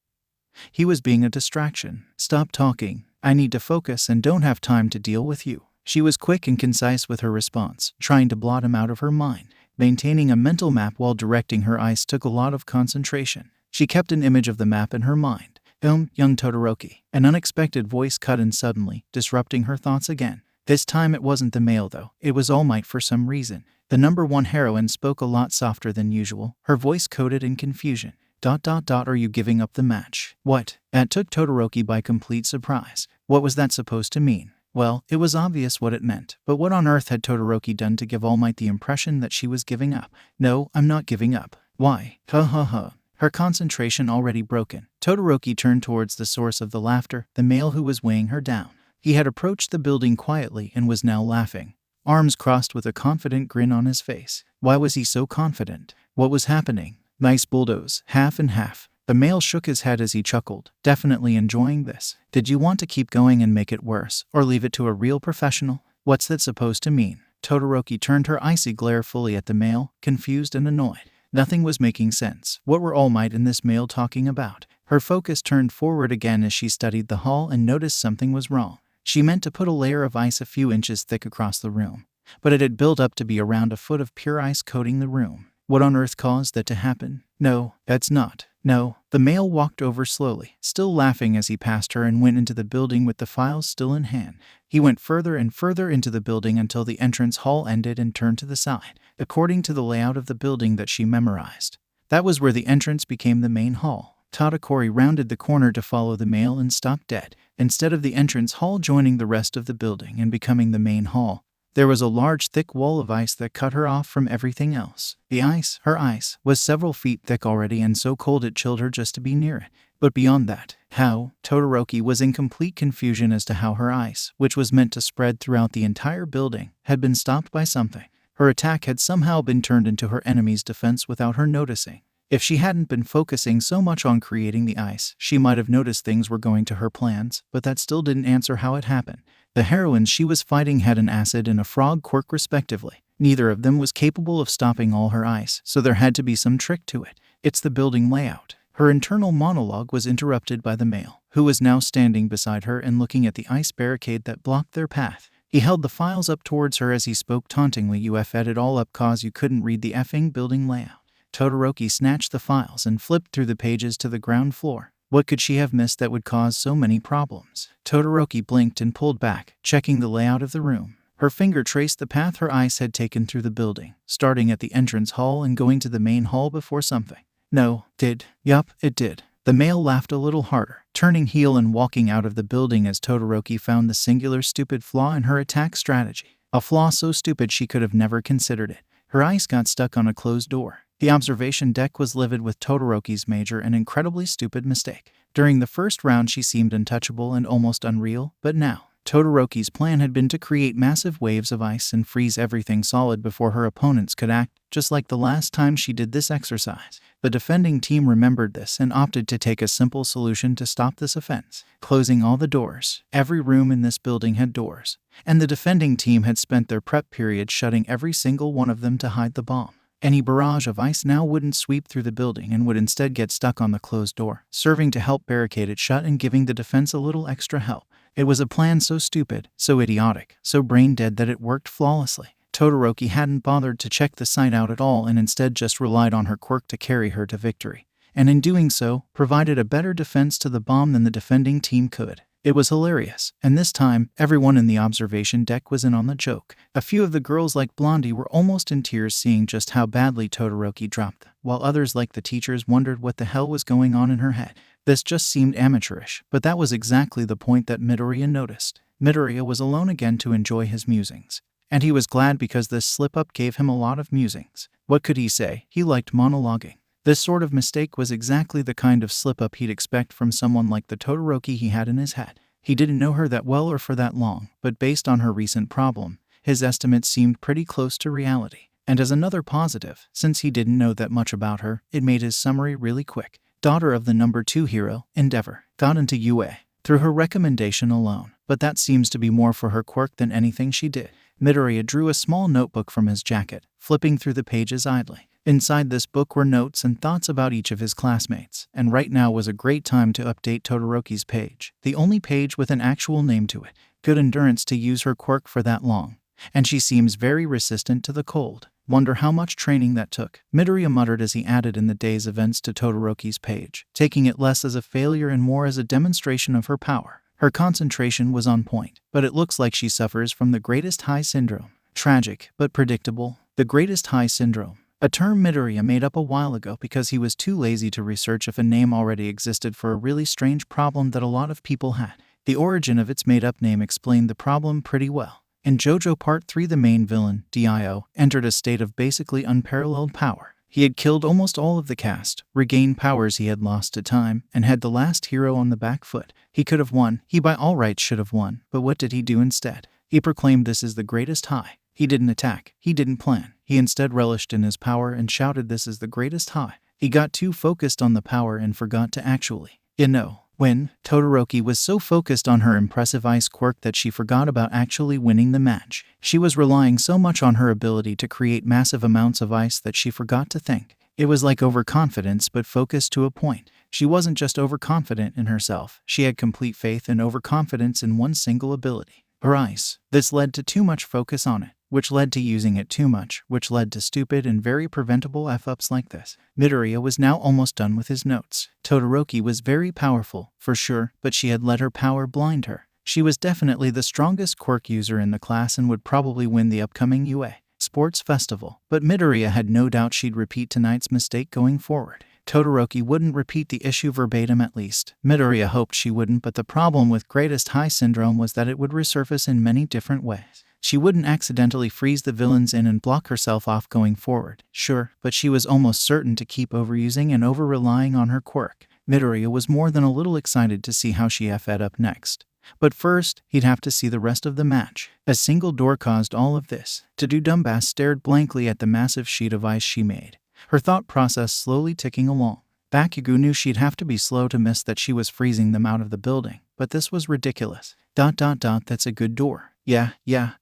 he was being a distraction. "Stop talking. I need to focus and don't have time to deal with you." She was quick and concise with her response, trying to blot him out of her mind. Maintaining a mental map while directing her ice took a lot of concentration. She kept an image of the map in her mind. Young Todoroki." An unexpected voice cut in suddenly, disrupting her thoughts again. This time it wasn't the male though, it was All Might for some reason. The number one heroine spoke a lot softer than usual, her voice coated in confusion. Are you giving up the match?" "What?" That took Todoroki by complete surprise. What was that supposed to mean? Well, it was obvious what it meant, but what on earth had Todoroki done to give All Might the impression that she was giving up? "No, I'm not giving up." "Why?" Her concentration already broken, Todoroki turned towards the source of the laughter, the male who was weighing her down. He had approached the building quietly and was now laughing, arms crossed with a confident grin on his face. Why was he so confident? What was happening? "Nice bulldoze, half and half." The male shook his head as he chuckled, definitely enjoying this. "Did you want to keep going and make it worse, or leave it to a real professional?" "What's that supposed to mean?" Todoroki turned her icy glare fully at the male, confused and annoyed. Nothing was making sense. What were All Might and this male talking about? Her focus turned forward again as she studied the hall and noticed something was wrong. She meant to put a layer of ice a few inches thick across the room, but it had built up to be around a foot of pure ice coating the room. What on earth caused that to happen? No, that's not. No. The male walked over slowly, still laughing as he passed her, and went into the building with the files still in hand. He went further and further into the building until the entrance hall ended and turned to the side, according to the layout of the building that she memorized. That was where the entrance became the main hall. Tadakori rounded the corner to follow the male and stopped dead. Instead of the entrance hall joining the rest of the building and becoming the main hall, there was a large thick wall of ice that cut her off from everything else. The ice, her ice, was several feet thick already and so cold it chilled her just to be near it. But beyond that, how? Todoroki was in complete confusion as to how her ice, which was meant to spread throughout the entire building, had been stopped by something. Her attack had somehow been turned into her enemy's defense without her noticing. If she hadn't been focusing so much on creating the ice, she might have noticed things were going to her plans, but that still didn't answer how it happened. The heroines she was fighting had an acid and a frog quirk respectively. Neither of them was capable of stopping all her ice, so there had to be some trick to it. It's the building layout. Her internal monologue was interrupted by the male, who was now standing beside her and looking at the ice barricade that blocked their path. He held the files up towards her as he spoke tauntingly. "You f'd it all up cause you couldn't read the effing building layout." Todoroki snatched the files and flipped through the pages to the ground floor. What could she have missed that would cause so many problems? Todoroki blinked and pulled back, checking the layout of the room. Her finger traced the path her ice had taken through the building, starting at the entrance hall and going to the main hall before something. No, did. Yup, it did. The male laughed a little harder, turning heel and walking out of the building as Todoroki found the singular stupid flaw in her attack strategy. A flaw so stupid she could have never considered it. Her ice got stuck on a closed door. The observation deck was livid with Todoroki's major and incredibly stupid mistake. During the first round she seemed untouchable and almost unreal, but now, Todoroki's plan had been to create massive waves of ice and freeze everything solid before her opponents could act, just like the last time she did this exercise. The defending team remembered this and opted to take a simple solution to stop this offense, closing all the doors. Every room in this building had doors, and the defending team had spent their prep period shutting every single one of them to hide the bomb. Any barrage of ice now wouldn't sweep through the building and would instead get stuck on the closed door, serving to help barricade it shut and giving the defense a little extra help. It was a plan so stupid, so idiotic, so brain-dead that it worked flawlessly. Todoroki hadn't bothered to check the site out at all and instead just relied on her quirk to carry her to victory, and in doing so, provided a better defense to the bomb than the defending team could. It was hilarious, and this time, everyone in the observation deck was in on the joke. A few of the girls like Blondie were almost in tears seeing just how badly Todoroki dropped them, while others like the teachers wondered what the hell was going on in her head. This just seemed amateurish, but that was exactly the point that Midoriya noticed. Midoriya was alone again to enjoy his musings, and he was glad because this slip-up gave him a lot of musings. What could he say? He liked monologuing. This sort of mistake was exactly the kind of slip-up he'd expect from someone like the Todoroki he had in his head. He didn't know her that well or for that long, but based on her recent problem, his estimate seemed pretty close to reality. And as another positive, since he didn't know that much about her, it made his summary really quick. Daughter of the number 2 hero, Endeavor, got into UA through her recommendation alone, but that seems to be more for her quirk than anything she did. Midoriya drew a small notebook from his jacket, flipping through the pages idly. Inside this book were notes and thoughts about each of his classmates, and right now was a great time to update Todoroki's page, the only page with an actual name to it. Good endurance to use her quirk for that long, and she seems very resistant to the cold. Wonder how much training that took, Midoriya muttered as he added in the day's events to Todoroki's page, taking it less as a failure and more as a demonstration of her power. Her concentration was on point, but it looks like she suffers from the greatest high syndrome. Tragic, but predictable. The greatest high syndrome. A term Midoriya made up a while ago because he was too lazy to research if a name already existed for a really strange problem that a lot of people had. The origin of its made-up name explained the problem pretty well. In JoJo Part 3, the main villain, Dio, entered a state of basically unparalleled power. He had killed almost all of the cast, regained powers he had lost to time, and had the last hero on the back foot. He could have won, he by all rights should have won, but what did he do instead? He proclaimed this is the greatest high. He didn't attack, he didn't plan, he instead relished in his power and shouted this is the greatest high. He got too focused on the power and forgot to actually, win. Todoroki was so focused on her impressive ice quirk that she forgot about actually winning the match. She was relying so much on her ability to create massive amounts of ice that she forgot to think. It was like overconfidence but focused to a point. She wasn't just overconfident in herself, she had complete faith and overconfidence in one single ability. Her ice. This led to too much focus on it. which led to using it too much, which led to stupid and very preventable F-ups like this. Midoriya was now almost done with his notes. Todoroki was very powerful, for sure, but she had let her power blind her. She was definitely the strongest quirk user in the class and would probably win the upcoming UA Sports Festival, but Midoriya had no doubt she'd repeat tonight's mistake going forward. Todoroki wouldn't repeat the issue verbatim at least. Midoriya hoped she wouldn't, but the problem with Greatest High Syndrome was that it would resurface in many different ways. She wouldn't accidentally freeze the villains in and block herself off going forward, sure, but she was almost certain to keep overusing and over-relying on her quirk. Midoriya was more than a little excited to see how she F'd up next. But first, he'd have to see the rest of the match. A single door caused all of this. To do Dumbass stared blankly at the massive sheet of ice she made, her thought process slowly ticking along. Bakugo knew she'd have to be slow to miss that she was freezing them out of the building, but this was ridiculous. That's a good door. Yeah,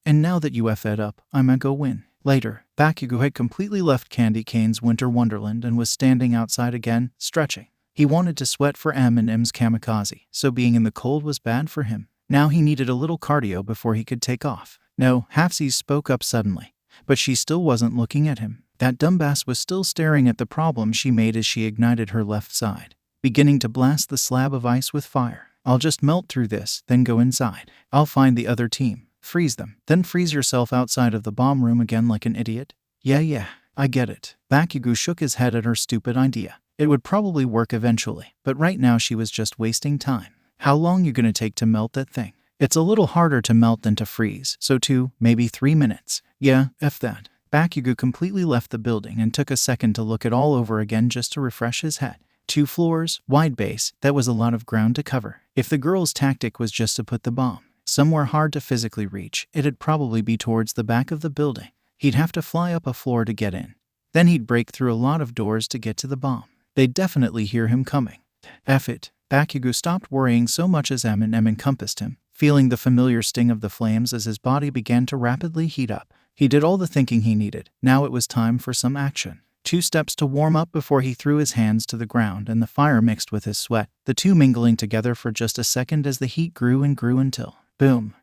and now that you F'd up, I'ma go win. Later, Bakugo had completely left Candy Cane's Winter Wonderland and was standing outside again, stretching. He wanted to sweat for M&M's kamikaze, so being in the cold was bad for him. Now he needed a little cardio before he could take off. No, Halfsies spoke up suddenly, but she still wasn't looking at him. That dumbass was still staring at the problem she made as she ignited her left side, beginning to blast the slab of ice with fire. I'll just melt through this, then go inside. I'll find the other team, freeze them, then freeze yourself outside of the bomb room again like an idiot. Yeah, I get it. Bakugo shook his head at her stupid idea. It would probably work eventually, but right now she was just wasting time. How long you gonna take to melt that thing? It's a little harder to melt than to freeze, so 2, maybe 3 minutes. Yeah, F that. Bakugo completely left the building and took a second to look it all over again just to refresh his head. 2 floors, wide base, that was a lot of ground to cover. If the girl's tactic was just to put the bomb somewhere hard to physically reach, it'd probably be towards the back of the building. He'd have to fly up a floor to get in. Then he'd break through a lot of doors to get to the bomb. They'd definitely hear him coming. F it. Bakugo stopped worrying so much as M&M encompassed him, feeling the familiar sting of the flames as his body began to rapidly heat up. He did all the thinking he needed. Now it was time for some action. 2 steps to warm up before he threw his hands to the ground and the fire mixed with his sweat, the two mingling together for just a second as the heat grew and grew until boom.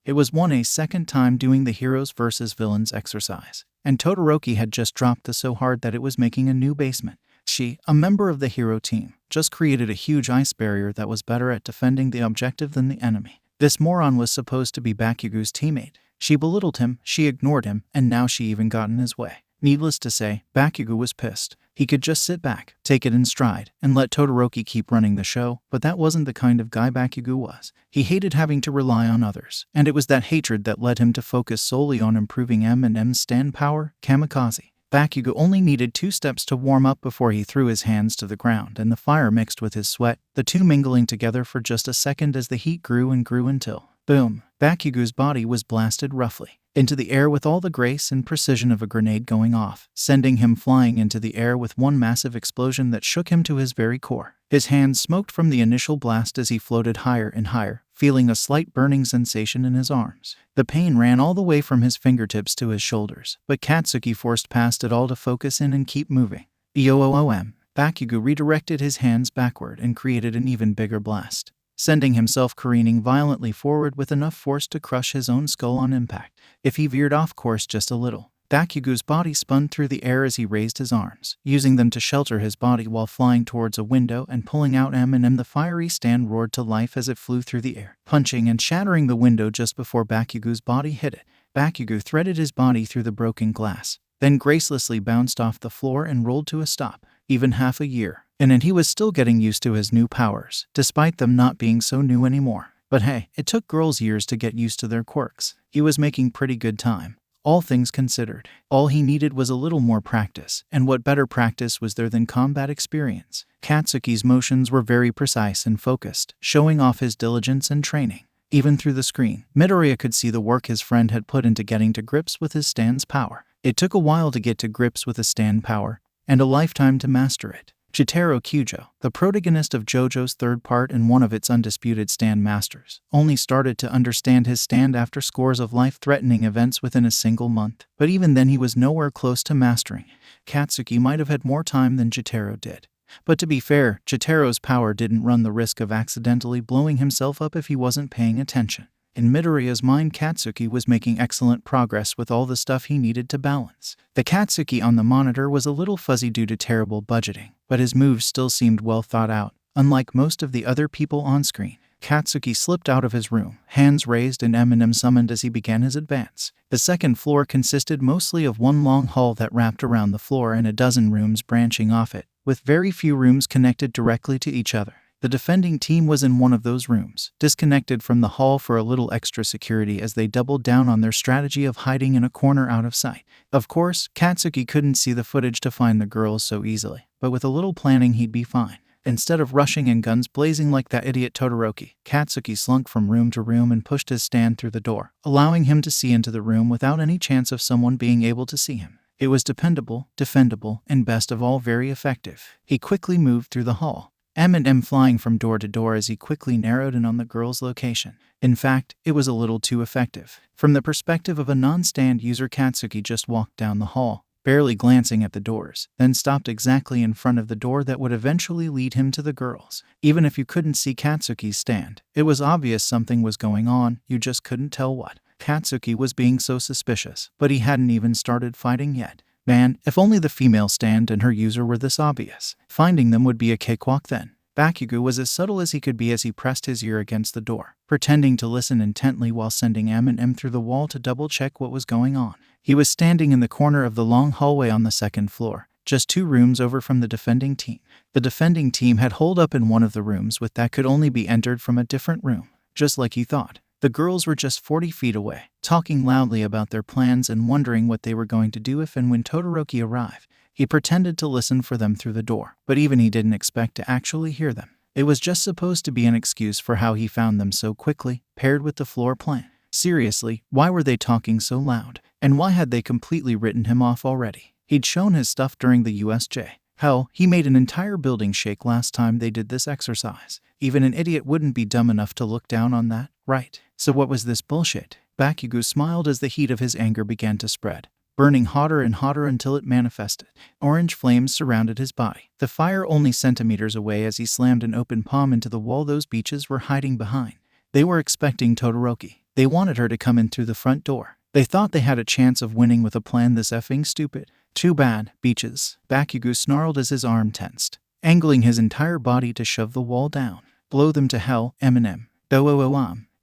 It was 1 second time doing the heroes versus villains exercise, and Todoroki had just dropped the so hard that it was making a new basement. She, a member of the hero team, just created a huge ice barrier that was better at defending the objective than the enemy. This moron was supposed to be Bakugo's teammate. She belittled him, she ignored him, and now she even got in his way. Needless to say, Bakugo was pissed. He could just sit back, take it in stride, and let Todoroki keep running the show, but that wasn't the kind of guy Bakugo was. He hated having to rely on others, and it was that hatred that led him to focus solely on improving M&M's stand power, kamikaze. Bakugo only needed 2 steps to warm up before he threw his hands to the ground and the fire mixed with his sweat, the two mingling together for just a second as the heat grew and grew until boom. Bakugo's body was blasted roughly into the air with all the grace and precision of a grenade going off, sending him flying into the air with one massive explosion that shook him to his very core. His hands smoked from the initial blast as he floated higher and higher, feeling a slight burning sensation in his arms. The pain ran all the way from his fingertips to his shoulders, but Katsuki forced past it all to focus in and keep moving. Boom. Bakugo redirected his hands backward and created an even bigger blast, sending himself careening violently forward with enough force to crush his own skull on impact. If he veered off course just a little, Bakugo's body spun through the air as he raised his arms, using them to shelter his body while flying towards a window and pulling out M&M. The fiery stand roared to life as it flew through the air, punching and shattering the window just before Bakugo's body hit it. Bakugo threaded his body through the broken glass, then gracelessly bounced off the floor and rolled to a stop. Even half a year, and he was still getting used to his new powers, despite them not being so new anymore. But hey, it took girls years to get used to their quirks. He was making pretty good time. All things considered, all he needed was a little more practice, and what better practice was there than combat experience? Katsuki's motions were very precise and focused, showing off his diligence and training. Even through the screen, Midoriya could see the work his friend had put into getting to grips with his stand's power. It took a while to get to grips with a stand power, and a lifetime to master it. Jotaro Kujo, the protagonist of JoJo's third part and one of its undisputed stand masters, only started to understand his stand after scores of life-threatening events within a single month, but even then he was nowhere close to mastering. Katsuki might have had more time than Jotaro did. But to be fair, Jotaro's power didn't run the risk of accidentally blowing himself up if he wasn't paying attention. In Midoriya's mind, Katsuki was making excellent progress with all the stuff he needed to balance. The Katsuki on the monitor was a little fuzzy due to terrible budgeting, but his moves still seemed well thought out. Unlike most of the other people on screen, Katsuki slipped out of his room, hands raised and Eminem summoned as he began his advance. The second floor consisted mostly of one long hall that wrapped around the floor and a dozen rooms branching off it, with very few rooms connected directly to each other. The defending team was in one of those rooms, disconnected from the hall for a little extra security as they doubled down on their strategy of hiding in a corner out of sight. Of course, Katsuki couldn't see the footage to find the girls so easily, but with a little planning he'd be fine. Instead of rushing and guns blazing like that idiot Todoroki, Katsuki slunk from room to room and pushed his stand through the door, allowing him to see into the room without any chance of someone being able to see him. It was dependable, defendable, and best of all very effective. He quickly moved through the hall, M&M flying from door to door as he quickly narrowed in on the girl's location. In fact, it was a little too effective. From the perspective of a non-stand user, Katsuki just walked down the hall, barely glancing at the doors, then stopped exactly in front of the door that would eventually lead him to the girls. Even if you couldn't see Katsuki's stand, it was obvious something was going on, you just couldn't tell what. Katsuki was being so suspicious, but he hadn't even started fighting yet. Man, if only the female stand and her user were this obvious. Finding them would be a cakewalk then. Bakugo was as subtle as he could be as he pressed his ear against the door, pretending to listen intently while sending M&M through the wall to double-check what was going on. He was standing in the corner of the long hallway on the second floor, just 2 rooms over from the defending team. The defending team had holed up in one of the rooms with that could only be entered from a different room, just like he thought. The girls were just 40 feet away, talking loudly about their plans and wondering what they were going to do if and when Todoroki arrived. He pretended to listen for them through the door, but even he didn't expect to actually hear them. It was just supposed to be an excuse for how he found them so quickly, paired with the floor plan. Seriously, why were they talking so loud? And why had they completely written him off already? He'd shown his stuff during the USJ. Hell, he made an entire building shake last time they did this exercise. Even an idiot wouldn't be dumb enough to look down on that, right? So what was this bullshit? Bakugo smiled as the heat of his anger began to spread, burning hotter and hotter until it manifested. Orange flames surrounded his body, the fire only centimeters away as he slammed an open palm into the wall those beaches were hiding behind. They were expecting Todoroki. They wanted her to come in through the front door. They thought they had a chance of winning with a plan this effing stupid. Too bad, beaches. Bakugo snarled as his arm tensed, angling his entire body to shove the wall down. Blow them to hell, Eminem.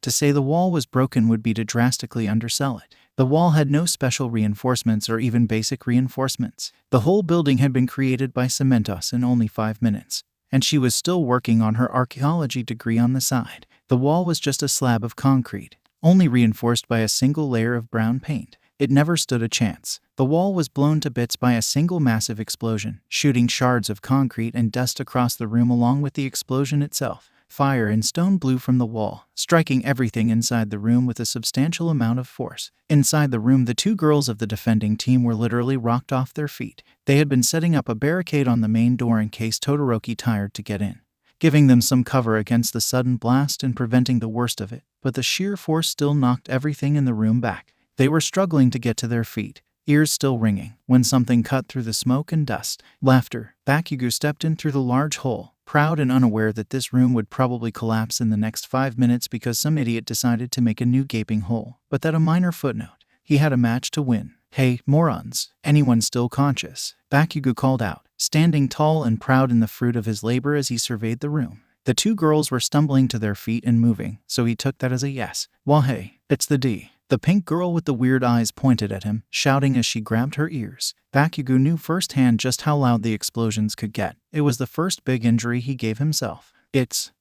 To say the wall was broken would be to drastically undersell it. The wall had no special reinforcements or even basic reinforcements. The whole building had been created by Cementos in only 5 minutes, and she was still working on her archaeology degree on the side. The wall was just a slab of concrete, only reinforced by a single layer of brown paint. It never stood a chance. The wall was blown to bits by a single massive explosion, shooting shards of concrete and dust across the room along with the explosion itself. Fire and stone blew from the wall, striking everything inside the room with a substantial amount of force. Inside the room, the 2 girls of the defending team were literally rocked off their feet. They had been setting up a barricade on the main door in case Todoroki tired to get in, giving them some cover against the sudden blast and preventing the worst of it, but the sheer force still knocked everything in the room back. They were struggling to get to their feet, ears still ringing, when something cut through the smoke and dust. Laughter. Bakugo stepped in through the large hole, proud and unaware that this room would probably collapse in the next 5 minutes because some idiot decided to make a new gaping hole. But that a minor footnote. He had a match to win. Hey, morons. Anyone still conscious? Bakugo called out, standing tall and proud in the fruit of his labor as he surveyed the room. The 2 girls were stumbling to their feet and moving, so he took that as a yes. Well, hey, it's the D. The pink girl with the weird eyes pointed at him, shouting as she grabbed her ears. Bakugo knew firsthand just how loud the explosions could get. It was the first big injury he gave himself. It's,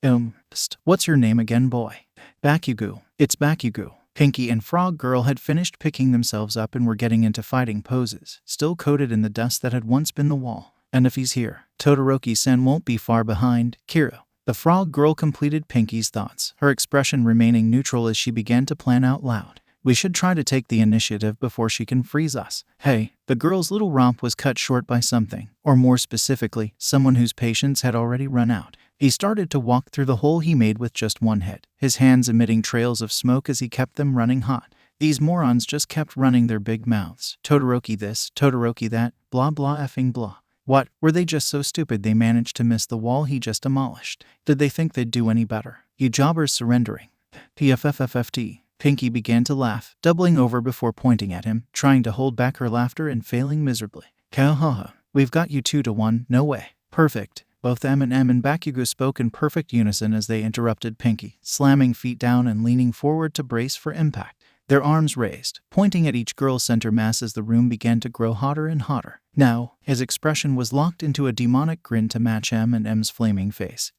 what's your name again, boy? Bakugo. It's Bakugo. Pinky and Frog Girl had finished picking themselves up and were getting into fighting poses, still coated in the dust that had once been the wall. And if he's here, Todoroki-san won't be far behind, Kiro. The Frog Girl completed Pinky's thoughts, her expression remaining neutral as she began to plan out loud. We should try to take the initiative before she can freeze us. Hey, the girl's little romp was cut short by something, or more specifically, someone whose patience had already run out. He started to walk through the hole he made with just one hit, his hands emitting trails of smoke as he kept them running hot. These morons just kept running their big mouths. Todoroki this, Todoroki that, blah blah effing blah. What, were they just so stupid they managed to miss the wall he just demolished? Did they think they'd do any better? You jobbers surrendering. PFFFFT. Pinky began to laugh, doubling over before pointing at him, trying to hold back her laughter and failing miserably. Kahaha. We've got you 2-1, no way. Perfect. Both M&M and Bakugo spoke in perfect unison as they interrupted Pinky, slamming feet down and leaning forward to brace for impact. Their arms raised, pointing at each girl's center mass as the room began to grow hotter and hotter. Now, his expression was locked into a demonic grin to match M&M's flaming face.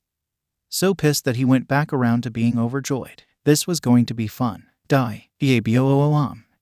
So pissed that he went back around to being overjoyed. This was going to be fun. Die.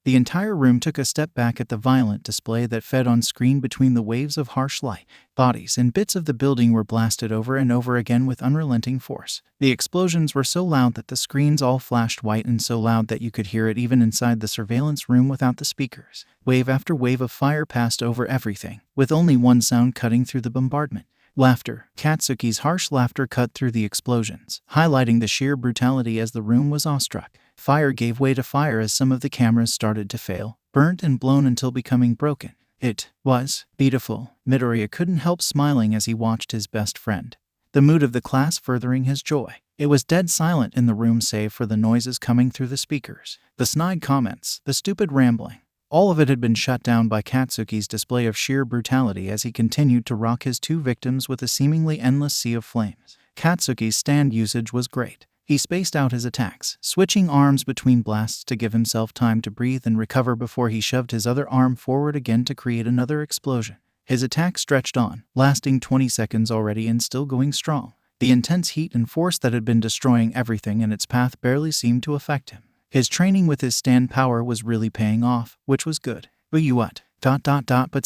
The entire room took a step back at the violent display that fed on screen between the waves of harsh light. Bodies and bits of the building were blasted over and over again with unrelenting force. The explosions were so loud that the screens all flashed white, and so loud that you could hear it even inside the surveillance room without the speakers. Wave after wave of fire passed over everything, with only one sound cutting through the bombardment. Laughter. Katsuki's harsh laughter cut through the explosions, highlighting the sheer brutality as the room was awestruck. Fire gave way to fire as some of the cameras started to fail, burnt and blown until becoming broken. It was beautiful. Midoriya couldn't help smiling as he watched his best friend, the mood of the class furthering his joy. It was dead silent in the room save for the noises coming through the speakers. The snide comments, the stupid rambling. All of it had been shut down by Katsuki's display of sheer brutality as he continued to rock his two victims with a seemingly endless sea of flames. Katsuki's stand usage was great. He spaced out his attacks, switching arms between blasts to give himself time to breathe and recover before he shoved his other arm forward again to create another explosion. His attack stretched on, lasting 20 seconds already and still going strong. The intense heat and force that had been destroying everything in its path barely seemed to affect him. His training with his stand power was really paying off, which was good. But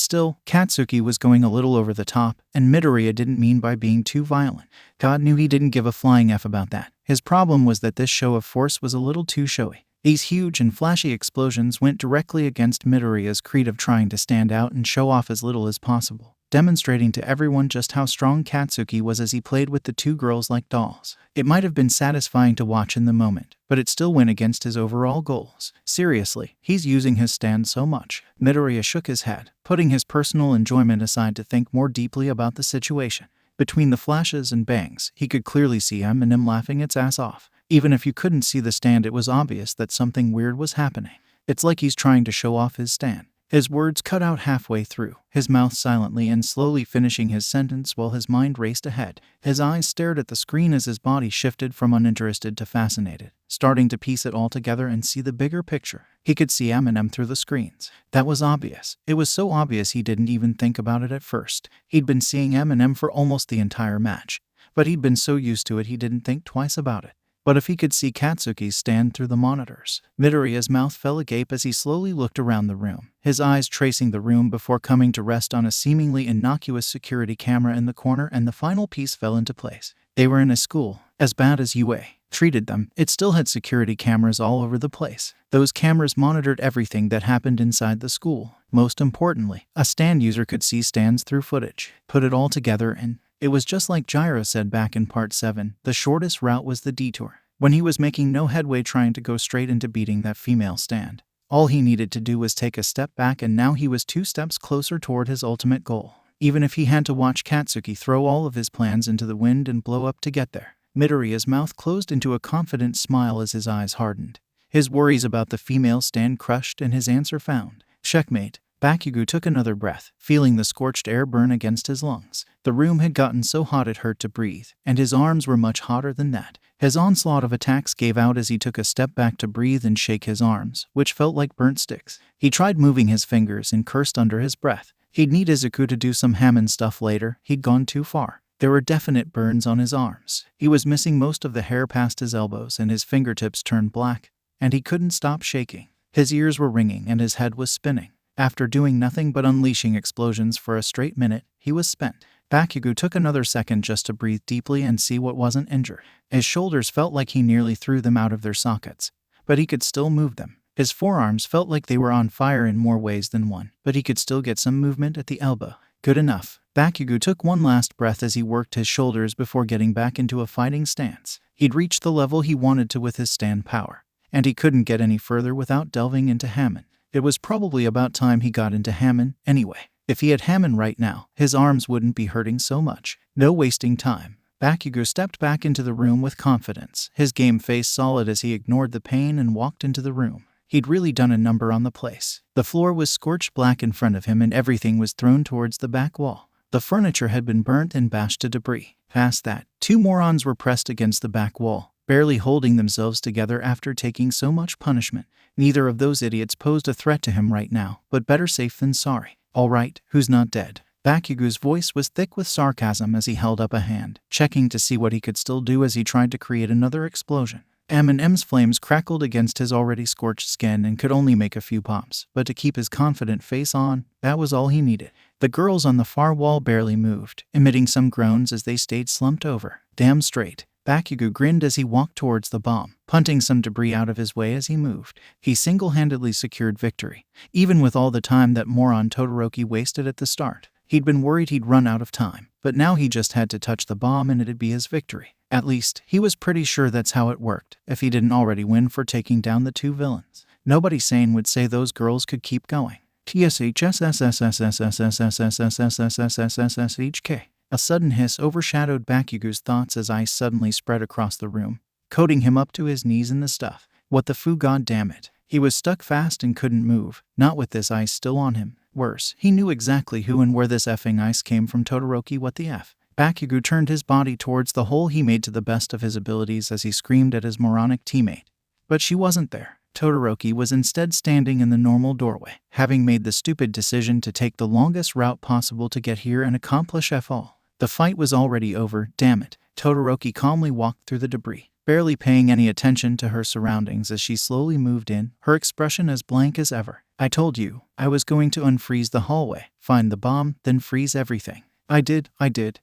still, Katsuki was going a little over the top, and Midoriya didn't mean by being too violent. God knew he didn't give a flying F about that. His problem was that this show of force was a little too showy. These huge and flashy explosions went directly against Midoriya's creed of trying to stand out and show off as little as possible, demonstrating to everyone just how strong Katsuki was as he played with the two girls like dolls. It might have been satisfying to watch in the moment, but it still went against his overall goals. Seriously, he's using his stand so much. Midoriya shook his head, putting his personal enjoyment aside to think more deeply about the situation. Between the flashes and bangs, he could clearly see M&M laughing its ass off. Even if you couldn't see the stand, it was obvious that something weird was happening. It's like he's trying to show off his stand. His words cut out halfway through, his mouth silently and slowly finishing his sentence while his mind raced ahead. His eyes stared at the screen as his body shifted from uninterested to fascinated, starting to piece it all together and see the bigger picture. He could see M&M through the screens. That was obvious. It was so obvious he didn't even think about it at first. He'd been seeing M&M for almost the entire match, but he'd been so used to it he didn't think twice about it. But if he could see Katsuki's stand through the monitors. Midoriya's mouth fell agape as he slowly looked around the room, his eyes tracing the room before coming to rest on a seemingly innocuous security camera in the corner, and the final piece fell into place. They were in a school. As bad as UA treated them, it still had security cameras all over the place. Those cameras monitored everything that happened inside the school. Most importantly, a stand user could see stands through footage. Put it all together and it was just like Gyro said back in part 7, the shortest route was the detour. When he was making no headway trying to go straight into beating that female stand, all he needed to do was take a step back, and now he was 2 steps closer toward his ultimate goal. Even if he had to watch Katsuki throw all of his plans into the wind and blow up to get there. Midoriya's mouth closed into a confident smile as his eyes hardened. His worries about the female stand crushed and his answer found. Checkmate. Bakugo took another breath, feeling the scorched air burn against his lungs. The room had gotten so hot it hurt to breathe, and his arms were much hotter than that. His onslaught of attacks gave out as he took a step back to breathe and shake his arms, which felt like burnt sticks. He tried moving his fingers and cursed under his breath. He'd need Izuku to do some Hammond stuff later. He'd gone too far. There were definite burns on his arms. He was missing most of the hair past his elbows, and his fingertips turned black, and he couldn't stop shaking. His ears were ringing and his head was spinning. After doing nothing but unleashing explosions for a straight minute, he was spent. Bakugo took another second just to breathe deeply and see what wasn't injured. His shoulders felt like he nearly threw them out of their sockets, but he could still move them. His forearms felt like they were on fire in more ways than one, but he could still get some movement at the elbow. Good enough. Bakugo took one last breath as he worked his shoulders before getting back into a fighting stance. He'd reached the level he wanted to with his stand power, and he couldn't get any further without delving into Hammond. It was probably about time he got into Hammond anyway. If he had Hammond right now, his arms wouldn't be hurting so much. No wasting time. Bakugo stepped back into the room with confidence, his game face solid as he ignored the pain and walked into the room. He'd really done a number on the place. The floor was scorched black in front of him and everything was thrown towards the back wall. The furniture had been burnt and bashed to debris. Past that, two morons were pressed against the back wall, barely holding themselves together after taking so much punishment. Neither of those idiots posed a threat to him right now, but better safe than sorry. All right, who's not dead? Bakugo's voice was thick with sarcasm as he held up a hand, checking to see what he could still do as he tried to create another explosion. M&M's flames crackled against his already scorched skin and could only make a few pops, but to keep his confident face on, that was all he needed. The girls on the far wall barely moved, emitting some groans as they stayed slumped over. Damn straight. Bakugo grinned as he walked towards the bomb, punting some debris out of his way as he moved. He single-handedly secured victory, even with all the time that moron Todoroki wasted at the start. He'd been worried he'd run out of time, but now he just had to touch the bomb and it'd be his victory. At least, he was pretty sure that's how it worked, if he didn't already win for taking down the two villains. Nobody sane would say those girls could keep going. TSHSSSSSSSSSSSSSSSSSSHK. A sudden hiss overshadowed Bakugo's thoughts as ice suddenly spread across the room, coating him up to his knees in the stuff. What the foo, goddammit. He was stuck fast and couldn't move, not with this ice still on him. Worse, he knew exactly who and where this effing ice came from. Todoroki, what the F? Bakugo turned his body towards the hole he made to the best of his abilities as he screamed at his moronic teammate. But she wasn't there. Todoroki was instead standing in the normal doorway, having made the stupid decision to take the longest route possible to get here and accomplish F all. The fight was already over, damn it. Todoroki calmly walked through the debris, barely paying any attention to her surroundings as she slowly moved in, her expression as blank as ever. I told you, I was going to unfreeze the hallway, find the bomb, then freeze everything. I did,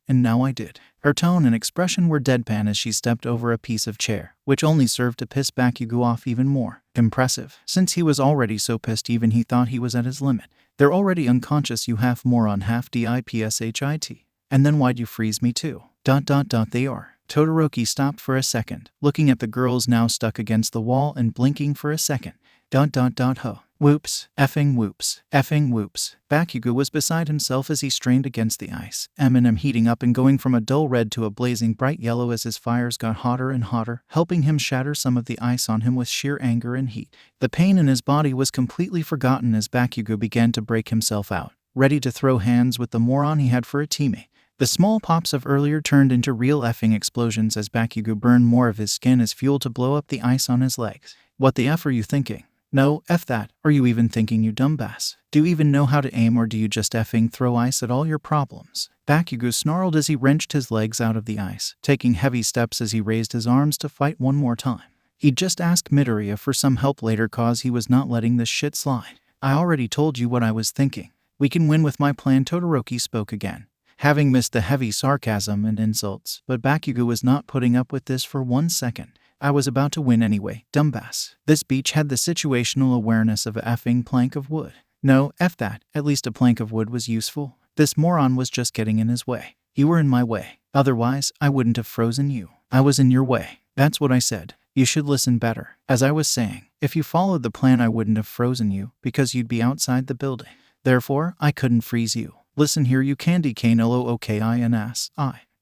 and now I did. Her tone and expression were deadpan as she stepped over a piece of chair, which only served to piss Bakugo off even more. Impressive, since he was already so pissed even he thought he was at his limit. They're already unconscious, you half moron, half dipshit. And then why'd you freeze me too? ... They are. Todoroki stopped for a second, looking at the girls now stuck against the wall and blinking for a second. ... Ho. Whoops, effing whoops, effing whoops. Bakugo was beside himself as he strained against the ice, M&M heating up and going from a dull red to a blazing bright yellow as his fires got hotter and hotter, helping him shatter some of the ice on him with sheer anger and heat. The pain in his body was completely forgotten as Bakugo began to break himself out, ready to throw hands with the moron he had for a teammate. The small pops of earlier turned into real effing explosions as Bakugo burned more of his skin as fuel to blow up the ice on his legs. What the F are you thinking? No, F that. Are you even thinking, you dumbass? Do you even know how to aim, or do you just effing throw ice at all your problems? Bakugo snarled as he wrenched his legs out of the ice, taking heavy steps as he raised his arms to fight one more time. He'd just asked Midoriya for some help later cause he was not letting this shit slide. I already told you what I was thinking. We can win with my plan. Todoroki spoke again, having missed the heavy sarcasm and insults, but Bakugo was not putting up with this for 1 second. I was about to win anyway, dumbass. This beach had the situational awareness of a effing plank of wood. No, F that, at least a plank of wood was useful. This moron was just getting in his way. You were in my way. Otherwise, I wouldn't have frozen you. I was in your way. That's what I said. You should listen better. As I was saying, if you followed the plan I wouldn't have frozen you, because you'd be outside the building. Therefore, I couldn't freeze you. Listen here, you candy cane lookins.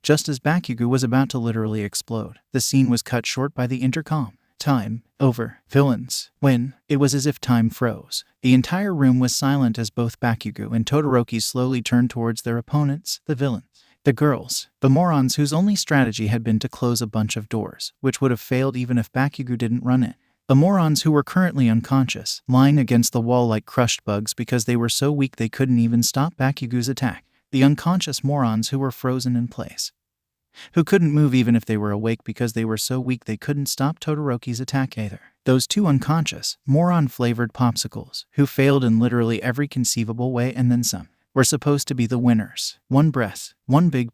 Just as Bakugo was about to literally explode, the scene was cut short by the intercom. Time. Over. Villains. Win. It was as if time froze. The entire room was silent as both Bakugo and Todoroki slowly turned towards their opponents, the villains. The girls. The morons whose only strategy had been to close a bunch of doors, which would have failed even if Bakugo didn't run it. The morons who were currently unconscious, lying against the wall like crushed bugs because they were so weak they couldn't even stop Bakugo's attack. The unconscious morons who were frozen in place, who couldn't move even if they were awake because they were so weak they couldn't stop Todoroki's attack either. Those two unconscious, moron-flavored popsicles, who failed in literally every conceivable way and then some, were supposed to be the winners. One breath, one big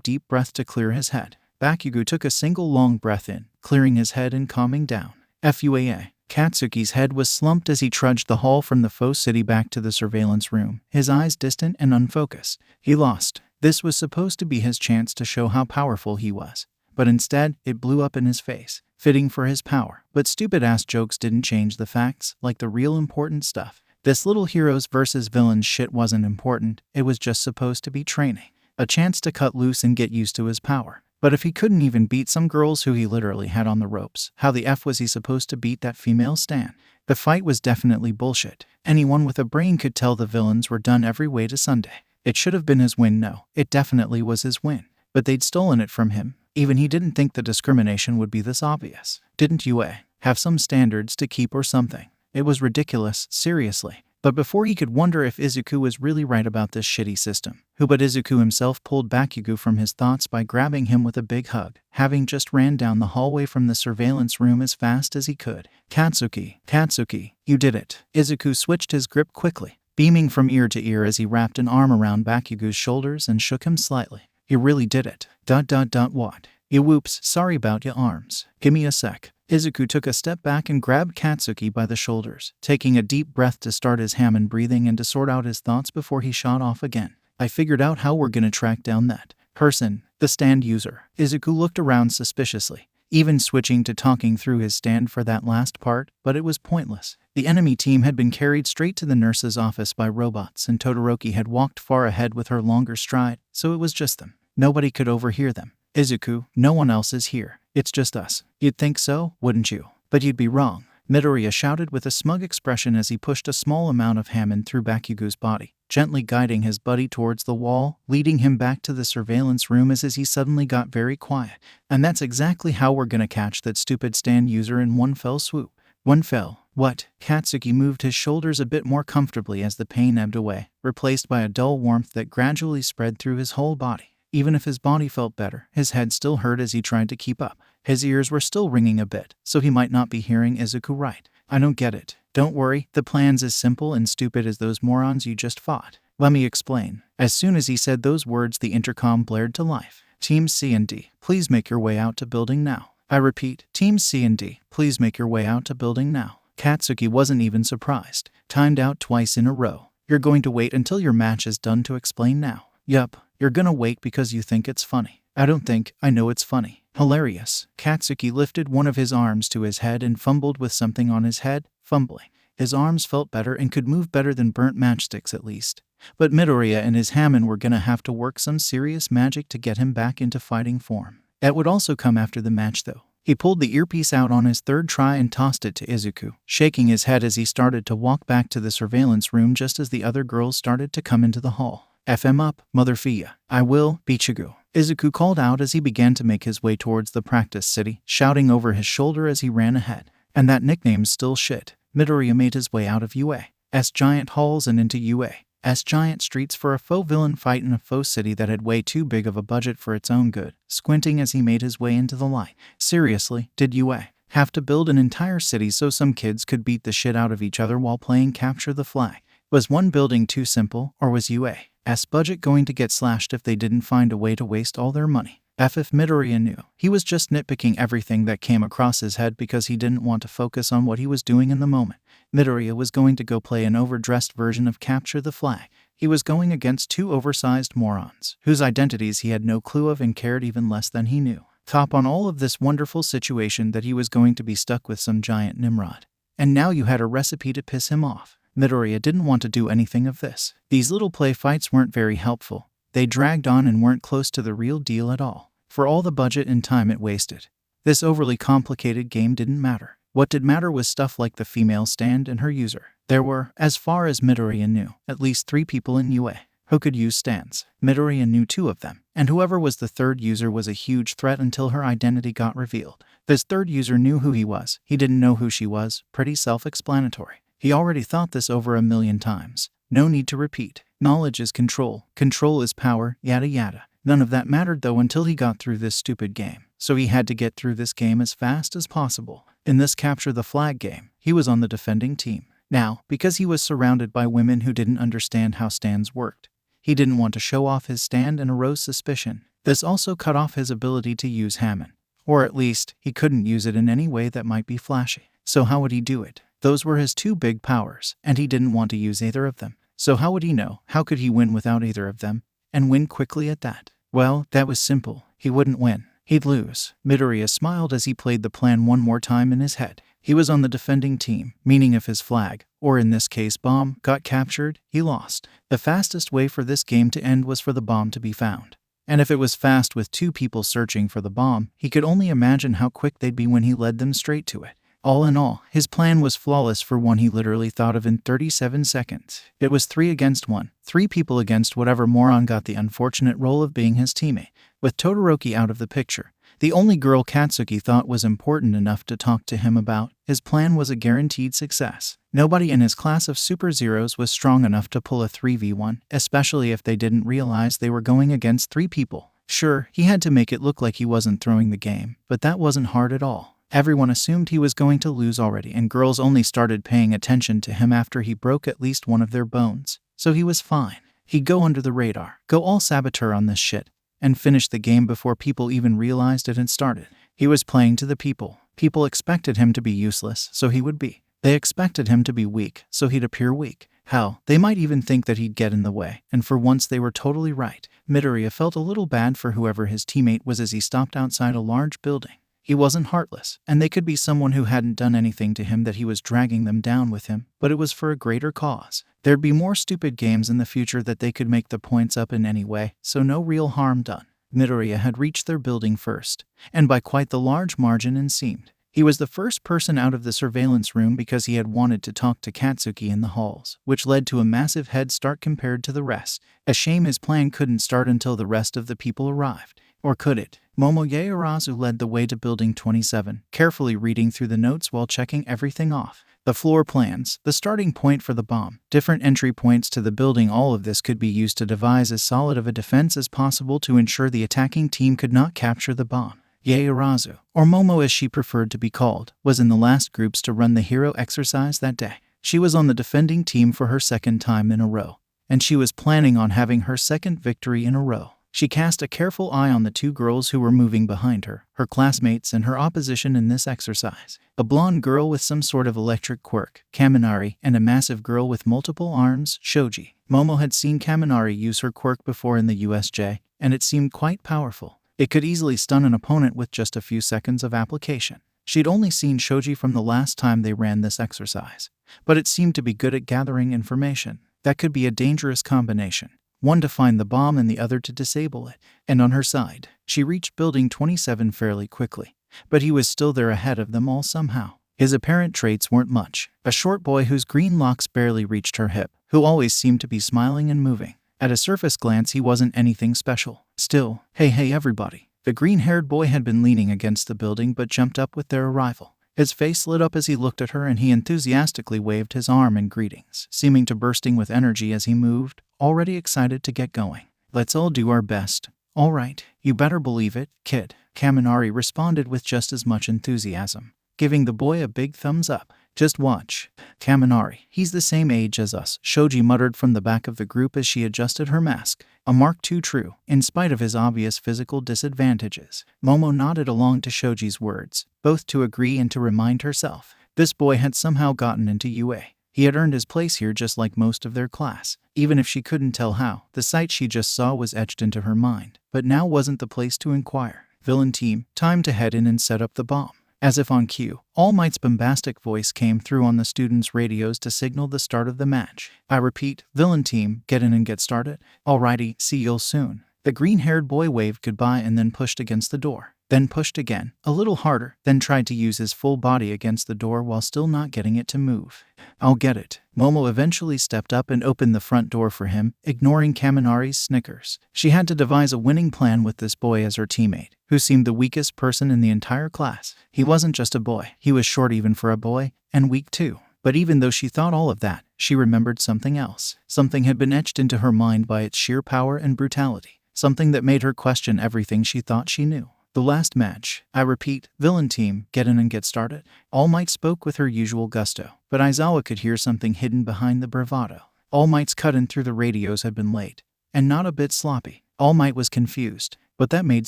deep breath to clear his head. Bakugo took a single long breath in, clearing his head and calming down. FUAA. Katsuki's head was slumped as he trudged the hall from the faux city back to the surveillance room, his eyes distant and unfocused. He lost. This was supposed to be his chance to show how powerful he was. But instead, it blew up in his face, fitting for his power. But stupid-ass jokes didn't change the facts, like the real important stuff. This little heroes versus villains shit wasn't important, it was just supposed to be training. a chance to cut loose and get used to his power. But if he couldn't even beat some girls who he literally had on the ropes, how the F was he supposed to beat that female stan? The fight was definitely bullshit. Anyone with a brain could tell the villains were done every way to Sunday. It should have been his win. No, it definitely was his win. But they'd stolen it from him. Even he didn't think the discrimination would be this obvious. Didn't you, have some standards to keep or something? It was ridiculous, seriously. But before he could wonder if Izuku was really right about this shitty system, who but Izuku himself pulled Bakugo from his thoughts by grabbing him with a big hug, having just ran down the hallway from the surveillance room as fast as he could. Katsuki, you did it. Izuku switched his grip quickly, beaming from ear to ear as he wrapped an arm around Bakugo's shoulders and shook him slightly. You really did it. What? You whoops, sorry about your arms. Gimme a sec. Izuku took a step back and grabbed Katsuki by the shoulders, taking a deep breath to start his Hammond breathing and to sort out his thoughts before he shot off again. I figured out how we're gonna track down that person, the stand user. Izuku looked around suspiciously, even switching to talking through his stand for that last part, but it was pointless. The enemy team had been carried straight to the nurse's office by robots, and Todoroki had walked far ahead with her longer stride, so it was just them. Nobody could overhear them. Izuku, no one else is here. It's just us. You'd think so, wouldn't you? But you'd be wrong. Midoriya shouted with a smug expression as he pushed a small amount of Hammond through Bakugo's body, gently guiding his buddy towards the wall, leading him back to the surveillance room as he suddenly got very quiet. And that's exactly how we're gonna catch that stupid stand user in one fell swoop. What? Katsuki moved his shoulders a bit more comfortably as the pain ebbed away, replaced by a dull warmth that gradually spread through his whole body. Even if his body felt better, his head still hurt as he tried to keep up. His ears were still ringing a bit, so he might not be hearing Izuku right. I don't get it. Don't worry, the plan's as simple and stupid as those morons you just fought. Let me explain. As soon as he said those words, the intercom blared to life. Teams C and D, please make your way out to building now. I repeat, Teams C and D, please make your way out to building now. Katsuki wasn't even surprised. Timed out twice in a row. You're going to wait until your match is done to explain now. Yup. You're gonna wait because you think it's funny. I don't think, I know it's funny. Hilarious. Katsuki lifted one of his arms to his head and fumbled with something on his head, fumbling. His arms felt better and could move better than burnt matchsticks at least. But Midoriya and his Hammond were gonna have to work some serious magic to get him back into fighting form. That would also come after the match though. He pulled the earpiece out on his third try and tossed it to Izuku, shaking his head as he started to walk back to the surveillance room just as the other girls started to come into the hall. FM up, mother fia. I will, Bichigo. Izuku called out as he began to make his way towards the practice city, shouting over his shoulder as he ran ahead. And that nickname's still shit. Midoriya made his way out of UA's giant halls and into UA's giant streets for a faux villain fight in a faux city that had way too big of a budget for its own good, squinting as he made his way into the light. Seriously, did UA have to build an entire city so some kids could beat the shit out of each other while playing capture the flag? Was one building too simple, or was UA's budget going to get slashed if they didn't find a way to waste all their money? If Midoriya knew, he was just nitpicking everything that came across his head because he didn't want to focus on what he was doing in the moment. Midoriya was going to go play an overdressed version of Capture the Flag. He was going against two oversized morons, whose identities he had no clue of and cared even less than he knew. Top on all of this wonderful situation that he was going to be stuck with some giant Nimrod. And now you had a recipe to piss him off. Midoriya didn't want to do anything of this. These little play fights weren't very helpful. They dragged on and weren't close to the real deal at all. For all the budget and time it wasted, this overly complicated game didn't matter. What did matter was stuff like the female stand and her user. There were, as far as Midoriya knew, at least 3 people in UA who could use stands. Midoriya knew 2 of them, and whoever was the third user was a huge threat until her identity got revealed. This third user knew who he was. He didn't know who she was. Pretty self-explanatory. He already thought this over 1,000,000 times. No need to repeat. Knowledge is control. Control is power, yada yada. None of that mattered though until he got through this stupid game. So he had to get through this game as fast as possible. In this Capture the Flag game, he was on the defending team. Now, because he was surrounded by women who didn't understand how stands worked, he didn't want to show off his stand and arose suspicion. This also cut off his ability to use Hammond. Or at least, he couldn't use it in any way that might be flashy. So how would he do it? Those were his 2 big powers, and he didn't want to use either of them. So how would he know? How could he win without either of them? And win quickly at that? Well, that was simple. He wouldn't win. He'd lose. Midoriya smiled as he played the plan one more time in his head. He was on the defending team, meaning if his flag, or in this case bomb, got captured, he lost. The fastest way for this game to end was for the bomb to be found. And if it was fast with 2 people searching for the bomb, he could only imagine how quick they'd be when he led them straight to it. All in all, his plan was flawless for one he literally thought of in 37 seconds. It was 3 against 1, 3 people against whatever moron got the unfortunate role of being his teammate. With Todoroki out of the picture, the only girl Katsuki thought was important enough to talk to him about, his plan was a guaranteed success. Nobody in his class of Super Zeros was strong enough to pull a 3v1, especially if they didn't realize they were going against 3 people. Sure, he had to make it look like he wasn't throwing the game, but that wasn't hard at all. Everyone assumed he was going to lose already, and girls only started paying attention to him after he broke at least one of their bones. So he was fine. He'd go under the radar, go all saboteur on this shit, and finish the game before people even realized it had started. He was playing to the people. People expected him to be useless, so he would be. They expected him to be weak, so he'd appear weak. Hell, they might even think that he'd get in the way, and for once they were totally right. Midoriya felt a little bad for whoever his teammate was as he stopped outside a large building. He wasn't heartless, and they could be someone who hadn't done anything to him that he was dragging them down with him, but it was for a greater cause. There'd be more stupid games in the future that they could make the points up in any way, so no real harm done. Midoriya had reached their building first, and by quite the large margin it seemed. He was the first person out of the surveillance room because he had wanted to talk to Katsuki in the halls, which led to a massive head start compared to the rest. A shame his plan couldn't start until the rest of the people arrived. Or could it? Momo Yaoyorozu led the way to Building 27, carefully reading through the notes while checking everything off. The floor plans, the starting point for the bomb, different entry points to the building, all of this could be used to devise as solid of a defense as possible to ensure the attacking team could not capture the bomb. Yaoyorozu, or Momo as she preferred to be called, was in the last groups to run the hero exercise that day. She was on the defending team for her second time in a row, and she was planning on having her second victory in a row. She cast a careful eye on the 2 girls who were moving behind her, her classmates and her opposition in this exercise. A blonde girl with some sort of electric quirk, Kaminari, and a massive girl with multiple arms, Shoji. Momo had seen Kaminari use her quirk before in the USJ, and it seemed quite powerful. It could easily stun an opponent with just a few seconds of application. She'd only seen Shoji from the last time they ran this exercise, but it seemed to be good at gathering information. That could be a dangerous combination. One to find the bomb and the other to disable it. And on her side, she reached Building 27 fairly quickly, but he was still there ahead of them all somehow. His apparent traits weren't much. A short boy whose green locks barely reached her hip, who always seemed to be smiling and moving. At a surface glance, he wasn't anything special. Still, hey everybody. The green-haired boy had been leaning against the building but jumped up with their arrival. His face lit up as he looked at her, and he enthusiastically waved his arm in greetings, seeming to bursting with energy as he moved, already excited to get going. Let's all do our best. All right, you better believe it, kid. Kaminari responded with just as much enthusiasm, giving the boy a big thumbs up. Just watch. Kaminari, he's the same age as us, Shoji muttered from the back of the group as she adjusted her mask. A Mark II true, in spite of his obvious physical disadvantages. Momo nodded along to Shoji's words, both to agree and to remind herself. This boy had somehow gotten into UA. He had earned his place here just like most of their class. Even if she couldn't tell how, the sight she just saw was etched into her mind. But now wasn't the place to inquire. Villain team, time to head in and set up the bomb. As if on cue, All Might's bombastic voice came through on the students' radios to signal the start of the match. I repeat, villain team, get in and get started. Alrighty, see you soon. The green-haired boy waved goodbye and then pushed against the door. Then pushed again, a little harder, then tried to use his full body against the door while still not getting it to move. I'll get it. Momo eventually stepped up and opened the front door for him, ignoring Kaminari's snickers. She had to devise a winning plan with this boy as her teammate, who seemed the weakest person in the entire class. He wasn't just a boy, he was short even for a boy, and weak too. But even though she thought all of that, she remembered something else. Something had been etched into her mind by its sheer power and brutality. Something that made her question everything she thought she knew. The last match. I repeat, villain team, get in and get started. All Might spoke with her usual gusto, but Aizawa could hear something hidden behind the bravado. All Might's cut-in through the radios had been late, and not a bit sloppy. All Might was confused, but that made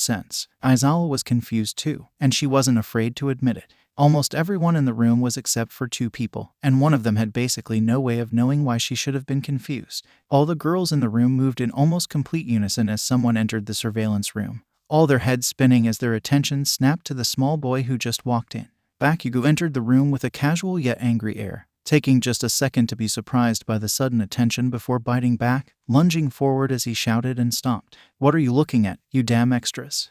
sense. Aizawa was confused too, and she wasn't afraid to admit it. Almost everyone in the room was except for 2 people, and one of them had basically no way of knowing why she should have been confused. All the girls in the room moved in almost complete unison as someone entered the surveillance room, all their heads spinning as their attention snapped to the small boy who just walked in. Bakugo entered the room with a casual yet angry air, taking just a second to be surprised by the sudden attention before biting back, lunging forward as he shouted and stomped. "What are you looking at, you damn extras?"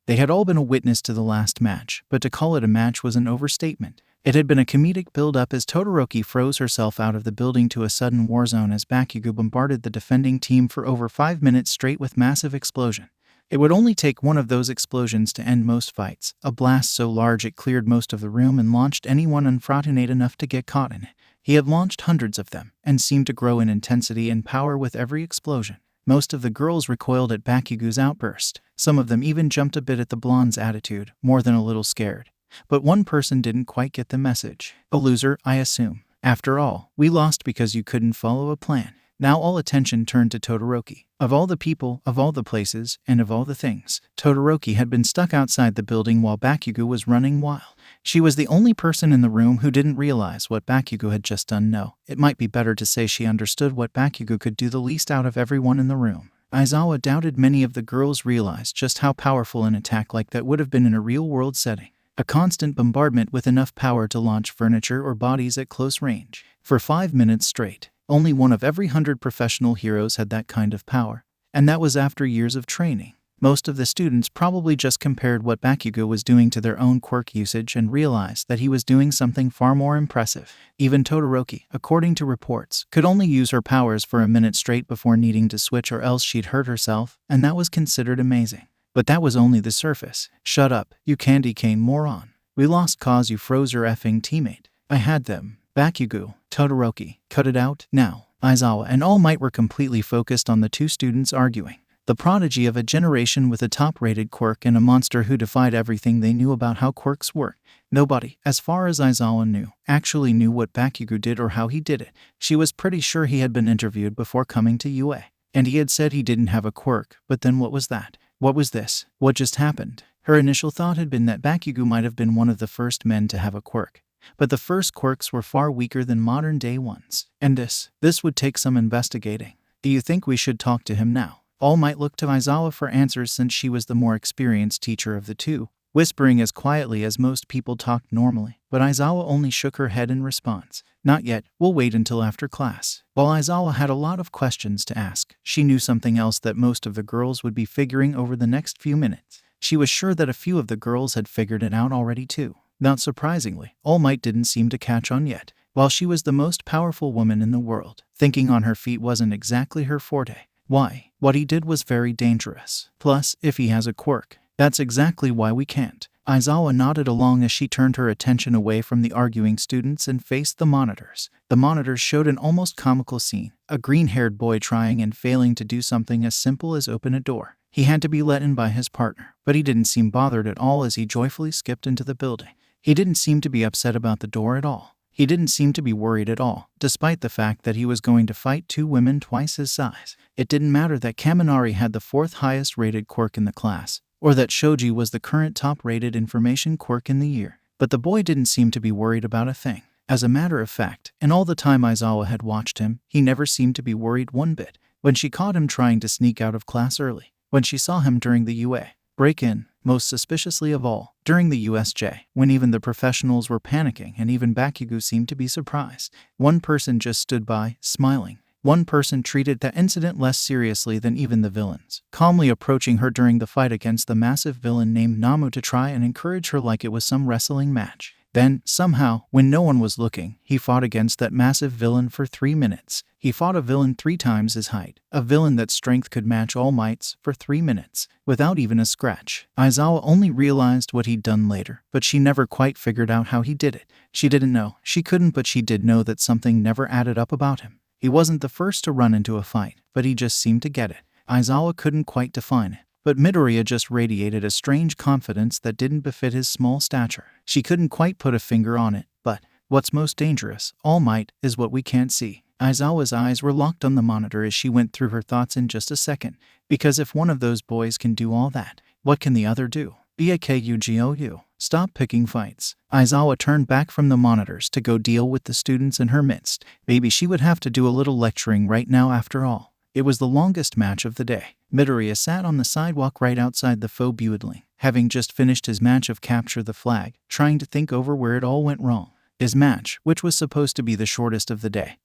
They had all been a witness to the last match, but to call it a match was an overstatement. It had been a comedic build-up as Todoroki froze herself out of the building to a sudden war zone as Bakugo bombarded the defending team for over 5 minutes straight with massive explosion. It would only take one of those explosions to end most fights, a blast so large it cleared most of the room and launched anyone unfortunate enough to get caught in it. He had launched hundreds of them, and seemed to grow in intensity and power with every explosion. Most of the girls recoiled at Bakugo's outburst. Some of them even jumped a bit at the blonde's attitude, more than a little scared. But one person didn't quite get the message. "A loser, I assume. After all, we lost because you couldn't follow a plan." Now all attention turned to Todoroki. Of all the people, of all the places, and of all the things, Todoroki had been stuck outside the building while Bakugo was running wild. She was the only person in the room who didn't realize what Bakugo had just done. No, it might be better to say she understood what Bakugo could do the least out of everyone in the room. Aizawa doubted many of the girls realized just how powerful an attack like that would have been in a real-world setting. A constant bombardment with enough power to launch furniture or bodies at close range. For 5 minutes straight, only one of every 100 professional heroes had that kind of power. And that was after years of training. Most of the students probably just compared what Bakugo was doing to their own quirk usage and realized that he was doing something far more impressive. Even Todoroki, according to reports, could only use her powers for a minute straight before needing to switch or else she'd hurt herself, and that was considered amazing. But that was only the surface. "Shut up, you candy cane moron. We lost cause you froze your effing teammate. I had them." Bakugo, Todoroki, cut it out, now. Aizawa and All Might were completely focused on the two students arguing. The prodigy of a generation with a top-rated quirk and a monster who defied everything they knew about how quirks work. Nobody, as far as Aizawa knew, actually knew what Bakugo did or how he did it. She was pretty sure he had been interviewed before coming to UA. And he had said he didn't have a quirk, but then what was that? What was this? What just happened? Her initial thought had been that Bakugo might have been one of the first men to have a quirk. But the first quirks were far weaker than modern-day ones. And this would take some investigating. "Do you think we should talk to him now?" All Might look to Aizawa for answers since she was the more experienced teacher of the two, whispering as quietly as most people talked normally. But Aizawa only shook her head in response. "Not yet, we'll wait until after class." While Aizawa had a lot of questions to ask, she knew something else that most of the girls would be figuring over the next few minutes. She was sure that a few of the girls had figured it out already too. Not surprisingly, All Might didn't seem to catch on yet. While she was the most powerful woman in the world, thinking on her feet wasn't exactly her forte. Why? What he did was very dangerous. Plus, if he has a quirk, that's exactly why we can't. Aizawa nodded along as she turned her attention away from the arguing students and faced the monitors. The monitors showed an almost comical scene. A green-haired boy trying and failing to do something as simple as open a door. He had to be let in by his partner, but he didn't seem bothered at all as he joyfully skipped into the building. He didn't seem to be upset about the door at all. He didn't seem to be worried at all, despite the fact that he was going to fight two women twice his size. It didn't matter that Kaminari had the 4th highest rated quirk in the class, or that Shoji was the current top-rated information quirk in the year. But the boy didn't seem to be worried about a thing. As a matter of fact, in all the time Aizawa had watched him, he never seemed to be worried one bit. When she caught him trying to sneak out of class early, when she saw him during the UA break-in, most suspiciously of all, during the USJ, when even the professionals were panicking and even Bakugo seemed to be surprised. One person just stood by, smiling. One person treated that incident less seriously than even the villains, calmly approaching her during the fight against the massive villain named Namu to try and encourage her like it was some wrestling match. Then, somehow, when no one was looking, he fought against that massive villain for 3 minutes. He fought a villain 3 times his height, a villain that strength could match All Might's, for 3 minutes, without even a scratch. Aizawa only realized what he'd done later, but she never quite figured out how he did it. She didn't know, she couldn't, but she did know that something never added up about him. He wasn't the first to run into a fight, but he just seemed to get it. Aizawa couldn't quite define it. But Midoriya just radiated a strange confidence that didn't befit his small stature. She couldn't quite put a finger on it, but what's most dangerous, All Might, is what we can't see. Aizawa's eyes were locked on the monitor as she went through her thoughts in just a second. Because if one of those boys can do all that, what can the other do? Bakugou. Stop picking fights. Aizawa turned back from the monitors to go deal with the students in her midst. Maybe she would have to do a little lecturing right now after all. It was the longest match of the day. Midoriya sat on the sidewalk right outside the faux building, having just finished his match of Capture the Flag, trying to think over where it all went wrong. His match, which was supposed to be the shortest of the day,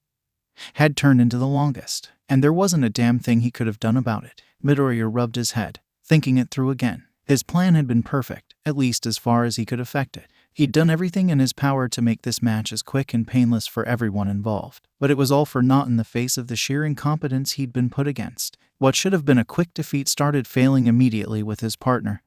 had turned into the longest, and there wasn't a damn thing he could have done about it. Midoriya rubbed his head, thinking it through again. His plan had been perfect, at least as far as he could affect it. He'd done everything in his power to make this match as quick and painless for everyone involved, but it was all for naught in the face of the sheer incompetence he'd been put against. What should have been a quick defeat started failing immediately with his partner.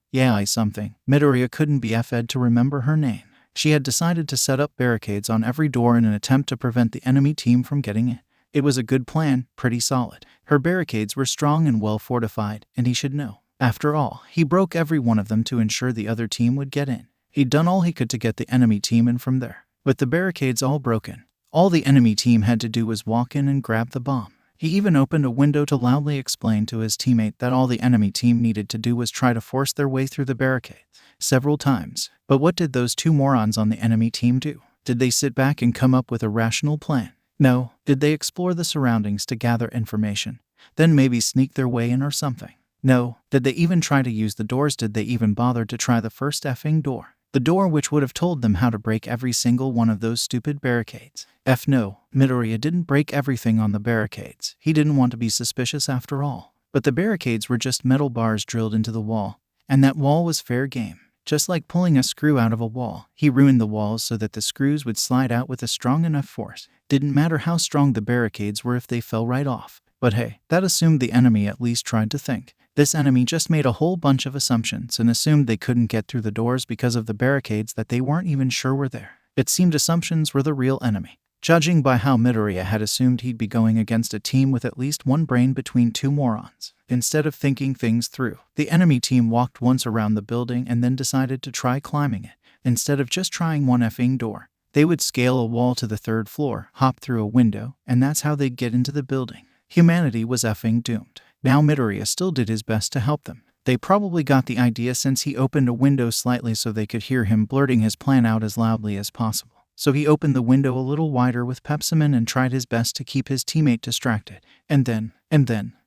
Something. Midoriya couldn't be fed to remember her name. She had decided to set up barricades on every door in an attempt to prevent the enemy team from getting in. It was a good plan, pretty solid. Her barricades were strong and well fortified, and he should know. After all, he broke every one of them to ensure the other team would get in. He'd done all he could to get the enemy team in from there. With the barricades all broken, all the enemy team had to do was walk in and grab the bomb. He even opened a window to loudly explain to his teammate that all the enemy team needed to do was try to force their way through the barricades several times. But what did those two morons on the enemy team do? Did they sit back and come up with a rational plan? No. Did they explore the surroundings to gather information, then maybe sneak their way in or something? No. Did they even try to use the doors? Did they even bother to try the first effing door? The door which would have told them how to break every single one of those stupid barricades. No. Midoriya didn't break everything on the barricades. He didn't want to be suspicious after all. But the barricades were just metal bars drilled into the wall, and that wall was fair game. Just like pulling a screw out of a wall, he ruined the walls so that the screws would slide out with a strong enough force. Didn't matter how strong the barricades were if they fell right off. But hey, that assumed the enemy at least tried to think. This enemy just made a whole bunch of assumptions and assumed they couldn't get through the doors because of the barricades that they weren't even sure were there. It seemed assumptions were the real enemy. Judging by how Midoriya had assumed he'd be going against a team with at least one brain between two morons. Instead of thinking things through, the enemy team walked once around the building and then decided to try climbing it. Instead of just trying one effing door, they would scale a wall to the 3rd floor, hop through a window, and that's how they'd get into the building. Humanity was effing doomed. Now Midoriya still did his best to help them. They probably got the idea since he opened a window slightly so they could hear him blurting his plan out as loudly as possible. So he opened the window a little wider with Pepsiment and tried his best to keep his teammate distracted. And then,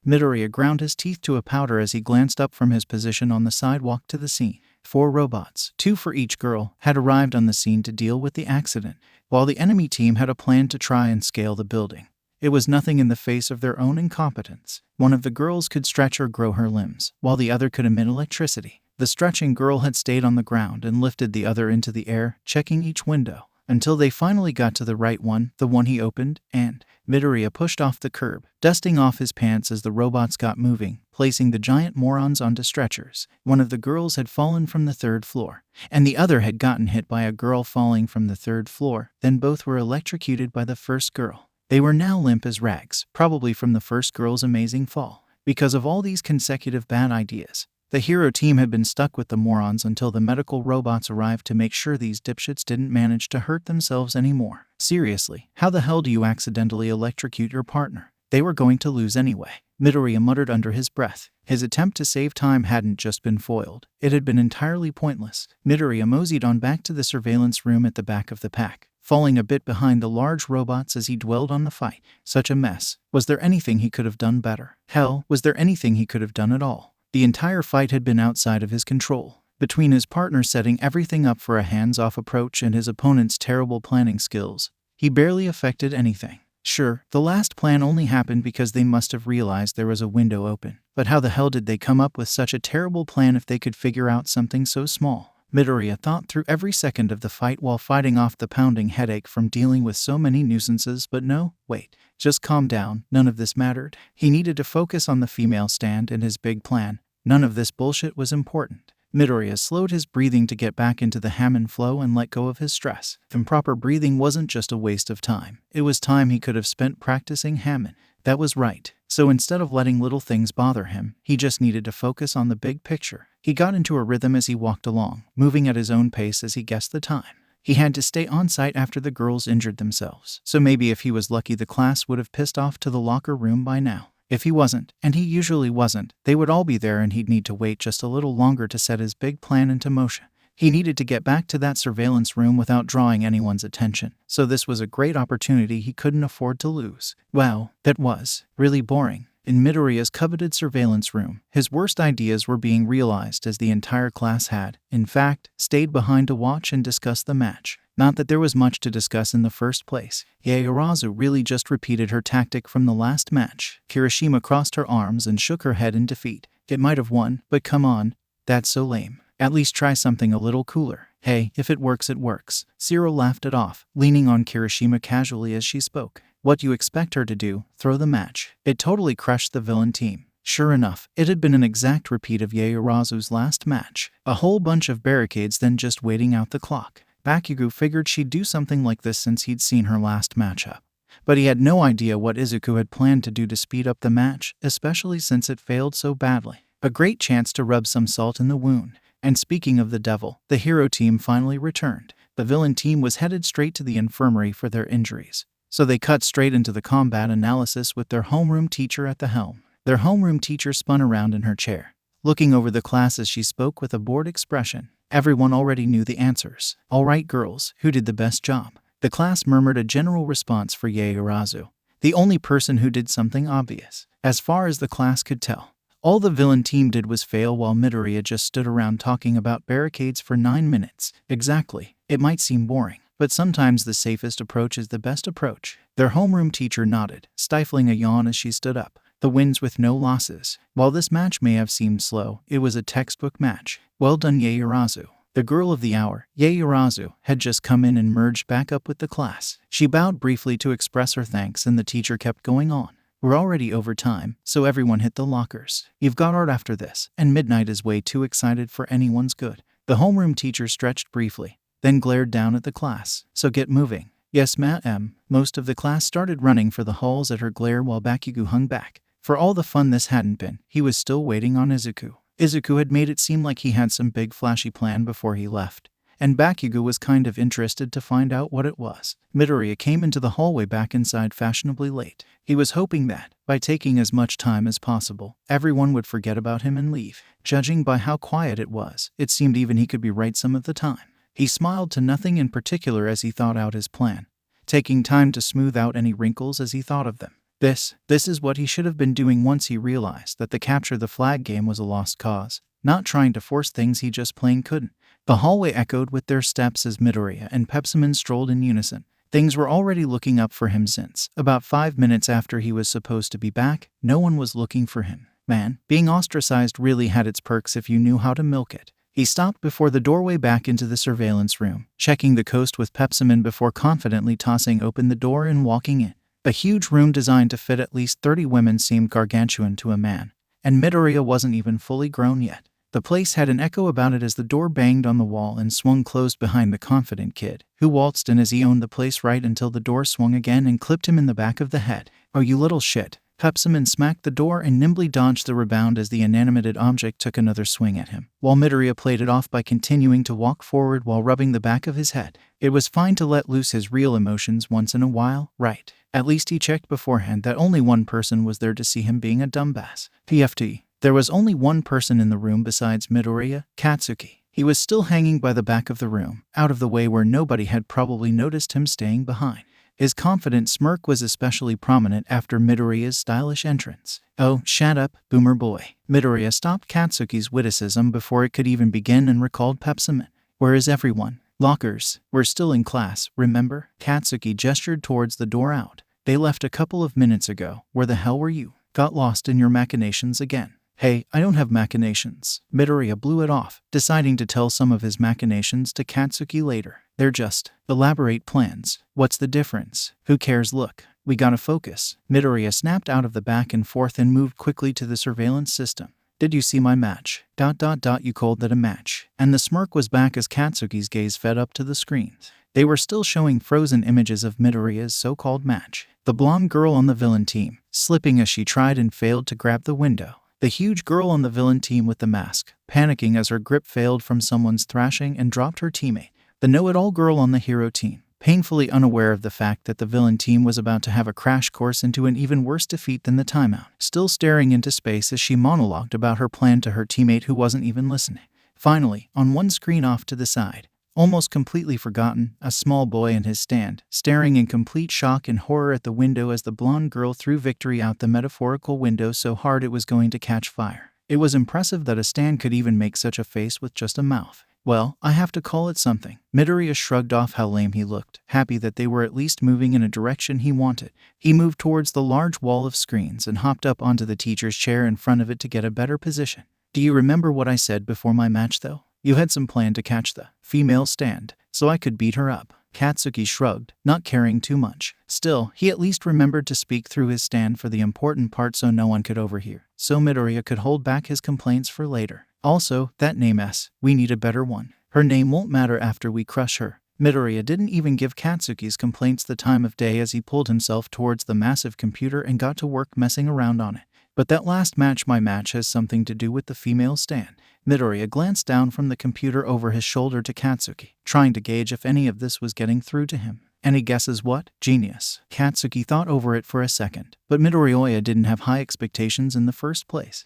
Midoriya ground his teeth to a powder as he glanced up from his position on the sidewalk to the scene. 4 robots, 2 for each girl, had arrived on the scene to deal with the accident, while the enemy team had a plan to try and scale the building. It was nothing in the face of their own incompetence. One of the girls could stretch or grow her limbs, while the other could emit electricity. The stretching girl had stayed on the ground and lifted the other into the air, checking each window, until they finally got to the right one, the one he opened, and Midoriya pushed off the curb, dusting off his pants as the robots got moving, placing the giant morons onto stretchers. One of the girls had fallen from the 3rd floor, and the other had gotten hit by a girl falling from the 3rd floor, then both were electrocuted by the first girl. They were now limp as rags, probably from the first girl's amazing fall. Because of all these consecutive bad ideas, the hero team had been stuck with the morons until the medical robots arrived to make sure these dipshits didn't manage to hurt themselves anymore. Seriously, how the hell do you accidentally electrocute your partner? They were going to lose anyway. Midoriya muttered under his breath. His attempt to save time hadn't just been foiled. It had been entirely pointless. Midoriya moseyed on back to the surveillance room at the back of the pack, falling a bit behind the large robots as he dwelled on the fight. Such a mess. Was there anything he could have done better? Hell, was there anything he could have done at all? The entire fight had been outside of his control. Between his partner setting everything up for a hands-off approach and his opponent's terrible planning skills, he barely affected anything. Sure, the last plan only happened because they must have realized there was a window open. But how the hell did they come up with such a terrible plan if they could figure out something so small? Midoriya thought through every second of the fight while fighting off the pounding headache from dealing with so many nuisances. But no, wait, just calm down, none of this mattered. He needed to focus on the female stand and his big plan. None of this bullshit was important. Midoriya slowed his breathing to get back into the Hammond flow and let go of his stress. Improper breathing wasn't just a waste of time. It was time he could have spent practicing Hammond. That was right. So instead of letting little things bother him, he just needed to focus on the big picture. He got into a rhythm as he walked along, moving at his own pace as he guessed the time. He had to stay on site after the girls injured themselves. So maybe if he was lucky, the class would have pissed off to the locker room by now. If he wasn't, and he usually wasn't, they would all be there and he'd need to wait just a little longer to set his big plan into motion. He needed to get back to that surveillance room without drawing anyone's attention, so this was a great opportunity he couldn't afford to lose. Wow, that was really boring. In Midoriya's coveted surveillance room, his worst ideas were being realized as the entire class had, in fact, stayed behind to watch and discuss the match. Not that there was much to discuss in the first place. Yaoyorozu really just repeated her tactic from the last match. Kirishima crossed her arms and shook her head in defeat. It might have won, but come on, that's so lame. At least try something a little cooler. Hey, if it works, it works. Zero laughed it off, leaning on Kirishima casually as she spoke. What do you expect her to do? Throw the match. It totally crushed the villain team. Sure enough, it had been an exact repeat of Yaoyorozu's last match. A whole bunch of barricades then just waiting out the clock. Bakugo figured she'd do something like this since he'd seen her last matchup. But he had no idea what Izuku had planned to do to speed up the match, especially since it failed so badly. A great chance to rub some salt in the wound. And speaking of the devil, the hero team finally returned. The villain team was headed straight to the infirmary for their injuries. So they cut straight into the combat analysis with their homeroom teacher at the helm. Their homeroom teacher spun around in her chair, looking over the class as she spoke with a bored expression. Everyone already knew the answers. All right, girls, who did the best job? The class murmured a general response for Yaoyorozu, the only person who did something obvious. As far as the class could tell, all the villain team did was fail while Midoriya just stood around talking about barricades for 9 minutes. Exactly. It might seem boring, but sometimes the safest approach is the best approach. Their homeroom teacher nodded, stifling a yawn as she stood up. The wins with no losses. While this match may have seemed slow, it was a textbook match. Well done, Yaoyorozu. The girl of the hour, Yaoyorozu, had just come in and merged back up with the class. She bowed briefly to express her thanks and the teacher kept going on. We're already over time, so everyone hit the lockers. You've got art after this, and midnight is way too excited for anyone's good. The homeroom teacher stretched briefly, then glared down at the class. So get moving. Yes, ma'am. Most of the class started running for the halls at her glare while Bakugo hung back. For all the fun this hadn't been, he was still waiting on Izuku. Izuku had made it seem like he had some big flashy plan before he left, and Bakugo was kind of interested to find out what it was. Midoriya came into the hallway back inside fashionably late. He was hoping that, by taking as much time as possible, everyone would forget about him and leave. Judging by how quiet it was, it seemed even he could be right some of the time. He smiled to nothing in particular as he thought out his plan, taking time to smooth out any wrinkles as he thought of them. This is what he should have been doing once he realized that the capture the flag game was a lost cause. Not trying to force things, he just plain couldn't. The hallway echoed with their steps as Midoriya and Pepsimon strolled in unison. Things were already looking up for him since, about 5 minutes after he was supposed to be back, no one was looking for him. Man, being ostracized really had its perks if you knew how to milk it. He stopped before the doorway back into the surveillance room, checking the coast with Pepsimon before confidently tossing open the door and walking in. A huge room designed to fit at least 30 women seemed gargantuan to a man, and Midoriya wasn't even fully grown yet. The place had an echo about it as the door banged on the wall and swung closed behind the confident kid, who waltzed in as he owned the place right until the door swung again and clipped him in the back of the head. Oh, you little shit. Pepsimon smacked the door and nimbly dodged the rebound as the inanimate object took another swing at him, while Midoriya played it off by continuing to walk forward while rubbing the back of his head. It was fine to let loose his real emotions once in a while, right? At least he checked beforehand that only one person was there to see him being a dumbass. PFT. There was only one person in the room besides Midoriya, Katsuki. He was still hanging by the back of the room, out of the way where nobody had probably noticed him staying behind. His confident smirk was especially prominent after Midoriya's stylish entrance. Oh, shut up, boomer boy. Midoriya stopped Katsuki's witticism before it could even begin and recalled Pepsimon. Where is everyone? Lockers. We're still in class, remember? Katsuki gestured towards the door out. They left a couple of minutes ago. Where the hell were you? Got lost in your machinations again. Hey, I don't have machinations. Midoriya blew it off, deciding to tell some of his machinations to Katsuki later. They're just elaborate plans. What's the difference? Who cares? Look, we gotta focus. Midoriya snapped out of the back and forth and moved quickly to the surveillance system. Did you see my match? ... You called that a match. And the smirk was back as Katsuki's gaze fed up to the screens. They were still showing frozen images of Midoriya's so-called match. The blonde girl on the villain team, slipping as she tried and failed to grab the window. The huge girl on the villain team with the mask, panicking as her grip failed from someone's thrashing and dropped her teammate. The know-it-all girl on the hero team, painfully unaware of the fact that the villain team was about to have a crash course into an even worse defeat than the timeout, still staring into space as she monologued about her plan to her teammate who wasn't even listening. Finally, on one screen off to the side, almost completely forgotten, a small boy in his stand, staring in complete shock and horror at the window as the blonde girl threw victory out the metaphorical window so hard it was going to catch fire. It was impressive that a stand could even make such a face with just a mouth. Well, I have to call it something. Midoriya shrugged off how lame he looked, happy that they were at least moving in a direction he wanted. He moved towards the large wall of screens and hopped up onto the teacher's chair in front of it to get a better position. Do you remember what I said before my match though? You had some plan to catch the female stand, so I could beat her up. Katsuki shrugged, not caring too much. Still, he at least remembered to speak through his stand for the important part so no one could overhear, so Midoriya could hold back his complaints for later. Also, that name we need a better one. Her name won't matter after we crush her. Midoriya didn't even give Katsuki's complaints the time of day as he pulled himself towards the massive computer and got to work messing around on it. But that last match, my match, has something to do with the female stand. Midoriya glanced down from the computer over his shoulder to Katsuki, trying to gauge if any of this was getting through to him. Any guesses what? Genius. Katsuki thought over it for a second, but Midoriya didn't have high expectations in the first place.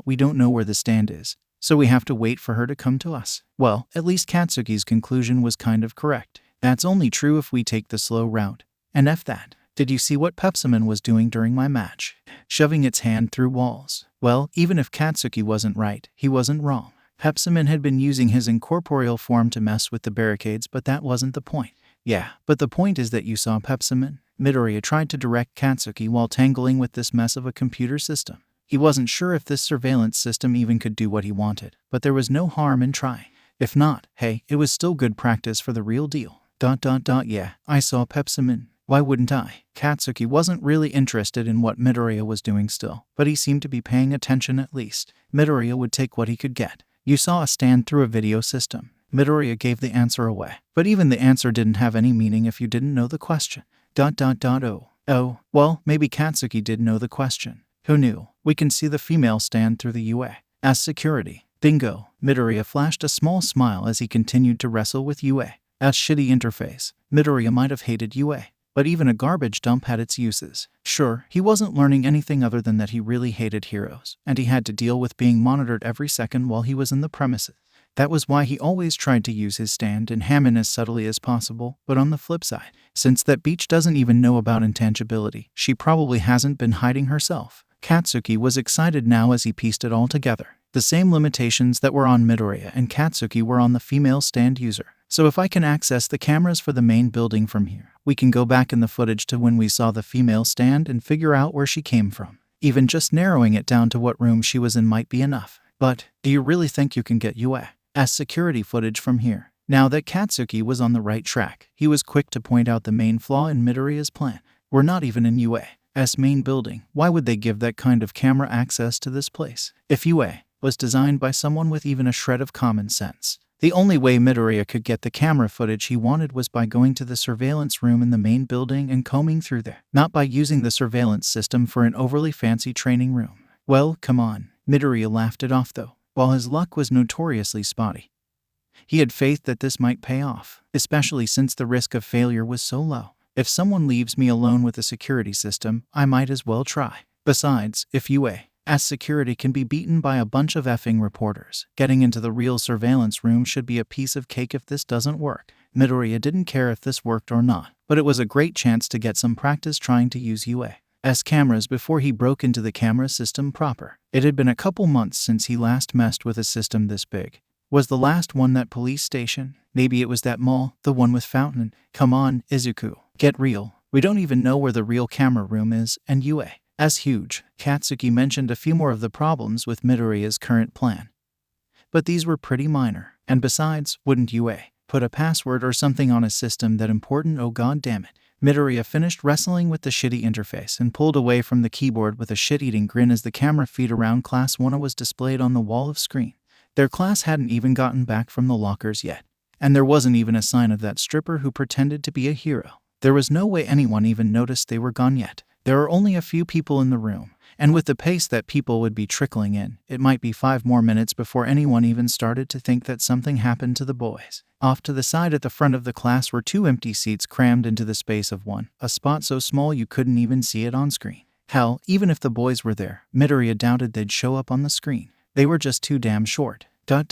We don't know where the stand is, so we have to wait for her to come to us. Well, at least Katsuki's conclusion was kind of correct. That's only true if we take the slow route. And F that. Did you see what Pepsiman was doing during my match? Shoving its hand through walls. Well, even if Katsuki wasn't right, he wasn't wrong. Pepsiman had been using his incorporeal form to mess with the barricades, but that wasn't the point. Yeah, but the point is that you saw Pepsiman. Midoriya tried to direct Katsuki while tangling with this mess of a computer system. He wasn't sure if this surveillance system even could do what he wanted, but there was no harm in trying. If not, hey, it was still good practice for the real deal. Yeah, I saw Pepsiman. Why wouldn't I? Katsuki wasn't really interested in what Midoriya was doing still, but he seemed to be paying attention at least. Midoriya would take what he could get. You saw a stand through a video system. Midoriya gave the answer away, but even the answer didn't have any meaning if you didn't know the question. Oh, well, maybe Katsuki did know the question. Who knew? We can see the female stand through the UA. As security. Bingo. Midoriya flashed a small smile as he continued to wrestle with UA. As shitty interface. Midoriya might have hated UA, but even a garbage dump had its uses. Sure, he wasn't learning anything other than that he really hated heroes, and he had to deal with being monitored every second while he was in the premises. That was why he always tried to use his stand and ham in as subtly as possible, but on the flip side, since that Beach doesn't even know about intangibility, she probably hasn't been hiding herself. Katsuki was excited now as he pieced it all together. The same limitations that were on Midoriya and Katsuki were on the female stand user. So if I can access the cameras for the main building from here, we can go back in the footage to when we saw the female stand and figure out where she came from. Even just narrowing it down to what room she was in might be enough. But, do you really think you can get UA as security footage from here? Now that Katsuki was on the right track, he was quick to point out the main flaw in Midoriya's plan. We're not even in UA's main building. Why would they give that kind of camera access to this place? If UA was designed by someone with even a shred of common sense, the only way Midoriya could get the camera footage he wanted was by going to the surveillance room in the main building and combing through there, not by using the surveillance system for an overly fancy training room. Well, come on. Midoriya laughed it off though. While his luck was notoriously spotty, he had faith that this might pay off, especially since the risk of failure was so low. If someone leaves me alone with a security system, I might as well try. Besides, if as security can be beaten by a bunch of effing reporters, getting into the real surveillance room should be a piece of cake if this doesn't work. Midoriya didn't care if this worked or not, but it was a great chance to get some practice trying to use UA's cameras before he broke into the camera system proper. It had been a couple months since he last messed with a system this big. Was the last one that police station? Maybe it was that mall, the one with fountain. Come on, Izuku, get real. We don't even know where the real camera room is, and as huge. Katsuki mentioned a few more of the problems with Midoriya's current plan. But these were pretty minor. And besides, wouldn't put a password or something on a system that important? Oh god damn it. Midoriya finished wrestling with the shitty interface and pulled away from the keyboard with a shit-eating grin as the camera feed around Class 1 was displayed on the wall of screen. Their class hadn't even gotten back from the lockers yet. And there wasn't even a sign of that stripper who pretended to be a hero. There was no way anyone even noticed they were gone yet. There are only a few people in the room, and with the pace that people would be trickling in, it might be 5 more minutes before anyone even started to think that something happened to the boys. Off to the side at the front of the class were 2 empty seats crammed into the space of one, a spot so small you couldn't even see it on screen. Hell, even if the boys were there, Midoriya doubted they'd show up on the screen. They were just too damn short. Why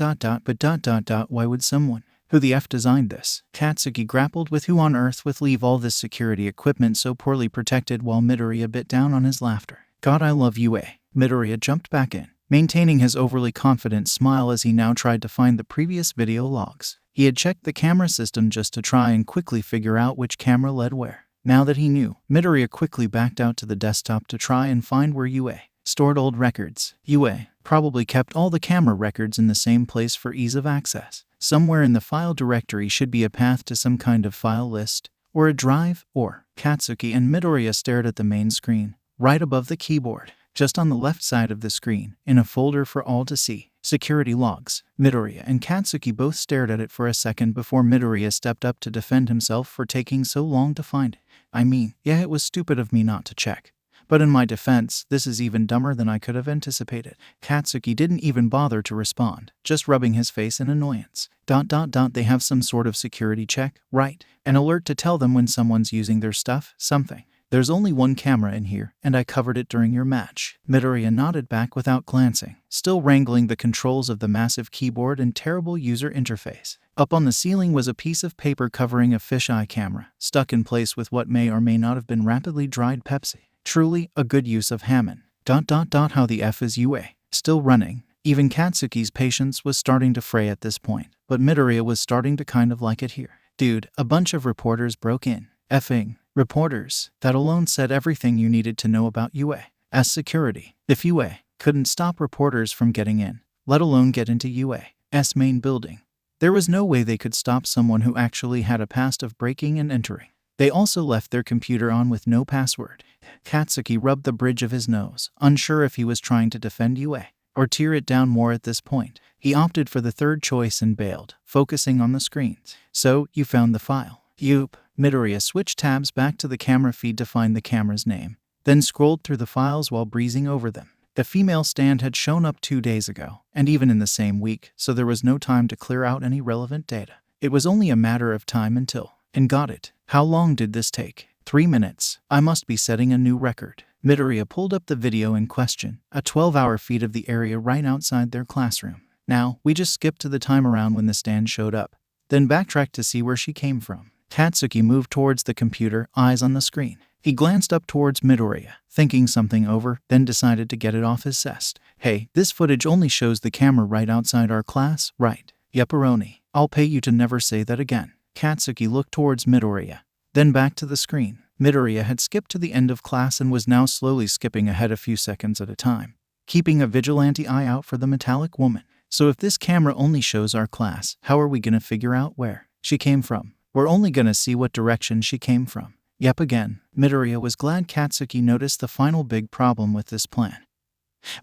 would someone Who the F designed this? Katsuki grappled with who on earth would leave all this security equipment so poorly protected while Midoriya bit down on his laughter. God, I love UA. Midoriya jumped back in, maintaining his overly confident smile as he now tried to find the previous video logs. He had checked the camera system just to try and quickly figure out which camera led where. Now that he knew, Midoriya quickly backed out to the desktop to try and find where UA stored old records. UA probably kept all the camera records in the same place for ease of access. Somewhere in the file directory should be a path to some kind of file list, or a drive, or Katsuki and Midoriya stared at the main screen, right above the keyboard, just on the left side of the screen, in a folder for all to see. Security logs. Midoriya and Katsuki both stared at it for a second before Midoriya stepped up to defend himself for taking so long to find it. I mean, yeah, it was stupid of me not to check. But in my defense, this is even dumber than I could have anticipated. Katsuki didn't even bother to respond, just rubbing his face in annoyance. They have some sort of security check, right? An alert to tell them when someone's using their stuff, something. There's only one camera in here, and I covered it during your match. Midoriya nodded back without glancing, still wrangling the controls of the massive keyboard and terrible user interface. Up on the ceiling was a piece of paper covering a fisheye camera, stuck in place with what may or may not have been rapidly dried Pepsi. Truly, a good use of Hammond. How the F is UA? Still running. Even Katsuki's patience was starting to fray at this point, but Midoriya was starting to kind of like it here. Dude, a bunch of reporters broke in. Effing reporters. That alone said everything you needed to know about UA. As security, if UA couldn't stop reporters from getting in, let alone get into UA's main building, there was no way they could stop someone who actually had a past of breaking and entering. They also left their computer on with no password. Katsuki rubbed the bridge of his nose, unsure if he was trying to defend UA or tear it down more at this point. He opted for the third choice and bailed, focusing on the screens. So, you found the file. Yup. Midoriya switched tabs back to the camera feed to find the camera's name, then scrolled through the files while breezing over them. The female stand had shown up 2 days ago, and even in the same week, so there was no time to clear out any relevant data. It was only a matter of time until, and got it. How long did this take? 3 minutes. I must be setting a new record. Midoriya pulled up the video in question, a 12-hour feed of the area right outside their classroom. Now, we just skipped to the time around when the stand showed up, then backtracked to see where she came from. Katsuki moved towards the computer, eyes on the screen. He glanced up towards Midoriya, thinking something over, then decided to get it off his chest. Hey, this footage only shows the camera right outside our class, right? Yepperoni. I'll pay you to never say that again. Katsuki looked towards Midoriya, then back to the screen. Midoriya had skipped to the end of class and was now slowly skipping ahead a few seconds at a time, keeping a vigilante eye out for the metallic woman. So if this camera only shows our class, how are we gonna figure out where she came from? We're only gonna see what direction she came from. Yep, again, Midoriya was glad Katsuki noticed the final big problem with this plan.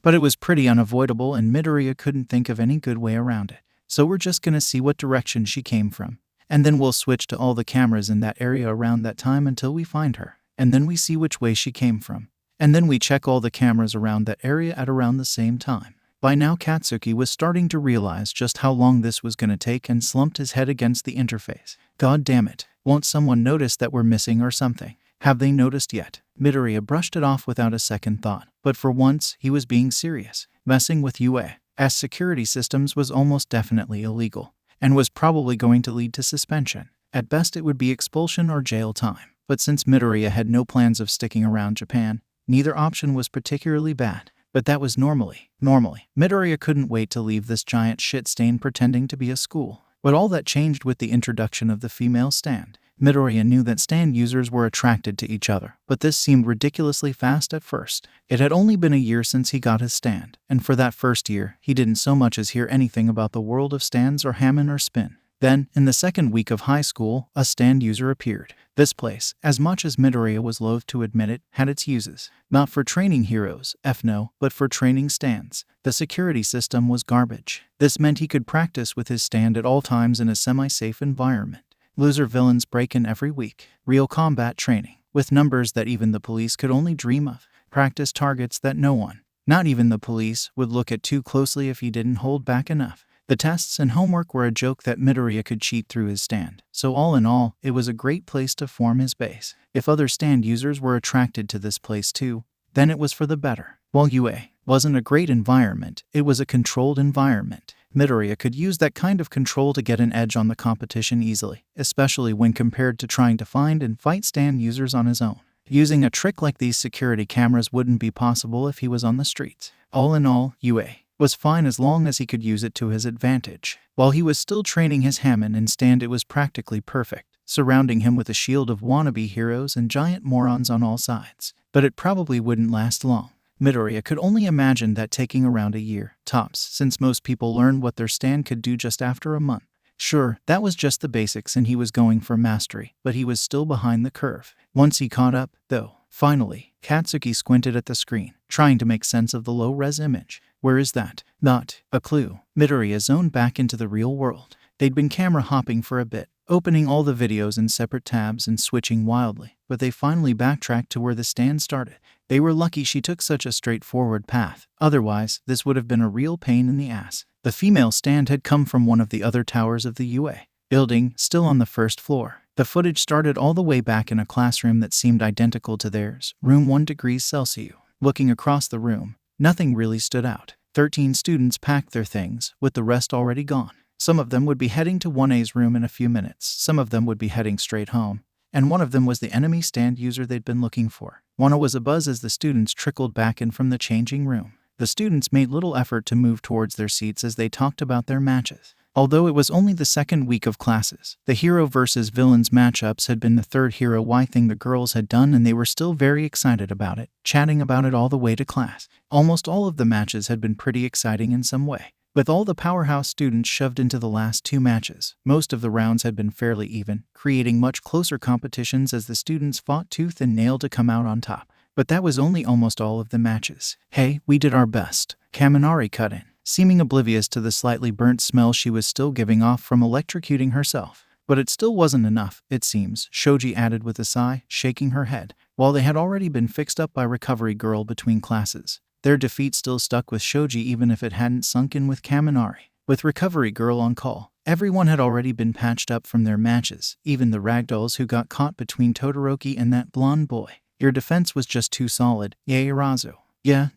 But it was pretty unavoidable and Midoriya couldn't think of any good way around it. So we're just gonna see what direction she came from. And then we'll switch to all the cameras in that area around that time until we find her. And then we see which way she came from. And then we check all the cameras around that area at around the same time. By now Katsuki was starting to realize just how long this was going to take and slumped his head against the interface. God damn it, won't someone notice that we're missing or something? Have they noticed yet? Midoriya brushed it off without a second thought, but for once he was being serious. Messing with UA's security systems was almost definitely illegal, and was probably going to lead to suspension. At best it would be expulsion or jail time, but since Midoriya had no plans of sticking around Japan, neither option was particularly bad. But that was normally. Midoriya couldn't wait to leave this giant shit stain pretending to be a school. But all that changed with the introduction of the female stand. Midoriya knew that stand users were attracted to each other, but this seemed ridiculously fast at first. It had only been a year since he got his stand, and for that first year, he didn't so much as hear anything about the world of stands or Hammond or spin. Then, in the second week of high school, a stand user appeared. This place, as much as Midoriya was loath to admit it, had its uses. Not for training heroes, no, but for training stands. The security system was garbage. This meant he could practice with his stand at all times in a semi-safe environment. Loser villains break in every week. Real combat training, with numbers that even the police could only dream of. Practice targets that no one, not even the police, would look at too closely if he didn't hold back enough. The tests and homework were a joke that Midoriya could cheat through his stand, so all in all, it was a great place to form his base. If other stand users were attracted to this place too, then it was for the better. While UA wasn't a great environment, it was a controlled environment. Midoriya could use that kind of control to get an edge on the competition easily, especially when compared to trying to find and fight stand users on his own. Using a trick like these security cameras wouldn't be possible if he was on the streets. All in all, UA was fine as long as he could use it to his advantage. While he was still training his Hammon and stand, it was practically perfect, surrounding him with a shield of wannabe heroes and giant morons on all sides. But it probably wouldn't last long. Midoriya could only imagine that taking around a year, tops, since most people learned what their stand could do just after a month. Sure, that was just the basics and he was going for mastery, but he was still behind the curve. Once he caught up, though, finally, Katsuki squinted at the screen, trying to make sense of the low-res image. Where is that? Not a clue. Midoriya zoned back into the real world. They'd been camera hopping for a bit, opening all the videos in separate tabs and switching wildly, but they finally backtracked to where the stand started. They were lucky she took such a straightforward path, otherwise this would have been a real pain in the ass. The female stand had come from one of the other towers of the UA building, still on the first floor. The footage started all the way back in a classroom that seemed identical to theirs, room 1 degrees Celsius. Looking across the room, nothing really stood out. 13 students packed their things, with the rest already gone. Some of them would be heading to 1A's room in a few minutes, some of them would be heading straight home, and one of them was the enemy stand user they'd been looking for. 1A was abuzz as the students trickled back in from the changing room. The students made little effort to move towards their seats as they talked about their matches. Although it was only the second week of classes, the hero versus villains matchups had been the third hero Y thing the girls had done, and they were still very excited about it, chatting about it all the way to class. Almost all of the matches had been pretty exciting in some way. With all the powerhouse students shoved into the last 2 matches, most of the rounds had been fairly even, creating much closer competitions as the students fought tooth and nail to come out on top. But that was only almost all of the matches. Hey, we did our best. Kaminari cut in, seeming oblivious to the slightly burnt smell she was still giving off from electrocuting herself. But it still wasn't enough, it seems, Shoji added with a sigh, shaking her head. While they had already been fixed up by Recovery Girl between classes, their defeat still stuck with Shoji even if it hadn't sunk in with Kaminari. With Recovery Girl on call, everyone had already been patched up from their matches, even the ragdolls who got caught between Todoroki and that blonde boy. Your defense was just too solid, Yairazu. Yeah,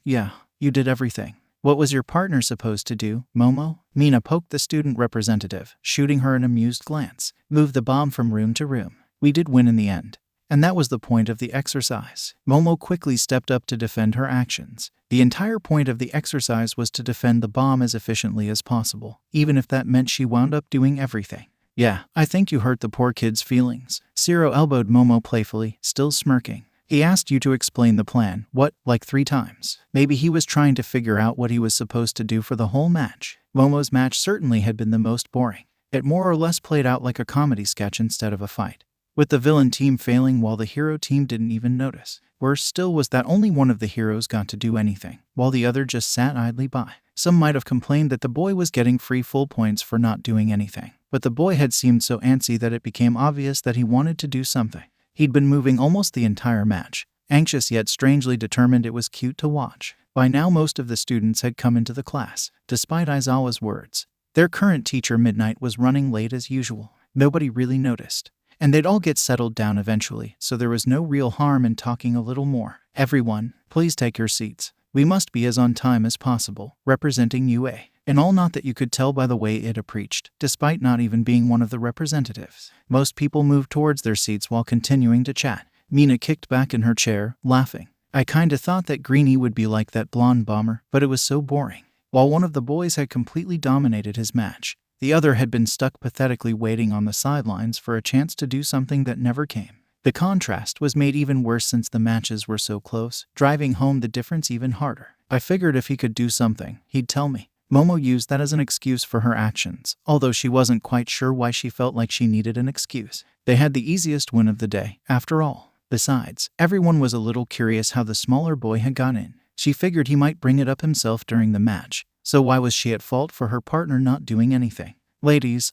you did everything. What was your partner supposed to do, Momo? Mina poked the student representative, shooting her an amused glance. Move the bomb from room to room. We did win in the end. And that was the point of the exercise. Momo quickly stepped up to defend her actions. The entire point of the exercise was to defend the bomb as efficiently as possible, even if that meant she wound up doing everything. Yeah, I think you hurt the poor kid's feelings. Zero elbowed Momo playfully, still smirking. He asked you to explain the plan, what, like 3 times? Maybe he was trying to figure out what he was supposed to do for the whole match. Momo's match certainly had been the most boring. It more or less played out like a comedy sketch instead of a fight, with the villain team failing while the hero team didn't even notice. Worse still was that only one of the heroes got to do anything, while the other just sat idly by. Some might have complained that the boy was getting free full points for not doing anything, but the boy had seemed so antsy that it became obvious that he wanted to do something. He'd been moving almost the entire match, anxious yet strangely determined. It was cute to watch. By now most of the students had come into the class. Despite Aizawa's words, their current teacher Midnight was running late as usual. Nobody really noticed, and they'd all get settled down eventually, so there was no real harm in talking a little more. Everyone, please take your seats. We must be as on time as possible, representing UA. And all, not that you could tell by the way Ida preached, despite not even being one of the representatives. Most people moved towards their seats while continuing to chat. Mina kicked back in her chair, laughing. I kinda thought that Greenie would be like that blonde bomber, but it was so boring. While one of the boys had completely dominated his match, the other had been stuck pathetically waiting on the sidelines for a chance to do something that never came. The contrast was made even worse since the matches were so close, driving home the difference even harder. I figured if he could do something, he'd tell me. Momo used that as an excuse for her actions, although she wasn't quite sure why she felt like she needed an excuse. They had the easiest win of the day, after all. Besides, everyone was a little curious how the smaller boy had got in. She figured he might bring it up himself during the match, so why was she at fault for her partner not doing anything? Ladies,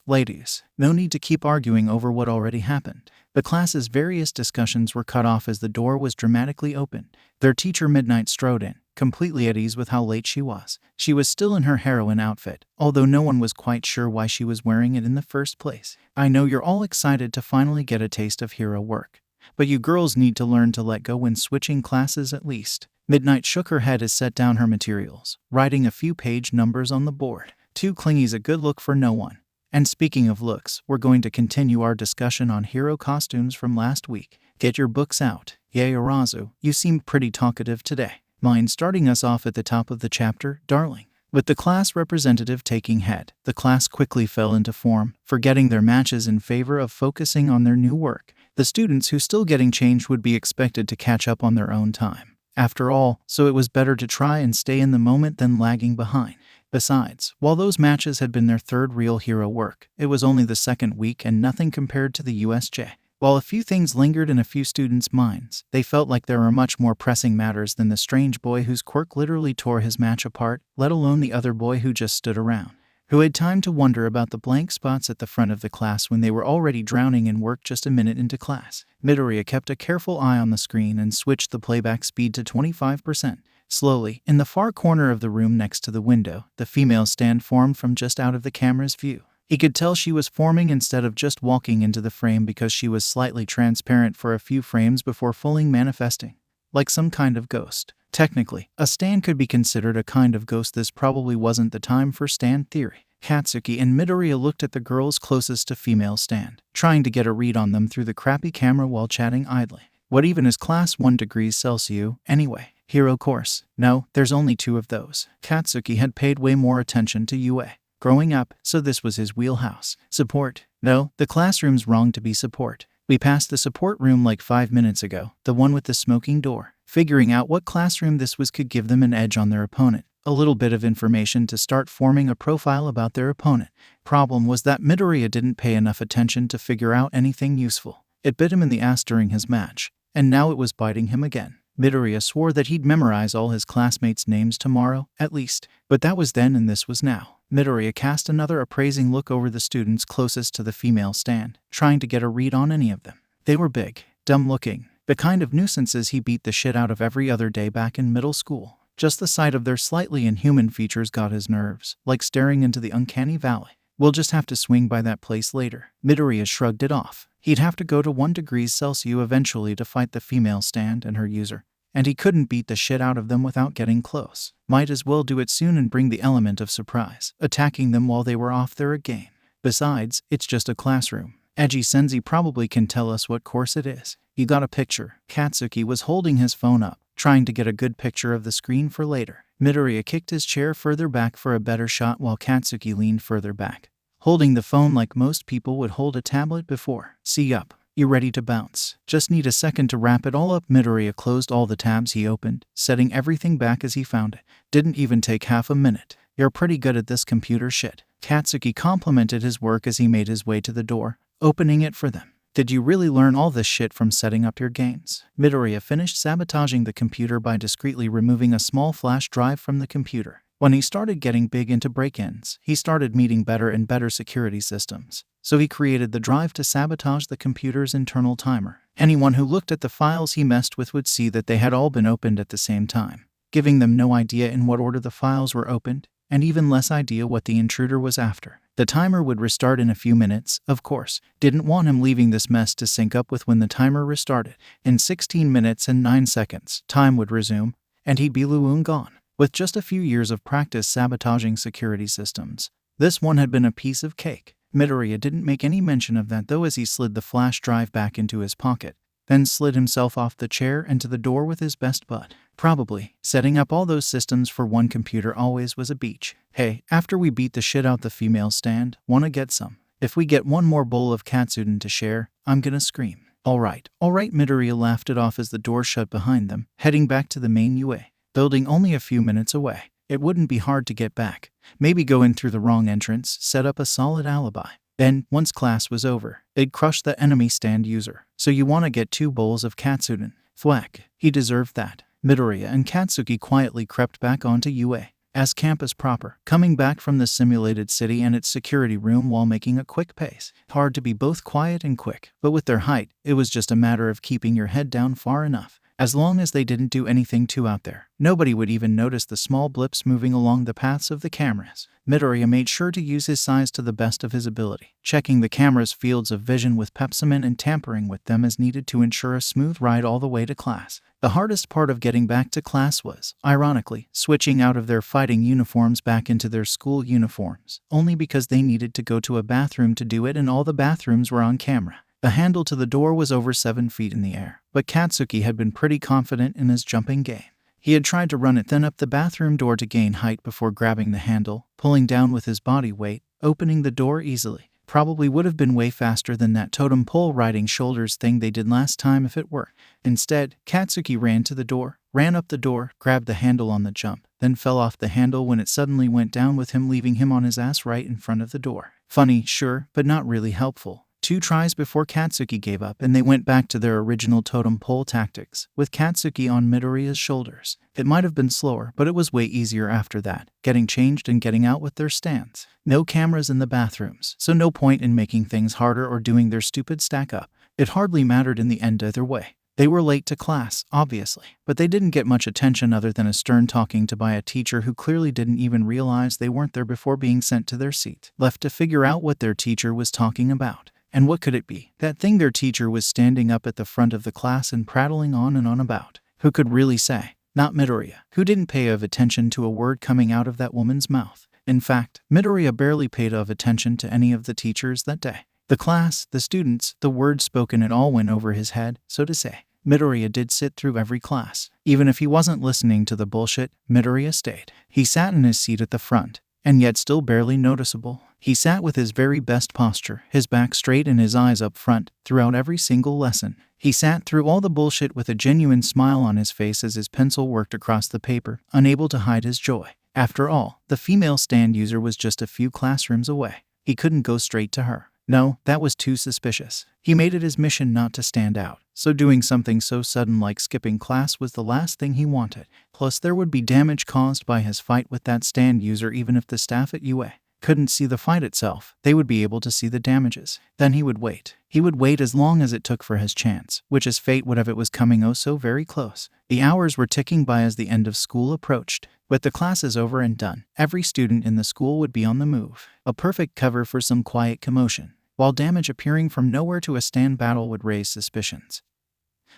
no need to keep arguing over what already happened. The class's various discussions were cut off as the door was dramatically opened. Their teacher Midnight strode in, completely at ease with how late she was. She was still in her heroine outfit, although no one was quite sure why she was wearing it in the first place. I know you're all excited to finally get a taste of hero work, but you girls need to learn to let go when switching classes at least. Midnight shook her head as set down her materials, writing a few page numbers on the board. Too clingy's a good look for no one. And speaking of looks, we're going to continue our discussion on hero costumes from last week. Get your books out. Yay, Arazu, you seem pretty talkative today. Mine starting us off at the top of the chapter, darling. With the class representative taking head, the class quickly fell into form, forgetting their matches in favor of focusing on their new work. The students who still getting changed would be expected to catch up on their own time. After all, so it was better to try and stay in the moment than lagging behind. Besides, while those matches had been their third real hero work, it was only the second week and nothing compared to the USJ. While a few things lingered in a few students' minds, they felt like there were much more pressing matters than the strange boy whose quirk literally tore his match apart, let alone the other boy who just stood around, who had time to wonder about the blank spots at the front of the class when they were already drowning in work just a minute into class. Midoriya kept a careful eye on the screen and switched the playback speed to 25%. Slowly, in the far corner of the room next to the window, the female stand formed from just out of the camera's view. He could tell she was forming instead of just walking into the frame because she was slightly transparent for a few frames before fully manifesting, like some kind of ghost. Technically, a stand could be considered a kind of ghost. This probably wasn't the time for stand theory. Katsuki and Midoriya looked at the girls closest to female stand, trying to get a read on them through the crappy camera while chatting idly. What even is class 1 degrees Celsius, anyway? Hero course? No, there's only 2 of those. Katsuki had paid way more attention to UA growing up, so this was his wheelhouse. Support? No, the classroom's wrong to be support. We passed the support room like 5 minutes ago, the one with the smoking door. Figuring out what classroom this was could give them an edge on their opponent. A little bit of information to start forming a profile about their opponent. Problem was that Midoriya didn't pay enough attention to figure out anything useful. It bit him in the ass during his match, and now it was biting him again. Midoriya swore that he'd memorize all his classmates' names tomorrow, at least. But that was then and this was now. Midoriya cast another appraising look over the students closest to the female stand, trying to get a read on any of them. They were big, dumb-looking, the kind of nuisances he beat the shit out of every other day back in middle school. Just the sight of their slightly inhuman features got his nerves, like staring into the uncanny valley. We'll just have to swing by that place later. Midoriya shrugged it off. He'd have to go to 1 degrees Celsius eventually to fight the female stand and her user. And he couldn't beat the shit out of them without getting close. Might as well do it soon and bring the element of surprise, attacking them while they were off their game. Besides, it's just a classroom. Eiji Senzi probably can tell us what course it is. You got a picture? Katsuki was holding his phone up, trying to get a good picture of the screen for later. Midoriya kicked his chair further back for a better shot while Katsuki leaned further back, holding the phone like most people would hold a tablet before. See up. You ready to bounce? Just need a second to wrap it all up. Midoriya closed all the tabs he opened, setting everything back as he found it. Didn't even take half a minute. You're pretty good at this computer shit. Katsuki complimented his work as he made his way to the door, opening it for them. Did you really learn all this shit from setting up your games? Midoriya finished sabotaging the computer by discreetly removing a small flash drive from the computer. When he started getting big into break-ins, he started meeting better and better security systems. So he created the drive to sabotage the computer's internal timer. Anyone who looked at the files he messed with would see that they had all been opened at the same time, giving them no idea in what order the files were opened, and even less idea what the intruder was after. The timer would restart in a few minutes, of course. Didn't want him leaving this mess to sync up with when the timer restarted. In 16 minutes and 9 seconds, time would resume, and he'd be Luun gone. With just a few years of practice sabotaging security systems, this one had been a piece of cake. Midoriya didn't make any mention of that though as he slid the flash drive back into his pocket, then slid himself off the chair and to the door with his best bud. Probably, setting up all those systems for one computer always was a beach. Hey, after we beat the shit out the female stand, wanna get some? If we get one more bowl of katsudon to share, I'm gonna scream. Alright, Midoriya laughed it off as the door shut behind them, heading back to the main UA building only a few minutes away. It wouldn't be hard to get back. Maybe go in through the wrong entrance, set up a solid alibi. Then, once class was over, they'd crush the enemy stand user. So you want to get 2 bowls of katsudon. Thwack. He deserved that. Midoriya and Katsuki quietly crept back onto UA as campus proper, coming back from the simulated city and its security room while making a quick pace. Hard to be both quiet and quick, but with their height, it was just a matter of keeping your head down far enough. As long as they didn't do anything too out there, nobody would even notice the small blips moving along the paths of the cameras. Midoriya made sure to use his size to the best of his ability, checking the camera's fields of vision with pepsiment and tampering with them as needed to ensure a smooth ride all the way to class. The hardest part of getting back to class was, ironically, switching out of their fighting uniforms back into their school uniforms, only because they needed to go to a bathroom to do it and all the bathrooms were on camera. The handle to the door was over 7 feet in the air, but Katsuki had been pretty confident in his jumping game. He had tried to run it then up the bathroom door to gain height before grabbing the handle, pulling down with his body weight, opening the door easily. Probably would have been way faster than that totem pole riding shoulders thing they did last time if it were. Instead, Katsuki ran to the door, ran up the door, grabbed the handle on the jump, then fell off the handle when it suddenly went down with him leaving him on his ass right in front of the door. Funny, sure, but not really helpful. 2 tries before Katsuki gave up and they went back to their original totem pole tactics, with Katsuki on Midoriya's shoulders. It might have been slower, but it was way easier after that, getting changed and getting out with their stands. No cameras in the bathrooms, so no point in making things harder or doing their stupid stack up. It hardly mattered in the end either way. They were late to class, obviously, but they didn't get much attention other than a stern talking to by a teacher who clearly didn't even realize they weren't there before being sent to their seat, left to figure out what their teacher was talking about. And what could it be? That thing their teacher was standing up at the front of the class and prattling on and on about. Who could really say? Not Midoriya, who didn't pay attention to a word coming out of that woman's mouth. In fact, Midoriya barely paid attention to any of the teachers that day. The class, the students, the words spoken, it all went over his head, so to say. Midoriya did sit through every class. Even if he wasn't listening to the bullshit, Midoriya stayed. He sat in his seat at the front, and yet still barely noticeable. He sat with his very best posture, his back straight and his eyes up front, throughout every single lesson. He sat through all the bullshit with a genuine smile on his face as his pencil worked across the paper, unable to hide his joy. After all, the female stand user was just a few classrooms away. He couldn't go straight to her. No, that was too suspicious. He made it his mission not to stand out, so doing something so sudden like skipping class was the last thing he wanted. Plus, there would be damage caused by his fight with that stand user even if the staff at UA couldn't see the fight itself. They would be able to see the damages. Then he would wait. He would wait as long as it took for his chance, which as fate would have it was coming oh so very close. The hours were ticking by as the end of school approached. With the classes over and done, every student in the school would be on the move. A perfect cover for some quiet commotion. While damage appearing from nowhere to a stand battle would raise suspicions.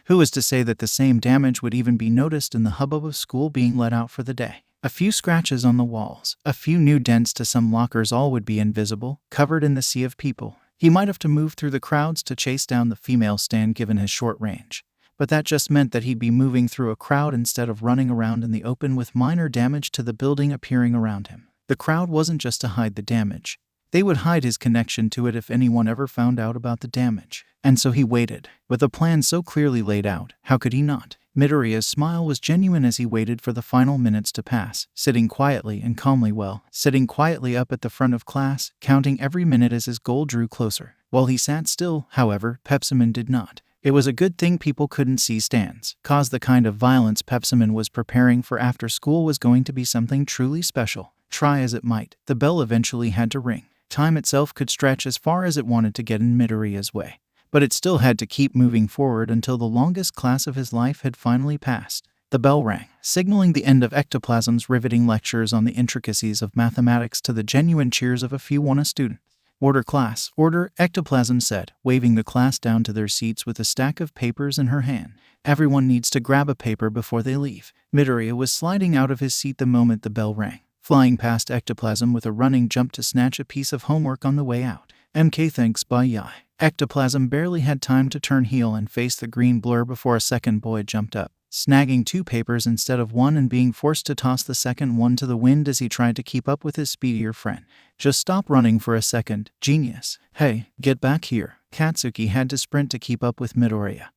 Who is to say that the same damage would even be noticed in the hubbub of school being let out for the day? A few scratches on the walls, a few new dents to some lockers, all would be invisible, covered in the sea of people. He might have to move through the crowds to chase down the female stand given his short range. But that just meant that he'd be moving through a crowd instead of running around in the open with minor damage to the building appearing around him. The crowd wasn't just to hide the damage. They would hide his connection to it if anyone ever found out about the damage. And so he waited. With a plan so clearly laid out, how could he not? Midoriya's smile was genuine as he waited for the final minutes to pass, sitting quietly and calmly sitting quietly up at the front of class, counting every minute as his goal drew closer. While he sat still, however, Pepsiman did not. It was a good thing people couldn't see stands, cause the kind of violence Pepsiman was preparing for after school was going to be something truly special. Try as it might, the bell eventually had to ring. Time itself could stretch as far as it wanted to get in Midoriya's way, but it still had to keep moving forward until the longest class of his life had finally passed. The bell rang, signaling the end of Ectoplasm's riveting lectures on the intricacies of mathematics to the genuine cheers of a few WANA students. "Order class, order," Ectoplasm said, waving the class down to their seats with a stack of papers in her hand. "Everyone needs to grab a paper before they leave." Midoriya was sliding out of his seat the moment the bell rang, flying past Ectoplasm with a running jump to snatch a piece of homework on the way out. "MK thanks, bye yai." Ectoplasm barely had time to turn heel and face the green blur before a second boy jumped up, snagging 2 papers instead of 1 and being forced to toss the second one to the wind as he tried to keep up with his speedier friend. "Just stop running for a second, genius." "Hey, get back here." Katsuki had to sprint to keep up with Midoriya,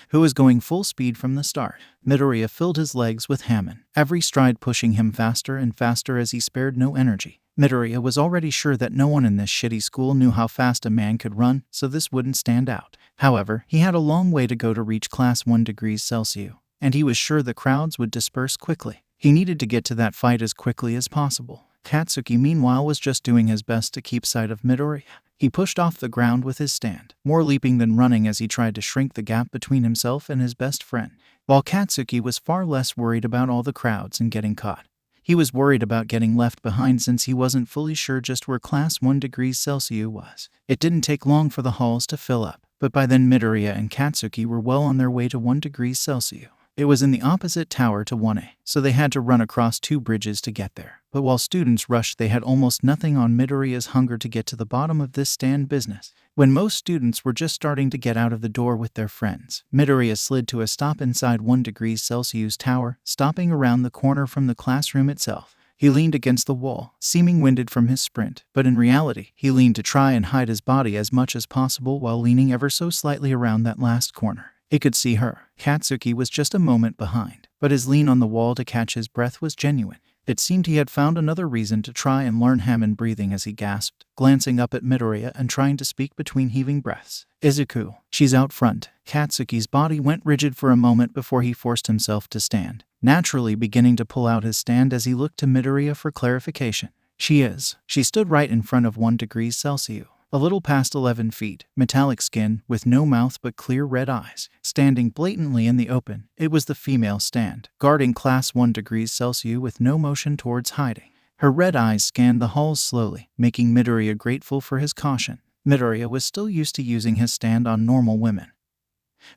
who was going full speed from the start. Midoriya filled his legs with Hammon, every stride pushing him faster and faster as he spared no energy. Midoriya was already sure that no one in this shitty school knew how fast a man could run, so this wouldn't stand out. However, he had a long way to go to reach class 1 degrees Celsius, and he was sure the crowds would disperse quickly. He needed to get to that fight as quickly as possible. Katsuki, meanwhile, was just doing his best to keep sight of Midoriya. He pushed off the ground with his stand, more leaping than running as he tried to shrink the gap between himself and his best friend. while Katsuki was far less worried about all the crowds and getting caught. He was worried about getting left behind since he wasn't fully sure just where class 1 degrees Celsius was. It didn't take long for the halls to fill up, but by then Midoriya and Katsuki were well on their way to 1 degrees Celsius. It was in the opposite tower to 1A, so they had to run across 2 bridges to get there. But while students rushed, they had almost nothing on Midoriya's hunger to get to the bottom of this stand business. When most students were just starting to get out of the door with their friends, Midoriya slid to a stop inside 1 degrees Celsius tower, stopping around the corner from the classroom itself. He leaned against the wall, seeming winded from his sprint, but in reality, he leaned to try and hide his body as much as possible while leaning ever so slightly around that last corner. He could see her. Katsuki was just a moment behind, but his lean on the wall to catch his breath was genuine. It seemed he had found another reason to try and learn Hammond breathing as he gasped, glancing up at Midoriya and trying to speak between heaving breaths. Izuku, she's out front. Katsuki's body went rigid for a moment before he forced himself to stand, naturally beginning to pull out his stand as he looked to Midoriya for clarification. She is. She stood right in front of 1 degrees Celsius. A little past 11 feet, metallic skin, with no mouth but clear red eyes, standing blatantly in the open. It was the female stand, guarding class 1 degrees Celsius with no motion towards hiding. Her red eyes scanned the halls slowly, making Midoriya grateful for his caution. Midoriya was still used to using his stand on normal women,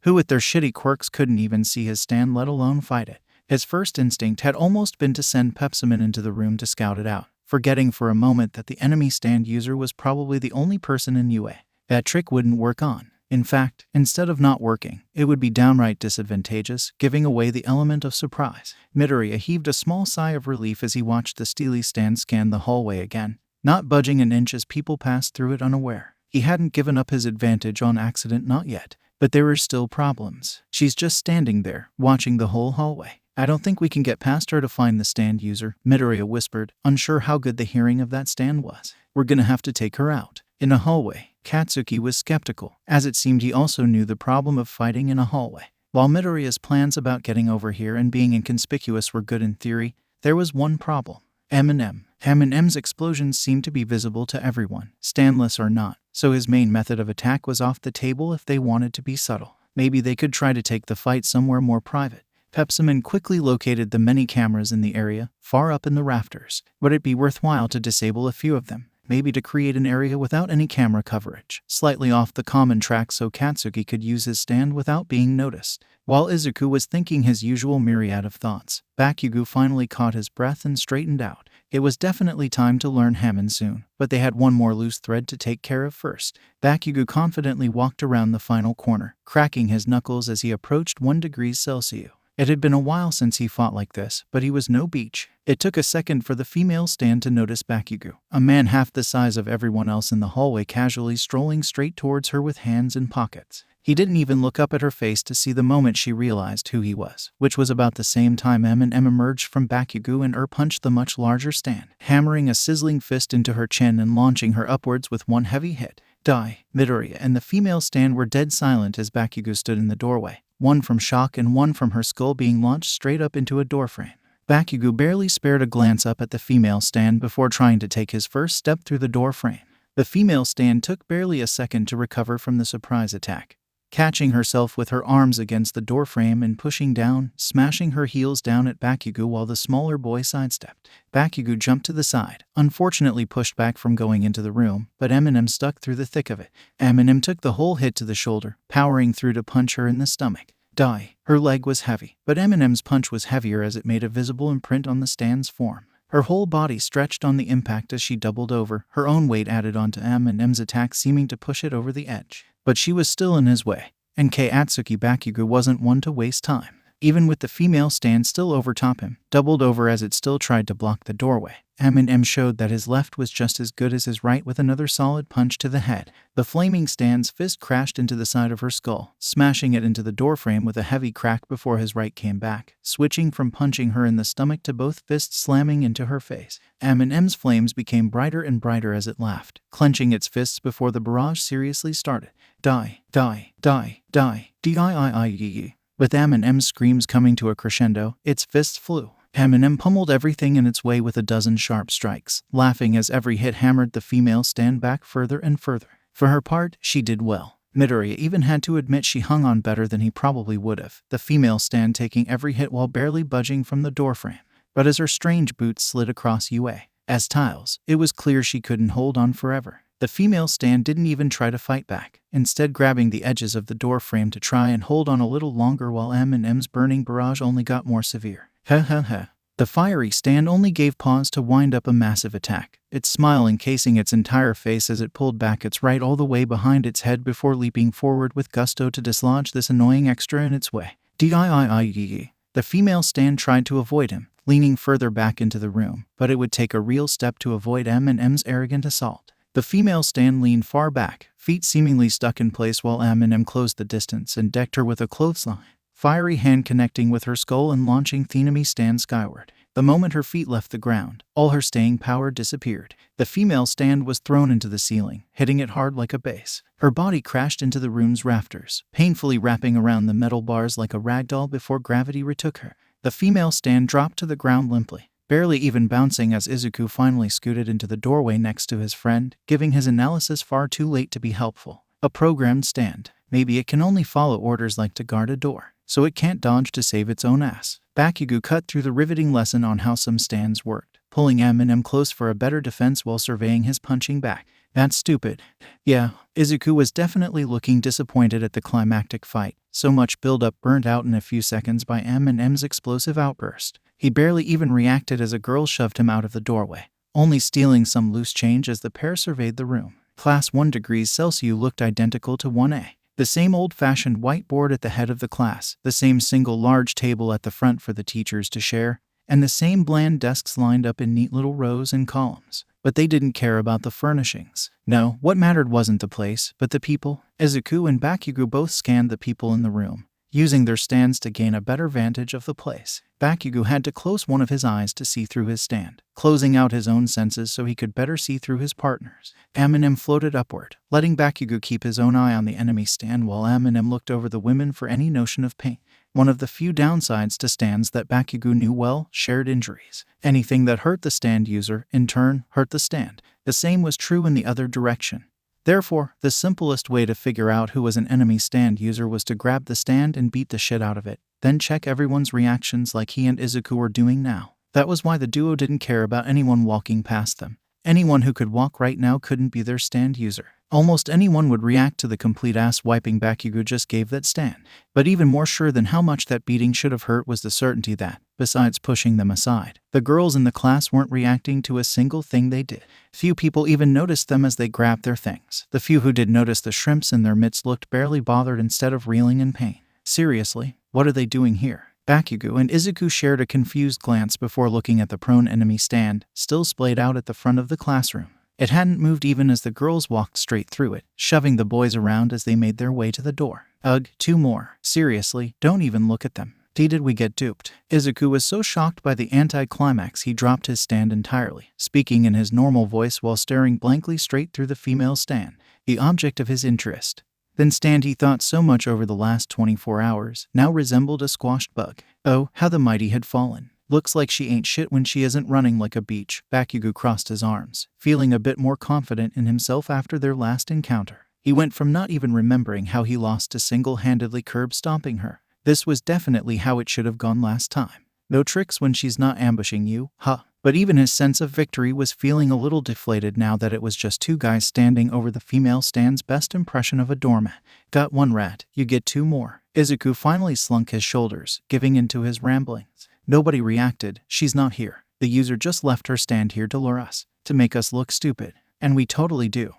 who with their shitty quirks couldn't even see his stand, let alone fight it. His first instinct had almost been to send Pepsimon into the room to scout it out, forgetting for a moment that the enemy stand user was probably the only person in UA. That trick wouldn't work on. In fact, instead of not working, it would be downright disadvantageous, giving away the element of surprise. Midoriya heaved a small sigh of relief as he watched the steely stand scan the hallway again, not budging an inch as people passed through it unaware. He hadn't given up his advantage on accident, not yet, but there were still problems. She's just standing there, watching the whole hallway. I don't think we can get past her to find the stand user, Midoriya whispered, unsure how good the hearing of that stand was. We're gonna have to take her out. In a hallway, Katsuki was skeptical, as it seemed he also knew the problem of fighting in a hallway. While Midoriya's plans about getting over here and being inconspicuous were good in theory, there was one problem. Eminem's explosions seemed to be visible to everyone, standless or not, so his main method of attack was off the table if they wanted to be subtle. Maybe they could try to take the fight somewhere more private. Pepsimon quickly located the many cameras in the area, far up in the rafters. Would it be worthwhile to disable a few of them? Maybe to create an area without any camera coverage, slightly off the common track so Katsuki could use his stand without being noticed. While Izuku was thinking his usual myriad of thoughts, Bakugo finally caught his breath and straightened out. It was definitely time to learn Hammond soon, but they had one more loose thread to take care of first. Bakugo confidently walked around the final corner, cracking his knuckles as he approached 1 degrees Celsius. It had been a while since he fought like this, but he was no beach. It took a second for the female stand to notice Bakugo, a man half the size of everyone else in the hallway, casually strolling straight towards her with hands in pockets. He didn't even look up at her face to see the moment she realized who he was, which was about the same time Eminem emerged from Bakugo and punched the much larger stand, hammering a sizzling fist into her chin and launching her upwards with one heavy hit. Die. Midoriya and the female stand were dead silent as Bakugo stood in the doorway, one from shock and one from her skull being launched straight up into a doorframe. Bakugo barely spared a glance up at the female stand before trying to take his first step through the doorframe. The female stand took barely a second to recover from the surprise attack, catching herself with her arms against the doorframe and pushing down, smashing her heels down at Bakugo while the smaller boy sidestepped. Bakugo jumped to the side, unfortunately pushed back from going into the room, but Eminem stuck through the thick of it. Eminem took the whole hit to the shoulder, powering through to punch her in the stomach. Die. Her leg was heavy, but Eminem's punch was heavier as it made a visible imprint on the stand's form. Her whole body stretched on the impact as she doubled over, her own weight added onto Eminem's attack seeming to push it over the edge. But she was still in his way, and Katsuki Bakugo wasn't one to waste time. Even with the female stand still overtop him, doubled over as it still tried to block the doorway, Eminem showed that his left was just as good as his right with another solid punch to the head. The flaming stand's fist crashed into the side of her skull, smashing it into the doorframe with a heavy crack before his right came back, switching from punching her in the stomach to both fists slamming into her face. Eminem's flames became brighter and brighter as it laughed, clenching its fists before the barrage seriously started. Die, die, die, die, die. With Eminem's screams coming to a crescendo, its fists flew. Eminem pummeled everything in its way with a dozen sharp strikes, laughing as every hit hammered the female stand back further and further. For her part, she did well. Midoriya even had to admit she hung on better than he probably would have, the female stand taking every hit while barely budging from the doorframe. But as her strange boots slid across UA's tiles, it was clear she couldn't hold on forever. The female stand didn't even try to fight back, instead grabbing the edges of the doorframe to try and hold on a little longer while M's burning barrage only got more severe. The fiery stand only gave pause to wind up a massive attack, its smile encasing its entire face as it pulled back its right all the way behind its head before leaping forward with gusto to dislodge this annoying extra in its way. The female stand tried to avoid him, leaning further back into the room, but it would take a real step to avoid M's arrogant assault. The female stand leaned far back, feet seemingly stuck in place while M closed the distance and decked her with a clothesline, fiery hand connecting with her skull and launching the enemy stand skyward. The moment her feet left the ground, all her staying power disappeared. The female stand was thrown into the ceiling, hitting it hard like a base. Her body crashed into the room's rafters, painfully wrapping around the metal bars like a ragdoll before gravity retook her. The female stand dropped to the ground limply, barely even bouncing as Izuku finally scooted into the doorway next to his friend, giving his analysis far too late to be helpful. A programmed stand. Maybe it can only follow orders like to guard a door, so it can't dodge to save its own ass. Bakugo cut through the riveting lesson on how some stands worked, pulling M close for a better defense while surveying his punching back. That's stupid. Yeah, Izuku was definitely looking disappointed at the climactic fight. So much build-up burnt out in a few seconds by M's explosive outburst. He barely even reacted as a girl shoved him out of the doorway, only stealing some loose change as the pair surveyed the room. Class 1 degrees Celsius looked identical to 1A. The same old-fashioned whiteboard at the head of the class, the same single large table at the front for the teachers to share, and the same bland desks lined up in neat little rows and columns. But they didn't care about the furnishings. No, what mattered wasn't the place, but the people. Izuku and Bakugo both scanned the people in the room, using their stands to gain a better vantage of the place. Bakugo had to close one of his eyes to see through his stand, closing out his own senses so he could better see through his partner's. M floated upward, letting Bakugo keep his own eye on the enemy stand while M looked over the women for any notion of pain. One of the few downsides to stands that Bakugo knew well: shared injuries. Anything that hurt the stand user, in turn, hurt the stand. The same was true in the other direction. Therefore, the simplest way to figure out who was an enemy stand user was to grab the stand and beat the shit out of it, then check everyone's reactions like he and Izuku were doing now. That was why the duo didn't care about anyone walking past them. Anyone who could walk right now couldn't be their stand user. Almost anyone would react to the complete ass-wiping Bakugo just gave that stand. But even more sure than how much that beating should have hurt was the certainty that, besides pushing them aside, the girls in the class weren't reacting to a single thing they did. Few people even noticed them as they grabbed their things. The few who did notice the shrimps in their midst looked barely bothered instead of reeling in pain. Seriously, what are they doing here? Bakugo and Izuku shared a confused glance before looking at the prone enemy stand, still splayed out at the front of the classroom. It hadn't moved even as the girls walked straight through it, shoving the boys around as they made their way to the door. Ugh, two more. Seriously, don't even look at them. Did we get duped? Izuku was so shocked by the anticlimax he dropped his stand entirely, speaking in his normal voice while staring blankly straight through the female stand, the object of his interest. Then stand he thought so much over the last 24 hours, now resembled a squashed bug. Oh, how the mighty had fallen. Looks like she ain't shit when she isn't running like a beach. Bakugo crossed his arms, feeling a bit more confident in himself after their last encounter. He went from not even remembering how he lost to single-handedly curb stomping her. This was definitely how it should have gone last time. No tricks when she's not ambushing you, huh? But even his sense of victory was feeling a little deflated now that it was just two guys standing over the female stand's best impression of a doormat. Got one rat, you get two more. Izuku finally slunk his shoulders, giving in to his ramblings. Nobody reacted. She's not here. The user just left her stand here to lure us, to make us look stupid. And we totally do.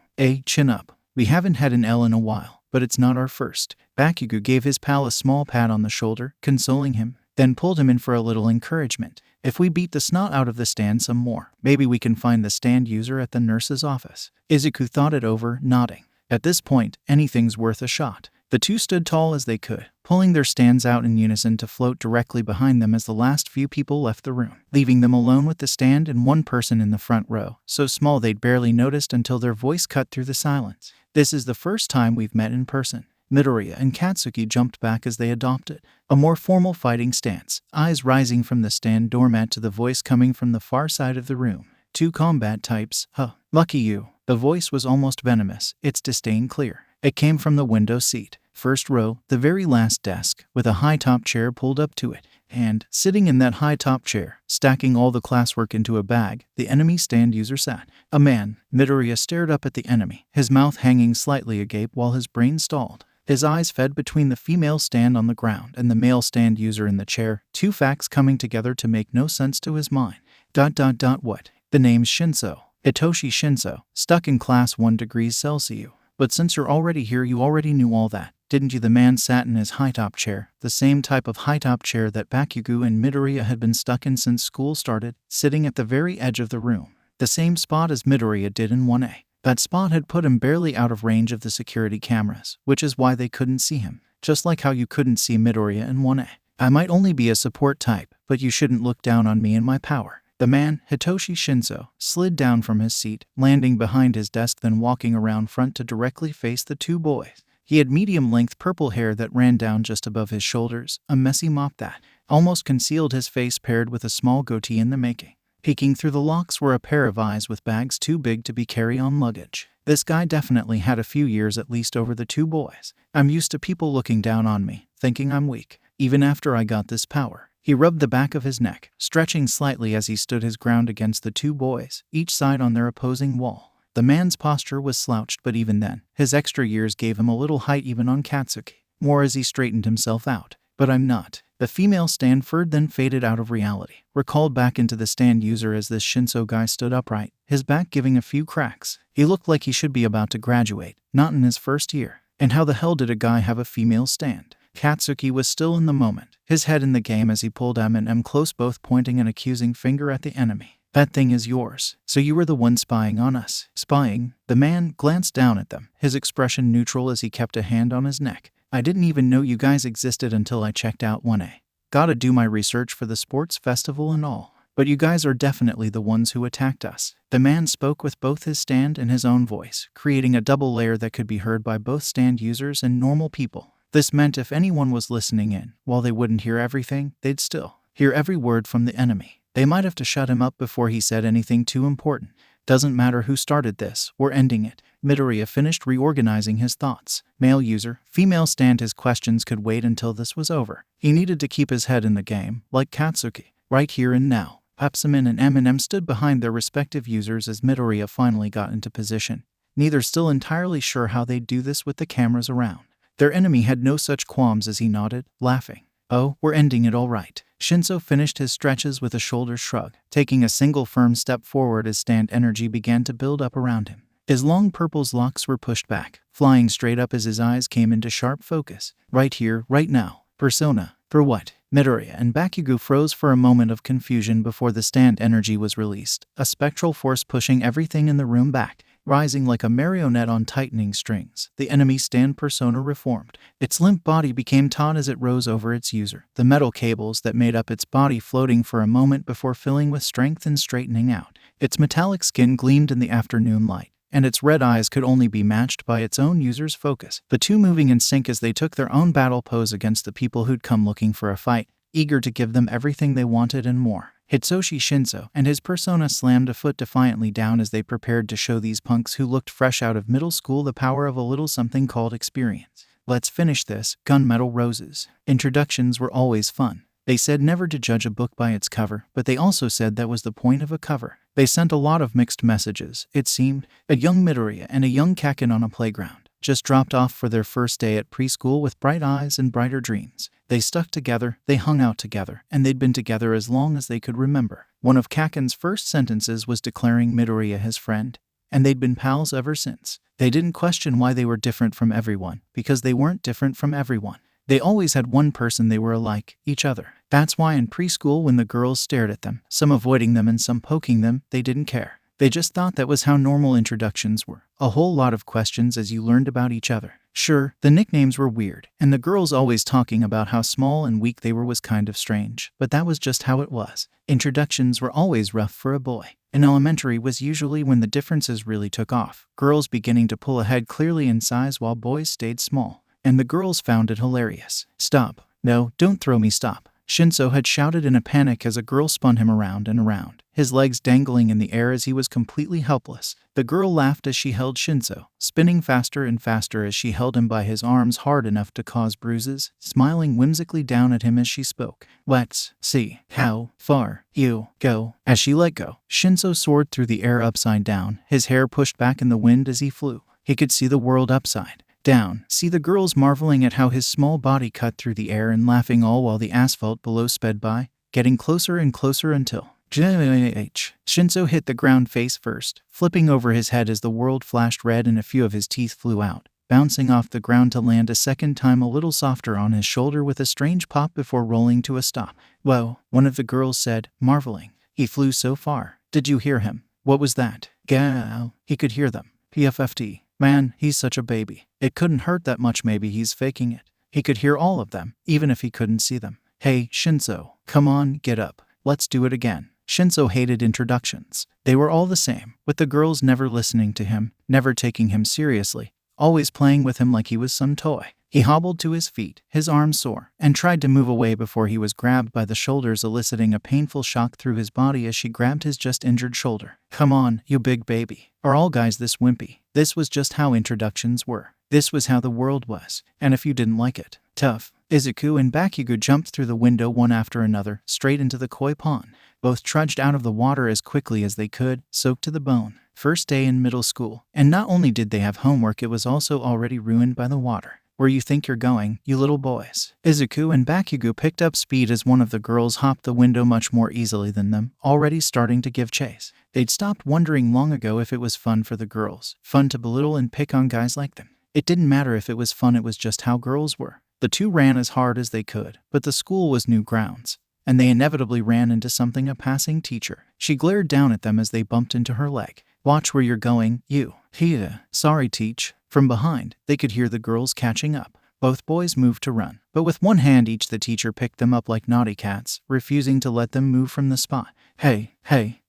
Chin up. We haven't had an L in a while, but it's not our first. Bakugo gave his pal a small pat on the shoulder, consoling him, then pulled him in for a little encouragement. If we beat the snot out of the stand some more, maybe we can find the stand user at the nurse's office. Izuku thought it over, nodding. At this point, anything's worth a shot. The two stood tall as they could, pulling their stands out in unison to float directly behind them as the last few people left the room, leaving them alone with the stand and one person in the front row, so small they'd barely noticed until their voice cut through the silence. This is the first time we've met in person. Midoriya and Katsuki jumped back as they adopted a more formal fighting stance, eyes rising from the stand doormat to the voice coming from the far side of the room. Two combat types, huh? Lucky you. The voice was almost venomous, its disdain clear. It came from the window seat. First row, the very last desk, with a high-top chair pulled up to it. And, sitting in that high-top chair, stacking all the classwork into a bag, the enemy stand user sat. A man. Midoriya stared up at the enemy, his mouth hanging slightly agape while his brain stalled. His eyes fed between the female stand on the ground and the male stand user in the chair, two facts coming together to make no sense to his mind. What? The name's Shinso. Itoshi Shinso, stuck in class 1 degrees Celsius. But since you're already here, you already knew all that, didn't you? The man sat in his high-top chair, the same type of high-top chair that Bakugo and Midoriya had been stuck in since school started, sitting at the very edge of the room. The same spot as Midoriya did in 1A. That spot had put him barely out of range of the security cameras, which is why they couldn't see him. Just like how you couldn't see Midoriya in 1A. I might only be a support type, but you shouldn't look down on me and my power. The man, Hitoshi Shinso, slid down from his seat, landing behind his desk, then walking around front to directly face the two boys. He had medium-length purple hair that ran down just above his shoulders, a messy mop that almost concealed his face paired with a small goatee in the making. Peeking through the locks were a pair of eyes with bags too big to be carry-on luggage. This guy definitely had a few years at least over the two boys. I'm used to people looking down on me, thinking I'm weak, even after I got this power. He rubbed the back of his neck, stretching slightly as he stood his ground against the two boys, each side on their opposing wall. The man's posture was slouched, but even then, his extra years gave him a little height even on Katsuki, more as he straightened himself out. But I'm not. The female stand furred then faded out of reality, recalled back into the stand user as this Shinso guy stood upright, his back giving a few cracks. He looked like he should be about to graduate, not in his first year. And how the hell did a guy have a female stand? Katsuki was still in the moment, his head in the game as he pulled M close, both pointing an accusing finger at the enemy. That thing is yours. So you were the one spying on us. Spying? The man glanced down at them, his expression neutral as he kept a hand on his neck. I didn't even know you guys existed until I checked out 1A. Gotta do my research for the sports festival and all. But you guys are definitely the ones who attacked us. The man spoke with both his stand and his own voice, creating a double layer that could be heard by both stand users and normal people. This meant if anyone was listening in, while they wouldn't hear everything, they'd still hear every word from the enemy. They might have to shut him up before he said anything too important. Doesn't matter who started this, we're ending it. Midoriya finished reorganizing his thoughts. Male user, female stand, his questions could wait until this was over. He needed to keep his head in the game, like Katsuki, right here and now. Pepsimin and M&M stood behind their respective users as Midoriya finally got into position. Neither still entirely sure how they'd do this with the cameras around. Their enemy had no such qualms as he nodded, laughing. Oh, we're ending it all right. Shinso finished his stretches with a shoulder shrug, taking a single firm step forward as stand energy began to build up around him. His long purple's locks were pushed back, flying straight up as his eyes came into sharp focus. Right here, right now. Persona. For what? Midoriya and Bakugo froze for a moment of confusion before the stand energy was released, a spectral force pushing everything in the room back. Rising like a marionette on tightening strings, the enemy stand persona reformed. Its limp body became taut as it rose over its user, the metal cables that made up its body floating for a moment before filling with strength and straightening out. Its metallic skin gleamed in the afternoon light, and its red eyes could only be matched by its own user's focus. The two moving in sync as they took their own battle pose against the people who'd come looking for a fight, eager to give them everything they wanted and more. Hitoshi Shinso and his persona slammed a foot defiantly down as they prepared to show these punks who looked fresh out of middle school the power of a little something called experience. Let's finish this. Gunmetal Roses. Introductions were always fun. They said never to judge a book by its cover, but they also said that was the point of a cover. They sent a lot of mixed messages, it seemed. A young Midoriya and a young Kaken on a playground, just dropped off for their first day at preschool with bright eyes and brighter dreams. They stuck together, they hung out together, and they'd been together as long as they could remember. One of Kaken's first sentences was declaring Midoriya his friend, and they'd been pals ever since. They didn't question why they were different from everyone, because they weren't different from everyone. They always had one person they were alike, each other. That's why in preschool when the girls stared at them, some avoiding them and some poking them, they didn't care. They just thought that was how normal introductions were. A whole lot of questions as you learned about each other. Sure, the nicknames were weird, and the girls always talking about how small and weak they were was kind of strange, but that was just how it was. Introductions were always rough for a boy. In elementary was usually when the differences really took off, girls beginning to pull ahead clearly in size while boys stayed small. And the girls found it hilarious. Stop. No, don't throw me, stop. Shinso had shouted in a panic as a girl spun him around and around, his legs dangling in the air as he was completely helpless. The girl laughed as she held Shinso, spinning faster and faster as she held him by his arms hard enough to cause bruises, smiling whimsically down at him as she spoke. "Let's see how far you go." As she let go, Shinso soared through the air upside down, his hair pushed back in the wind as he flew. He could see the world upside down, see the girls marveling at how his small body cut through the air and laughing, all while the asphalt below sped by, getting closer and closer until Shinso hit the ground face first, flipping over his head as the world flashed red and a few of his teeth flew out, bouncing off the ground to land a second time a little softer on his shoulder with a strange pop before rolling to a stop. "Whoa," one of the girls said, marveling. "He flew so far. Did you hear him? What was that?" "Gah." He could hear them. PFFT. "Man, he's such a baby. It couldn't hurt that much, maybe he's faking it." He could hear all of them, even if he couldn't see them. "Hey, Shinso, come on, get up. Let's do it again." Shinso hated introductions. They were all the same, with the girls never listening to him, never taking him seriously, always playing with him like he was some toy. He hobbled to his feet, his arms sore, and tried to move away before he was grabbed by the shoulders, eliciting a painful shock through his body as she grabbed his just injured shoulder. "Come on, you big baby. Are all guys this wimpy?" This was just how introductions were. This was how the world was. And if you didn't like it, tough. Izuku and Bakugo jumped through the window one after another, straight into the koi pond. Both trudged out of the water as quickly as they could, soaked to the bone. First day in middle school. And not only did they have homework, it was also already ruined by the water. "Where you think you're going, you little boys?" Izuku and Bakugo picked up speed as one of the girls hopped the window much more easily than them, already starting to give chase. They'd stopped wondering long ago if it was fun for the girls, fun to belittle and pick on guys like them. It didn't matter if it was fun, it was just how girls were. The two ran as hard as they could, but the school was new grounds, and they inevitably ran into something, a passing teacher. She glared down at them as they bumped into her leg. "Watch where you're going, you." "Here." "Sorry, teach." From behind, they could hear the girls catching up. Both boys moved to run, but with one hand each the teacher picked them up like naughty cats, refusing to let them move from the spot. Hey,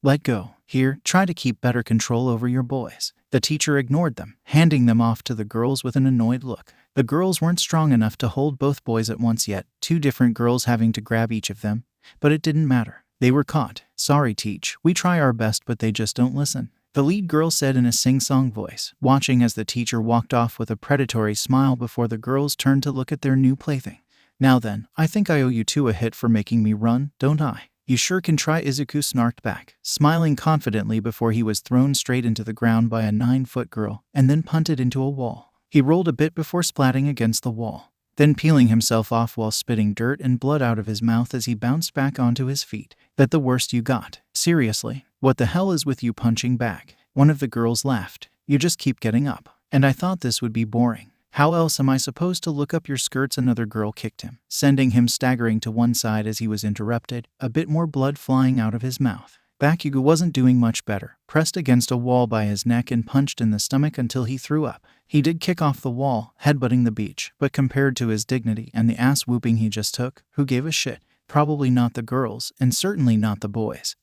let go. Here, try to keep better control over your boys." The teacher ignored them, handing them off to the girls with an annoyed look. The girls weren't strong enough to hold both boys at once yet, two different girls having to grab each of them, but it didn't matter. They were caught. "Sorry, teach. We try our best, but they just don't listen," the lead girl said in a sing-song voice, watching as the teacher walked off with a predatory smile before the girls turned to look at their new plaything. "Now then, I think I owe you two a hit for making me run, don't I?" "You sure can try," Izuku snarked back, smiling confidently before he was thrown straight into the ground by a 9-foot girl, and then punted into a wall. He rolled a bit before splatting against the wall, then peeling himself off while spitting dirt and blood out of his mouth as he bounced back onto his feet. "That the worst you got? Seriously? What the hell is with you punching back?" One of the girls laughed. "You just keep getting up. And I thought this would be boring. How else am I supposed to look up your skirts?" Another girl kicked him, sending him staggering to one side as he was interrupted, a bit more blood flying out of his mouth. Bakugo wasn't doing much better, pressed against a wall by his neck and punched in the stomach until he threw up. He did kick off the wall, headbutting the beach, but compared to his dignity and the ass whooping he just took, who gave a shit? Probably not the girls, and certainly not the boys,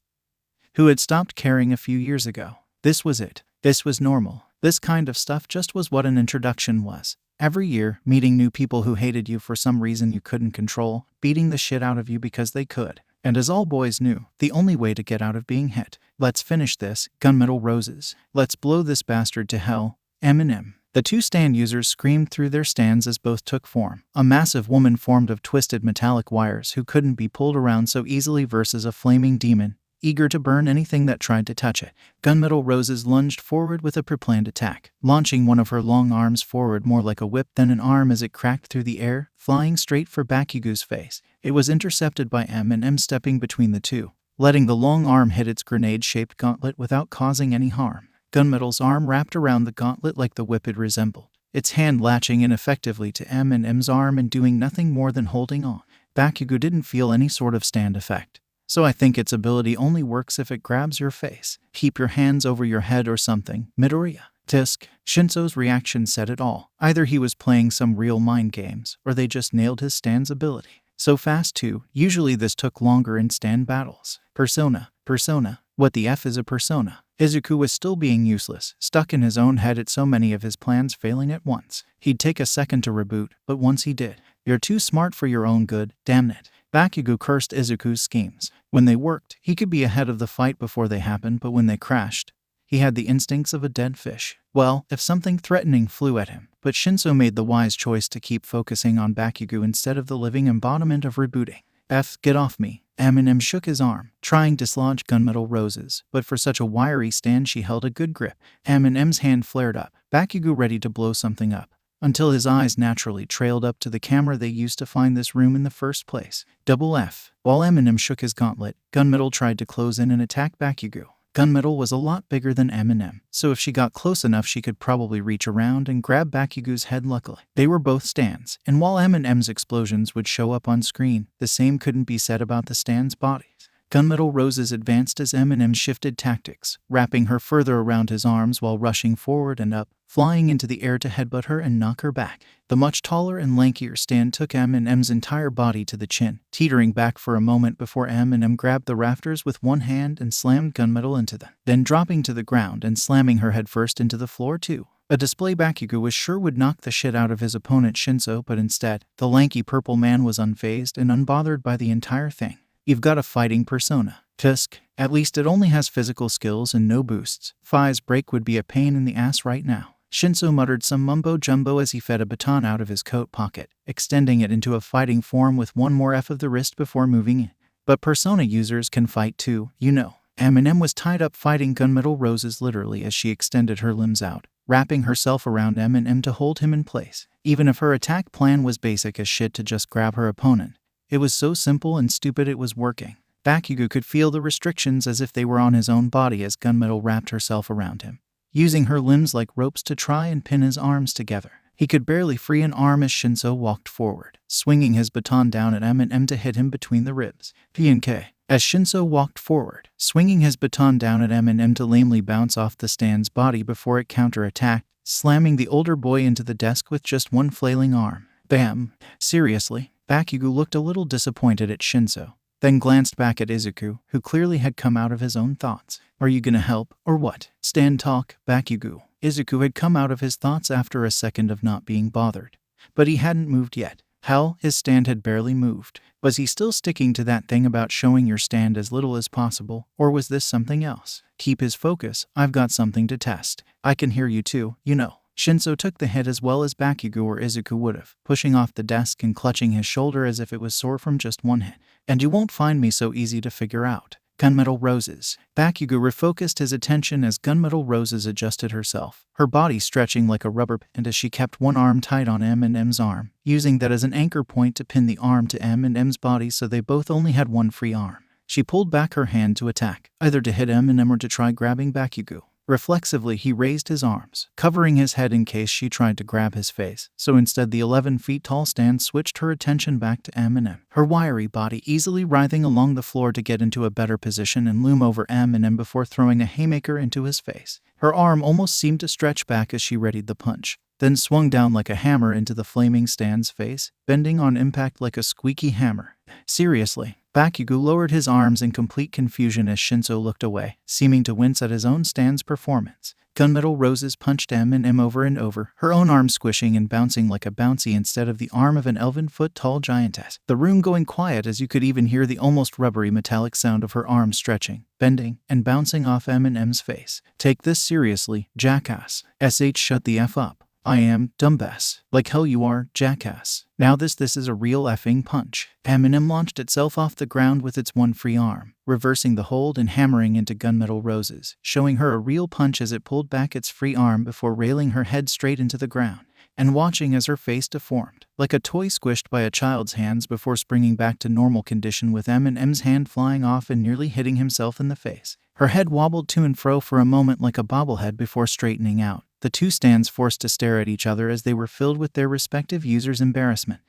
who had stopped caring a few years ago. This was it. This was normal. This kind of stuff just was what an introduction was. Every year, meeting new people who hated you for some reason you couldn't control, beating the shit out of you because they could. And as all boys knew, the only way to get out of being hit. "Let's finish this, gunmetal roses. Let's blow this bastard to hell. Eminem." The two stand users screamed through their stands as both took form. A massive woman formed of twisted metallic wires who couldn't be pulled around so easily versus a flaming demon, eager to burn anything that tried to touch it. Gunmetal Roses lunged forward with a pre-planned attack, launching one of her long arms forward more like a whip than an arm as it cracked through the air, flying straight for Bakugo's face. It was intercepted by M stepping between the two, letting the long arm hit its grenade-shaped gauntlet without causing any harm. Gunmetal's arm wrapped around the gauntlet like the whip it resembled, its hand latching ineffectively to M's arm and doing nothing more than holding on. Bakugo didn't feel any sort of stand effect. "So I think its ability only works if it grabs your face. Keep your hands over your head or something, Midoriya." Tisk. Shinso's reaction said it all. Either he was playing some real mind games, or they just nailed his stand's ability. So fast too. Usually this took longer in stand battles. Persona. What the F is a persona? Izuku was still being useless, stuck in his own head at so many of his plans failing at once. He'd take a second to reboot, but once he did, "You're too smart for your own good, damn it." Bakugo cursed Izuku's schemes. When they worked, he could be ahead of the fight before they happened, but when they crashed, he had the instincts of a dead fish. Well, if something threatening flew at him, but Shinso made the wise choice to keep focusing on Bakugo instead of the living embodiment of rebooting. Get off me. Eminem shook his arm, trying to dislodge Gunmetal Rose's, but for such a wiry stand she held a good grip. Eminem's hand flared up, Bakugo ready to blow something up, until his eyes naturally trailed up to the camera they used to find this room in the first place. F. While Eminem shook his gauntlet, Gunmetal tried to close in and attack Bakugo. Gunmetal was a lot bigger than Eminem, so if she got close enough she could probably reach around and grab Bakugo's head. Luckily, they were both stands, and while Eminem's explosions would show up on screen, the same couldn't be said about the stands' bodies. Gunmetal Roses advanced as Eminem shifted tactics, wrapping her further around his arms while rushing forward and up, flying into the air to headbutt her and knock her back. The much taller and lankier stand took Eminem's entire body to the chin, teetering back for a moment before Eminem grabbed the rafters with one hand and slammed Gunmetal into them, then dropping to the ground and slamming her headfirst into the floor too. A display Bakugo was sure would knock the shit out of his opponent Shinso, but instead, the lanky purple man was unfazed and unbothered by the entire thing. You've got a fighting persona. Tusk. At least it only has physical skills and no boosts. Fi's break would be a pain in the ass right now. Shinso muttered some mumbo-jumbo as he fed a baton out of his coat pocket, extending it into a fighting form with one more F of the wrist before moving in. But persona users can fight too, you know. Eminem was tied up fighting Gunmetal Roses literally as she extended her limbs out, wrapping herself around Eminem to hold him in place. Even if her attack plan was basic as shit to just grab her opponent, it was so simple and stupid it was working. Bakugo could feel the restrictions as if they were on his own body as Gunmetal wrapped herself around him, using her limbs like ropes to try and pin his arms together. He could barely free an arm as Shinso walked forward, swinging his baton down at Eminem to hit him between the ribs. P&K. As Shinso walked forward, swinging his baton down at Eminem to lamely bounce off the stand's body before it counterattacked, slamming the older boy into the desk with just one flailing arm. Bam. Seriously? Bakugo looked a little disappointed at Shinso, then glanced back at Izuku, who clearly had come out of his own thoughts. Are you gonna help, or what? Stand talk, Bakugo. Izuku had come out of his thoughts after a second of not being bothered, but he hadn't moved yet. Hell, his stand had barely moved. Was he still sticking to that thing about showing your stand as little as possible, or was this something else? Keep his focus, I've got something to test. I can hear you too, you know. Shinso took the hit as well as Bakugo or Izuku would have, pushing off the desk and clutching his shoulder as if it was sore from just one hit. And you won't find me so easy to figure out. Gunmetal Roses. Bakugo refocused his attention as Gunmetal Roses adjusted herself, her body stretching like a rubber band as she kept one arm tight on Eminem's arm, using that as an anchor point to pin the arm to Eminem's body so they both only had one free arm. She pulled back her hand to attack, either to hit Eminem or to try grabbing Bakugo. Reflexively, he raised his arms, covering his head in case she tried to grab his face, so instead the 11-feet-tall stand switched her attention back to Eminem, her wiry body easily writhing along the floor to get into a better position and loom over Eminem before throwing a haymaker into his face. Her arm almost seemed to stretch back as she readied the punch, then swung down like a hammer into the flaming stand's face, bending on impact like a squeaky hammer. Seriously? Bakugo lowered his arms in complete confusion as Shinso looked away, seeming to wince at his own stand's performance. Gunmetal Roses punched Eminem over and over, her own arm squishing and bouncing like a bouncy instead of the arm of an 11-foot-tall giantess. The room going quiet as you could even hear the almost rubbery metallic sound of her arms stretching, bending, and bouncing off Eminem's face. Take this seriously, jackass. Shut the F up. I am, dumbass. Like hell you are, jackass. Now this is a real effing punch. Eminem launched itself off the ground with its one free arm, reversing the hold and hammering into Gunmetal Roses, showing her a real punch as it pulled back its free arm before railing her head straight into the ground, and watching as her face deformed, like a toy squished by a child's hands before springing back to normal condition with Eminem's hand flying off and nearly hitting himself in the face. Her head wobbled to and fro for a moment like a bobblehead before straightening out, the two stands forced to stare at each other as they were filled with their respective users' embarrassment.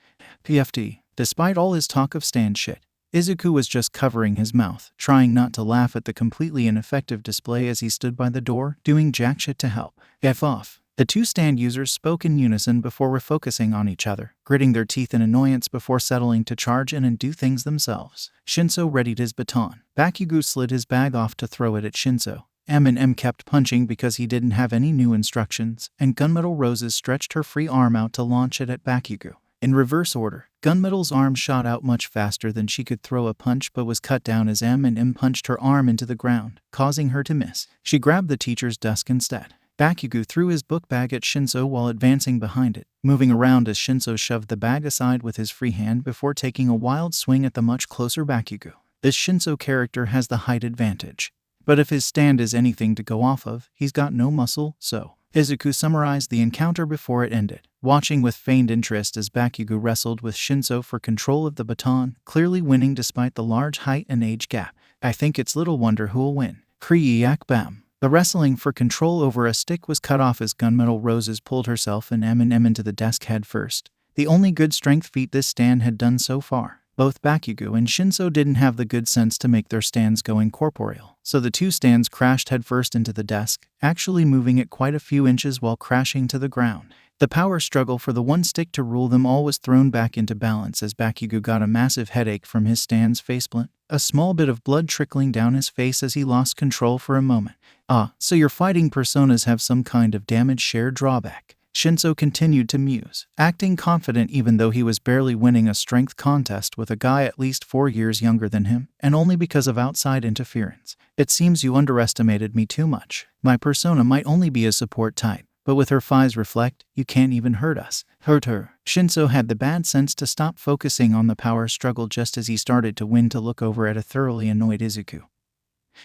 PFT. Despite all his talk of stand shit, Izuku was just covering his mouth, trying not to laugh at the completely ineffective display as he stood by the door, doing jack shit to help. F off. The two stand users spoke in unison before refocusing on each other, gritting their teeth in annoyance before settling to charge in and do things themselves. Shinso readied his baton. Bakugo slid his bag off to throw it at Shinso. Eminem kept punching because he didn't have any new instructions, and Gunmetal Roses stretched her free arm out to launch it at Bakugo. In reverse order, Gunmetal's arm shot out much faster than she could throw a punch but was cut down as M punched her arm into the ground, causing her to miss. She grabbed the teacher's desk instead. Bakugo threw his book bag at Shinso while advancing behind it, moving around as Shinso shoved the bag aside with his free hand before taking a wild swing at the much closer Bakugo. This Shinso character has the height advantage. But if his stand is anything to go off of, he's got no muscle, so. Izuku summarized the encounter before it ended, watching with feigned interest as Bakugo wrestled with Shinso for control of the baton, clearly winning despite the large height and age gap. I think it's little wonder who'll win. Kriyak bam. The wrestling for control over a stick was cut off as Gunmetal Roses pulled herself and M into the desk head first. The only good strength feat this stand had done so far. Both Bakugo and Shinso didn't have the good sense to make their stands go incorporeal, so the two stands crashed headfirst into the desk, actually moving it quite a few inches while crashing to the ground. The power struggle for the one stick to rule them all was thrown back into balance as Bakugo got a massive headache from his stand's faceplant, a small bit of blood trickling down his face as he lost control for a moment. Ah, so your fighting personas have some kind of damage share drawback. Shinso continued to muse, acting confident even though he was barely winning a strength contest with a guy at least 4 years younger than him, and only because of outside interference. It seems you underestimated me too much. My persona might only be a support type, but with her thighs reflect, you can't even hurt us. Hurt her. Shinso had the bad sense to stop focusing on the power struggle just as he started to win to look over at a thoroughly annoyed Izuku,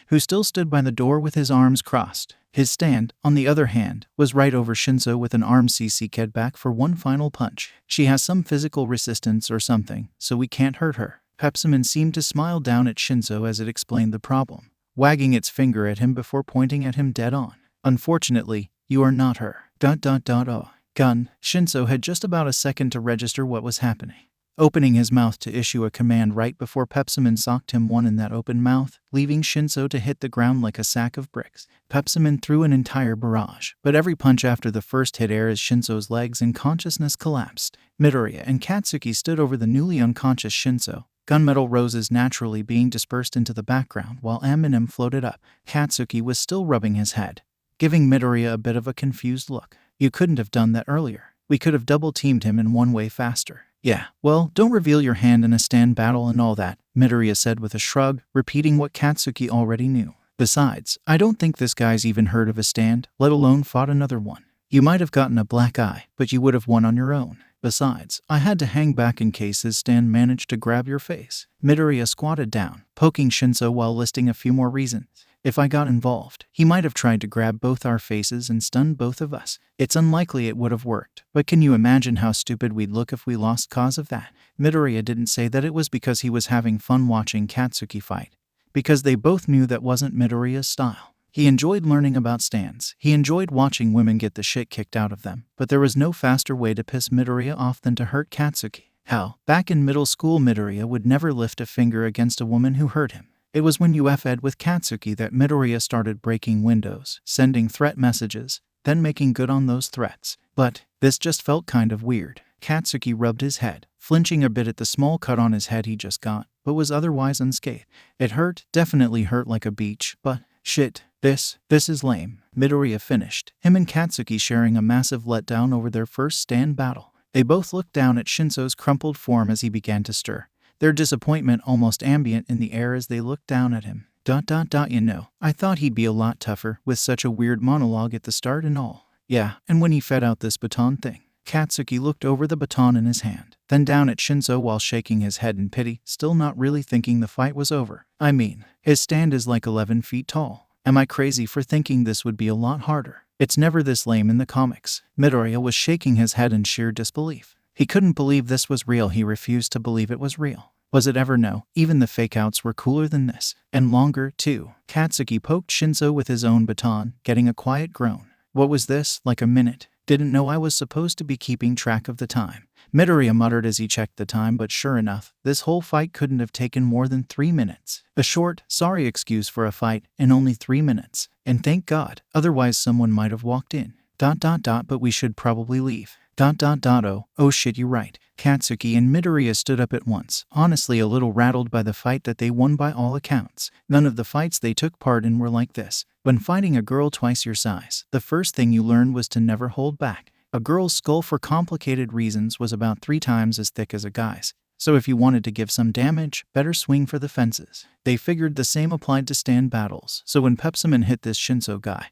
who still stood by the door with his arms crossed. His stand, on the other hand, was right over Shinso with an arm CC'd back for one final punch. She has some physical resistance or something, so we can't hurt her. Pepsimon seemed to smile down at Shinso as it explained the problem, wagging its finger at him before pointing at him dead on. Unfortunately, you are not her. Oh. Gun. Shinso had just about a second to register what was happening, opening his mouth to issue a command right before Pepsimon socked him one in that open mouth, leaving Shinso to hit the ground like a sack of bricks. Pepsimon threw an entire barrage, but every punch after the first hit air as Shinso's legs and consciousness collapsed. Midoriya and Katsuki stood over the newly unconscious Shinso, Gunmetal Roses naturally being dispersed into the background while M floated up. Katsuki was still rubbing his head, giving Midoriya a bit of a confused look. You couldn't have done that earlier. We could have double-teamed him in one way faster. Yeah, well, don't reveal your hand in a stand battle and all that, Midoriya said with a shrug, repeating what Katsuki already knew. Besides, I don't think this guy's even heard of a stand, let alone fought another one. You might have gotten a black eye, but you would have won on your own. Besides, I had to hang back in case his stand managed to grab your face. Midoriya squatted down, poking Shinso while listing a few more reasons. If I got involved, he might have tried to grab both our faces and stun both of us. It's unlikely it would have worked, but can you imagine how stupid we'd look if we lost cause of that? Midoriya didn't say that it was because he was having fun watching Katsuki fight, because they both knew that wasn't Midoriya's style. He enjoyed learning about stands. He enjoyed watching women get the shit kicked out of them, but there was no faster way to piss Midoriya off than to hurt Katsuki. How? Back in middle school, Midoriya would never lift a finger against a woman who hurt him. It was when you F-ed with Katsuki that Midoriya started breaking windows, sending threat messages, then making good on those threats. But this just felt kind of weird. Katsuki rubbed his head, flinching a bit at the small cut on his head he just got, but was otherwise unscathed. It hurt, definitely hurt like a beach, but shit, this is lame. Midoriya finished, him and Katsuki sharing a massive letdown over their first stand battle. They both looked down at Shinso's crumpled form as he began to stir, their disappointment almost ambient in the air as they looked down at him. You know, I thought he'd be a lot tougher, with such a weird monologue at the start and all. Yeah, and when he fed out this baton thing. Katsuki looked over the baton in his hand, then down at Shinso while shaking his head in pity, still not really thinking the fight was over. I mean, his stand is like 11 feet tall. Am I crazy for thinking this would be a lot harder? It's never this lame in the comics. Midoriya was shaking his head in sheer disbelief. He couldn't believe this was real. He refused to believe it was real. Was it ever? No. Even the fake-outs were cooler than this. And longer, too. Katsuki poked Shinso with his own baton, getting a quiet groan. What was this? Like a minute? Didn't know I was supposed to be keeping track of the time. Midoriya muttered as he checked the time, but sure enough, this whole fight couldn't have taken more than 3 minutes. A short, sorry excuse for a fight, in only 3 minutes. And thank God, otherwise someone might have walked in. But we should probably leave. Oh shit, you're right. Katsuki and Midoriya stood up at once, honestly a little rattled by the fight that they won by all accounts. None of the fights they took part in were like this. When fighting a girl twice your size, the first thing you learned was to never hold back. A girl's skull for complicated reasons was about 3 times as thick as a guy's. So if you wanted to give some damage, better swing for the fences. They figured the same applied to stand battles, so when Pepsiman hit this Shinso guy,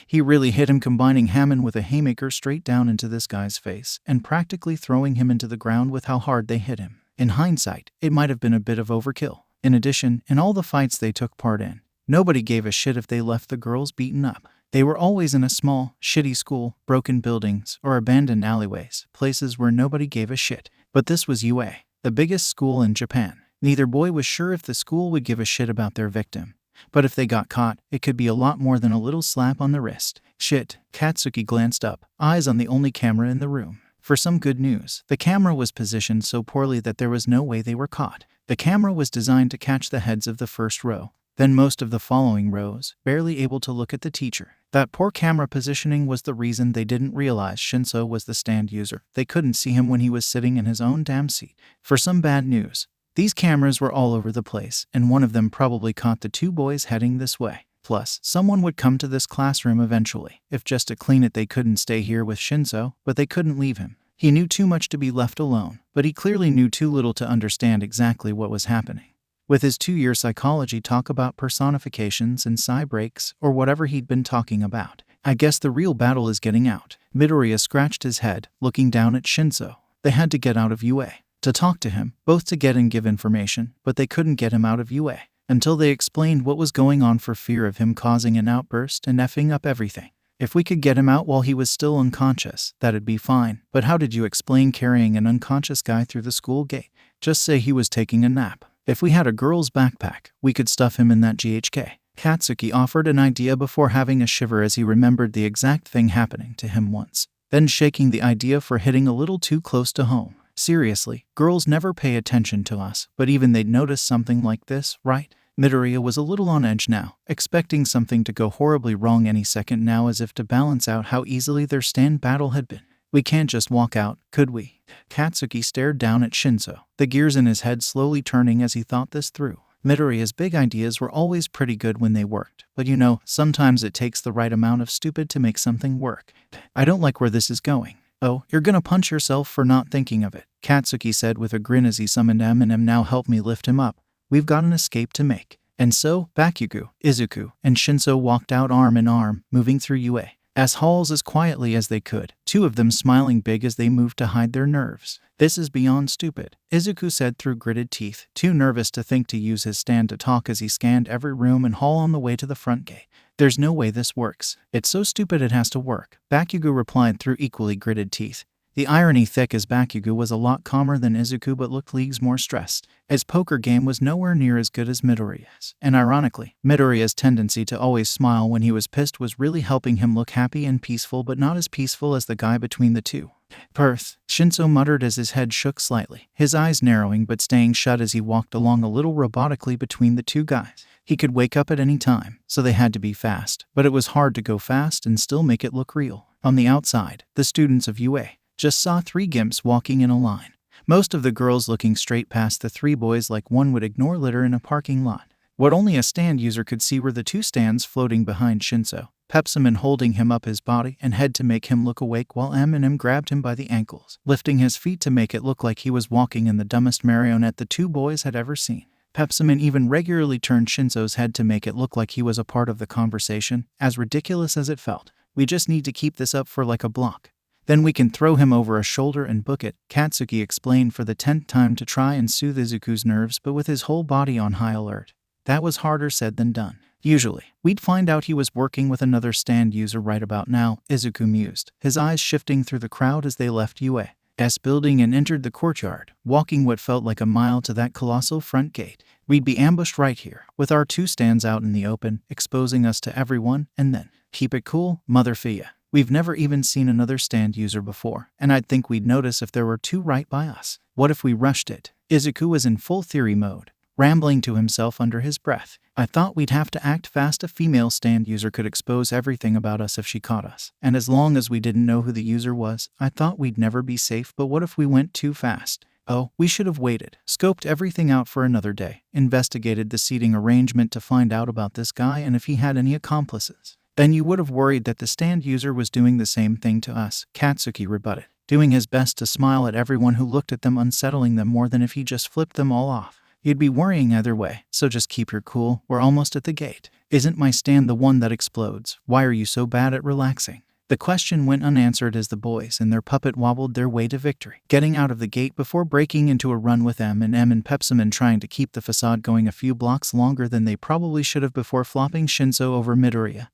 he really hit him, combining Hammond with a haymaker straight down into this guy's face and practically throwing him into the ground with how hard they hit him. In hindsight, it might have been a bit of overkill. In addition, in all the fights they took part in, nobody gave a shit if they left the girls beaten up. They were always in a small, shitty school, broken buildings, or abandoned alleyways, places where nobody gave a shit. But this was UA, the biggest school in Japan. Neither boy was sure if the school would give a shit about their victim. But if they got caught, it could be a lot more than a little slap on the wrist. Shit, Katsuki glanced up, eyes on the only camera in the room. For some good news, the camera was positioned so poorly that there was no way they were caught. The camera was designed to catch the heads of the first row, then most of the following rows, barely able to look at the teacher. That poor camera positioning was the reason they didn't realize Shinso was the stand user. They couldn't see him when he was sitting in his own damn seat. For some bad news, these cameras were all over the place, and one of them probably caught the 2 boys heading this way. Plus, someone would come to this classroom eventually. If just to clean it, they couldn't stay here with Shinso, but they couldn't leave him. He knew too much to be left alone, but he clearly knew too little to understand exactly what was happening. With his 2-year psychology talk about personifications and psi breaks, or whatever he'd been talking about, I guess the real battle is getting out. Midoriya scratched his head, looking down at Shinso. They had to get out of UA. To talk to him, both to get and give information, but they couldn't get him out of UA until they explained what was going on for fear of him causing an outburst and effing up everything. If we could get him out while he was still unconscious, that'd be fine. But how did you explain carrying an unconscious guy through the school gate? Just say he was taking a nap. If we had a girl's backpack, we could stuff him in that GHK. Katsuki offered an idea before having a shiver as he remembered the exact thing happening to him once, then shaking the idea for hitting a little too close to home. Seriously, girls never pay attention to us, but even they'd notice something like this, right? Midoriya was a little on edge now, expecting something to go horribly wrong any second now, as if to balance out how easily their stand battle had been. We can't just walk out, could we? Katsuki stared down at Shinso, the gears in his head slowly turning as he thought this through. Midoriya's big ideas were always pretty good when they worked, but you know, sometimes it takes the right amount of stupid to make something work. I don't like where this is going. Oh, you're gonna punch yourself for not thinking of it, Katsuki said with a grin as he summoned M&M. Now help me lift him up. We've got an escape to make. And so, Bakugo, Izuku, and Shinso walked out arm in arm, moving through UA halls as quietly as they could, 2 of them smiling big as they moved to hide their nerves. This is beyond stupid, Izuku said through gritted teeth, too nervous to think to use his stand to talk as he scanned every room and hall on the way to the front gate. There's no way this works. It's so stupid it has to work, Bakugo replied through equally gritted teeth. The irony thick as Bakugo was a lot calmer than Izuku but looked leagues more stressed. His poker game was nowhere near as good as Midoriya's. And ironically, Midoriya's tendency to always smile when he was pissed was really helping him look happy and peaceful, but not as peaceful as the guy between the two. Perth, Shinso muttered as his head shook slightly, his eyes narrowing but staying shut as he walked along a little robotically between the 2 guys. He could wake up at any time, so they had to be fast, but it was hard to go fast and still make it look real. On the outside, the students of UA just saw 3 gimps walking in a line, most of the girls looking straight past the 3 boys like one would ignore litter in a parking lot. What only a stand user could see were the 2 stands floating behind Shinso, Pepsiman holding him up his body and head to make him look awake while M&M grabbed him by the ankles, lifting his feet to make it look like he was walking in the dumbest marionette the 2 boys had ever seen. Pepsiman even regularly turned Shinso's head to make it look like he was a part of the conversation, as ridiculous as it felt. We just need to keep this up for like a block. Then we can throw him over a shoulder and book it, Katsuki explained for the 10th time to try and soothe Izuku's nerves but with his whole body on high alert. That was harder said than done. Usually, we'd find out he was working with another stand user right about now, Izuku mused, his eyes shifting through the crowd as they left UA's building and entered the courtyard, walking what felt like a mile to that colossal front gate. We'd be ambushed right here, with our 2 stands out in the open, exposing us to everyone, and then, keep it cool, motherfia. We've never even seen another stand user before, and I'd think we'd notice if there were 2 right by us. What if we rushed it? Izuku was in full theory mode, rambling to himself under his breath. I thought we'd have to act fast. A female stand user could expose everything about us if she caught us. And as long as we didn't know who the user was, I thought we'd never be safe. But what if we went too fast? Oh, we should have waited, scoped everything out for another day, investigated the seating arrangement to find out about this guy and if he had any accomplices. Then you would have worried that the stand user was doing the same thing to us, Katsuki rebutted, doing his best to smile at everyone who looked at them, unsettling them more than if he just flipped them all off. You'd be worrying either way, so just keep your cool. We're almost at the gate. Isn't my stand the one that explodes? Why are you so bad at relaxing? The question went unanswered as the boys and their puppet wobbled their way to victory, getting out of the gate before breaking into a run with M&M and Pepsiman, trying to keep the facade going a few blocks longer than they probably should have before flopping Shinso over Midoriya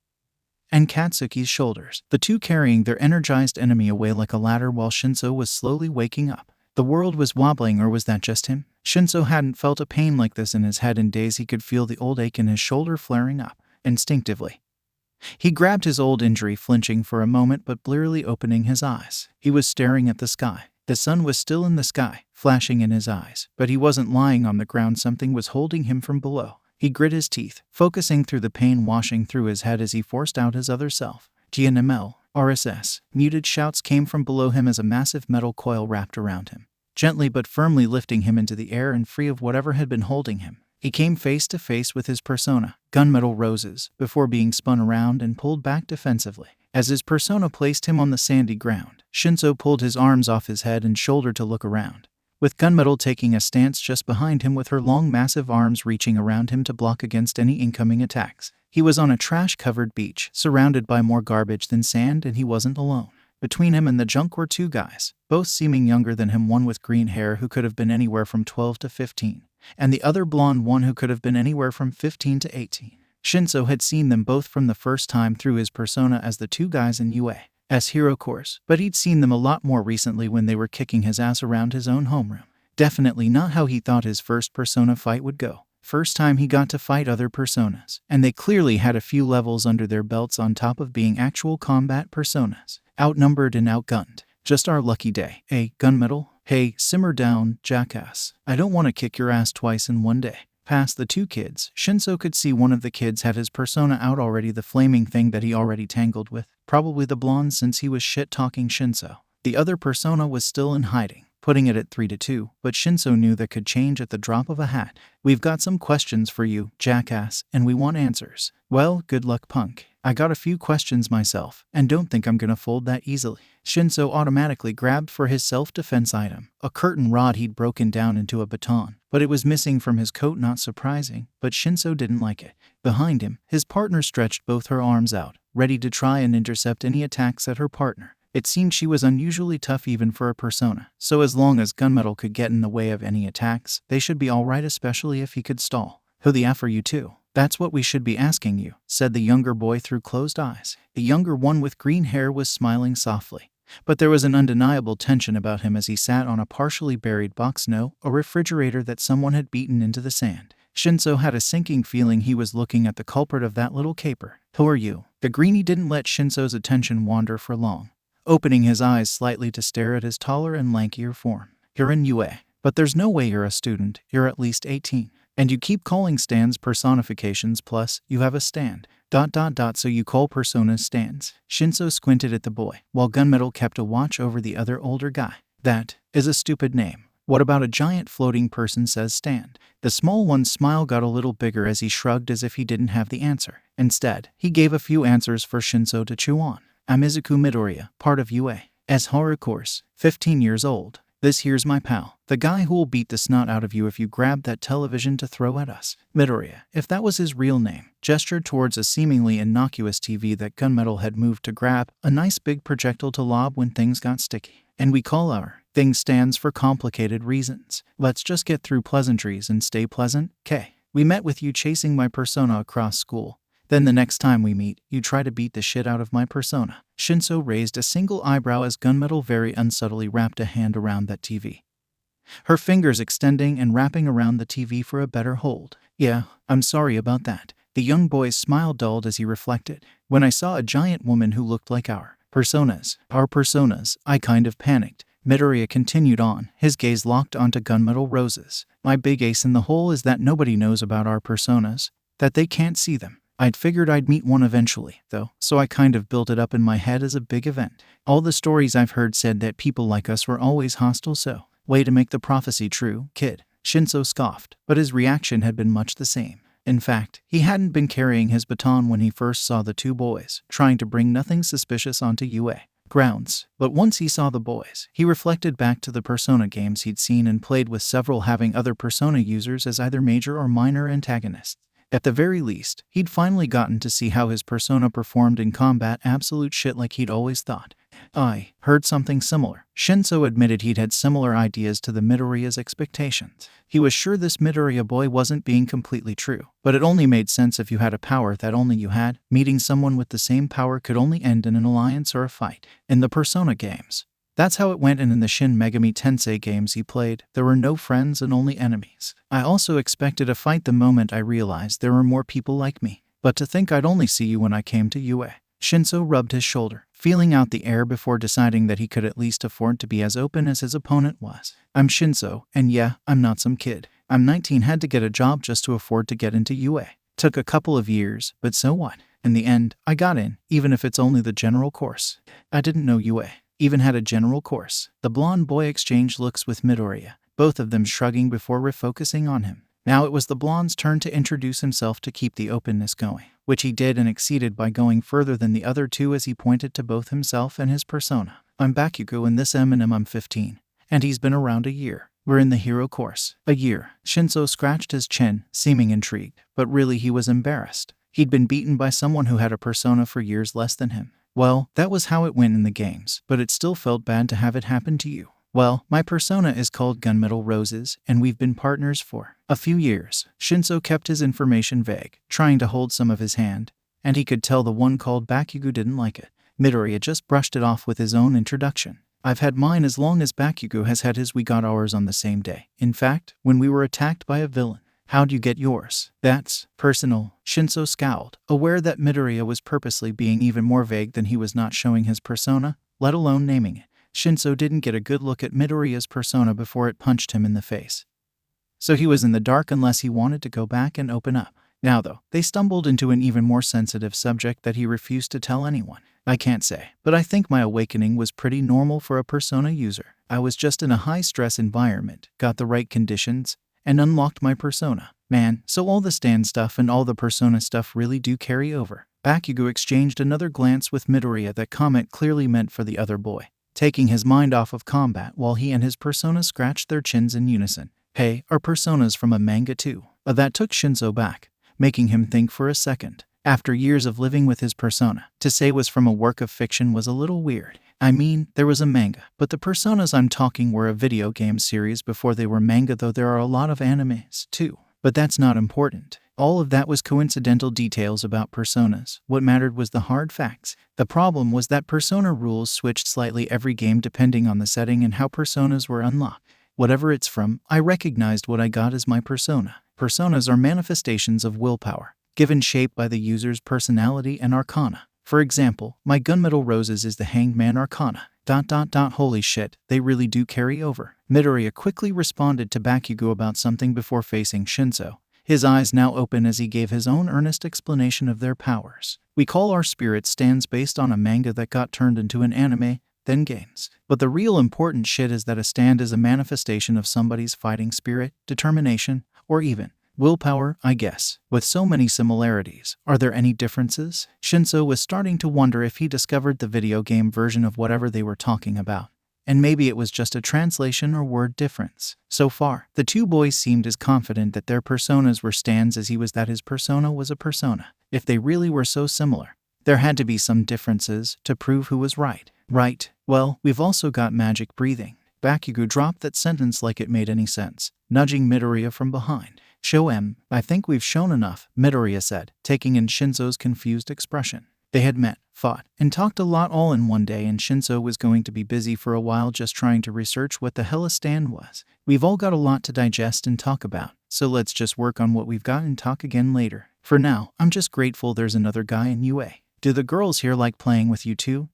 and Katsuki's shoulders, the two carrying their energized enemy away like a ladder while Shinso was slowly waking up. The world was wobbling, or was that just him? Shinso hadn't felt a pain like this in his head in days. He could feel the old ache in his shoulder flaring up. Instinctively, he grabbed his old injury, flinching for a moment but blearily opening his eyes. He was staring at the sky. The sun was still in the sky, flashing in his eyes, but he wasn't lying on the ground. Something was holding him from below. He grit his teeth, focusing through the pain washing through his head as he forced out his other self. GNML, RSS. Muted shouts came from below him as a massive metal coil wrapped around him, gently but firmly lifting him into the air and free of whatever had been holding him. He came face to face with his persona, Gunmetal Roses, before being spun around and pulled back defensively. As his persona placed him on the sandy ground, Shinso pulled his arms off his head and shoulder to look around, with Gunmetal taking a stance just behind him with her long massive arms reaching around him to block against any incoming attacks. He was on a trash-covered beach, surrounded by more garbage than sand, and he wasn't alone. Between him and the junk were two guys, both seeming younger than him, one with green hair who could have been anywhere from 12 to 15, and the other blonde one who could have been anywhere from 15 to 18. Shinso had seen them both from the first time through his persona as the two guys in UA's hero course, but he'd seen them a lot more recently when they were kicking his ass around his own homeroom. Definitely not how he thought his first persona fight would go. First time he got to fight other personas, and they clearly had a few levels under their belts on top of being actual combat personas. Outnumbered and outgunned. Just our lucky day. Hey, Gunmetal? Hey, simmer down, jackass. I don't want to kick your ass twice in one day. Past the two kids, Shinso could see one of the kids had his persona out already, the flaming thing that he already tangled with. Probably the blonde, since he was shit-talking Shinso. The other persona was still in hiding, putting it at 3-2, but Shinso knew that could change at the drop of a hat. We've got some questions for you, jackass, and we want answers. Well, good luck, punk. I got a few questions myself, and don't think I'm gonna fold that easily. Shinso automatically grabbed for his self-defense item, a curtain rod he'd broken down into a baton, but it was missing from his coat. Not surprising, but Shinso didn't like it. Behind him, his partner stretched both her arms out, ready to try and intercept any attacks at her partner. It seemed she was unusually tough even for a persona, so as long as Gunmetal could get in the way of any attacks, they should be alright, especially if he could stall. Who the F are you two? That's what we should be asking you, said the younger boy through closed eyes. The younger one with green hair was smiling softly, but there was an undeniable tension about him as he sat on a partially buried box. No, a refrigerator that someone had beaten into the sand. Shinso had a sinking feeling he was looking at the culprit of that little caper. Who are you? The greenie didn't let Shinso's attention wander for long, opening his eyes slightly to stare at his taller and lankier form. You're in UA, but there's no way you're a student. You're at least 18. And you keep calling stands personifications, plus you have a stand. ... So you call personas stands? Shinso squinted at the boy, while Gunmetal kept a watch over the other older guy. That is a stupid name. What about a giant floating person says stand? The small one's smile got a little bigger as he shrugged as if he didn't have the answer. Instead, he gave a few answers for Shinso to chew on. I'm Izuku Midoriya, part of UA's horror course, 15 years old. This here's my pal, the guy who'll beat the snot out of you if you grab that television to throw at us. Midoriya, if that was his real name, gestured towards a seemingly innocuous TV that Gunmetal had moved to grab, a nice big projectile to lob when things got sticky. And we call our thing stands for complicated reasons. Let's just get through pleasantries and stay pleasant, K. We met with you chasing my persona across school. Then the next time we meet, you try to beat the shit out of my persona. Shinso raised a single eyebrow as Gunmetal very unsubtly wrapped a hand around that TV, her fingers extending and wrapping around the TV for a better hold. Yeah, I'm sorry about that. The young boy's smile dulled as he reflected. When I saw a giant woman who looked like our personas, I kind of panicked. Midoriya continued on, his gaze locked onto Gunmetal Roses. My big ace in the hole is that nobody knows about our personas, that they can't see them. I'd figured I'd meet one eventually, though, so I kind of built it up in my head as a big event. All the stories I've heard said that people like us were always hostile, so way to make the prophecy true, kid. Shinso scoffed, but his reaction had been much the same. In fact, he hadn't been carrying his baton when he first saw the two boys, trying to bring nothing suspicious onto UA grounds. But once he saw the boys, he reflected back to the Persona games he'd seen and played with, several having other Persona users as either major or minor antagonists. At the very least, he'd finally gotten to see how his persona performed in combat, absolute shit like he'd always thought. I heard something similar. Shinso admitted he'd had similar ideas to the Midoriya's expectations. He was sure this Midoriya boy wasn't being completely true, but it only made sense if you had a power that only you had. Meeting someone with the same power could only end in an alliance or a fight. In the Persona games, that's how it went, and in the Shin Megami Tensei games he played, there were no friends and only enemies. I also expected a fight the moment I realized there were more people like me. But to think I'd only see you when I came to UA. Shinso rubbed his shoulder, feeling out the air before deciding that he could at least afford to be as open as his opponent was. I'm Shinso, and yeah, I'm not some kid. I'm 19, had to get a job just to afford to get into UA. Took a couple of years, but so what? In the end, I got in, even if it's only the general course. I didn't know UA even had a general course. The blonde boy exchanged looks with Midoriya, both of them shrugging before refocusing on him. Now it was the blonde's turn to introduce himself to keep the openness going, which he did and exceeded by going further than the other two as he pointed to both himself and his persona. I'm Bakugo, and this I'm 15, and he's been around a year. We're in the hero course. A year. Shinso scratched his chin, seeming intrigued, but really he was embarrassed. He'd been beaten by someone who had a persona for years less than him. Well, that was how it went in the games, but it still felt bad to have it happen to you. Well, my persona is called Gunmetal Roses, and we've been partners for a few years. Shinso kept his information vague, trying to hold some of his hand, and he could tell the one called Bakugo didn't like it. Midoriya just brushed it off with his own introduction. I've had mine as long as Bakugo has had his. We got ours on the same day. In fact, when we were attacked by a villain. How'd you get yours? That's personal. Shinso scowled, aware that Midoriya was purposely being even more vague than he was, not showing his persona, let alone naming it. Shinso didn't get a good look at Midoriya's persona before it punched him in the face. So he was in the dark unless he wanted to go back and open up. Now though, they stumbled into an even more sensitive subject that he refused to tell anyone. I can't say, but I think my awakening was pretty normal for a persona user. I was just in a high-stress environment, got the right conditions, and unlocked my persona. Man, so all the stand stuff and all the persona stuff really do carry over. Bakugo exchanged another glance with Midoriya. That comment clearly meant for the other boy, taking his mind off of combat while he and his persona scratched their chins in unison. Hey, are personas from a manga too? That took Shinso back, making him think for a second. After years of living with his persona, to say was from a work of fiction was a little weird. I mean, there was a manga, but the personas I'm talking were a video game series before they were manga, though there are a lot of animes too. But that's not important. All of that was coincidental details about personas. What mattered was the hard facts. The problem was that persona rules switched slightly every game depending on the setting and how personas were unlocked. Whatever it's from, I recognized what I got as my persona. Personas are manifestations of willpower, given shape by the user's personality and arcana. For example, my Gunmetal Roses is the Hanged Man arcana. Holy shit, they really do carry over. Midoriya quickly responded to Bakugo about something before facing Shinso, his eyes now open as he gave his own earnest explanation of their powers. We call our spirit stands based on a manga that got turned into an anime, then games. But the real important shit is that a stand is a manifestation of somebody's fighting spirit, determination, or even willpower, I guess. With so many similarities, are there any differences? Shinso was starting to wonder if he discovered the video game version of whatever they were talking about, and maybe it was just a translation or word difference. So far, the two boys seemed as confident that their personas were stands as he was that his persona was a persona. If they really were so similar, there had to be some differences to prove who was right. Right, well, we've also got magic breathing. Bakugo dropped that sentence like it made any sense, nudging Midoriya from behind. Show him. I think we've shown enough, Midoriya said, taking in Shinso's confused expression. They had met, fought, and talked a lot all in one day, and Shinso was going to be busy for a while just trying to research what the hell a stand was. We've all got a lot to digest and talk about, so let's just work on what we've got and talk again later. For now, I'm just grateful there's another guy in UA. Do the girls here like playing with you too?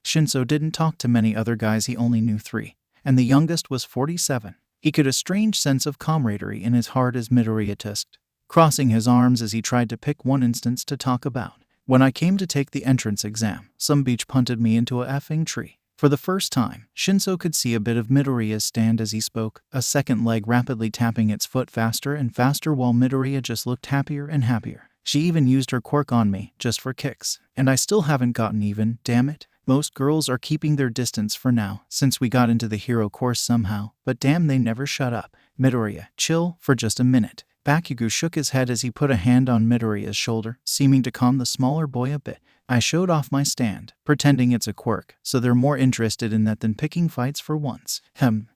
Shinso didn't talk to many other guys, he only knew 3, and the youngest was 47. He could a strange sense of camaraderie in his heart as Midoriya tusked, crossing his arms as he tried to pick one instance to talk about. When I came to take the entrance exam, some beach punted me into a effing tree. For the first time, Shinso could see a bit of Midoriya's stand as he spoke, a second leg rapidly tapping its foot faster and faster while Midoriya just looked happier and happier. She even used her quirk on me, just for kicks. And I still haven't gotten even, damn it. Most girls are keeping their distance for now, since we got into the hero course somehow, but damn they never shut up. Midoriya, chill for just a minute. Bakugo shook his head as he put a hand on Midoriya's shoulder, seeming to calm the smaller boy a bit. I showed off my stand, pretending it's a quirk, so they're more interested in that than picking fights for once.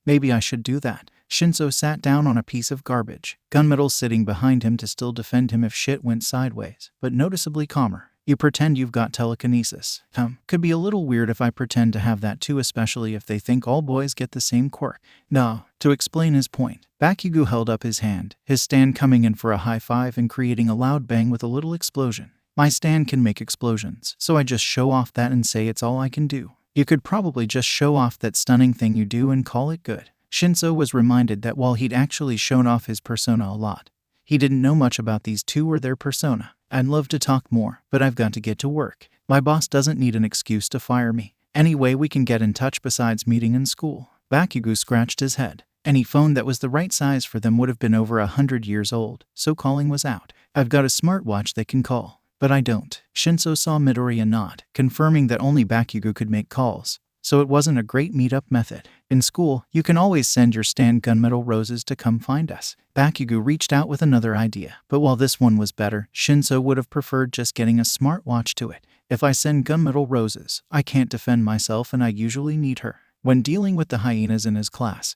Maybe I should do that. Shinso sat down on a piece of garbage, Gunmetal sitting behind him to still defend him if shit went sideways, but noticeably calmer. You pretend you've got telekinesis. Could be a little weird if I pretend to have that too, especially if they think all boys get the same quirk. No. To explain his point, Bakugo held up his hand, his stand coming in for a high five and creating a loud bang with a little explosion. My stand can make explosions, so I just show off that and say it's all I can do. You could probably just show off that stunning thing you do and call it good. Shinso was reminded that while he'd actually shown off his persona a lot, he didn't know much about these two or their persona. I'd love to talk more, but I've got to get to work. My boss doesn't need an excuse to fire me. Any way we can get in touch besides meeting in school? Bakugo scratched his head. Any phone that was the right size for them would have been over 100 years old, so calling was out. I've got a smartwatch that can call, but I don't. Shinso saw Midoriya nod, confirming that only Bakugo could make calls, so it wasn't a great meetup method. In school, you can always send your stand Gunmetal Roses to come find us. Bakugo reached out with another idea, but while this one was better, Shinso would have preferred just getting a smartwatch to it. If I send Gunmetal Roses, I can't defend myself and I usually need her. When dealing with the hyenas in his class,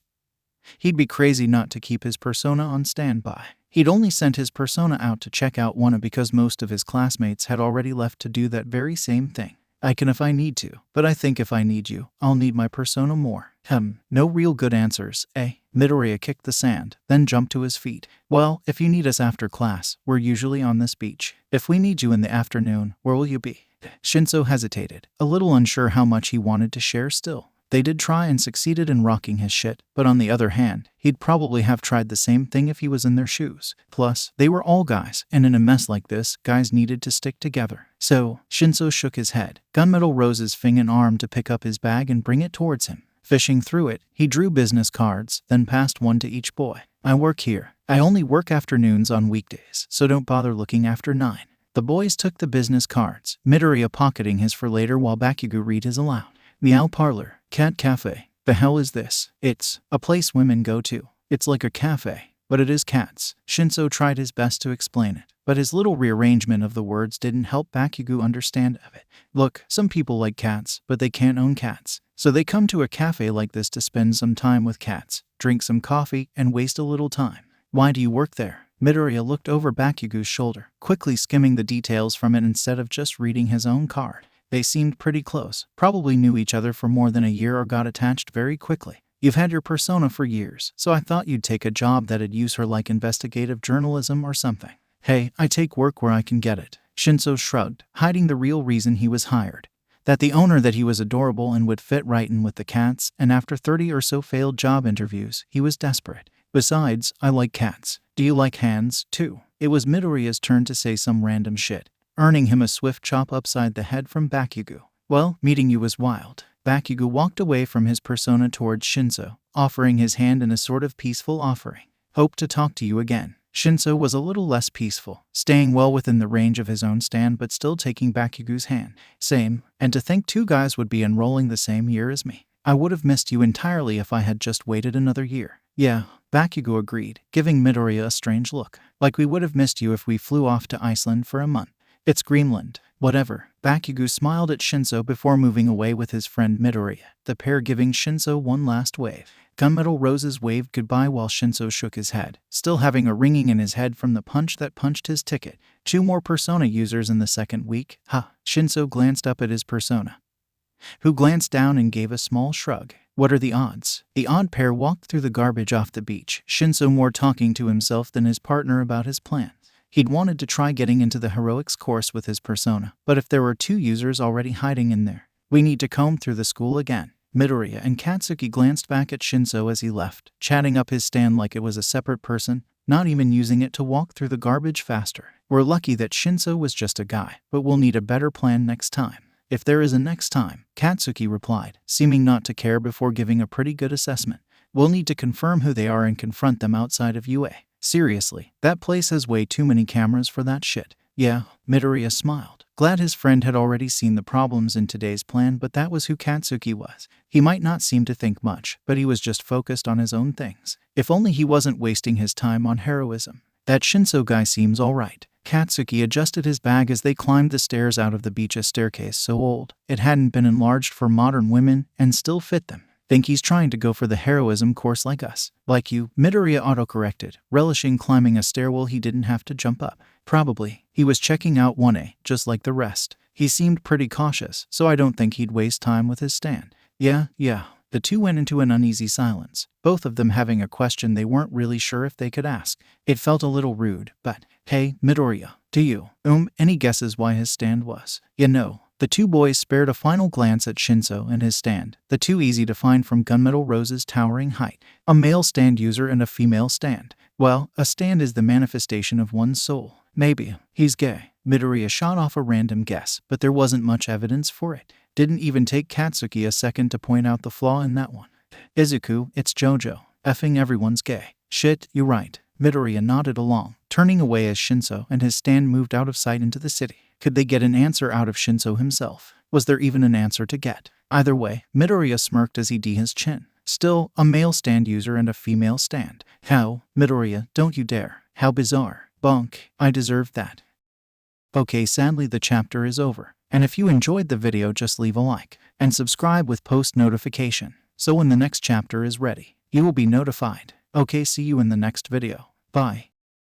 he'd be crazy not to keep his persona on standby. He'd only sent his persona out to check out Wanna because most of his classmates had already left to do that very same thing. I can if I need to, but I think if I need you, I'll need my persona more. No real good answers, eh? Midoriya kicked the sand, then jumped to his feet. Well, if you need us after class, we're usually on this beach. If we need you in the afternoon, where will you be? Shinso hesitated, a little unsure how much he wanted to share still. They did try and succeeded in rocking his shit, but on the other hand, he'd probably have tried the same thing if he was in their shoes. Plus, they were all guys, and in a mess like this, guys needed to stick together. So, Shinso shook his head. Gunmetal Rose's fing an arm to pick up his bag and bring it towards him. Fishing through it, he drew business cards, then passed one to each boy. I work here. I only work afternoons on weekdays, so don't bother looking after 9. The boys took the business cards, Midoriya pocketing his for later while Bakugo read his aloud. Meow Parlor, Cat Cafe. The hell is this? It's a place women go to. It's like a cafe, but it is cats. Shinso tried his best to explain it, but his little rearrangement of the words didn't help Bakugo understand of it. Look, some people like cats, but they can't own cats. So they come to a cafe like this to spend some time with cats, drink some coffee, and waste a little time. Why do you work there? Midoriya looked over Bakugo's shoulder, quickly skimming the details from it instead of just reading his own card. They seemed pretty close, probably knew each other for more than a year or got attached very quickly. You've had your persona for years, so I thought you'd take a job that'd use her like investigative journalism or something. Hey, I take work where I can get it. Shinso shrugged, hiding the real reason he was hired. That the owner that he was adorable and would fit right in with the cats, and after 30 or so failed job interviews, he was desperate. Besides, I like cats. Do you like hands, too? It was Midoriya's turn to say some random shit, earning him a swift chop upside the head from Bakugo. Well, meeting you was wild. Bakugo walked away from his persona towards Shinso, offering his hand in a sort of peaceful offering. Hope to talk to you again. Shinso was a little less peaceful, staying well within the range of his own stand but still taking Bakugo's hand. Same, and to think 2 guys would be enrolling the same year as me. I would have missed you entirely if I had just waited another year. Yeah, Bakugo agreed, giving Midoriya a strange look. Like we would have missed you if we flew off to Iceland for a month. It's Greenland. Whatever. Bakugo smiled at Shinso before moving away with his friend Midoriya, the pair giving Shinso one last wave. Gunmetal Roses waved goodbye while Shinso shook his head, still having a ringing in his head from the punch that punched his ticket. 2 more persona users in the second week? Shinso glanced up at his persona, who glanced down and gave a small shrug. What are the odds? The odd pair walked through the garbage off the beach, Shinso more talking to himself than his partner about his plans. He'd wanted to try getting into the heroics course with his persona, but if there were 2 users already hiding in there, we need to comb through the school again. Midoriya and Katsuki glanced back at Shinso as he left, chatting up his stand like it was a separate person, not even using it to walk through the garbage faster. We're lucky that Shinso was just a guy, but we'll need a better plan next time. If there is a next time, Katsuki replied, seeming not to care before giving a pretty good assessment. We'll need to confirm who they are and confront them outside of UA. Seriously, that place has way too many cameras for that shit. Yeah, Midoriya smiled. Glad his friend had already seen the problems in today's plan, but that was who Katsuki was. He might not seem to think much, but he was just focused on his own things. If only he wasn't wasting his time on heroism. That Shinso guy seems alright. Katsuki adjusted his bag as they climbed the stairs out of the beach's staircase so old it hadn't been enlarged for modern women and still fit them. Think he's trying to go for the heroism course like us. Like you, Midoriya autocorrected, relishing climbing a stairwell he didn't have to jump up. Probably. He was checking out 1A, just like the rest. He seemed pretty cautious, so I don't think he'd waste time with his stand. Yeah. The two went into an uneasy silence, both of them having a question they weren't really sure if they could ask. It felt a little rude, but, hey, Midoriya, do you, any guesses why his stand was? The two boys spared a final glance at Shinso and his stand, the two easy to find from Gunmetal Rose's towering height. A male stand user and a female stand. Well, a stand is the manifestation of one's soul. Maybe he's gay. Midoriya shot off a random guess, but there wasn't much evidence for it. Didn't even take Katsuki a second to point out the flaw in that one. Izuku, it's JoJo. Effing everyone's gay. Shit, you're right. Midoriya nodded along, turning away as Shinso and his stand moved out of sight into the city. Could they get an answer out of Shinso himself? Was there even an answer to get? Either way, Midoriya smirked as he d his chin. Still, a male stand user and a female stand. How? Midoriya, don't you dare. How bizarre. Bonk, I deserved that. Okay, sadly the chapter is over. And if you enjoyed the video, just leave a like and subscribe with post notification. So when the next chapter is ready, you will be notified. Okay, see you in the next video. Bye.